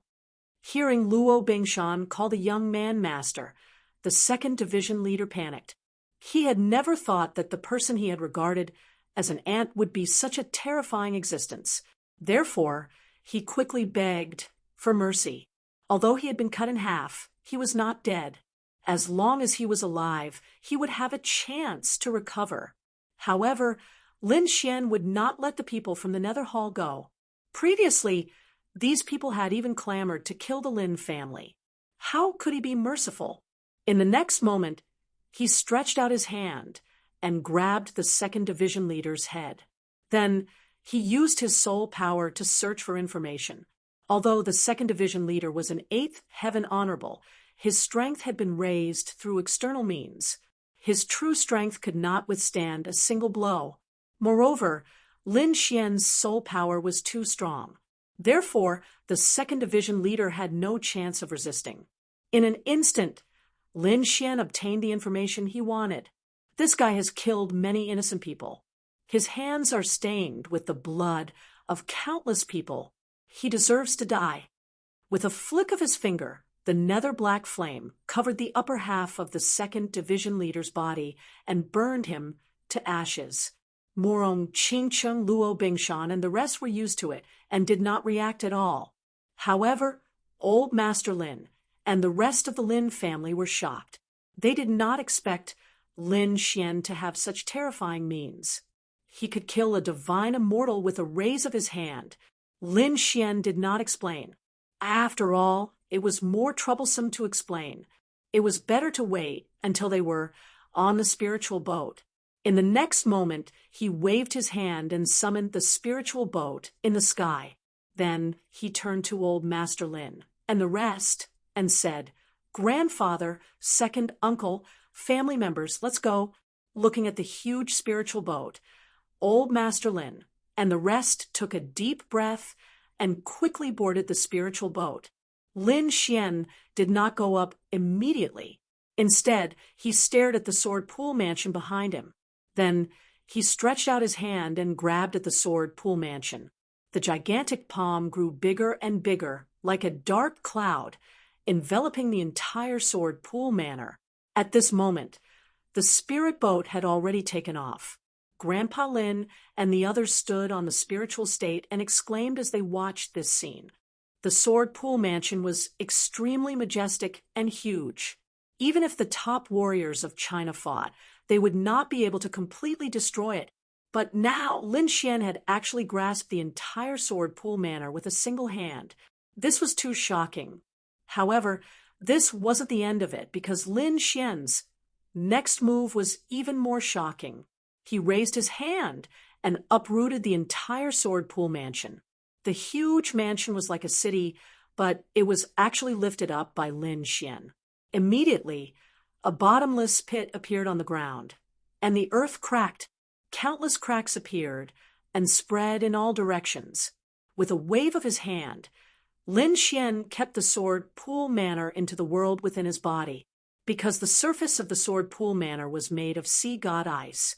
Hearing Luo Bingshan call the young man master, the second division leader panicked. He had never thought that the person he had regarded as an ant would be such a terrifying existence. Therefore, he quickly begged for mercy. Although he had been cut in half, he was not dead. As long as he was alive, he would have a chance to recover. However, Lin Xian would not let the people from the Nether Hall go. Previously, these people had even clamored to kill the Lin family. How could he be merciful? In the next moment, he stretched out his hand and grabbed the second division leader's head. Then he used his soul power to search for information. Although the second division leader was an 8th heaven honorable, his strength had been raised through external means. His true strength could not withstand a single blow. Moreover, Lin Xian's soul power was too strong. Therefore, the second division leader had no chance of resisting. In an instant, Lin Xian obtained the information he wanted. This guy has killed many innocent people. His hands are stained with the blood of countless people. He deserves to die. With a flick of his finger, the nether black flame covered the upper half of the second division leader's body and burned him to ashes. Morong, Qingcheng, Luo Bingshan, and the rest were used to it and did not react at all. However, old Master Lin and the rest of the Lin family were shocked. They did not expect Lin Xian to have such terrifying means. He could kill a divine immortal with a raise of his hand. Lin Xian did not explain. After all, it was more troublesome to explain. It was better to wait until they were on the spiritual boat. In the next moment, he waved his hand and summoned the spiritual boat in the sky. Then he turned to old Master Lin and the rest and said, "Grandfather, second uncle, family members, let's go." Looking at the huge spiritual boat, old Master Lin and the rest took a deep breath and quickly boarded the spiritual boat. Lin Xian did not go up immediately. Instead, he stared at the sword pool mansion behind him. Then he stretched out his hand and grabbed at the sword pool mansion. The gigantic palm grew bigger and bigger, like a dark cloud, enveloping the entire sword pool manor. At this moment, the spirit boat had already taken off. Grandpa Lin and the others stood on the spiritual state and exclaimed as they watched this scene. The Sword Pool Mansion was extremely majestic and huge. Even if the top warriors of China fought, they would not be able to completely destroy it. But now Lin Xian had actually grasped the entire Sword Pool Manor with a single hand. This was too shocking. However, this wasn't the end of it, because Lin Xian's next move was even more shocking. He raised his hand and uprooted the entire Sword Pool Mansion. The huge mansion was like a city, but it was actually lifted up by Lin Xian. Immediately, a bottomless pit appeared on the ground, and the earth cracked. Countless cracks appeared and spread in all directions. With a wave of his hand, Lin Xian kept the Sword Pool Manor into the world within his body. Because the surface of the Sword Pool Manor was made of sea god ice,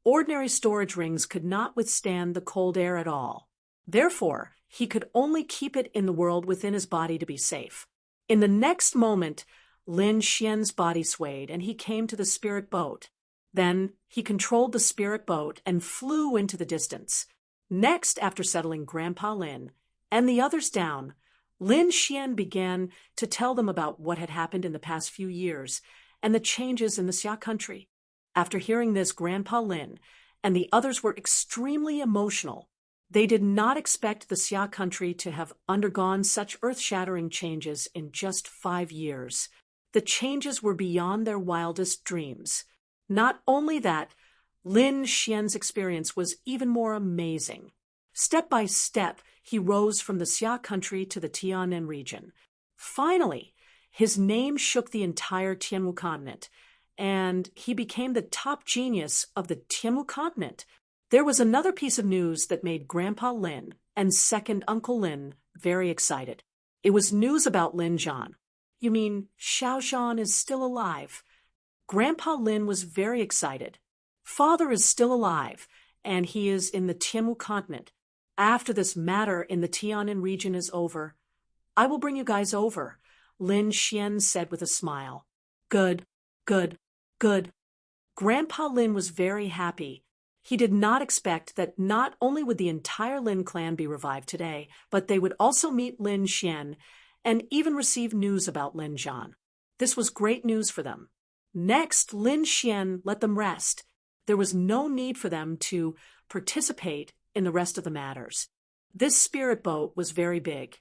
ordinary storage rings could not withstand the cold air at all. Therefore, he could only keep it in the world within his body to be safe. In the next moment, Lin Xian's body swayed and he came to the spirit boat. Then he controlled the spirit boat and flew into the distance. Next, after settling Grandpa Lin and the others down, Lin Xian began to tell them about what had happened in the past few years and the changes in the Xia country. After hearing this, Grandpa Lin and the others were extremely emotional. They did not expect the Xia country to have undergone such earth-shattering changes in just 5 years. The changes were beyond their wildest dreams. Not only that, Lin Xian's experience was even more amazing. Step by step, he rose from the Xia country to the Tianan region. Finally, his name shook the entire Tianwu continent, and he became the top genius of the Tianwu continent. There was another piece of news that made Grandpa Lin and second Uncle Lin very excited. It was news about Lin Zhan. You mean Xiao Zhan is still alive? Grandpa Lin was very excited. Father is still alive, and he is in the Tianwu continent. After this matter in the Tianan region is over, I will bring you guys over, Lin Xian said with a smile. Good, good, good. Grandpa Lin was very happy. He did not expect that not only would the entire Lin clan be revived today, but they would also meet Lin Xian and even receive news about Lin Zhan. This was great news for them. Next, Lin Xian let them rest. There was no need for them to participate in the rest of the matters. This spirit boat was very big,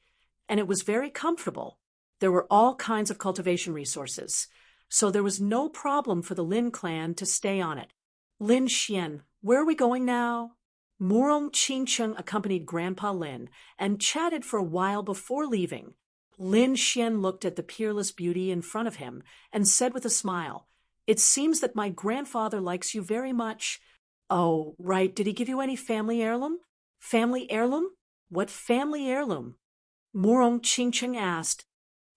and it was very comfortable. There were all kinds of cultivation resources, so there was no problem for the Lin clan to stay on it. Lin Xian, where are we going now? Murong Qingcheng accompanied Grandpa Lin and chatted for a while before leaving. Lin Xian looked at the peerless beauty in front of him and said with a smile, "It seems that my grandfather likes you very much." "Oh, right. Did he give you any family heirloom?" "Family heirloom? What family heirloom?" Murong Qingcheng asked.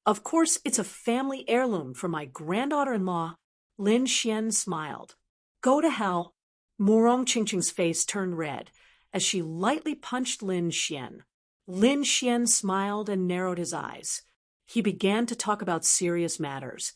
"Of course, it's a family heirloom for my granddaughter-in-law." Lin Xian smiled. "Go to hell." Murong Qingcheng's face turned red as she lightly punched Lin Xian. Lin Xian smiled and narrowed his eyes. He began to talk about serious matters.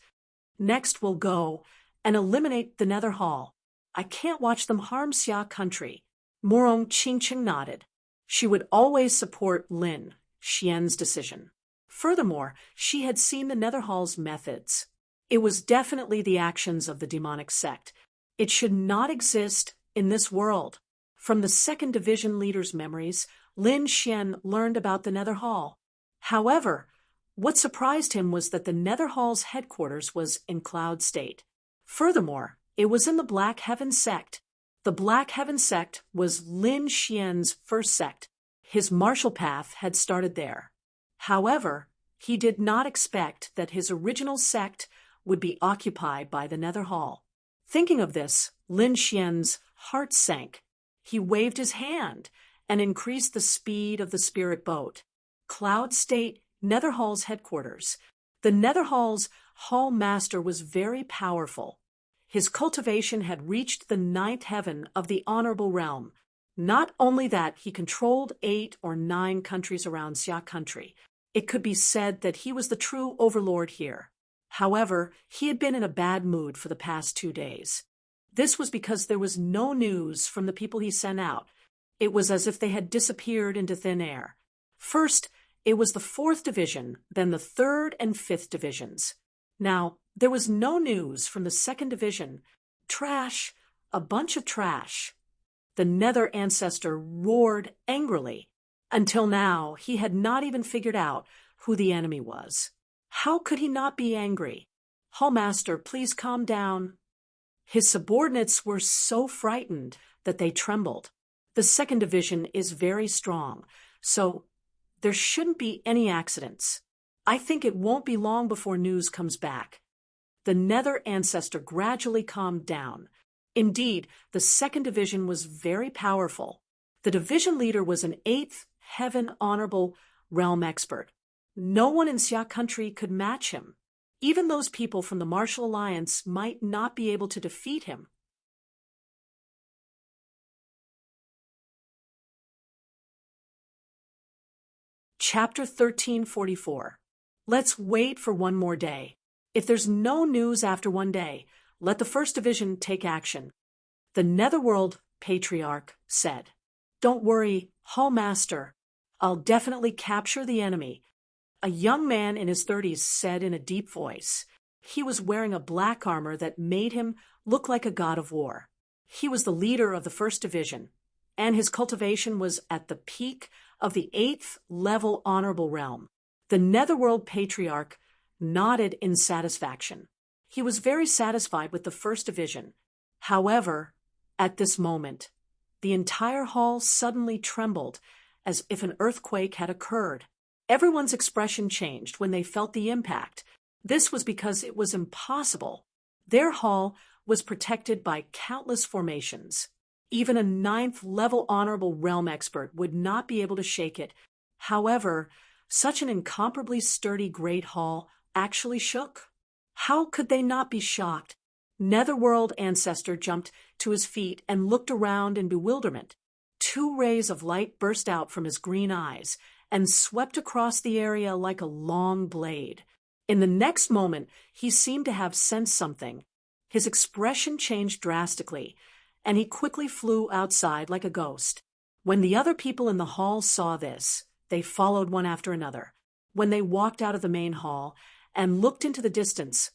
"Next we'll go and eliminate the Nether Hall. I can't watch them harm Xia country." Murong Qingcheng nodded. She would always support Lin Xian's decision. Furthermore, she had seen the Nether Hall's methods. It was definitely the actions of the demonic sect. It should not exist in this world. From the Second Division leader's memories, Lin Xian learned about the Nether Hall. However, what surprised him was that the Nether Hall's headquarters was in Cloud State. Furthermore, it was in the Black Heaven sect. The Black Heaven sect was Lin Xian's first sect. His martial path had started there. However, he did not expect that his original sect would be occupied by the Nether Hall. Thinking of this, Lin Xian's heart sank. He waved his hand and increased the speed of the spirit boat. Cloud State, Nether Hall's headquarters. The Nether Hall's hall master was very powerful. His cultivation had reached the 9th heaven of the honorable realm. Not only that, he controlled 8 or 9 countries around Xia country. It could be said that he was the true overlord here. However, he had been in a bad mood for the past 2 days. This was because there was no news from the people he sent out. It was as if they had disappeared into thin air. First, it was the 4th Division, then the 3rd and 5th Divisions. Now, there was no news from the 2nd Division. Trash, a bunch of trash. The Nether Ancestor roared angrily. Until now, he had not even figured out who the enemy was. How could he not be angry? Hallmaster, please calm down. His subordinates were so frightened that they trembled. The 2nd Division is very strong, so there shouldn't be any accidents. I think it won't be long before news comes back. The Nether Ancestor gradually calmed down. Indeed, the 2nd Division was very powerful. The division leader was an 8th Heaven Honorable Realm expert. No one in Xia country could match him. Even those people from the Martial Alliance might not be able to defeat him. Chapter 1344. Let's wait for one more day. If there's no news after one day, let the 1st Division take action. The Netherworld Patriarch said, "Don't worry, Hallmaster. I'll definitely capture the enemy." A young man in his 30s said in a deep voice. He was wearing a black armor that made him look like a god of war. He was the leader of the 1st Division, and his cultivation was at the peak of the 8th level honorable realm. The Netherworld Patriarch nodded in satisfaction. He was very satisfied with the 1st Division. However, at this moment, the entire hall suddenly trembled as if an earthquake had occurred. Everyone's expression changed when they felt the impact. This was because it was impossible. Their hall was protected by countless formations. Even a 9th level honorable realm expert would not be able to shake it. However, such an incomparably sturdy great hall actually shook. How could they not be shocked? Netherworld Ancestor jumped to his feet and looked around in bewilderment. 2 rays of light burst out from his green eyes and swept across the area like a long blade. In the next moment, he seemed to have sensed something. His expression changed drastically, and he quickly flew outside like a ghost. When the other people in the hall saw this, they followed one after another. When they walked out of the main hall and looked into the distance,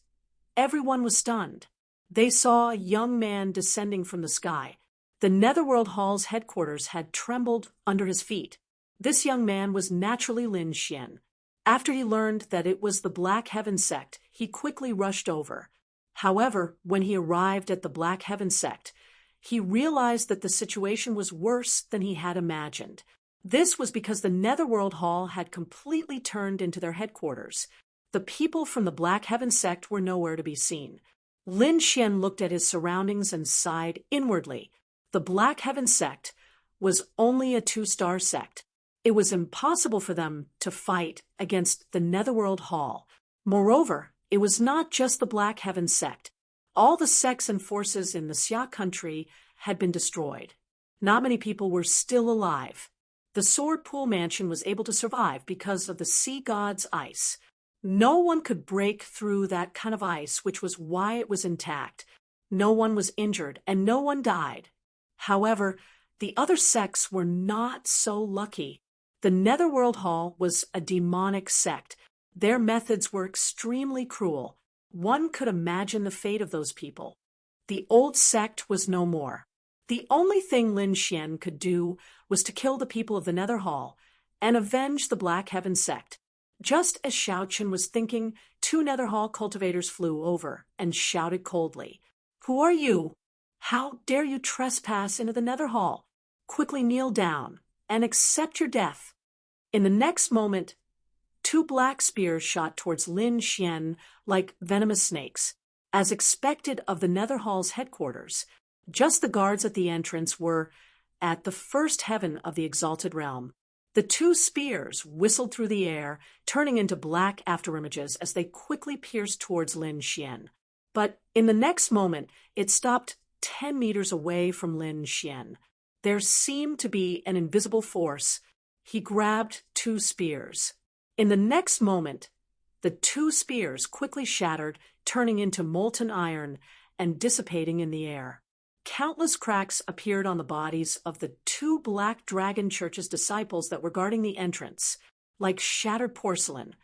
everyone was stunned. They saw a young man descending from the sky. The Netherworld Hall's headquarters had trembled under his feet. This young man was naturally Lin Xian. After he learned that it was the Black Heaven sect, he quickly rushed over. However, when he arrived at the Black Heaven sect, he realized that the situation was worse than he had imagined. This was because the Netherworld Hall had completely turned into their headquarters. The people from the Black Heaven sect were nowhere to be seen. Lin Xian looked at his surroundings and sighed inwardly. The Black Heaven sect was only a 2-star sect. It was impossible for them to fight against the Netherworld Hall. Moreover, it was not just the Black Heaven sect. All the sects and forces in the Xia country had been destroyed. Not many people were still alive. The Sword Pool Mansion was able to survive because of the sea god's ice. No one could break through that kind of ice, which was why it was intact. No one was injured, and no one died. However, the other sects were not so lucky. The Netherworld Hall was a demonic sect. Their methods were extremely cruel. One could imagine the fate of those people. The old sect was no more. The only thing Lin Xian could do was to kill the people of the Nether Hall and avenge the Black Heaven sect. Just as Xiaochen was thinking, 2 Nether Hall cultivators flew over and shouted coldly, "Who are you? How dare you trespass into the Nether Hall? Quickly kneel down and accept your death." In the next moment, 2 black spears shot towards Lin Xian like venomous snakes. As expected of the Nether Hall's headquarters, just the guards at the entrance were at the 1st heaven of the exalted realm. The 2 spears whistled through the air, turning into black afterimages as they quickly pierced towards Lin Xian. But in the next moment, it stopped 10 meters away from Lin Xian. There seemed to be an invisible force. He grabbed 2 spears. In the next moment, the 2 spears quickly shattered, turning into molten iron and dissipating in the air. Countless cracks appeared on the bodies of the two Black Dragon Church's disciples that were guarding the entrance. Like shattered porcelain,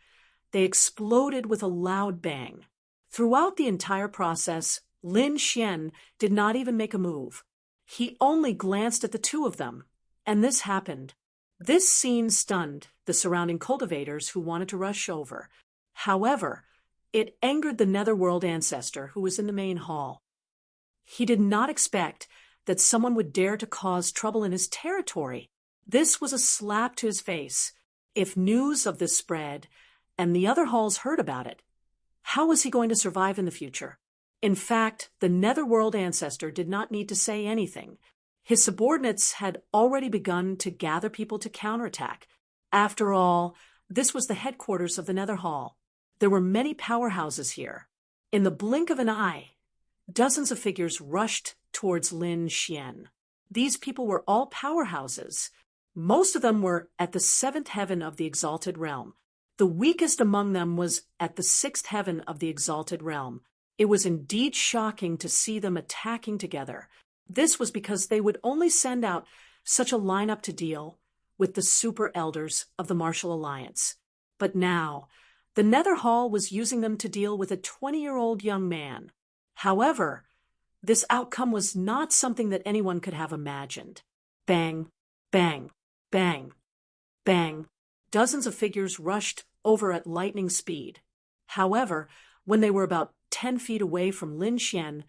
they exploded with a loud bang. Throughout the entire process, Lin Xian did not even make a move. He only glanced at the two of them, and this happened. This scene stunned the surrounding cultivators who wanted to rush over. However, it angered the Netherworld ancestor who was in the main hall. He did not expect that someone would dare to cause trouble in his territory. This was a slap to his face. If news of this spread, and the other halls heard about it, how was he going to survive in the future? In fact, the Netherworld ancestor did not need to say anything. His subordinates had already begun to gather people to counterattack. After all, this was the headquarters of the Nether Hall. There were many powerhouses here. In the blink of an eye, dozens of figures rushed towards Lin Xian. These people were all powerhouses. Most of them were at the seventh heaven of the Exalted Realm. The weakest among them was at the sixth heaven of the Exalted Realm. It was indeed shocking to see them attacking together. This was because they would only send out such a lineup to deal with the super elders of the Martial Alliance. But now, the Nether Hall was using them to deal with a 20-year-old young man. However, this outcome was not something that anyone could have imagined. Bang, bang, bang, bang. Dozens of figures rushed over at lightning speed. However, when they were about 10 feet away from Lin Xian,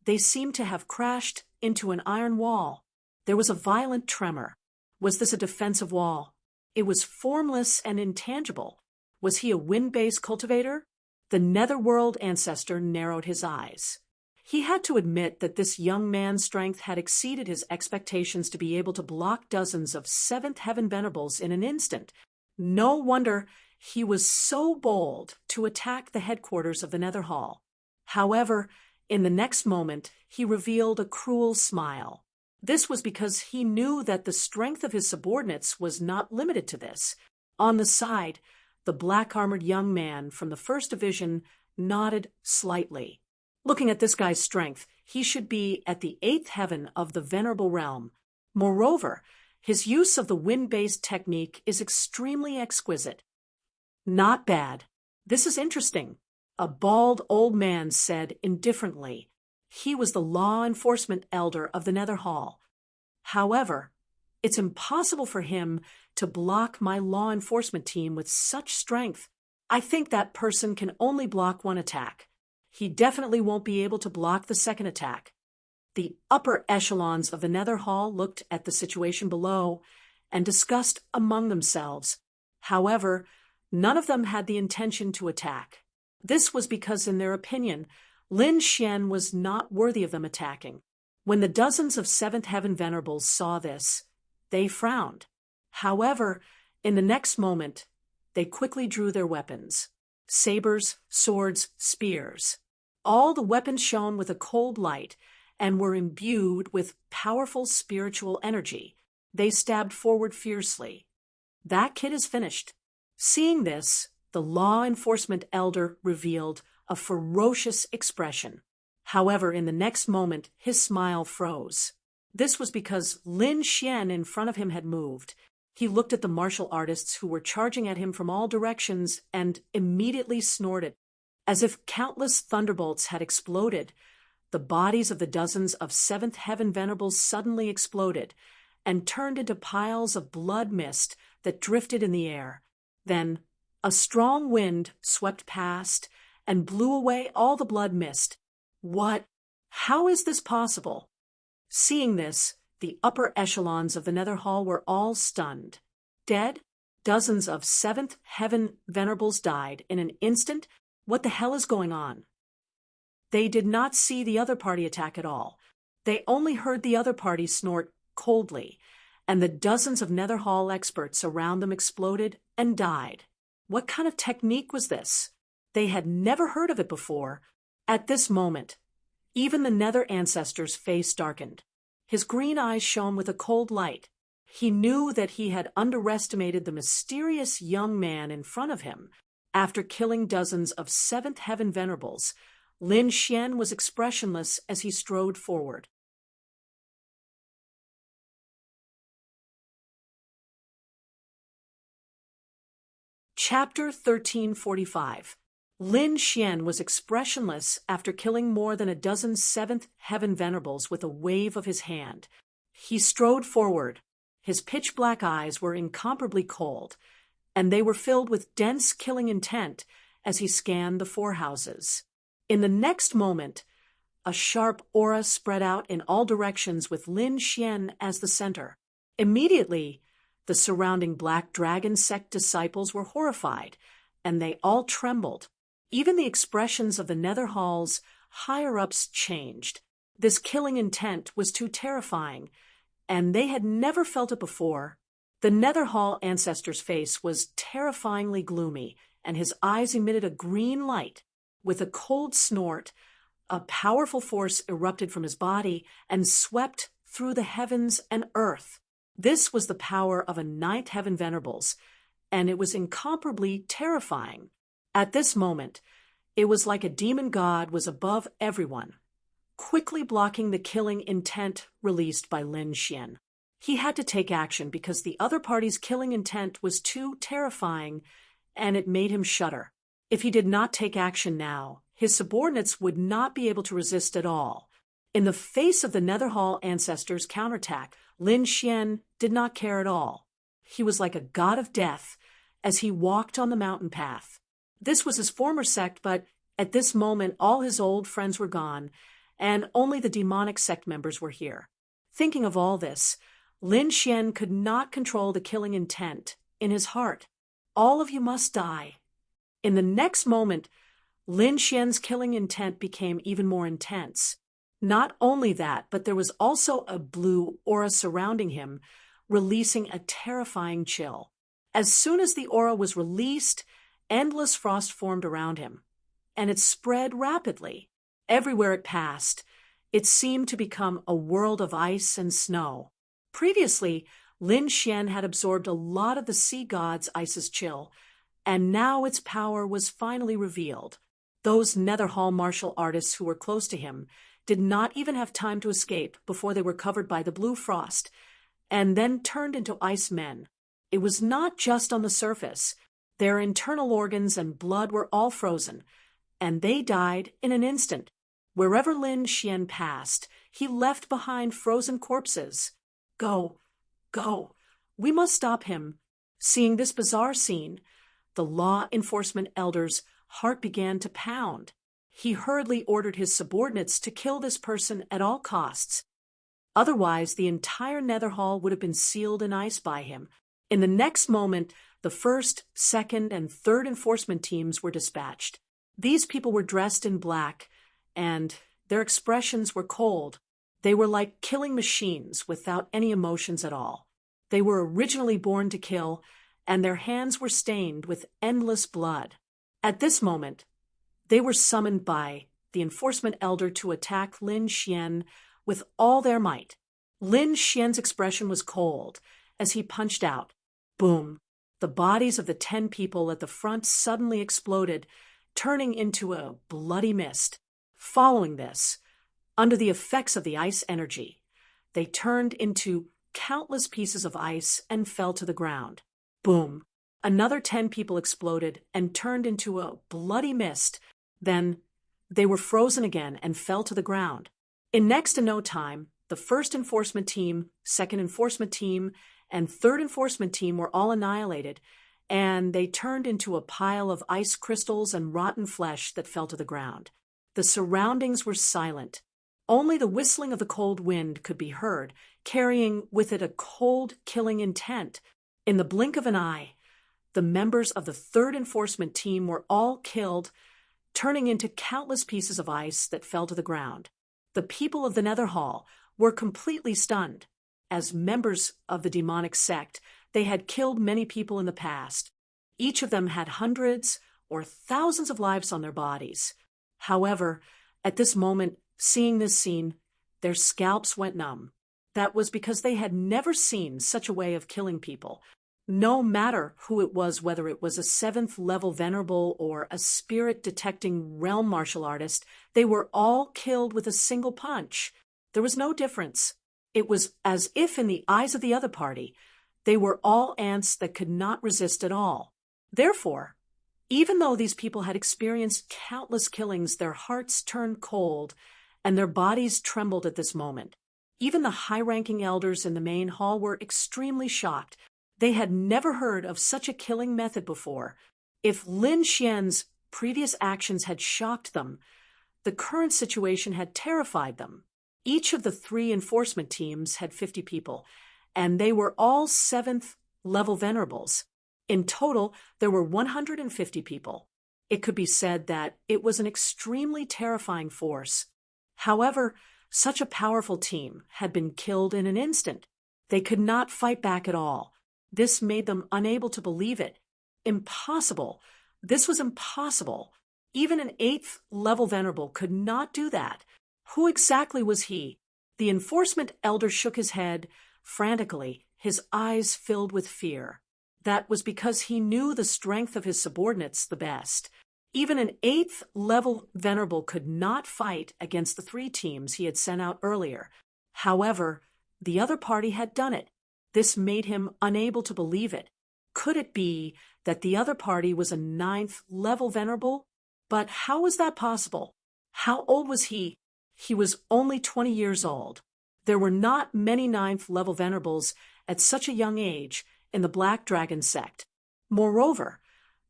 they seemed to have crashed into an iron wall. There was a violent tremor. Was this a defensive wall? It was formless and intangible. Was he a wind-based cultivator? The Netherworld ancestor narrowed his eyes. He had to admit that this young man's strength had exceeded his expectations to be able to block dozens of seventh heaven venerables in an instant. No wonder he was so bold to attack the headquarters of the Nether Hall. However, in the next moment, he revealed a cruel smile. This was because he knew that the strength of his subordinates was not limited to this. On the side, the black-armored young man from the First Division nodded slightly. Looking at this guy's strength, he should be at the eighth heaven of the Venerable Realm. Moreover, his use of the wind-based technique is extremely exquisite. Not bad. This is interesting, a bald old man said indifferently. He was the law enforcement elder of the Nether Hall. However, it's impossible for him to block my law enforcement team with such strength. I think that person can only block one attack. He definitely won't be able to block the second attack. The upper echelons of the Nether Hall looked at the situation below and discussed among themselves. However, none of them had the intention to attack. This was because, in their opinion, Lin Xian was not worthy of them attacking. When the dozens of seventh heaven venerables saw this, they frowned. However, in the next moment, they quickly drew their weapons. Sabers, swords, spears. All the weapons shone with a cold light and were imbued with powerful spiritual energy. They stabbed forward fiercely. That kid is finished. Seeing this, the law enforcement elder revealed a ferocious expression. However, in the next moment, his smile froze. This was because Lin Xian in front of him had moved. He looked at the martial artists who were charging at him from all directions and immediately snorted. As if countless thunderbolts had exploded, the bodies of the dozens of seventh heaven venerables suddenly exploded and turned into piles of blood mist that drifted in the air. Then, a strong wind swept past and blew away all the blood mist. What? How is this possible? Seeing this, the upper echelons of the Nether Hall were all stunned. Dead? Dozens of seventh heaven venerables died in an instant? What the hell is going on? They did not see the other party attack at all. They only heard the other party snort coldly, and the dozens of Nether Hall experts around them exploded and died. What kind of technique was this? They had never heard of it before. At this moment, even the Nether ancestor's face darkened. His green eyes shone with a cold light. He knew that he had underestimated the mysterious young man in front of him. After killing dozens of seventh heaven venerables, Lin Xian was expressionless as he strode forward. Chapter 1345. Lin Xian was expressionless after killing more than a dozen seventh heaven venerables with a wave of his hand. He strode forward. His pitch-black eyes were incomparably cold, and they were filled with dense killing intent as he scanned the four houses. In the next moment, a sharp aura spread out in all directions with Lin Xian as the center. Immediately, the surrounding Black Dragon sect disciples were horrified, and they all trembled. Even the expressions of the Nether Hall's higher-ups changed. This killing intent was too terrifying, and they had never felt it before. The Nether Hall ancestor's face was terrifyingly gloomy, and his eyes emitted a green light. With a cold snort, a powerful force erupted from his body and swept through the heavens and earth. This was the power of a ninth heaven venerables, and it was incomparably terrifying. At this moment, it was like a demon god was above everyone, quickly blocking the killing intent released by Lin Xian. He had to take action because the other party's killing intent was too terrifying, and it made him shudder. If he did not take action now, his subordinates would not be able to resist at all. In the face of the Nether Hall ancestors' counterattack, Lin Xian did not care at all. He was like a god of death as he walked on the mountain path. This was his former sect, but at this moment all his old friends were gone, and only the demonic sect members were here. Thinking of all this, Lin Xian could not control the killing intent in his heart. All of you must die. In the next moment, Lin Xian's killing intent became even more intense. Not only that, but there was also a blue aura surrounding him, releasing a terrifying chill. As soon as the aura was released, endless frost formed around him, and it spread rapidly. Everywhere it passed, it seemed to become a world of ice and snow. Previously, Lin Xian had absorbed a lot of the sea god's ice's chill, and now its power was finally revealed. Those Nether Hall martial artists who were close to him did not even have time to escape before they were covered by the blue frost, and then turned into ice men. It was not just on the surface. Their internal organs and blood were all frozen, and they died in an instant. Wherever Lin Xian passed, he left behind frozen corpses. Go, go, we must stop him. Seeing this bizarre scene, the law enforcement elder's heart began to pound. He hurriedly ordered his subordinates to kill this person at all costs. Otherwise, the entire Nether Hall would have been sealed in ice by him. In the next moment, the first, second, and third enforcement teams were dispatched. These people were dressed in black, and their expressions were cold. They were like killing machines without any emotions at all. They were originally born to kill, and their hands were stained with endless blood. At this moment, they were summoned by the enforcement elder to attack Lin Xian with all their might. Lin Xian's expression was cold as he punched out. Boom! The bodies of the 10 people at the front suddenly exploded, turning into a bloody mist. Following this, under the effects of the ice energy, they turned into countless pieces of ice and fell to the ground. Boom! Another 10 people exploded and turned into a bloody mist. Then they were frozen again and fell to the ground. In next to no time, the first enforcement team, second enforcement team, and third enforcement team were all annihilated, and they turned into a pile of ice crystals and rotten flesh that fell to the ground. The surroundings were silent. Only the whistling of the cold wind could be heard, carrying with it a cold, killing intent. In the blink of an eye, the members of the third enforcement team were all killed, turning into countless pieces of ice that fell to the ground. The people of the Nether Hall were completely stunned. As members of the demonic sect, they had killed many people in the past. Each of them had hundreds or thousands of lives on their bodies. However, at this moment, seeing this scene, their scalps went numb. That was because they had never seen such a way of killing people. No matter who it was, whether it was a 7th level venerable or a spirit-detecting realm martial artist, they were all killed with a single punch. There was no difference. It was as if in the eyes of the other party, they were all ants that could not resist at all. Therefore, even though these people had experienced countless killings, their hearts turned cold and their bodies trembled at this moment. Even the high-ranking elders in the main hall were extremely shocked. They had never heard of such a killing method before. If Lin Xian's previous actions had shocked them, the current situation had terrified them. Each of the 3 enforcement teams had 50 people, and they were all 7th-level venerables. In total, there were 150 people. It could be said that it was an extremely terrifying force. However, such a powerful team had been killed in an instant. They could not fight back at all. This made them unable to believe it. Impossible. This was impossible. Even an 8th-level venerable could not do that. Who exactly was he? The enforcement elder shook his head frantically, his eyes filled with fear. That was because he knew the strength of his subordinates the best. Even an 8th-level venerable could not fight against the 3 teams he had sent out earlier. However, the other party had done it. This made him unable to believe it. Could it be that the other party was a 9th-level venerable? But how was that possible? How old was he? He was only 20 years old. There were not many 9th-level venerables at such a young age in the Black Dragon sect. Moreover,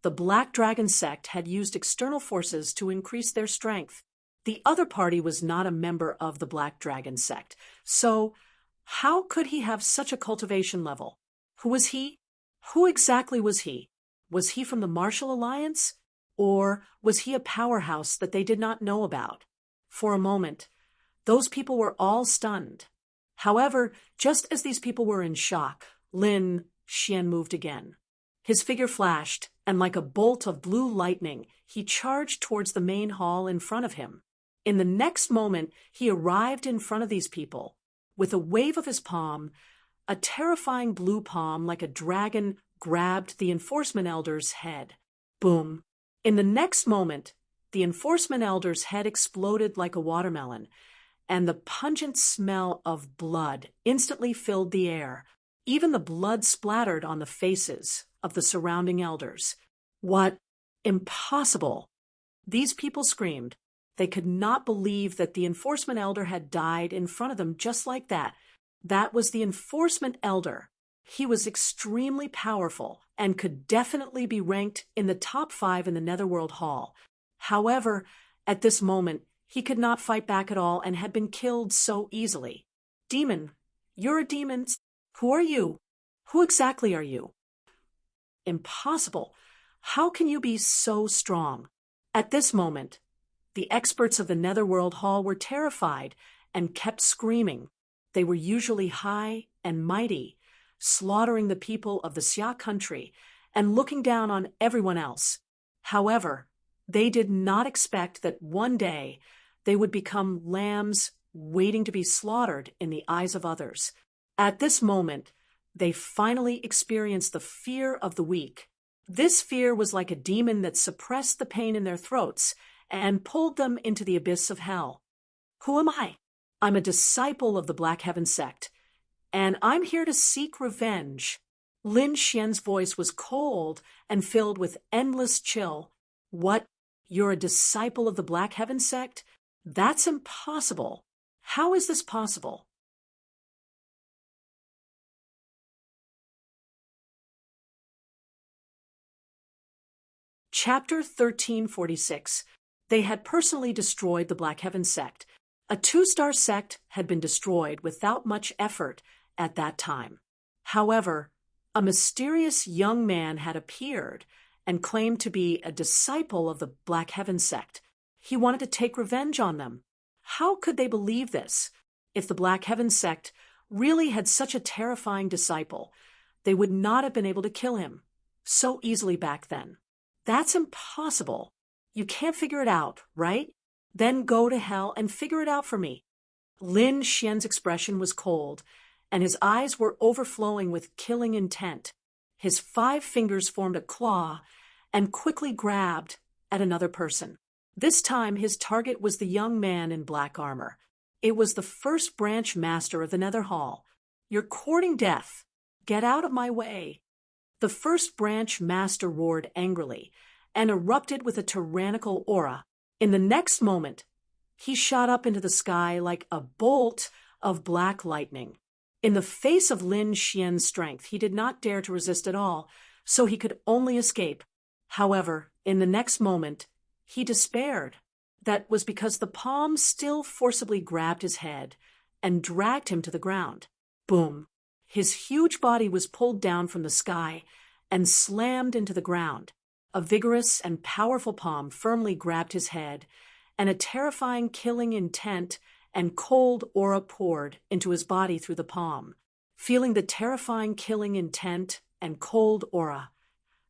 the Black Dragon sect had used external forces to increase their strength. The other party was not a member of the Black Dragon sect, so how could he have such a cultivation level? Who was he? Who exactly was he? Was he from the Martial Alliance? Or was he a powerhouse that they did not know about? For a moment, those people were all stunned. However, just as these people were in shock, Lin Xian moved again. His figure flashed, and like a bolt of blue lightning, he charged towards the main hall in front of him. In the next moment, he arrived in front of these people. With a wave of his palm, a terrifying blue palm like a dragon grabbed the enforcement elder's head. Boom! In the next moment, the enforcement elder's head exploded like a watermelon, and the pungent smell of blood instantly filled the air. Even the blood splattered on the faces of the surrounding elders. What? Impossible! These people screamed. They could not believe that the enforcement elder had died in front of them just like that. That was the enforcement elder. He was extremely powerful and could definitely be ranked in the top 5 in the Netherworld Hall. However, at this moment, he could not fight back at all and had been killed so easily. Demon, you're a demon. Who are you? Who exactly are you? Impossible. How can you be so strong? At this moment, the experts of the Netherworld Hall were terrified and kept screaming. They were usually high and mighty, slaughtering the people of the Xia country and looking down on everyone else. However, they did not expect that one day they would become lambs waiting to be slaughtered in the eyes of others. At this moment, they finally experienced the fear of the weak. This fear was like a demon that suppressed the pain in their throats and pulled them into the abyss of hell. Who am I? I'm a disciple of the Black Heaven sect, and I'm here to seek revenge. Lin Xian's voice was cold and filled with endless chill. What? You're a disciple of the Black Heaven sect? That's impossible. How is this possible? Chapter 1346. They had personally destroyed the Black Heaven sect. A 2-star sect had been destroyed without much effort at that time. However, a mysterious young man had appeared and claimed to be a disciple of the Black Heaven sect. He wanted to take revenge on them. How could they believe this? If the Black Heaven sect really had such a terrifying disciple, they would not have been able to kill him so easily back then. That's impossible. You can't figure it out, right? Then go to hell and figure it out for me. Lin Xian's expression was cold, and his eyes were overflowing with killing intent. His 5 fingers formed a claw and quickly grabbed at another person. This time his target was the young man in black armor. It was the first branch master of the Nether Hall. You're courting death. Get out of my way. The first branch master roared angrily and erupted with a tyrannical aura. In the next moment, he shot up into the sky like a bolt of black lightning. In the face of Lin Xian's strength, he did not dare to resist at all, so he could only escape. However, in the next moment, he despaired. That was because the palm still forcibly grabbed his head and dragged him to the ground. Boom! His huge body was pulled down from the sky and slammed into the ground. A vigorous and powerful palm firmly grabbed his head, and a terrifying killing intent and cold aura poured into his body through the palm. Feeling the terrifying killing intent and cold aura,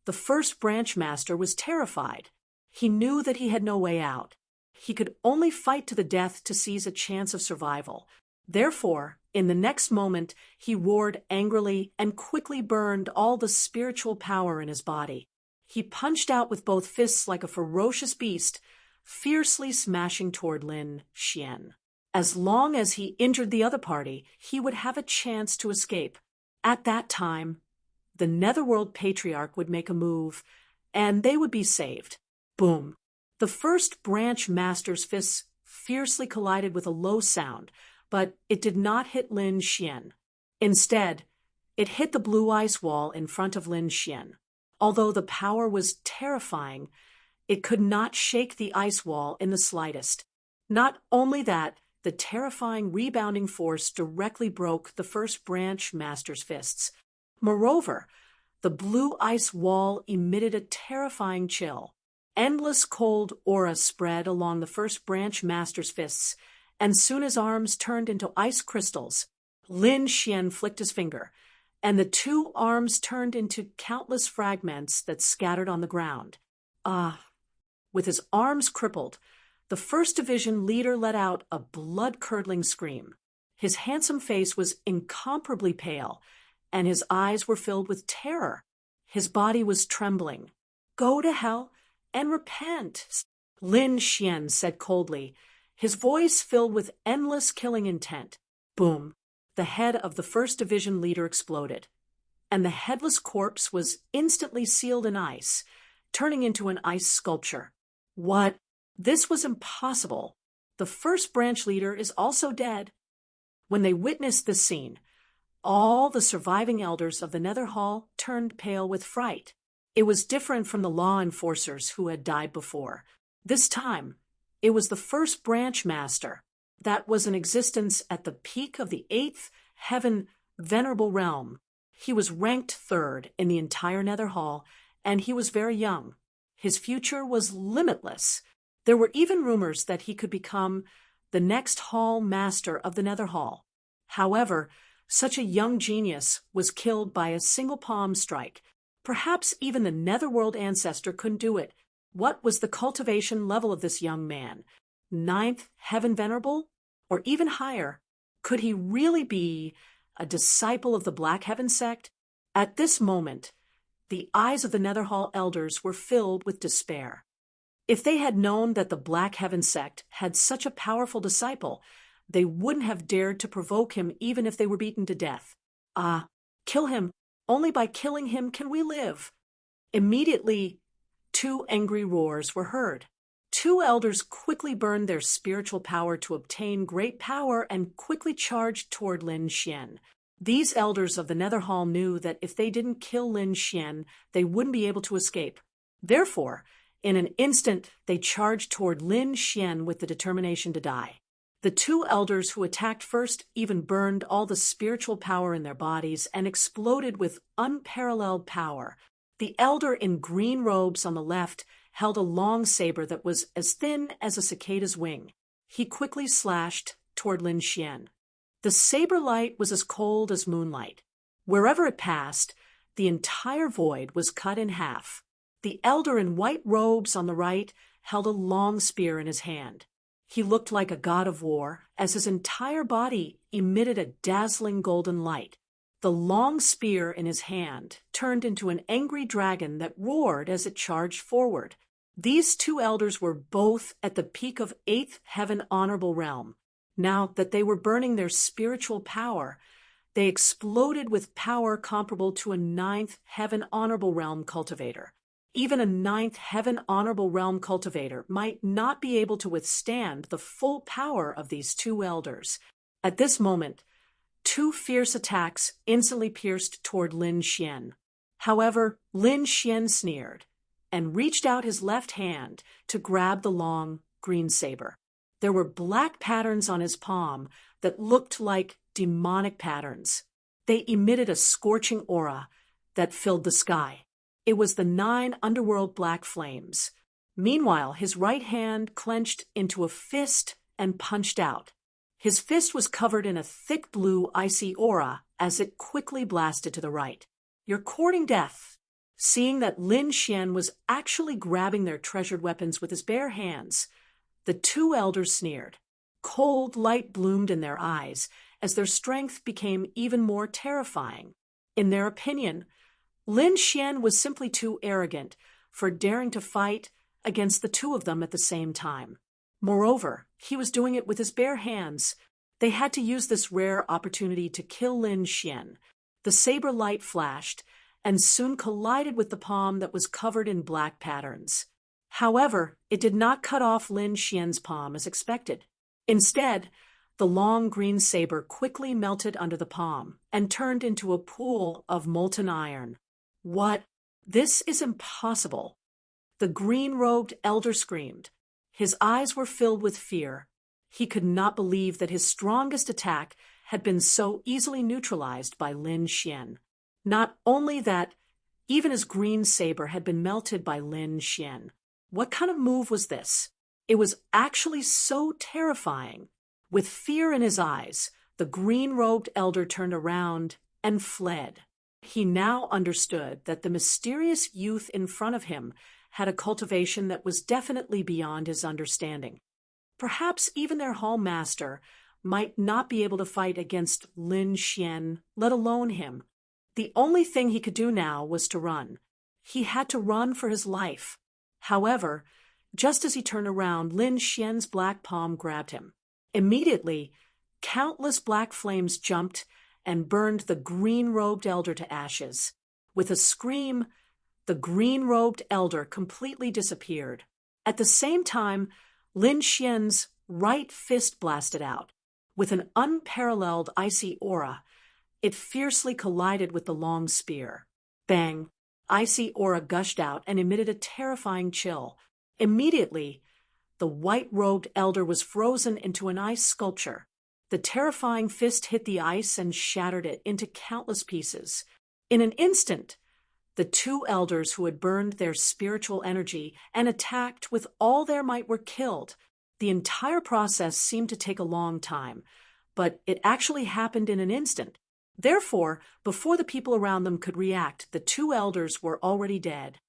the first branch master was terrified. He knew that he had no way out. He could only fight to the death to seize a chance of survival. Therefore, in the next moment, he roared angrily and quickly burned all the spiritual power in his body. He punched out with both fists like a ferocious beast, fiercely smashing toward Lin Xian. As long as he injured the other party, he would have a chance to escape. At that time, the Netherworld Patriarch would make a move, and they would be saved. Boom! The first branch master's fists fiercely collided with a low sound, but it did not hit Lin Xian. Instead, it hit the blue ice wall in front of Lin Xian. Although the power was terrifying, it could not shake the ice wall in the slightest. Not only that, the terrifying rebounding force directly broke the first branch master's fists. Moreover, the blue ice wall emitted a terrifying chill. Endless cold aura spread along the first branch master's fists, and soon his arms turned into ice crystals. Lin Xian flicked his finger, and the two arms turned into countless fragments that scattered on the ground. With his arms crippled, the First Division leader let out a blood-curdling scream. His handsome face was incomparably pale, and his eyes were filled with terror. His body was trembling. "Go to hell and repent," Lin Xian said coldly, his voice filled with endless killing intent. Boom! The head of the First Division leader exploded, and the headless corpse was instantly sealed in ice, turning into an ice sculpture. What? This was impossible. The first branch leader is also dead. When they witnessed this scene, all the surviving elders of the Nether Hall turned pale with fright. It was different from the law enforcers who had died before. This time, it was the first branch master that was in existence at the peak of the 8th heaven venerable realm. He was ranked 3rd in the entire Nether Hall, and he was very young. His future was limitless. There were even rumors that he could become the next hall master of the Nether Hall. However, such a young genius was killed by a single palm strike. Perhaps even the Netherworld ancestor couldn't do it. What was the cultivation level of this young man? 9th heaven venerable? Or even higher? Could he really be a disciple of the Black Heaven sect? At this moment, the eyes of the Netherhall elders were filled with despair. If they had known that the Black Heaven sect had such a powerful disciple, they wouldn't have dared to provoke him even if they were beaten to death. Kill him. Only by killing him can we live. Immediately, 2 angry roars were heard. 2 elders quickly burned their spiritual power to obtain great power and quickly charged toward Lin Xian. These elders of the Netherhall knew that if they didn't kill Lin Xian, they wouldn't be able to escape. Therefore, in an instant, they charged toward Lin Xian with the determination to die. The 2 elders who attacked first even burned all the spiritual power in their bodies and exploded with unparalleled power. The elder in green robes on the left held a long saber that was as thin as a cicada's wing. He quickly slashed toward Lin Xian. The saber light was as cold as moonlight. Wherever it passed, the entire void was cut in half. The elder in white robes on the right held a long spear in his hand. He looked like a god of war, as his entire body emitted a dazzling golden light. The long spear in his hand turned into an angry dragon that roared as it charged forward. These 2 elders were both at the peak of 8th heaven honorable realm. Now that they were burning their spiritual power, They exploded with power comparable to a ninth heaven honorable realm cultivator. Even a ninth heaven honorable realm cultivator might not be able to withstand the full power of these two elders. At this moment, two fierce attacks instantly pierced toward Lin Xian. However, Lin Xian sneered and reached out his left hand to grab the long green saber. There were black patterns on his palm that looked like demonic patterns. They emitted a scorching aura that filled the sky. It was the 9 underworld black flames. Meanwhile, his right hand clenched into a fist and punched out. His fist was covered in a thick blue icy aura as it quickly blasted to the right. "You're courting death." Seeing that Lin Xian was actually grabbing their treasured weapons with his bare hands, the two elders sneered. Cold light bloomed in their eyes as their strength became even more terrifying. In their opinion, Lin Xian was simply too arrogant for daring to fight against the two of them at the same time. Moreover, he was doing it with his bare hands. They had to use this rare opportunity to kill Lin Xian. The saber light flashed and soon collided with the palm that was covered in black patterns. However, it did not cut off Lin Xian's palm as expected. Instead, the long green saber quickly melted under the palm and turned into a pool of molten iron. "What? This is impossible!" The green-robed elder screamed. His eyes were filled with fear. He could not believe that his strongest attack had been so easily neutralized by Lin Xian. Not only that, even his green saber had been melted by Lin Xian. What kind of move was this? It was actually so terrifying. With fear in his eyes, the green-robed elder turned around and fled. He now understood that the mysterious youth in front of him had a cultivation that was definitely beyond his understanding. Perhaps even their hall master might not be able to fight against Lin Xian, let alone him. The only thing he could do now was to run. He had to run for his life. However, just as he turned around, Lin Xian's black palm grabbed him. Immediately, countless black flames jumped and burned the green-robed elder to ashes. With a scream, the green-robed elder completely disappeared. At the same time, Lin Xian's right fist blasted out. With an unparalleled icy aura, it fiercely collided with the long spear. Bang! Icy aura gushed out and emitted a terrifying chill. Immediately, the white-robed elder was frozen into an ice sculpture. The terrifying fist hit the ice and shattered it into countless pieces. In an instant, the two elders who had burned their spiritual energy and attacked with all their might were killed. The entire process seemed to take a long time, but it actually happened in an instant. Therefore, before the people around them could react, the two elders were already dead.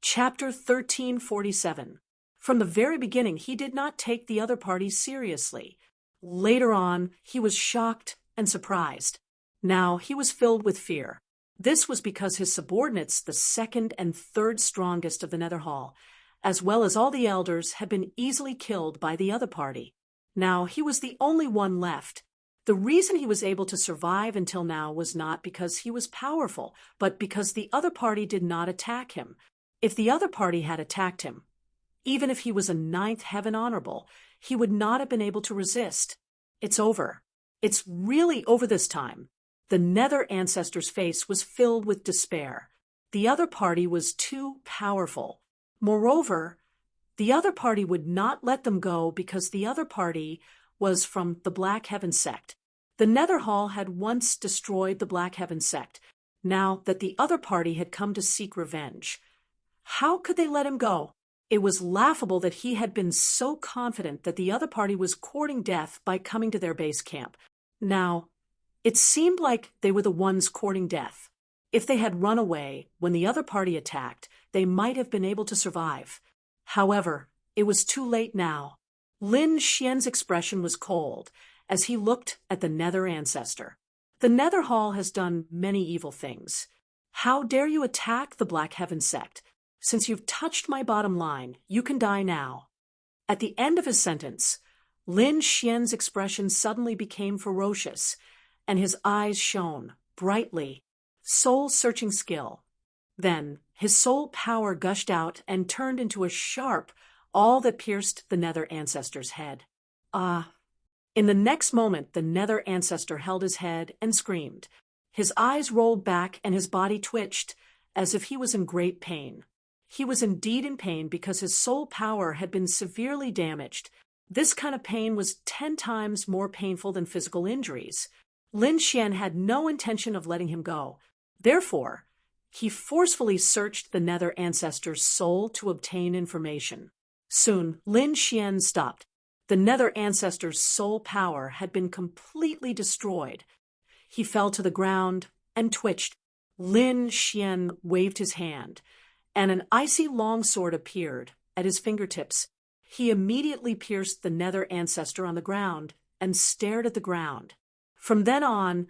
Chapter 1347. From the very beginning, he did not take the other party seriously. Later on, he was shocked and surprised. Now he was filled with fear. This was because his subordinates, the second and third strongest of the Nether Hall, as well as all the elders, had been easily killed by the other party. Now he was the only one left. The reason he was able to survive until now was not because he was powerful, but because the other party did not attack him. If the other party had attacked him, even if he was a ninth heaven honorable, he would not have been able to resist. It's over. It's really over this time. The Nether ancestor's face was filled with despair. The other party was too powerful. Moreover, the other party would not let them go because the other party was from the Black Heaven sect. The Nether Hall had once destroyed the Black Heaven sect, now that the other party had come to seek revenge. How could they let him go? It was laughable that he had been so confident that the other party was courting death by coming to their base camp. Now, it seemed like they were the ones courting death. If they had run away when the other party attacked, they might have been able to survive. However, it was too late now. Lin Xian's expression was cold as he looked at the Nether ancestor. The Nether Hall has done many evil things. How dare you attack the Black Heaven sect? Since you've touched my bottom line, you can die now. At the end of his sentence, Lin Xian's expression suddenly became ferocious, and his eyes shone brightly, soul-searching skill. Then his soul power gushed out and turned into a sharp awl that pierced the Nether Ancestor's head. Ah! In the next moment, the Nether Ancestor held his head and screamed. His eyes rolled back and his body twitched, as if he was in great pain. He was indeed in pain because his soul power had been severely damaged. This kind of pain was 10 times more painful than physical injuries. Lin Xian had no intention of letting him go. Therefore, he forcefully searched the Nether Ancestor's soul to obtain information. Soon, Lin Xian stopped. The Nether Ancestor's soul power had been completely destroyed. He fell to the ground and twitched. Lin Xian waved his hand, and an icy longsword appeared at his fingertips. He immediately pierced the Nether Ancestor on the ground and stared at the ground. From then on,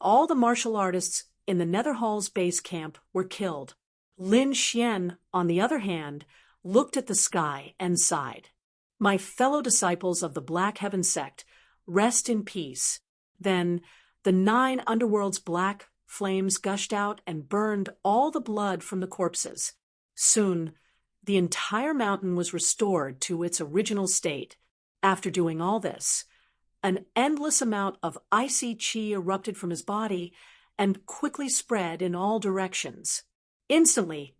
all the martial artists in the Netherhall's base camp were killed. Lin Xian, on the other hand, looked at the sky and sighed. My fellow disciples of the Black Heaven sect, rest in peace. Then the 9 underworld's black flames gushed out and burned all the blood from the corpses. Soon, the entire mountain was restored to its original state. After doing all this, an endless amount of icy qi erupted from his body and quickly spread in all directions. Instantly,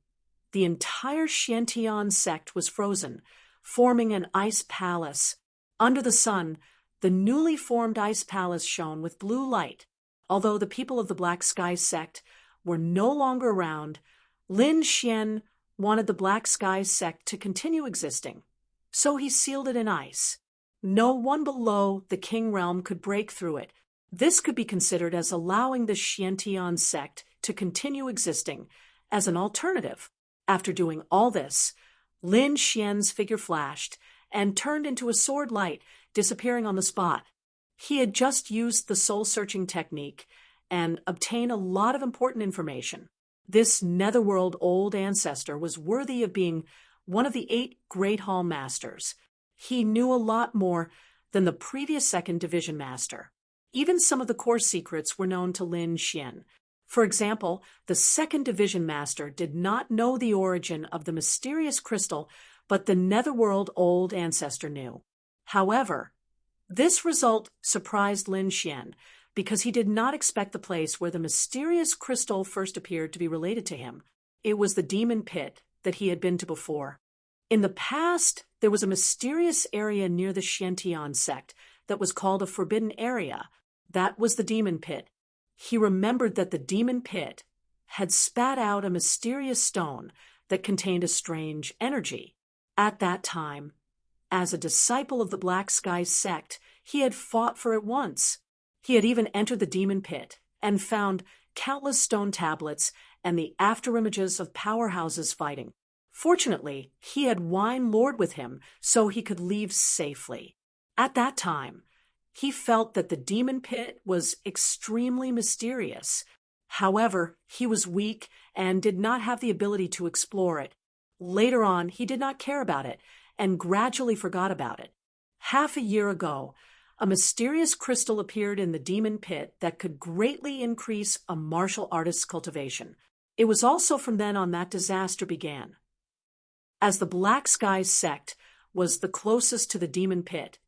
the entire Xiantian sect was frozen, forming an ice palace. Under the sun, the newly formed ice palace shone with blue light. Although the people of the Black Sky sect were no longer around, Lin Xian wanted the Black Sky sect to continue existing, so he sealed it in ice. No one below the King Realm could break through it. This could be considered as allowing the Xiantian sect to continue existing as an alternative. After doing all this, Lin Xian's figure flashed and turned into a sword light, disappearing on the spot. He had just used the soul-searching technique and obtained a lot of important information. This netherworld old ancestor was worthy of being one of the 8 Great Hall Masters. He knew a lot more than the previous 2nd Division Master. Even some of the core secrets were known to Lin Xian. For example, the 2nd Division Master did not know the origin of the mysterious crystal, but the netherworld old ancestor knew. However, this result surprised Lin Xian, because he did not expect the place where the mysterious crystal first appeared to be related to him. It was the demon pit that he had been to before. In the past, there was a mysterious area near the Xiantian sect that was called a forbidden area. That was the demon pit. He remembered that the demon pit had spat out a mysterious stone that contained a strange energy. At that time, as a disciple of the Black Sky sect, he had fought for it once. He had even entered the demon pit and found countless stone tablets and the afterimages of powerhouses fighting. Fortunately, he had Wine Lord with him so he could leave safely. At that time, he felt that the demon pit was extremely mysterious. However, he was weak and did not have the ability to explore it. Later on, he did not care about it and gradually forgot about it. Half a year ago, a mysterious crystal appeared in the demon pit that could greatly increase a martial artist's cultivation. It was also from then on that disaster began. As the Black Sky sect was the closest to the demon pit,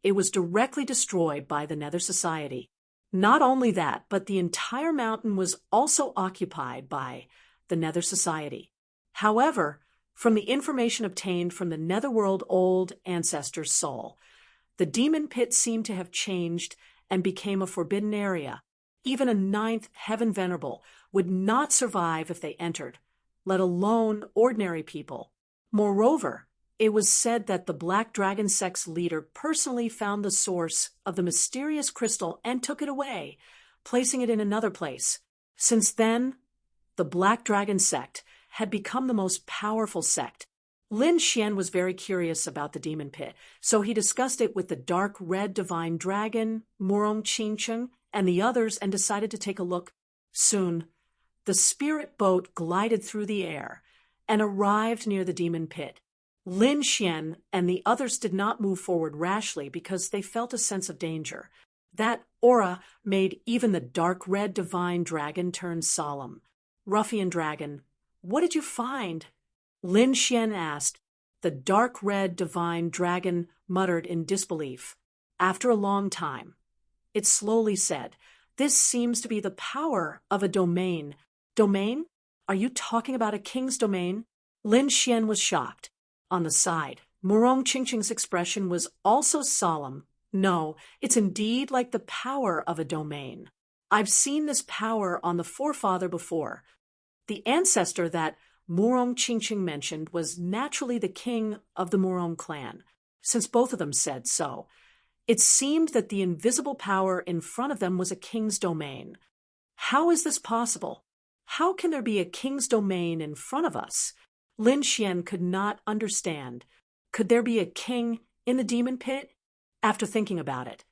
it was directly destroyed by the Nether Society. Not only that, but the entire mountain was also occupied by the Nether Society. However, from the information obtained from the Netherworld Old Ancestor's soul, the demon pit seemed to have changed and became a forbidden area. Even a 9th Heaven Venerable would not survive if they entered, let alone ordinary people. Moreover, it was said that the Black Dragon sect's leader personally found the source of the mysterious crystal and took it away, placing it in another place. Since then, the Black Dragon sect had become the most powerful sect. Lin Xian was very curious about the demon pit, so he discussed it with the dark red divine dragon, Murong Qingcheng, and the others and decided to take a look. Soon, the spirit boat glided through the air and arrived near the demon pit. Lin Xian and the others did not move forward rashly because they felt a sense of danger. That aura made even the dark red divine dragon turn solemn. Ruffian dragon, what did you find? Lin Xian asked. The dark red divine dragon muttered in disbelief. After a long time, it slowly said, "This seems to be the power of a domain." Domain? Are you talking about a king's domain? Lin Xian was shocked. On the side, Murong Qingqing's expression was also solemn. No, it's indeed like the power of a domain. I've seen this power on the forefather before. The ancestor that Murong Qingqing mentioned was naturally the king of the Murong clan, since both of them said so. It seemed that the invisible power in front of them was a king's domain. How is this possible? How can there be a king's domain in front of us? Lin Xian could not understand. Could there be a king in the demon pit? After thinking about it,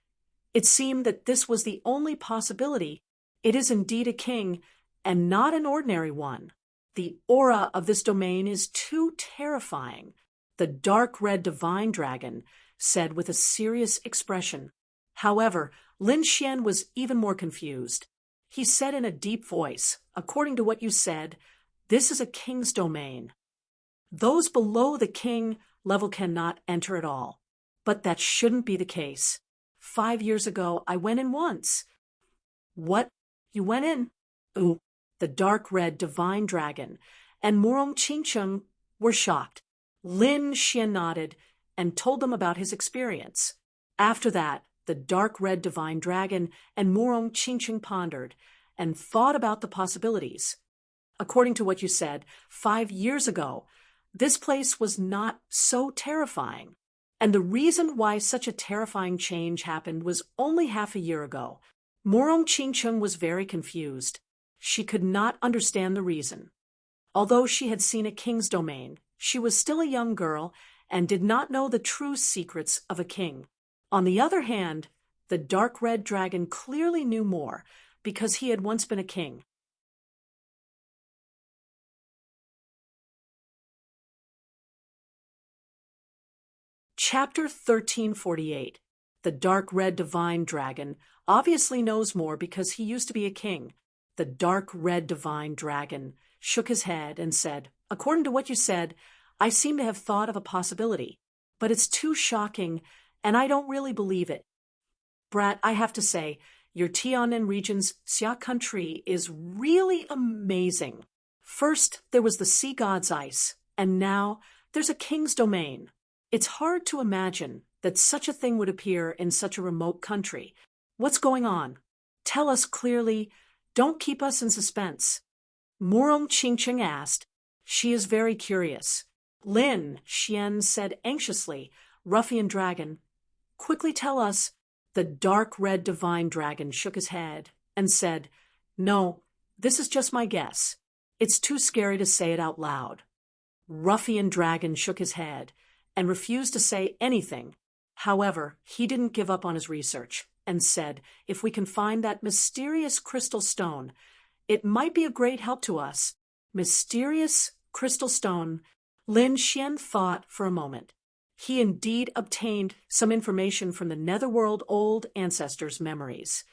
it seemed that this was the only possibility. It is indeed a king, and not an ordinary one. The aura of this domain is too terrifying, the dark red divine dragon said with a serious expression. However, Lin Xian was even more confused. He said in a deep voice, "According to what you said, this is a king's domain. Those below the king level cannot enter at all. But that shouldn't be the case. 5 years ago, I went in once." "What? You went in?" "Ooh." The dark red divine dragon and Murong Qingqing were shocked. Lin Xian nodded and told them about his experience. After that, the dark red divine dragon and Murong Qingqing pondered and thought about the possibilities. According to what you said, 5 years ago, this place was not so terrifying. And the reason why such a terrifying change happened was only half a year ago. Murong Qingqing was very confused. She could not understand the reason. Although she had seen a king's domain, she was still a young girl and did not know the true secrets of a king. On the other hand, the dark red dragon clearly knew more because he had once been a king. Chapter 1348. The dark red divine dragon obviously knows more because he used to be a king. The dark red divine dragon shook his head and said, "According to what you said, I seem to have thought of a possibility, but it's too shocking, and I don't really believe it. Brat, I have to say, your Tianan region's Xia country is really amazing. First, there was the sea god's ice, and now there's a king's domain. It's hard to imagine that such a thing would appear in such a remote country. What's going on? Tell us clearly. Don't keep us in suspense." Murong Qingqing asked. She is very curious. Lin Xian said anxiously, "Ruffian dragon, quickly tell us." The dark red divine dragon shook his head and said, "No, this is just my guess. It's too scary to say it out loud." Ruffian dragon shook his head and refused to say anything. However, he didn't give up on his research and said, "If we can find that mysterious crystal stone, it might be a great help to us." Mysterious crystal stone. Lin Xian thought for a moment. He indeed obtained some information from the netherworld old ancestors' memories.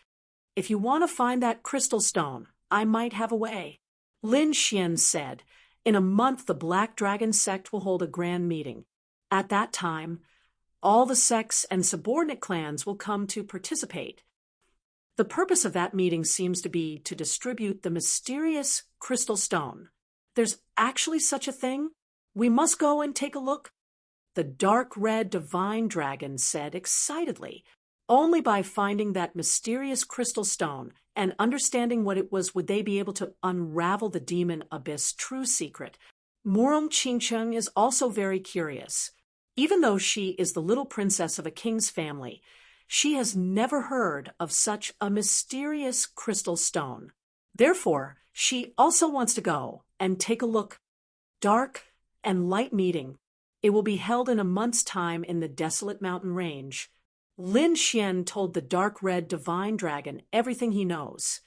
"If you want to find that crystal stone, I might have a way." Lin Xian said, "In a month the Black Dragon sect will hold a grand meeting. At that time, all the sects and subordinate clans will come to participate. The purpose of that meeting seems to be to distribute the mysterious crystal stone. There's actually such a thing? We must go and take a look." The dark red divine dragon said excitedly, "Only by finding that mysterious crystal stone and understanding what it was would they be able to unravel the demon abyss' true secret." Murong Qingqing is also very curious. Even though she is the little princess of a king's family, she has never heard of such a mysterious crystal stone. Therefore, she also wants to go and take a look. Dark and light meeting. It will be held in a month's time in the desolate mountain range. Lin Xian told the dark red divine dragon everything he knows.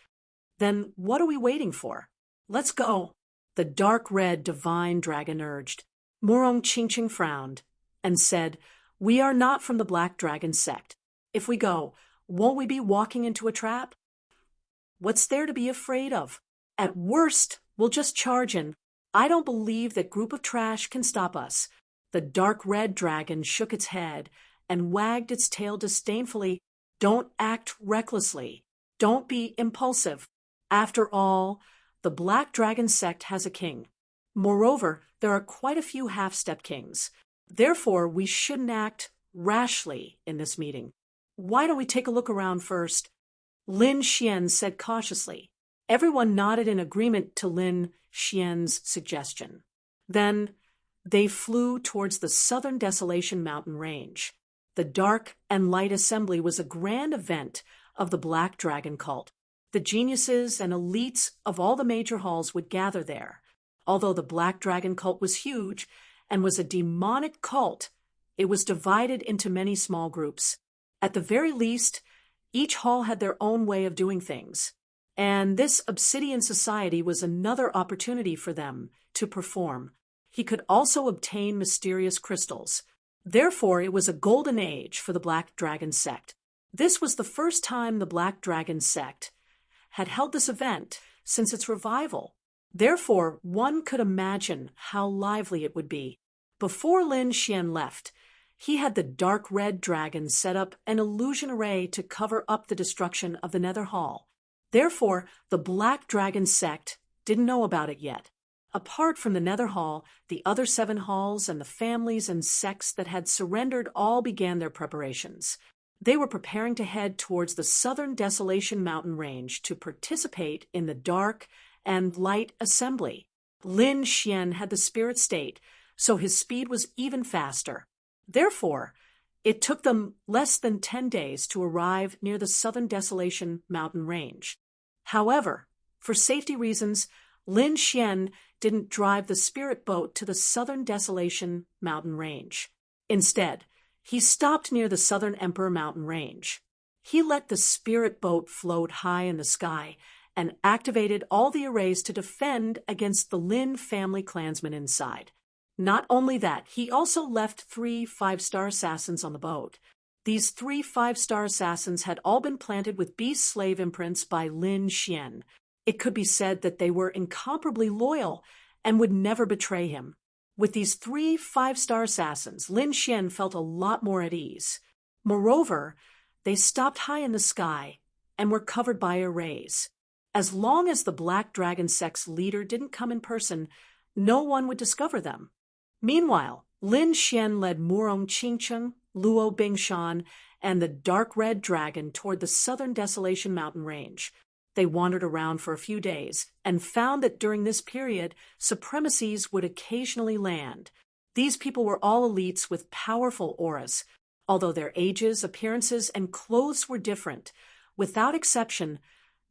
"Then what are we waiting for? Let's go." The dark red divine dragon urged. Murong Qingqing frowned and said, "We are not from the Black Dragon sect. If we go, won't we be walking into a trap? What's there to be afraid of? At worst, we'll just charge in. I don't believe that group of trash can stop us." The dark red dragon shook its head and wagged its tail disdainfully. "Don't act recklessly. Don't be impulsive. After all, the Black Dragon sect has a king. Moreover, there are quite a few half-step kings. Therefore, we shouldn't act rashly in this meeting. Why don't we take a look around first?" Lin Xian said cautiously. Everyone nodded in agreement to Lin Xian's suggestion. Then they flew towards the Southern Desolation mountain range. The Dark and Light Assembly was a grand event of the Black Dragon cult. The geniuses and elites of all the major halls would gather there. Although the Black Dragon cult was huge and was a demonic cult, it was divided into many small groups. At the very least, each hall had their own way of doing things, and this Obsidian Society was another opportunity for them to perform. He could also obtain mysterious crystals. Therefore, it was a golden age for the Black Dragon sect. This was the first time the Black Dragon sect had held this event since its revival. Therefore, one could imagine how lively it would be. Before Lin Xian left, he had the dark red dragon set up an illusion array to cover up the destruction of the Nether Hall. Therefore, the Black Dragon sect didn't know about it yet. Apart from the Nether Hall, the other 7 halls and the families and sects that had surrendered all began their preparations. They were preparing to head towards the Southern Desolation mountain range to participate in the Dark and Light Assembly. Lin Xian had the spirit state, so his speed was even faster. Therefore, it took them less than 10 days to arrive near the Southern Desolation mountain range. However, for safety reasons, Lin Xian didn't drive the spirit boat to the Southern Desolation mountain range. Instead, he stopped near the Southern Emperor mountain range. He let the spirit boat float high in the sky and activated all the arrays to defend against the Lin family clansmen inside. Not only that, he also left 3 5-star assassins on the boat. These 3 5-star assassins had all been planted with beast slave imprints by Lin Xian. It could be said that they were incomparably loyal and would never betray him. With these 3 5-star assassins, Lin Xian felt a lot more at ease. Moreover, they stopped high in the sky and were covered by arrays. As long as the Black Dragon sect's leader didn't come in person, no one would discover them. Meanwhile, Lin Xian led Murong Qingqing, Luo Bingshan, and the Dark Red Dragon toward the Southern Desolation mountain range. They wandered around for a few days and found that during this period, supremacies would occasionally land. These people were all elites with powerful auras. Although their ages, appearances, and clothes were different, without exception,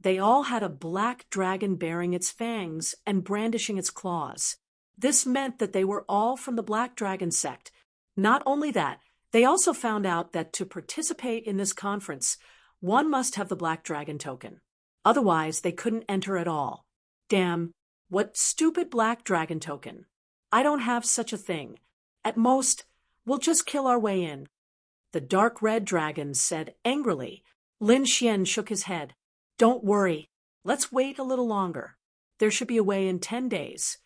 they all had a black dragon bearing its fangs and brandishing its claws. This meant that they were all from the Black Dragon sect. Not only that, they also found out that to participate in this conference, one must have the Black Dragon token. Otherwise, they couldn't enter at all. Damn, what stupid Black Dragon token. I don't have such a thing. At most, we'll just kill our way in. The Dark Red Dragon said angrily. Lin Xian shook his head. Don't worry. Let's wait a little longer. There should be a way in 10 days.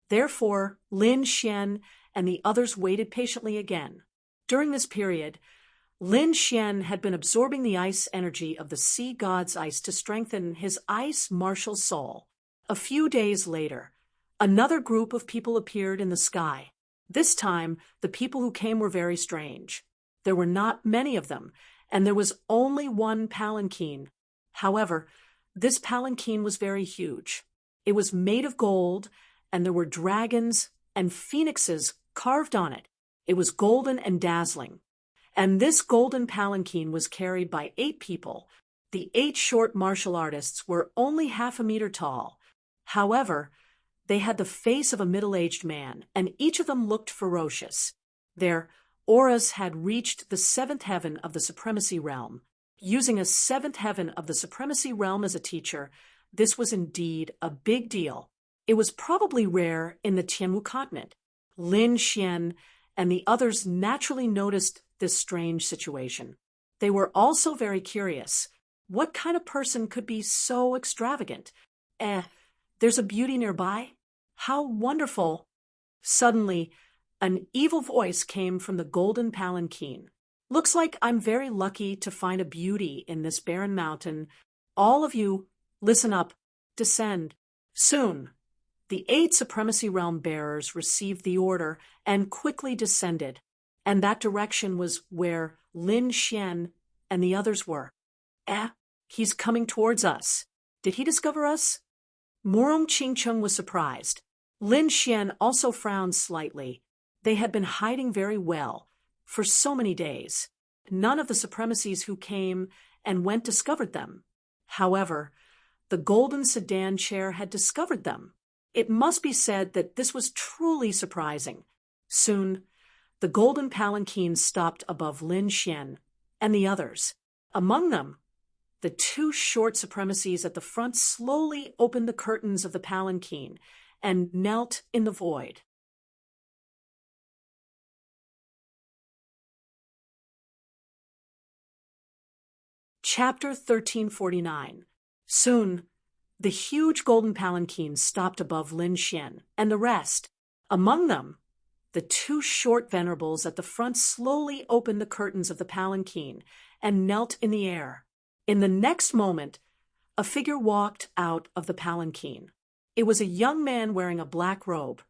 Therefore, Lin Xian and the others waited patiently again. During this period, Lin Xian had been absorbing the ice energy of the sea god's ice to strengthen his ice martial soul. A few days later, another group of people appeared in the sky. This time, the people who came were very strange. There were not many of them, and there was only one palanquin. However, this palanquin was very huge. It was made of gold, and there were dragons and phoenixes carved on it. It was golden and dazzling. And this golden palanquin was carried by 8 people. The 8 short martial artists were only half a meter tall. However, they had the face of a middle-aged man, and each of them looked ferocious. Their auras had reached the 7th heaven of the Supremacy Realm. Using a 7th heaven of the Supremacy Realm as a teacher, this was indeed a big deal. It was probably rare in the Tianwu continent. Lin Xian and the others naturally noticed this strange situation. They were also very curious. What kind of person could be so extravagant? There's a beauty nearby? How wonderful! Suddenly, an evil voice came from the golden palanquin. Looks like I'm very lucky to find a beauty in this barren mountain. All of you, listen up, descend. Soon, the 8 supremacy realm bearers received the order and quickly descended, and that direction was where Lin Xian and the others were. He's coming towards us. Did he discover us? Murong Qingcheng was surprised. Lin Xian also frowned slightly. They had been hiding very well for so many days. None of the supremacies who came and went discovered them. However, the golden sedan chair had discovered them. It must be said that this was truly surprising. Soon, the golden palanquin stopped above Lin Xian and the others. Among them, the 2 short supremacies at the front slowly opened the curtains of the palanquin and knelt in the void. Chapter 1349. Soon, the huge golden palanquin stopped above Lin Xian and the rest. Among them, the 2 short venerables at the front slowly opened the curtains of the palanquin and knelt in the air. In the next moment, a figure walked out of the palanquin. It was a young man wearing a black robe.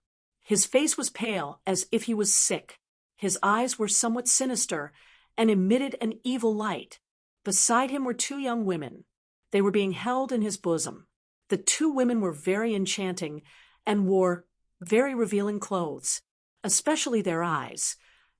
His face was pale, as if he was sick. His eyes were somewhat sinister and emitted an evil light. Beside him were 2 young women. They were being held in his bosom. The 2 women were very enchanting and wore very revealing clothes, especially their eyes.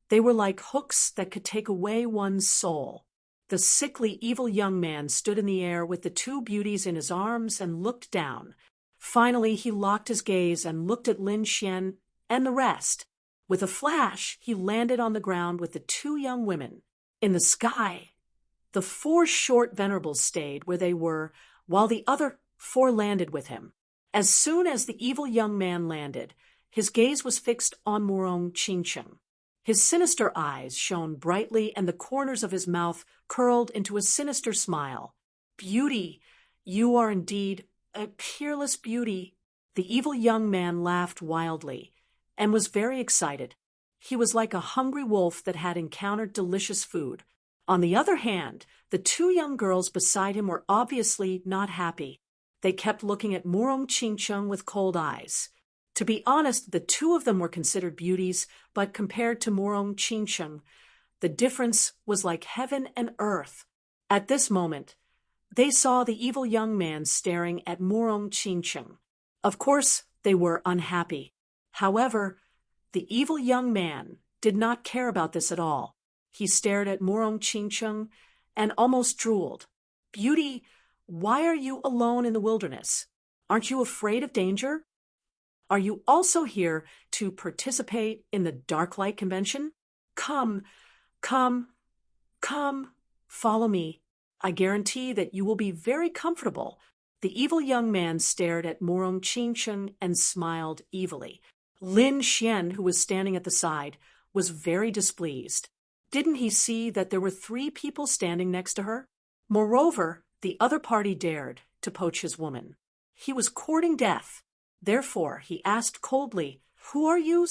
They were like hooks that could take away one's soul. The sickly, evil young man stood in the air with the 2 beauties in his arms and looked down. Finally, he locked his gaze and looked at Lin Xian and the rest. With a flash, he landed on the ground with the 2 young women. In the sky, the 4 short venerables stayed where they were, while the other 4 landed with him. As soon as the evil young man landed, his gaze was fixed on Murong Qingcheng. His sinister eyes shone brightly, and the corners of his mouth curled into a sinister smile. Beauty, you are indeed a peerless beauty. The evil young man laughed wildly and was very excited. He was like a hungry wolf that had encountered delicious food. On the other hand, the 2 young girls beside him were obviously not happy. They kept looking at Murong Qingcheng with cold eyes. To be honest, the 2 of them were considered beauties, but compared to Murong Qingcheng, the difference was like heaven and earth. At this moment, they saw the evil young man staring at Murong Qingcheng. Of course, they were unhappy. However, the evil young man did not care about this at all. He stared at Murong Qingcheng and almost drooled. Beauty, why are you alone in the wilderness? Aren't you afraid of danger? Are you also here to participate in the Dark Light Convention? Come, follow me. I guarantee that you will be very comfortable. The evil young man stared at Murong Qingcheng and smiled evilly. Lin Xian, who was standing at the side, was very displeased. Didn't he see that there were 3 people standing next to her? Moreover, the other party dared to poach his woman. He was courting death. Therefore, he asked coldly, "Who are you?"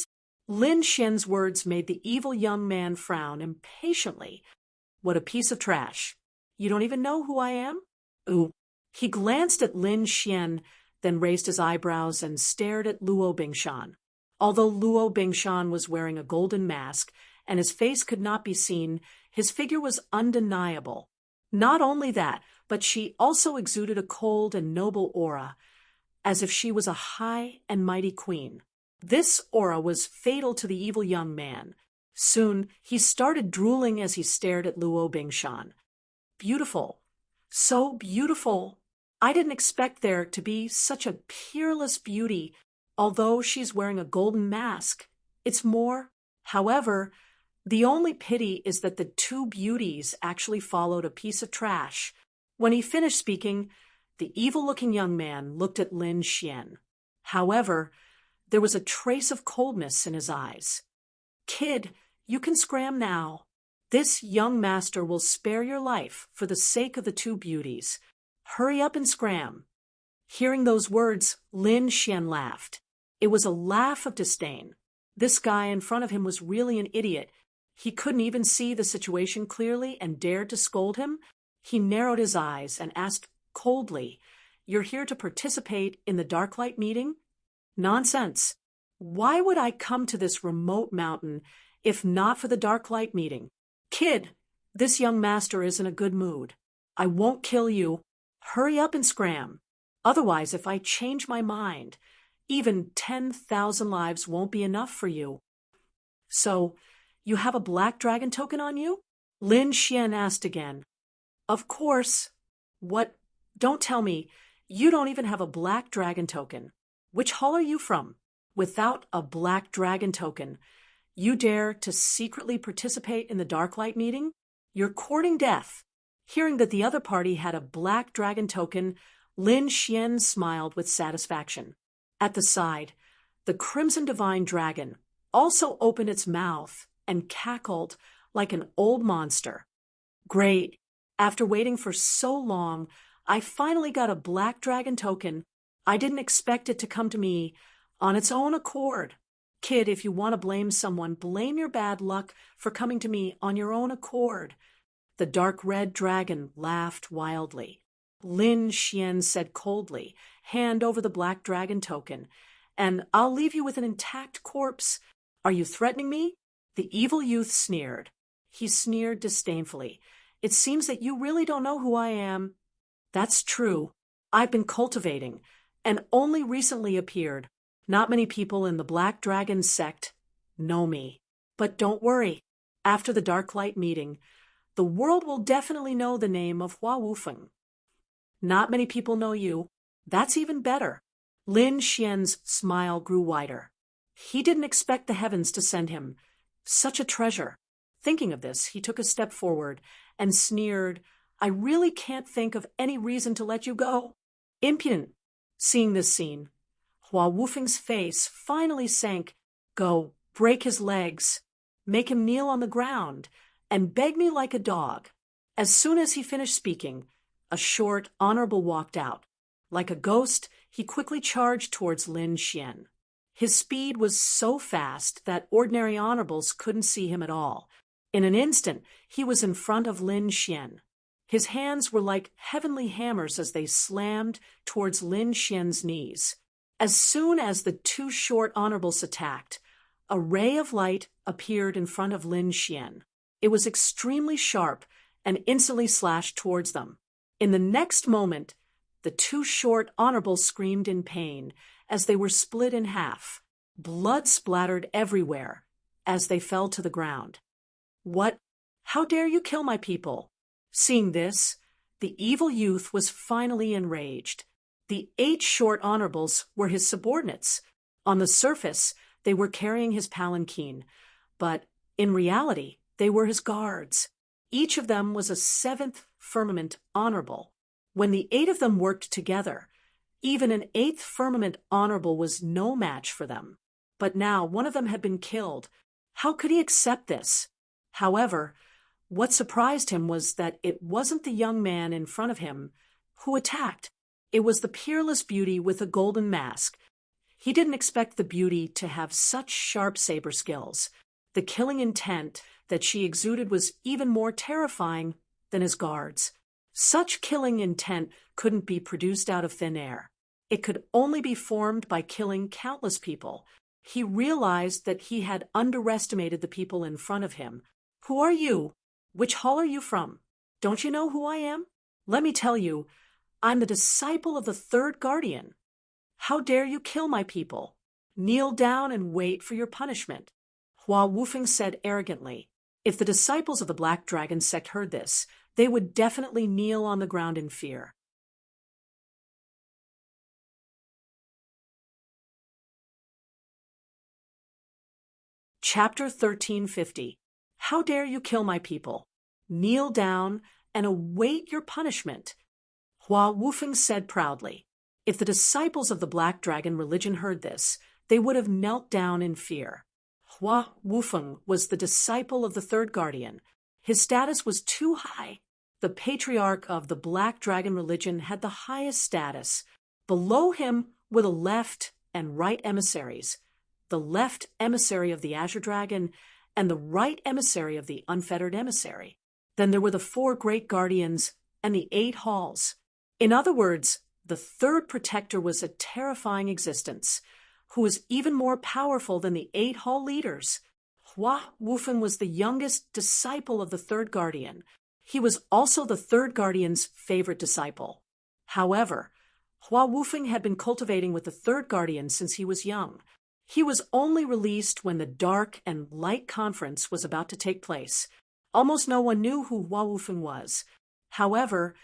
Lin Xian's words made the evil young man frown impatiently. What a piece of trash. You don't even know who I am? Ooh. He glanced at Lin Xian, then raised his eyebrows and stared at Luo Bingshan. Although Luo Bingshan was wearing a golden mask and his face could not be seen, his figure was undeniable. Not only that, but she also exuded a cold and noble aura, as if she was a high and mighty queen. This aura was fatal to the evil young man. Soon, he started drooling as he stared at Luo Bingshan. Beautiful. So beautiful. I didn't expect there to be such a peerless beauty, although she's wearing a golden mask. It's more. However, the only pity is that the 2 beauties actually followed a piece of trash. When he finished speaking, the evil-looking young man looked at Lin Xian. However, There was a trace of coldness in his eyes. "Kid, you can scram now. This young master will spare your life for the sake of the two beauties. Hurry up and scram." Hearing those words, Lin Xian laughed. It was a laugh of disdain. This guy in front of him was really an idiot. He couldn't even see the situation clearly and dared to scold him. He narrowed his eyes and asked coldly, "You're here to participate in the Darklight meeting?" "Nonsense. Why would I come to this remote mountain if not for the Darklight meeting? Kid, this young master is in a good mood. I won't kill you. Hurry up and scram. Otherwise, if I change my mind, even 10,000 lives won't be enough for you." "So, you have a black dragon token on you?" Lin Xian asked again. "Of course." "What? Don't tell me. You don't even have a black dragon token. Which hall are you from? Without a black dragon token, you dare to secretly participate in the Darklight meeting? You're courting death." Hearing that the other party had a black dragon token, Lin Xian smiled with satisfaction. At the side, the Crimson Divine Dragon also opened its mouth and cackled like an old monster. "Great. After waiting for so long, I finally got a black dragon token. I didn't expect it to come to me on its own accord. Kid, if you want to blame someone, blame your bad luck for coming to me on your own accord." The dark red dragon laughed wildly. Lin Xian said coldly, "Hand over the black dragon token, and I'll leave you with an intact corpse. Are you threatening me?" The evil youth sneered. He sneered disdainfully. "It seems that you really don't know who I am." "That's true. I've been cultivating, and only recently appeared. Not many people in the Black Dragon sect know me. But don't worry. After the Darklight meeting, the world will definitely know the name of Hua Wufeng." "Not many people know you. That's even better." Lin Xian's smile grew wider. He didn't expect the heavens to send him such a treasure. Thinking of this, he took a step forward and sneered, "I really can't think of any reason to let you go." Impudent. Seeing this scene, Hua Wufeng's face finally sank. "Go, break his legs, make him kneel on the ground, and beg me like a dog." As soon as he finished speaking, a short, honorable walked out. Like a ghost, he quickly charged towards Lin Xian. His speed was so fast that ordinary honorables couldn't see him at all. In an instant, he was in front of Lin Xian. His hands were like heavenly hammers as they slammed towards Lin Xian's knees. As soon as the two short honorables attacked, a ray of light appeared in front of Lin Xian. It was extremely sharp and instantly slashed towards them. In the next moment, the two short honorables screamed in pain as they were split in half. Blood splattered everywhere as they fell to the ground. "What? How dare you kill my people?" Seeing this, the evil youth was finally enraged. The 8 short honorables were his subordinates. On the surface, they were carrying his palanquin, but in reality, they were his guards. Each of them was a 7th firmament honorable. When the 8 of them worked together, even an 8th firmament honorable was no match for them. But now one of them had been killed. How could he accept this? However, what surprised him was that it wasn't the young man in front of him who attacked. It was the peerless beauty with a golden mask. He didn't expect the beauty to have such sharp saber skills. The killing intent that she exuded was even more terrifying than his guards. Such killing intent couldn't be produced out of thin air. It could only be formed by killing countless people. He realized that he had underestimated the people in front of him. "Who are you? Which hall are you from? Don't you know who I am? Let me tell you, I'm the disciple of the 3rd guardian. How dare you kill my people? Kneel down and wait for your punishment." Hua Wufeng said arrogantly. If the disciples of the Black Dragon sect heard this, they would definitely kneel on the ground in fear. Chapter 1350. How dare you kill my people? Kneel down and await your punishment. Hua Wufeng said proudly. If the disciples of the Black Dragon religion heard this, they would have knelt down in fear. Hua Wufeng was the disciple of the third guardian. His status was too high. The patriarch of the Black Dragon religion had the highest status. Below him were the left and right emissaries, the left emissary of the Azure Dragon and the right emissary of the Unfettered Emissary. Then there were the 4 great guardians and the 8 halls. In other words, the third protector was a terrifying existence, who was even more powerful than the 8 hall leaders. Hua Wufeng was the youngest disciple of the third guardian. He was also the third guardian's favorite disciple. However, Hua Wufeng had been cultivating with the third guardian since he was young. He was only released when the Dark and Light Conference was about to take place. Almost no one knew who Hua Wufeng was. However,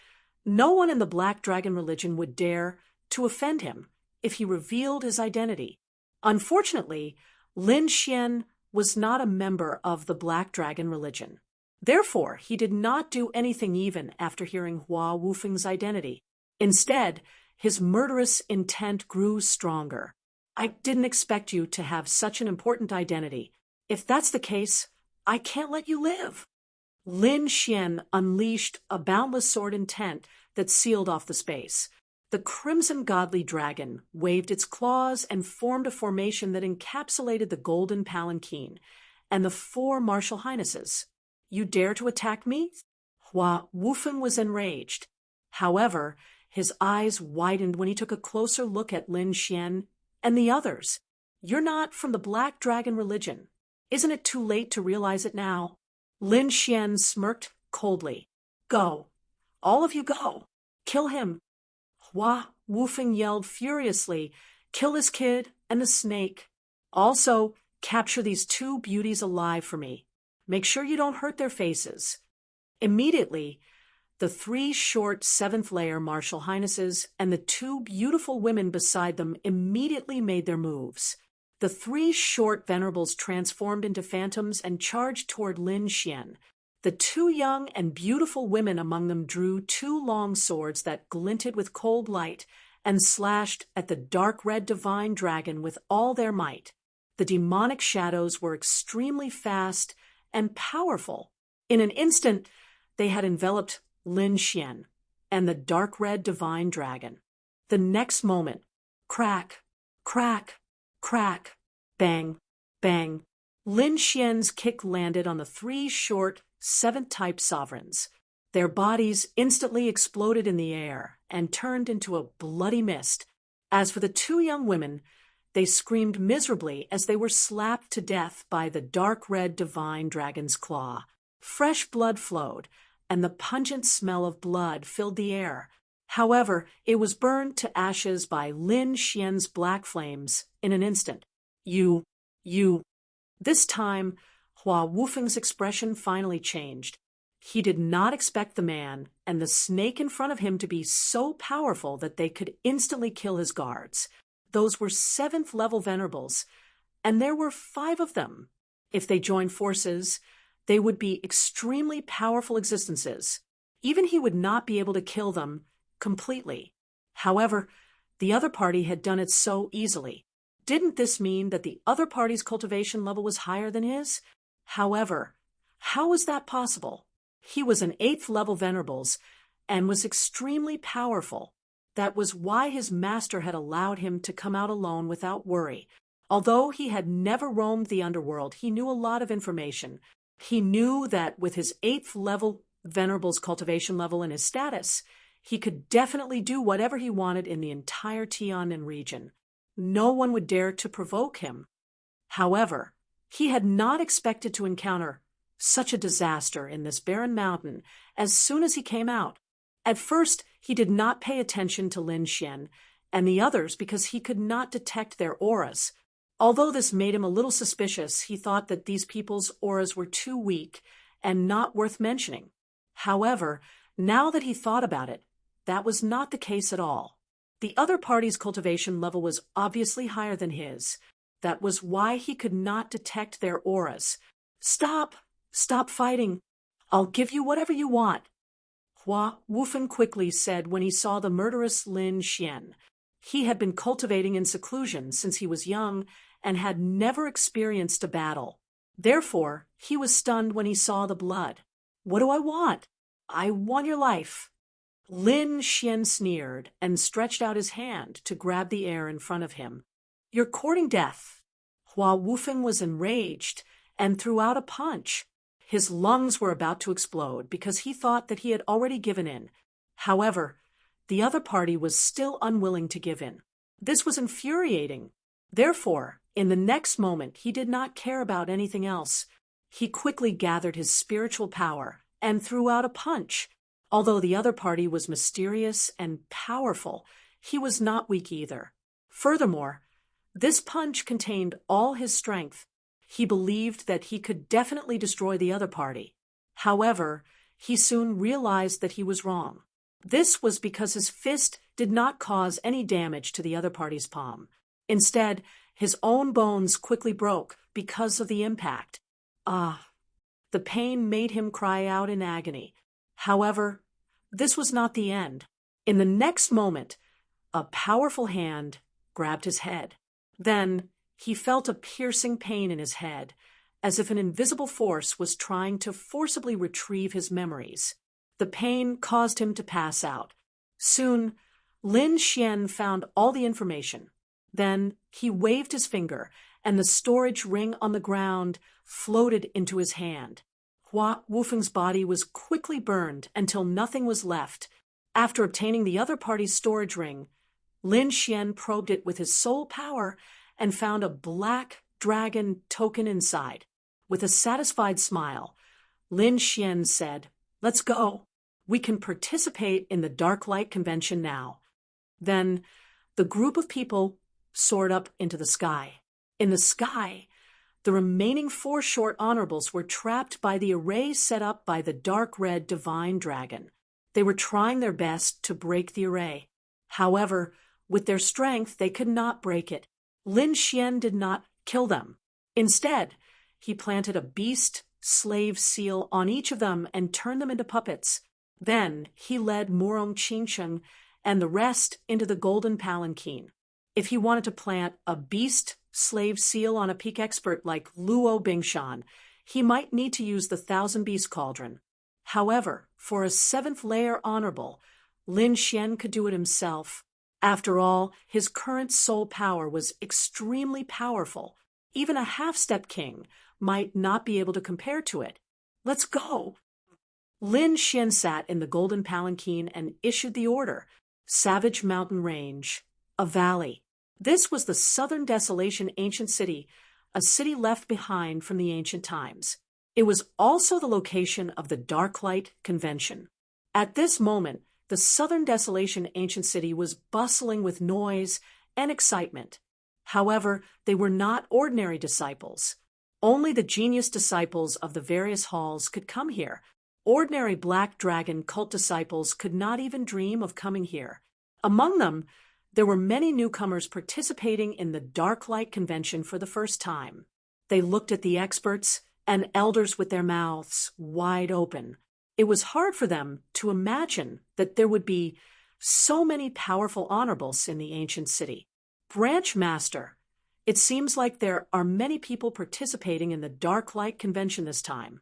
no one in the Black Dragon religion would dare to offend him if he revealed his identity. Unfortunately, Lin Xian was not a member of the Black Dragon religion. Therefore, he did not do anything even after hearing Hua Wufeng's identity. Instead, his murderous intent grew stronger. I didn't expect you to have such an important identity. If that's the case, I can't let you live. Lin Xian unleashed a boundless sword intent that sealed off the space. The crimson godly dragon waved its claws and formed a formation that encapsulated the golden palanquin and the 4 martial highnesses. You dare to attack me? Hua Wufeng was enraged. However, his eyes widened when he took a closer look at Lin Xian and the others. You're not from the Black Dragon religion. Isn't it too late to realize it now? Lin Xian smirked coldly. Go. All of you go. Kill him. Hua Wufeng yelled furiously. Kill this kid and the snake. Also, capture these 2 beauties alive for me. Make sure you don't hurt their faces. Immediately, the 3 short 7th layer martial highnesses and the 2 beautiful women beside them immediately made their moves. The 3 short venerables transformed into phantoms and charged toward Lin Xian. The 2 young and beautiful women among them drew 2 long swords that glinted with cold light and slashed at the dark red divine dragon with all their might. The demonic shadows were extremely fast and powerful. In an instant, they had enveloped Lin Xian and the dark red divine dragon. The next moment, crack, crack, crack, bang, bang. Lin Xian's kick landed on the 3 short 7th-type sovereigns. Their bodies instantly exploded in the air and turned into a bloody mist. As for the 2 young women, they screamed miserably as they were slapped to death by the dark red divine dragon's claw. Fresh blood flowed, and the pungent smell of blood filled the air. However, it was burned to ashes by Lin Xian's black flames in an instant. You. This time, Hua Wufeng's expression finally changed. He did not expect the man and the snake in front of him to be so powerful that they could instantly kill his guards. Those were 7th-level venerables, and there were 5 of them. If they joined forces, they would be extremely powerful existences. Even he would not be able to kill them completely. However, the other party had done it so easily. Didn't this mean that the other party's cultivation level was higher than his? However, how was that possible? He was an 8th-level venerables and was extremely powerful. That was why his master had allowed him to come out alone without worry. Although he had never roamed the underworld, he knew a lot of information. He knew that with his 8th-level venerables cultivation level and his status, he could definitely do whatever he wanted in the entire Tianan region. No one would dare to provoke him. However, he had not expected to encounter such a disaster in this barren mountain as soon as he came out. At first, he did not pay attention to Lin Xian and the others because he could not detect their auras. Although this made him a little suspicious, he thought that these people's auras were too weak and not worth mentioning. However, now that he thought about it, that was not the case at all. The other party's cultivation level was obviously higher than his. That was why he could not detect their auras. Stop fighting. I'll give you whatever you want. Hua Wufeng quickly said when he saw the murderous Lin Xian. he had been cultivating in seclusion since he was young and had never experienced a battle. Therefore, he was stunned when he saw the blood. "What do I want? I want your life." Lin Xian sneered and stretched out his hand to grab the air in front of him. "You're courting death." Hua Wufeng was enraged and threw out a punch. His lungs were about to explode because he thought that he had already given in. However, the other party was still unwilling to give in. This was infuriating. Therefore, in the next moment, he did not care about anything else. He quickly gathered his spiritual power and threw out a punch. Although the other party was mysterious and powerful, he was not weak either. Furthermore, this punch contained all his strength. He believed that he could definitely destroy the other party. However, he soon realized that he was wrong. This was because his fist did not cause any damage to the other party's palm. Instead, his own bones quickly broke because of the impact. The pain made him cry out in agony. However, this was not the end. In the next moment, a powerful hand grabbed his head. Then he felt a piercing pain in his head, as if an invisible force was trying to forcibly retrieve his memories. The pain caused him to pass out. Soon, Lin Xian found all the information. Then he waved his finger, and the storage ring on the ground floated into his hand. Hua Wufeng's body was quickly burned until nothing was left. After obtaining the other party's storage ring, Lin Xian probed it with his soul power and found a black dragon token inside. With a satisfied smile, Lin Xian said, "Let's go. We can participate in the Dark Light Convention now." Then the group of people soared up into the sky. In the sky, the remaining 4 short honorables were trapped by the array set up by the dark red divine dragon. They were trying their best to break the array. However, with their strength, they could not break it. Lin Xian did not kill them. Instead, he planted a beast slave seal on each of them and turned them into puppets. Then he led Morong Qingsheng and the rest into the golden palanquin. If he wanted to plant a beast slave seal on a peak expert like Luo Bingshan, he might need to use the 1,000 Beast Cauldron. However, for a 7th layer honorable, Lin Xian could do it himself. After all, his current soul power was extremely powerful. Even a half-step king might not be able to compare to it. "Let's go." Lin Xian sat in the golden palanquin and issued the order. Savage Mountain Range, a valley. This was the Southern Desolation ancient city, a city left behind from the ancient times. It was also the location of the Darklight Convention. At this moment, the Southern Desolation ancient city was bustling with noise and excitement. However, they were not ordinary disciples. Only the genius disciples of the various halls could come here. Ordinary Black Dragon cult disciples could not even dream of coming here. Among them, there were many newcomers participating in the Darklight Convention for the first time. They looked at the experts and elders with their mouths wide open. It was hard for them to imagine that there would be so many powerful honorables in the ancient city. Branch Master, it seems like there are many people participating in the Darklight Convention this time.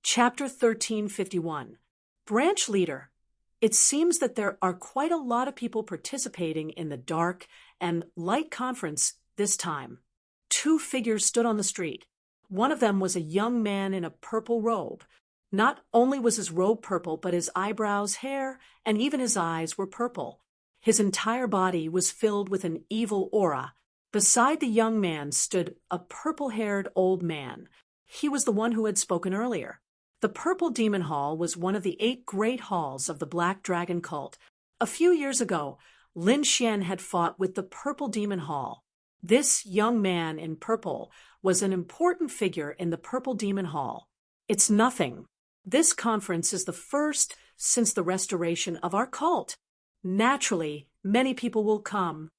Chapter 1351. Branch Leader. It seems that there are quite a lot of people participating in the Dark and Light Conference this time. 2 figures stood on the street. One of them was a young man in a purple robe. Not only was his robe purple, but his eyebrows, hair, and even his eyes were purple. His entire body was filled with an evil aura. Beside the young man stood a purple-haired old man. He was the one who had spoken earlier. The Purple Demon Hall was one of the 8 great halls of the Black Dragon cult. A few years ago, Lin Xian had fought with the Purple Demon Hall. This young man in purple was an important figure in the Purple Demon Hall. It's nothing. This conference is the first since the restoration of our cult. Naturally, many people will come.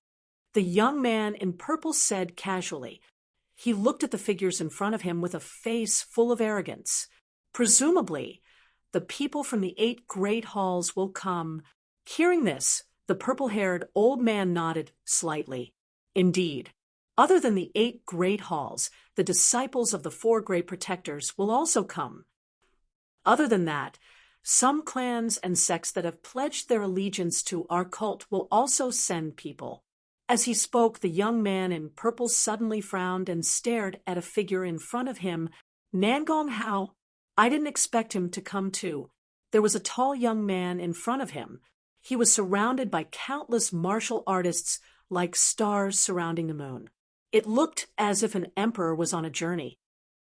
The young man in purple said casually. He looked at the figures in front of him with a face full of arrogance. Presumably, the people from the 8 great halls will come. Hearing this, the purple-haired old man nodded slightly. Indeed, other than the 8 great halls, the disciples of the 4 great protectors will also come. Other than that, some clans and sects that have pledged their allegiance to our cult will also send people. As he spoke, the young man in purple suddenly frowned and stared at a figure in front of him. Nangong Hao. I didn't expect him to come too. There was a tall young man in front of him. He was surrounded by countless martial artists like stars surrounding the moon. It looked as if an emperor was on a journey.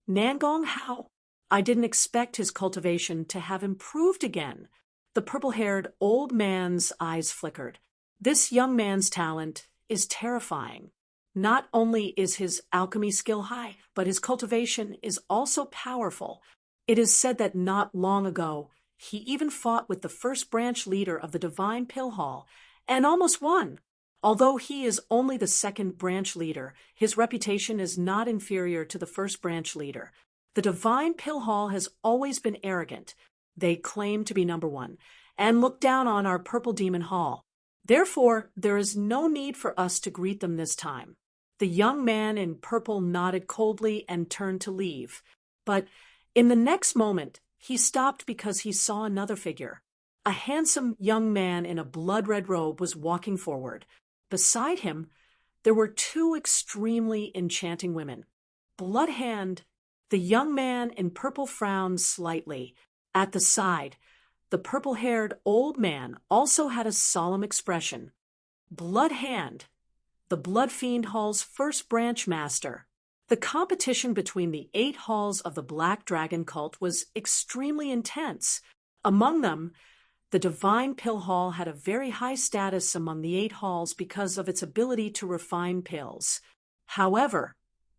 Nangong Hao. I didn't expect his cultivation to have improved again. The purple-haired old man's eyes flickered. This young man's talent is terrifying. Not only is his alchemy skill high, but his cultivation is also powerful. It is said that not long ago, he even fought with the first branch leader of the Divine Pill Hall, and almost won. Although he is only the second branch leader, his reputation is not inferior to the first branch leader. The Divine Pill Hall has always been arrogant. They claim to be number 1, and look down on our Purple Demon Hall. Therefore, there is no need for us to greet them this time. The young man in purple nodded coldly and turned to leave. But in the next moment, he stopped because he saw another figure. A handsome young man in a blood-red robe was walking forward. Beside him, there were 2 extremely enchanting women. Bloodhand. The young man in purple frowned slightly. At the side, the purple-haired old man also had a solemn expression. Bloodhand, the Blood Fiend Hall's first branch master. The competition between the 8 halls of the Black Dragon cult was extremely intense. Among them, the Divine Pill Hall had a very high status among the 8 halls because of its ability to refine pills. However,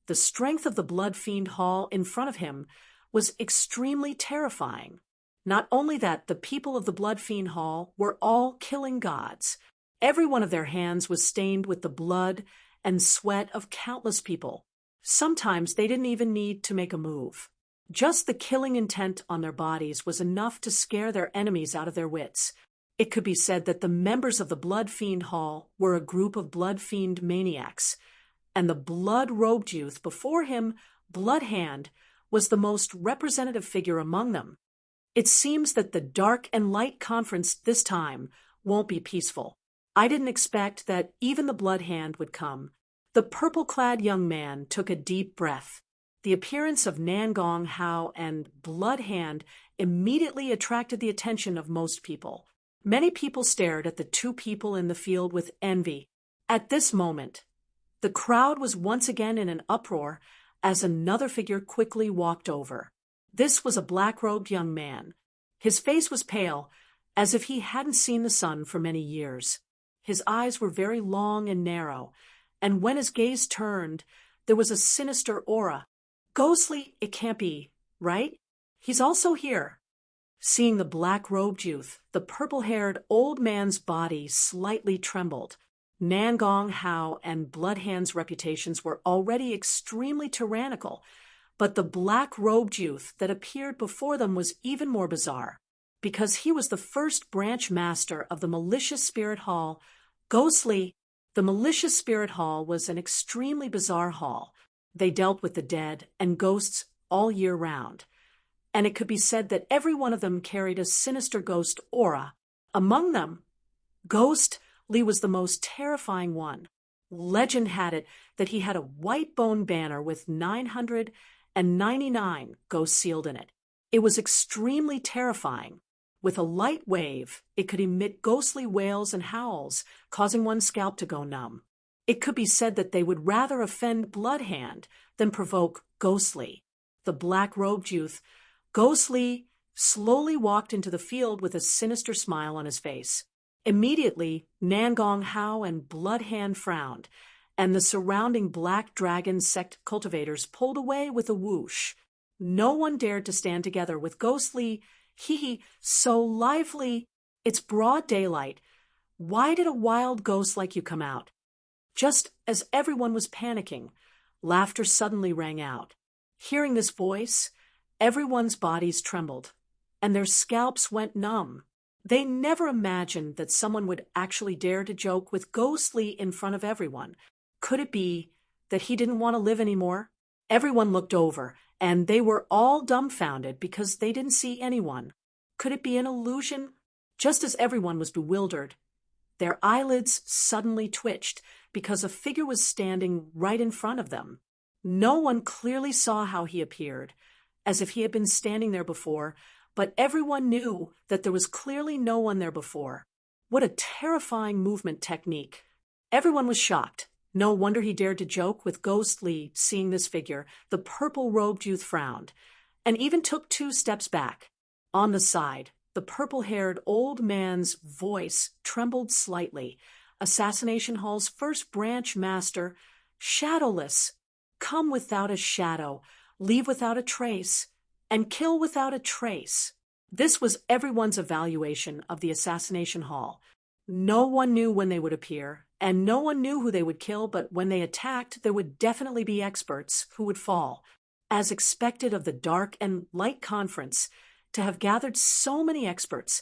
the strength of the Blood Fiend Hall in front of him was extremely terrifying. Not only that, the people of the Blood Fiend Hall were all killing gods. Every one of their hands was stained with the blood and sweat of countless people. Sometimes they didn't even need to make a move. Just the killing intent on their bodies was enough to scare their enemies out of their wits. It could be said that the members of the Blood Fiend Hall were a group of blood fiend maniacs, and the blood-robed youth before him, Bloodhand, was the most representative figure among them. It seems that the Dark and Light Conference this time won't be peaceful. I didn't expect that even the Bloodhand would come. The purple-clad young man took a deep breath. The appearance of Nangong Hao and Bloodhand immediately attracted the attention of most people. Many people stared at the 2 people in the field with envy. At this moment, the crowd was once again in an uproar as another figure quickly walked over. This was a black-robed young man. His face was pale, as if he hadn't seen the sun for many years. His eyes were very long and narrow, and when his gaze turned, there was a sinister aura. Ghostly, it can't be, right? He's also here. Seeing the black-robed youth, the purple-haired old man's body slightly trembled. Nangong Hao and Bloodhand's reputations were already extremely tyrannical, but the black-robed youth that appeared before them was even more bizarre, because he was the first branch master of the Malicious Spirit Hall. Ghostly, the Malicious Spirit Hall was an extremely bizarre hall. They dealt with the dead and ghosts all year round, and it could be said that every one of them carried a sinister ghost aura. Among them, Ghostly was the most terrifying one. Legend had it that he had a white bone banner with 999 ghosts sealed in it. It was extremely terrifying. With a light wave, it could emit ghostly wails and howls, causing one's scalp to go numb. It could be said that they would rather offend Bloodhand than provoke Ghostly. The black-robed youth, Ghostly, slowly walked into the field with a sinister smile on his face. Immediately, Nangong Hao and Bloodhand frowned, and the surrounding Black Dragon sect cultivators pulled away with a whoosh. No one dared to stand together with Ghostly. So lively. It's broad daylight. Why did a wild ghost like you come out? Just as everyone was panicking, Laughter suddenly rang out. Hearing this voice, everyone's bodies trembled, and their scalps went numb. They never imagined that someone would actually dare to joke with Ghostly in front of everyone. Could it be that he didn't want to live anymore? Everyone looked over, and they were all dumbfounded because they didn't see anyone. Could it be an illusion? Just as everyone was bewildered, their eyelids suddenly twitched because a figure was standing right in front of them. No one clearly saw how he appeared, as if he had been standing there before, but everyone knew that there was clearly no one there before. What a terrifying movement technique. Everyone was shocked. No wonder he dared to joke with Ghostly. Seeing this figure, the purple-robed youth frowned, and even took 2 steps back. On the side, the purple-haired old man's voice trembled slightly. Assassination Hall's first branch master, shadowless. Come without a shadow, leave without a trace, and kill without a trace. This was everyone's evaluation of the Assassination Hall. No one knew when they would appear, and no one knew who they would kill, but when they attacked, there would definitely be experts who would fall. As expected of the Dark and Light Conference, to have gathered so many experts,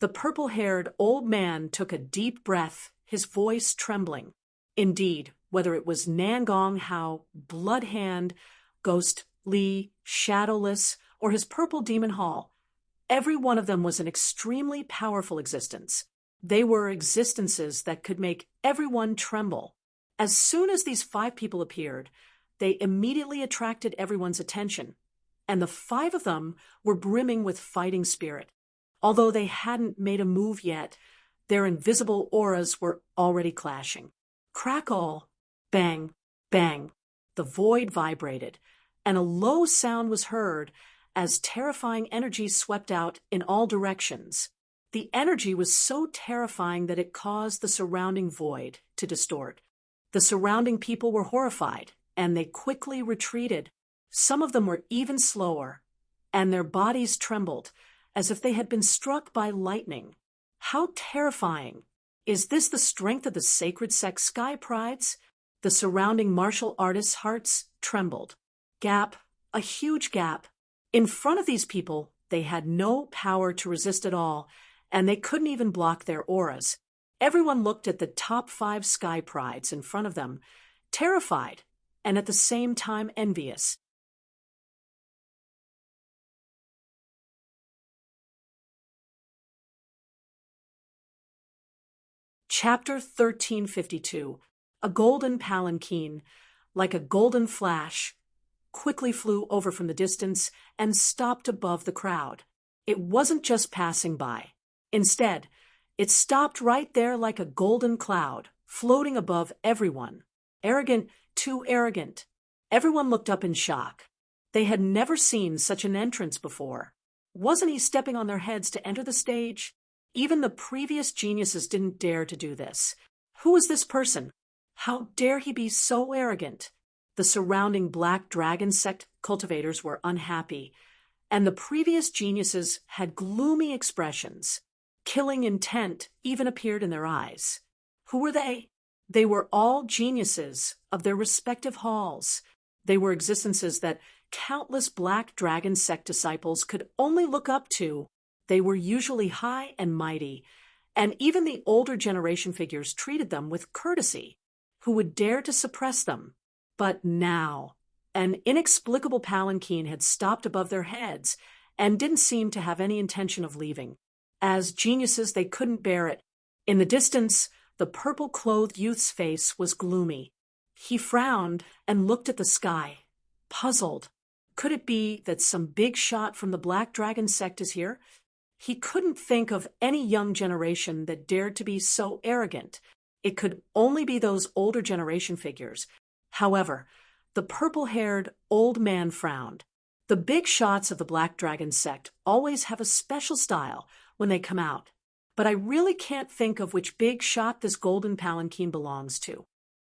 the purple-haired old man took a deep breath, his voice trembling. Indeed, whether it was Nangong Hao, Bloodhand, Ghost Li, Shadowless, or his purple demon hall, every one of them was an extremely powerful existence. They were existences that could make everyone tremble. As soon as these 5 people appeared, they immediately attracted everyone's attention, and the 5 of them were brimming with fighting spirit. Although they hadn't made a move yet, their invisible auras were already clashing. Crackle, bang, bang. The void vibrated, and a low sound was heard as terrifying energy swept out in all directions. The energy was so terrifying that it caused the surrounding void to distort. The surrounding people were horrified, and they quickly retreated. Some of them were even slower, and their bodies trembled, as if they had been struck by lightning. How terrifying! Is this the strength of the sacred sex Sky Prides? The surrounding martial artists' hearts trembled. Gap, a huge gap. In front of these people, they had no power to resist at all, and they couldn't even block their auras. Everyone looked at the top 5 Sky Prides in front of them, terrified and at the same time envious. Chapter 1352. A golden palanquin, like a golden flash, quickly flew over from the distance and stopped above the crowd. It wasn't just passing by. Instead, it stopped right there like a golden cloud, floating above everyone. Arrogant, too arrogant. Everyone looked up in shock. They had never seen such an entrance before. Wasn't he stepping on their heads to enter the stage? Even the previous geniuses didn't dare to do this. Who was this person? How dare he be so arrogant? The surrounding Black Dragon sect cultivators were unhappy, and the previous geniuses had gloomy expressions. Killing intent even appeared in their eyes. Who were they? They were all geniuses of their respective halls. They were existences that countless Black Dragon sect disciples could only look up to. They were usually high and mighty, and even the older generation figures treated them with courtesy. Who would dare to suppress them? But now, an inexplicable palanquin had stopped above their heads and didn't seem to have any intention of leaving. As geniuses, they couldn't bear it. In the distance, the purple-clothed youth's face was gloomy. He frowned and looked at the sky, puzzled. Could it be that some big shot from the Black Dragon sect is here? He couldn't think of any young generation that dared to be so arrogant. It could only be those older generation figures. However, the purple-haired old man frowned. The big shots of the Black Dragon sect always have a special style when they come out, but I really can't think of which big shot this golden palanquin belongs to.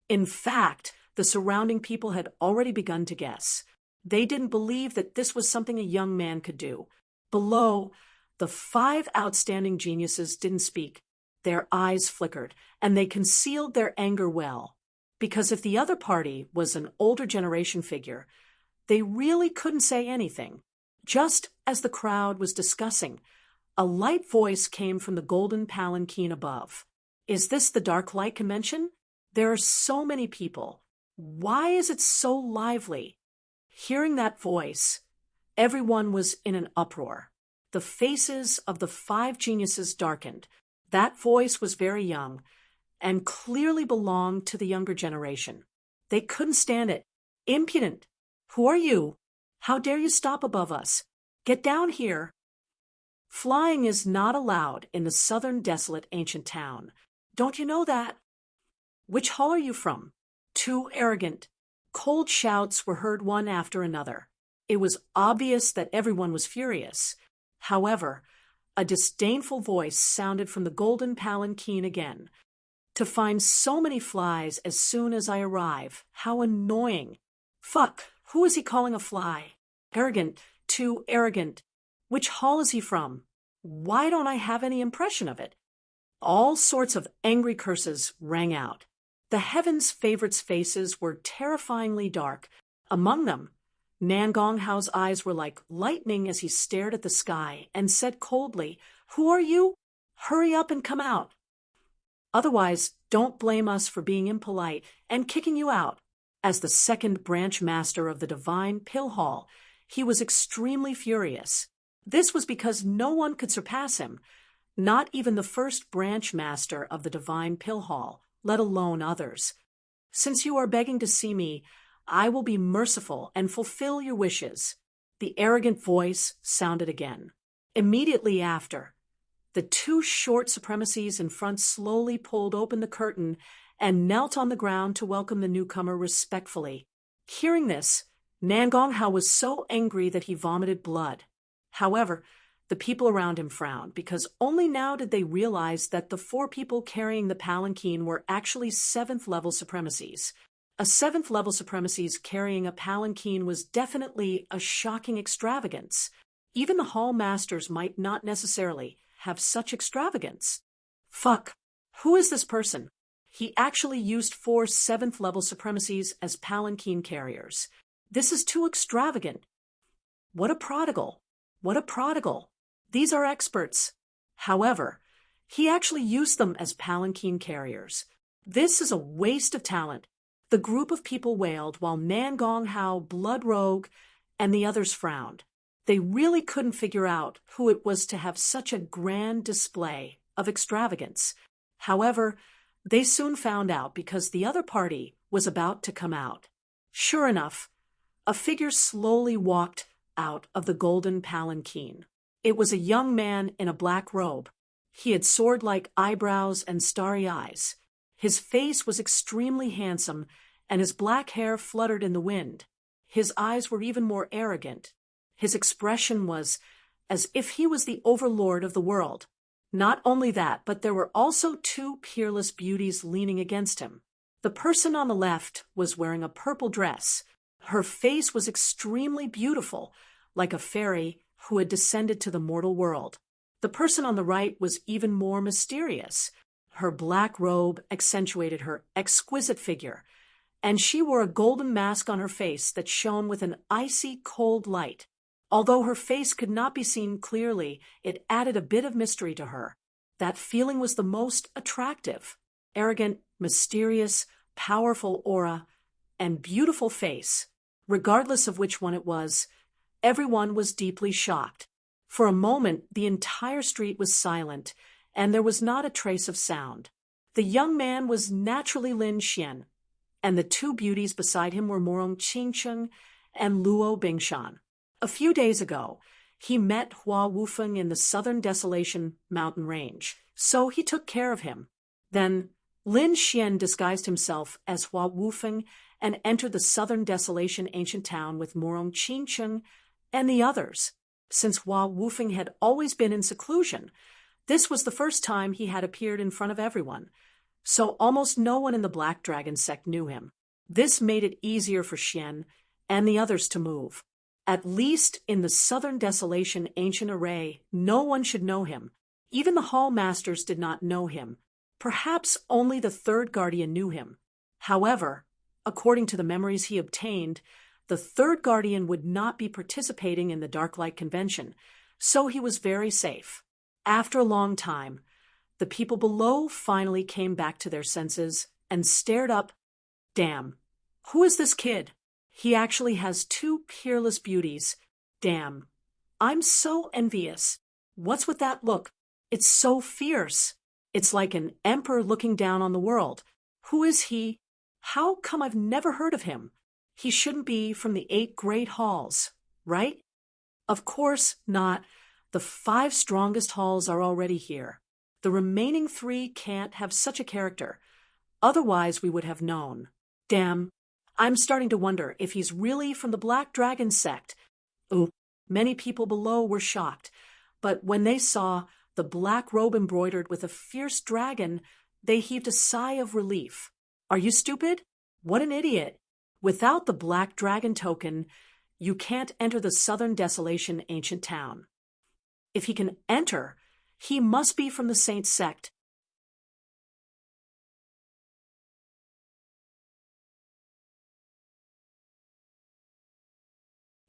In fact, the surrounding people had already begun to guess. They didn't believe that this was something a young man could do. Below, the 5 outstanding geniuses didn't speak. Their eyes flickered, and they concealed their anger well. because if the other party was an older generation figure, they really couldn't say anything. Just as the crowd was discussing, a light voice came from the golden palanquin above. Is this the Dark Light Convention? There are so many people. Why is it so lively? Hearing that voice, everyone was in an uproar. The faces of the 5 geniuses darkened. That voice was very young and clearly belonged to the younger generation. They couldn't stand it. Impudent! Who are you? How dare you stop above us? Get down here! Flying is not allowed in the southern desolate ancient town. Don't you know that? Which hall are you from? Too arrogant. Cold shouts were heard one after another. It was obvious that everyone was furious. However, a disdainful voice sounded from the golden palanquin again. To find so many flies as soon as I arrive, how annoying. Fuck, who is he calling a fly? Arrogant, too arrogant. Which hall is he from? Why don't I have any impression of it? All sorts of angry curses rang out. The heavens' favorites' faces were terrifyingly dark. Among them, Nan Gonghao's eyes were like lightning as he stared at the sky and said coldly, "Who are you? Hurry up and come out. Otherwise, don't blame us for being impolite and kicking you out." As the second branch master of the Divine Pill Hall, he was extremely furious. This was because no one could surpass him, not even the first branch master of the Divine Pill Hall, let alone others. "Since you are begging to see me, I will be merciful and fulfill your wishes." The arrogant voice sounded again. Immediately after, the 2 short supremacies in front slowly pulled open the curtain and knelt on the ground to welcome the newcomer respectfully. Hearing this, Nan Gonghao was so angry that he vomited blood. However, the people around him frowned, because only now did they realize that the 4 people carrying the palanquin were actually 7th-level supremacies. A 7th-level supremacies carrying a palanquin was definitely a shocking extravagance. Even the hall masters might not necessarily have such extravagance. Fuck, who is this person? He actually used 4 7th-level supremacies as palanquin carriers. This is too extravagant. What a prodigal! What a prodigal! These are experts. However, he actually used them as palanquin carriers. This is a waste of talent. The group of people wailed while Nan Gonghao, Blood Rogue, and the others frowned. They really couldn't figure out who it was to have such a grand display of extravagance. However, they soon found out because the other party was about to come out. Sure enough, a figure slowly walked out of the golden palanquin. It was a young man in a black robe. He had sword-like eyebrows and starry eyes. His face was extremely handsome, and his black hair fluttered in the wind. His eyes were even more arrogant. His expression was as if he was the overlord of the world. Not only that, but there were also 2 peerless beauties leaning against him. The person on the left was wearing a purple dress. Her face was extremely beautiful, like a fairy who had descended to the mortal world. The person on the right was even more mysterious. Her black robe accentuated her exquisite figure, and she wore a golden mask on her face that shone with an icy cold light. Although her face could not be seen clearly, it added a bit of mystery to her. That feeling was the most attractive. Arrogant, mysterious, powerful aura, and beautiful face. Regardless of which one it was, everyone was deeply shocked. For a moment, the entire street was silent, and there was not a trace of sound. The young man was naturally Lin Xian, and the 2 beauties beside him were Morong Qingcheng and Luo Bingshan. A few days ago, he met Hua Wufeng in the southern Desolation mountain range, so he took care of him. Then Lin Xian disguised himself as Hua Wufeng and entered the southern Desolation ancient town with Morong Qingcheng and the others. Since Hua Wufeng had always been in seclusion, this was the first time he had appeared in front of everyone, so almost no one in the Black Dragon sect knew him. This made it easier for Xian and the others to move. At least in the southern Desolation ancient array, no one should know him. Even the hall masters did not know him. Perhaps only the 3rd guardian knew him. However, according to the memories he obtained, the third guardian would not be participating in the Dark Light Convention, so he was very safe. After a long time, the people below finally came back to their senses and stared up. Damn. Who is this kid? He actually has two peerless beauties. Damn. I'm so envious. What's with that look? It's so fierce. It's like an emperor looking down on the world. Who is he? How come I've never heard of him? He shouldn't be from the 8 great halls, right? Of course not. The 5 strongest halls are already here. The remaining 3 can't have such a character. Otherwise, we would have known. Damn. I'm starting to wonder if he's really from the Black Dragon sect. Ooh, many people below were shocked, but when they saw the black robe embroidered with a fierce dragon, they heaved a sigh of relief. Are you stupid? What an idiot. Without the Black Dragon token, you can't enter the Southern Desolation ancient town. If he can enter, he must be from the Saint sect.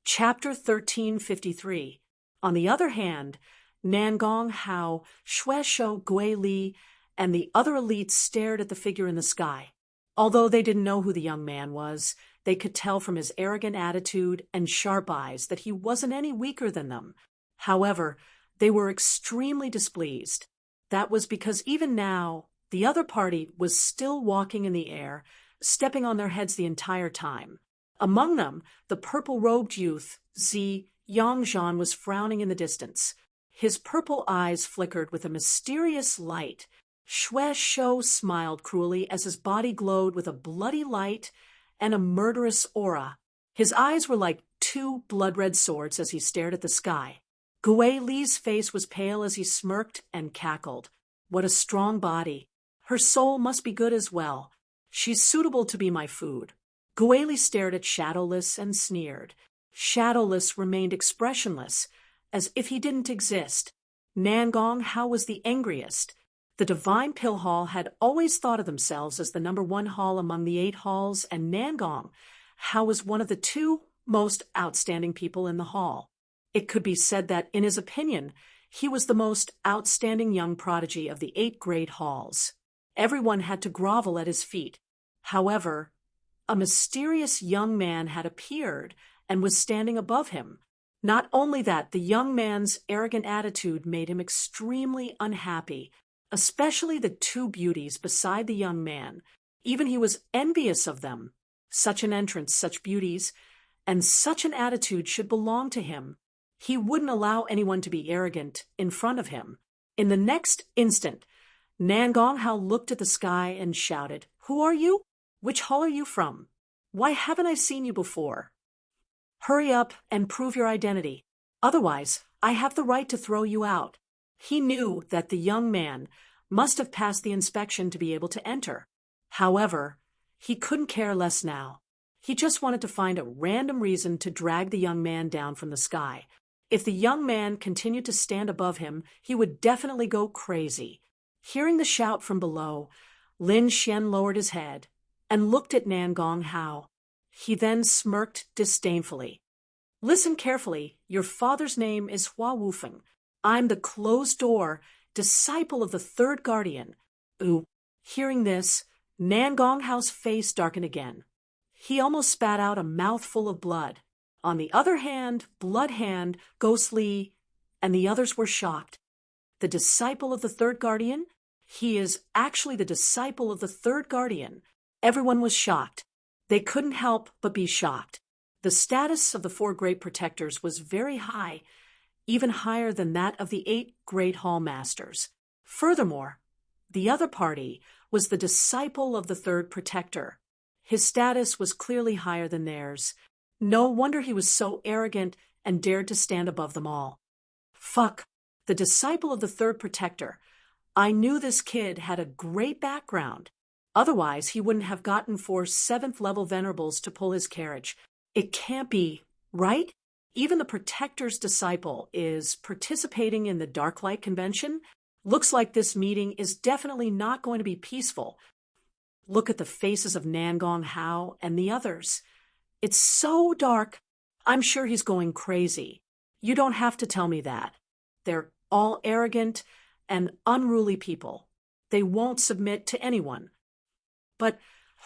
Chapter 1353. On the other hand, Nangong Hao, Xueshou Gui Li, and the other elites stared at the figure in the sky. Although they didn't know who the young man was, they could tell from his arrogant attitude and sharp eyes that he wasn't any weaker than them. However, they were extremely displeased. That was because even now, the other party was still walking in the air, stepping on their heads the entire time. Among them, the purple-robed youth, Zi Yongzhan, was frowning in the distance. His purple eyes flickered with a mysterious light. Xueshou smiled cruelly as his body glowed with a bloody light and a murderous aura. His eyes were like 2 blood-red swords as he stared at the sky. Gui Li's face was pale as he smirked and cackled. What a strong body. Her soul must be good as well. She's suitable to be my food. Gui Li stared at Shadowless and sneered. Shadowless remained expressionless, as if he didn't exist. Nangong Hao was the angriest. The Divine Pill Hall had always thought of themselves as the number 1 hall among the 8 halls, and Nangong Hao was one of the 2 most outstanding people in the hall. It could be said that, in his opinion, he was the most outstanding young prodigy of the 8 great halls. Everyone had to grovel at his feet. However, a mysterious young man had appeared and was standing above him. Not only that, the young man's arrogant attitude made him extremely unhappy, especially the 2 beauties beside the young man. Even he was envious of them. Such an entrance, such beauties, and such an attitude should belong to him. He wouldn't allow anyone to be arrogant in front of him. In the next instant, Nangong Hao looked at the sky and shouted, "Who are you? Which hall are you from? Why haven't I seen you before? Hurry up and prove your identity. Otherwise, I have the right to throw you out." He knew that the young man must have passed the inspection to be able to enter. However, he couldn't care less now. He just wanted to find a random reason to drag the young man down from the sky. If the young man continued to stand above him, he would definitely go crazy. Hearing the shout from below, Lin Xian lowered his head and looked at Nangong Hao. He then smirked disdainfully. "Listen carefully. Your father's name is Hua Wufeng. I'm the closed-door disciple of the third guardian." Ooh. Hearing this, Nangong Hao's face darkened again. He almost spat out a mouthful of blood. On the other hand, Bloodhand, Ghostly, and the others were shocked. The disciple of the third guardian? He is actually the disciple of the third guardian. Everyone was shocked. They couldn't help but be shocked. The status of the 4 great protectors was very high, even higher than that of the 8 great hall masters. Furthermore, the other party was the disciple of the third protector. His status was clearly higher than theirs. No wonder he was so arrogant and dared to stand above them all. Fuck. The disciple of the third protector. I knew this kid had a great background. Otherwise, he wouldn't have gotten 4 7th-level venerables to pull his carriage. It can't be, right? Even the protector's disciple is participating in the Dark Light Convention? Looks like this meeting is definitely not going to be peaceful. Look at the faces of Nangong Hao and the others. It's so dark. I'm sure he's going crazy. You don't have to tell me that. They're all arrogant and unruly people. They won't submit to anyone. But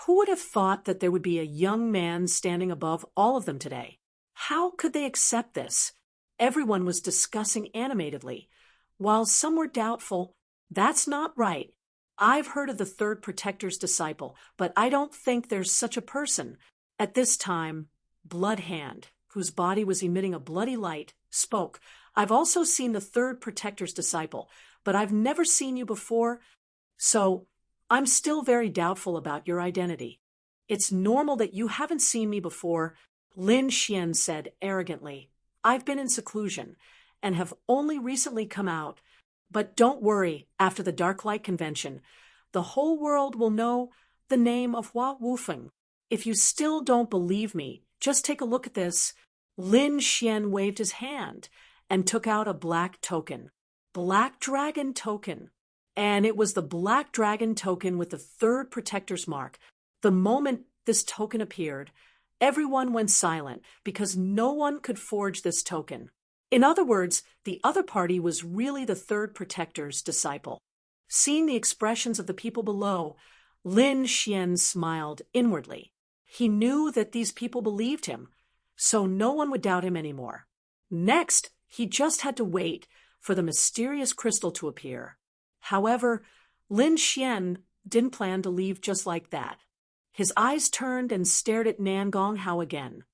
who would have thought that there would be a young man standing above all of them today? How could they accept this? Everyone was discussing animatedly, while some were doubtful. That's not right. I've heard of the third protector's disciple, but I don't think there's such a person. At this time, Bloodhand, whose body was emitting a bloody light, spoke. I've also seen the third protector's disciple, but I've never seen you before, so I'm still very doubtful about your identity. It's normal that you haven't seen me before, Lin Xian said arrogantly. I've been in seclusion and have only recently come out. But don't worry, after the Dark Light Convention, the whole world will know the name of Hua Wufeng. If you still don't believe me, just take a look at this. Lin Xian waved his hand and took out a black token. Black Dragon token. And it was the Black Dragon token with the third protector's mark. The moment this token appeared, everyone went silent because no one could forge this token. In other words, the other party was really the third protector's disciple. Seeing the expressions of the people below, Lin Xian smiled inwardly. He knew that these people believed him, so no one would doubt him anymore. Next, he just had to wait for the mysterious crystal to appear. However, Lin Xian didn't plan to leave just like that. His eyes turned and stared at Nangong Hao again.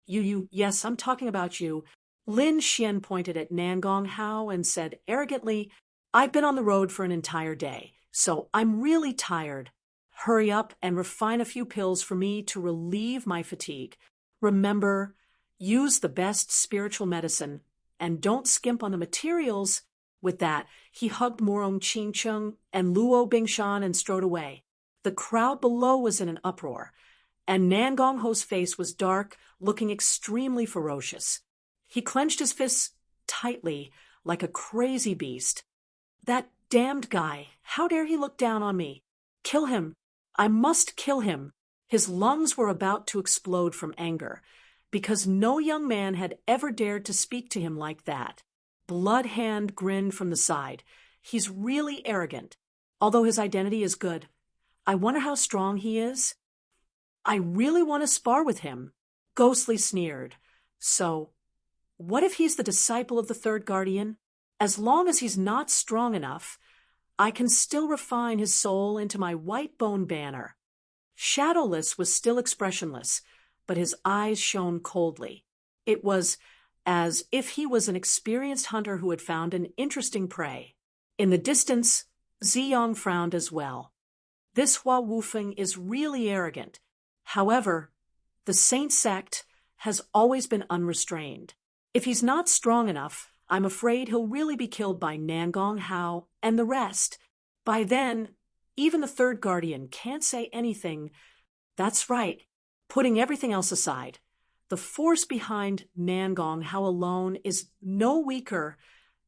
Yes, I'm talking about you. Lin Xian pointed at Nangong Hao and said arrogantly, I've been on the road for an entire day, so I'm really tired. Hurry up and refine a few pills for me to relieve my fatigue. Remember, use the best spiritual medicine and don't skimp on the materials. With that, he hugged Morong Qingcheng and Luo Bingshan and strode away. The crowd below was in an uproar, and Nangong Ho's face was dark, looking extremely ferocious. He clenched his fists tightly, like a crazy beast. That damned guy, how dare he look down on me? Kill him. I must kill him. His lungs were about to explode from anger, because no young man had ever dared to speak to him like that. Bloodhand grinned from the side. He's really arrogant, although his identity is good. I wonder how strong he is. I really want to spar with him. Ghostly sneered. So, what if he's the disciple of the third guardian? As long as he's not strong enough, I can still refine his soul into my white bone banner. Shadowless was still expressionless, but his eyes shone coldly. It was as if he was an experienced hunter who had found an interesting prey. In the distance, Ziyang frowned as well. This Hua Wufeng is really arrogant. However, the Saint sect has always been unrestrained. If he's not strong enough, I'm afraid he'll really be killed by Nangong Hao and the rest. By then, even the third guardian can't say anything. That's right. Putting everything else aside, the force behind Nangong Hao alone is no weaker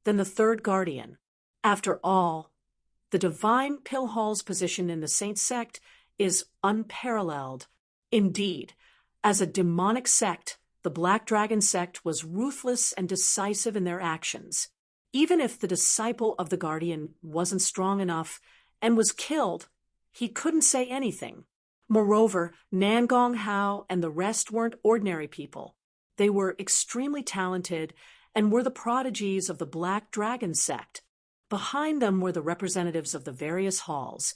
than the third guardian. After all, the divine Pill Hall's position in the Saint sect is unparalleled. Indeed, as a demonic sect, the Black Dragon sect was ruthless and decisive in their actions. Even if the disciple of the Guardian wasn't strong enough and was killed, he couldn't say anything. Moreover, Nangong Hao and the rest weren't ordinary people. They were extremely talented and were the prodigies of the Black Dragon sect. Behind them were the representatives of the various halls,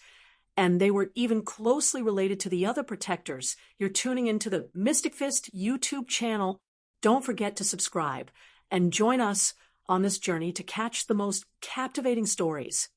and they were even closely related to the other protectors. You're tuning into the Mystic Fist YouTube channel. Don't forget to subscribe and join us on this journey to catch the most captivating stories.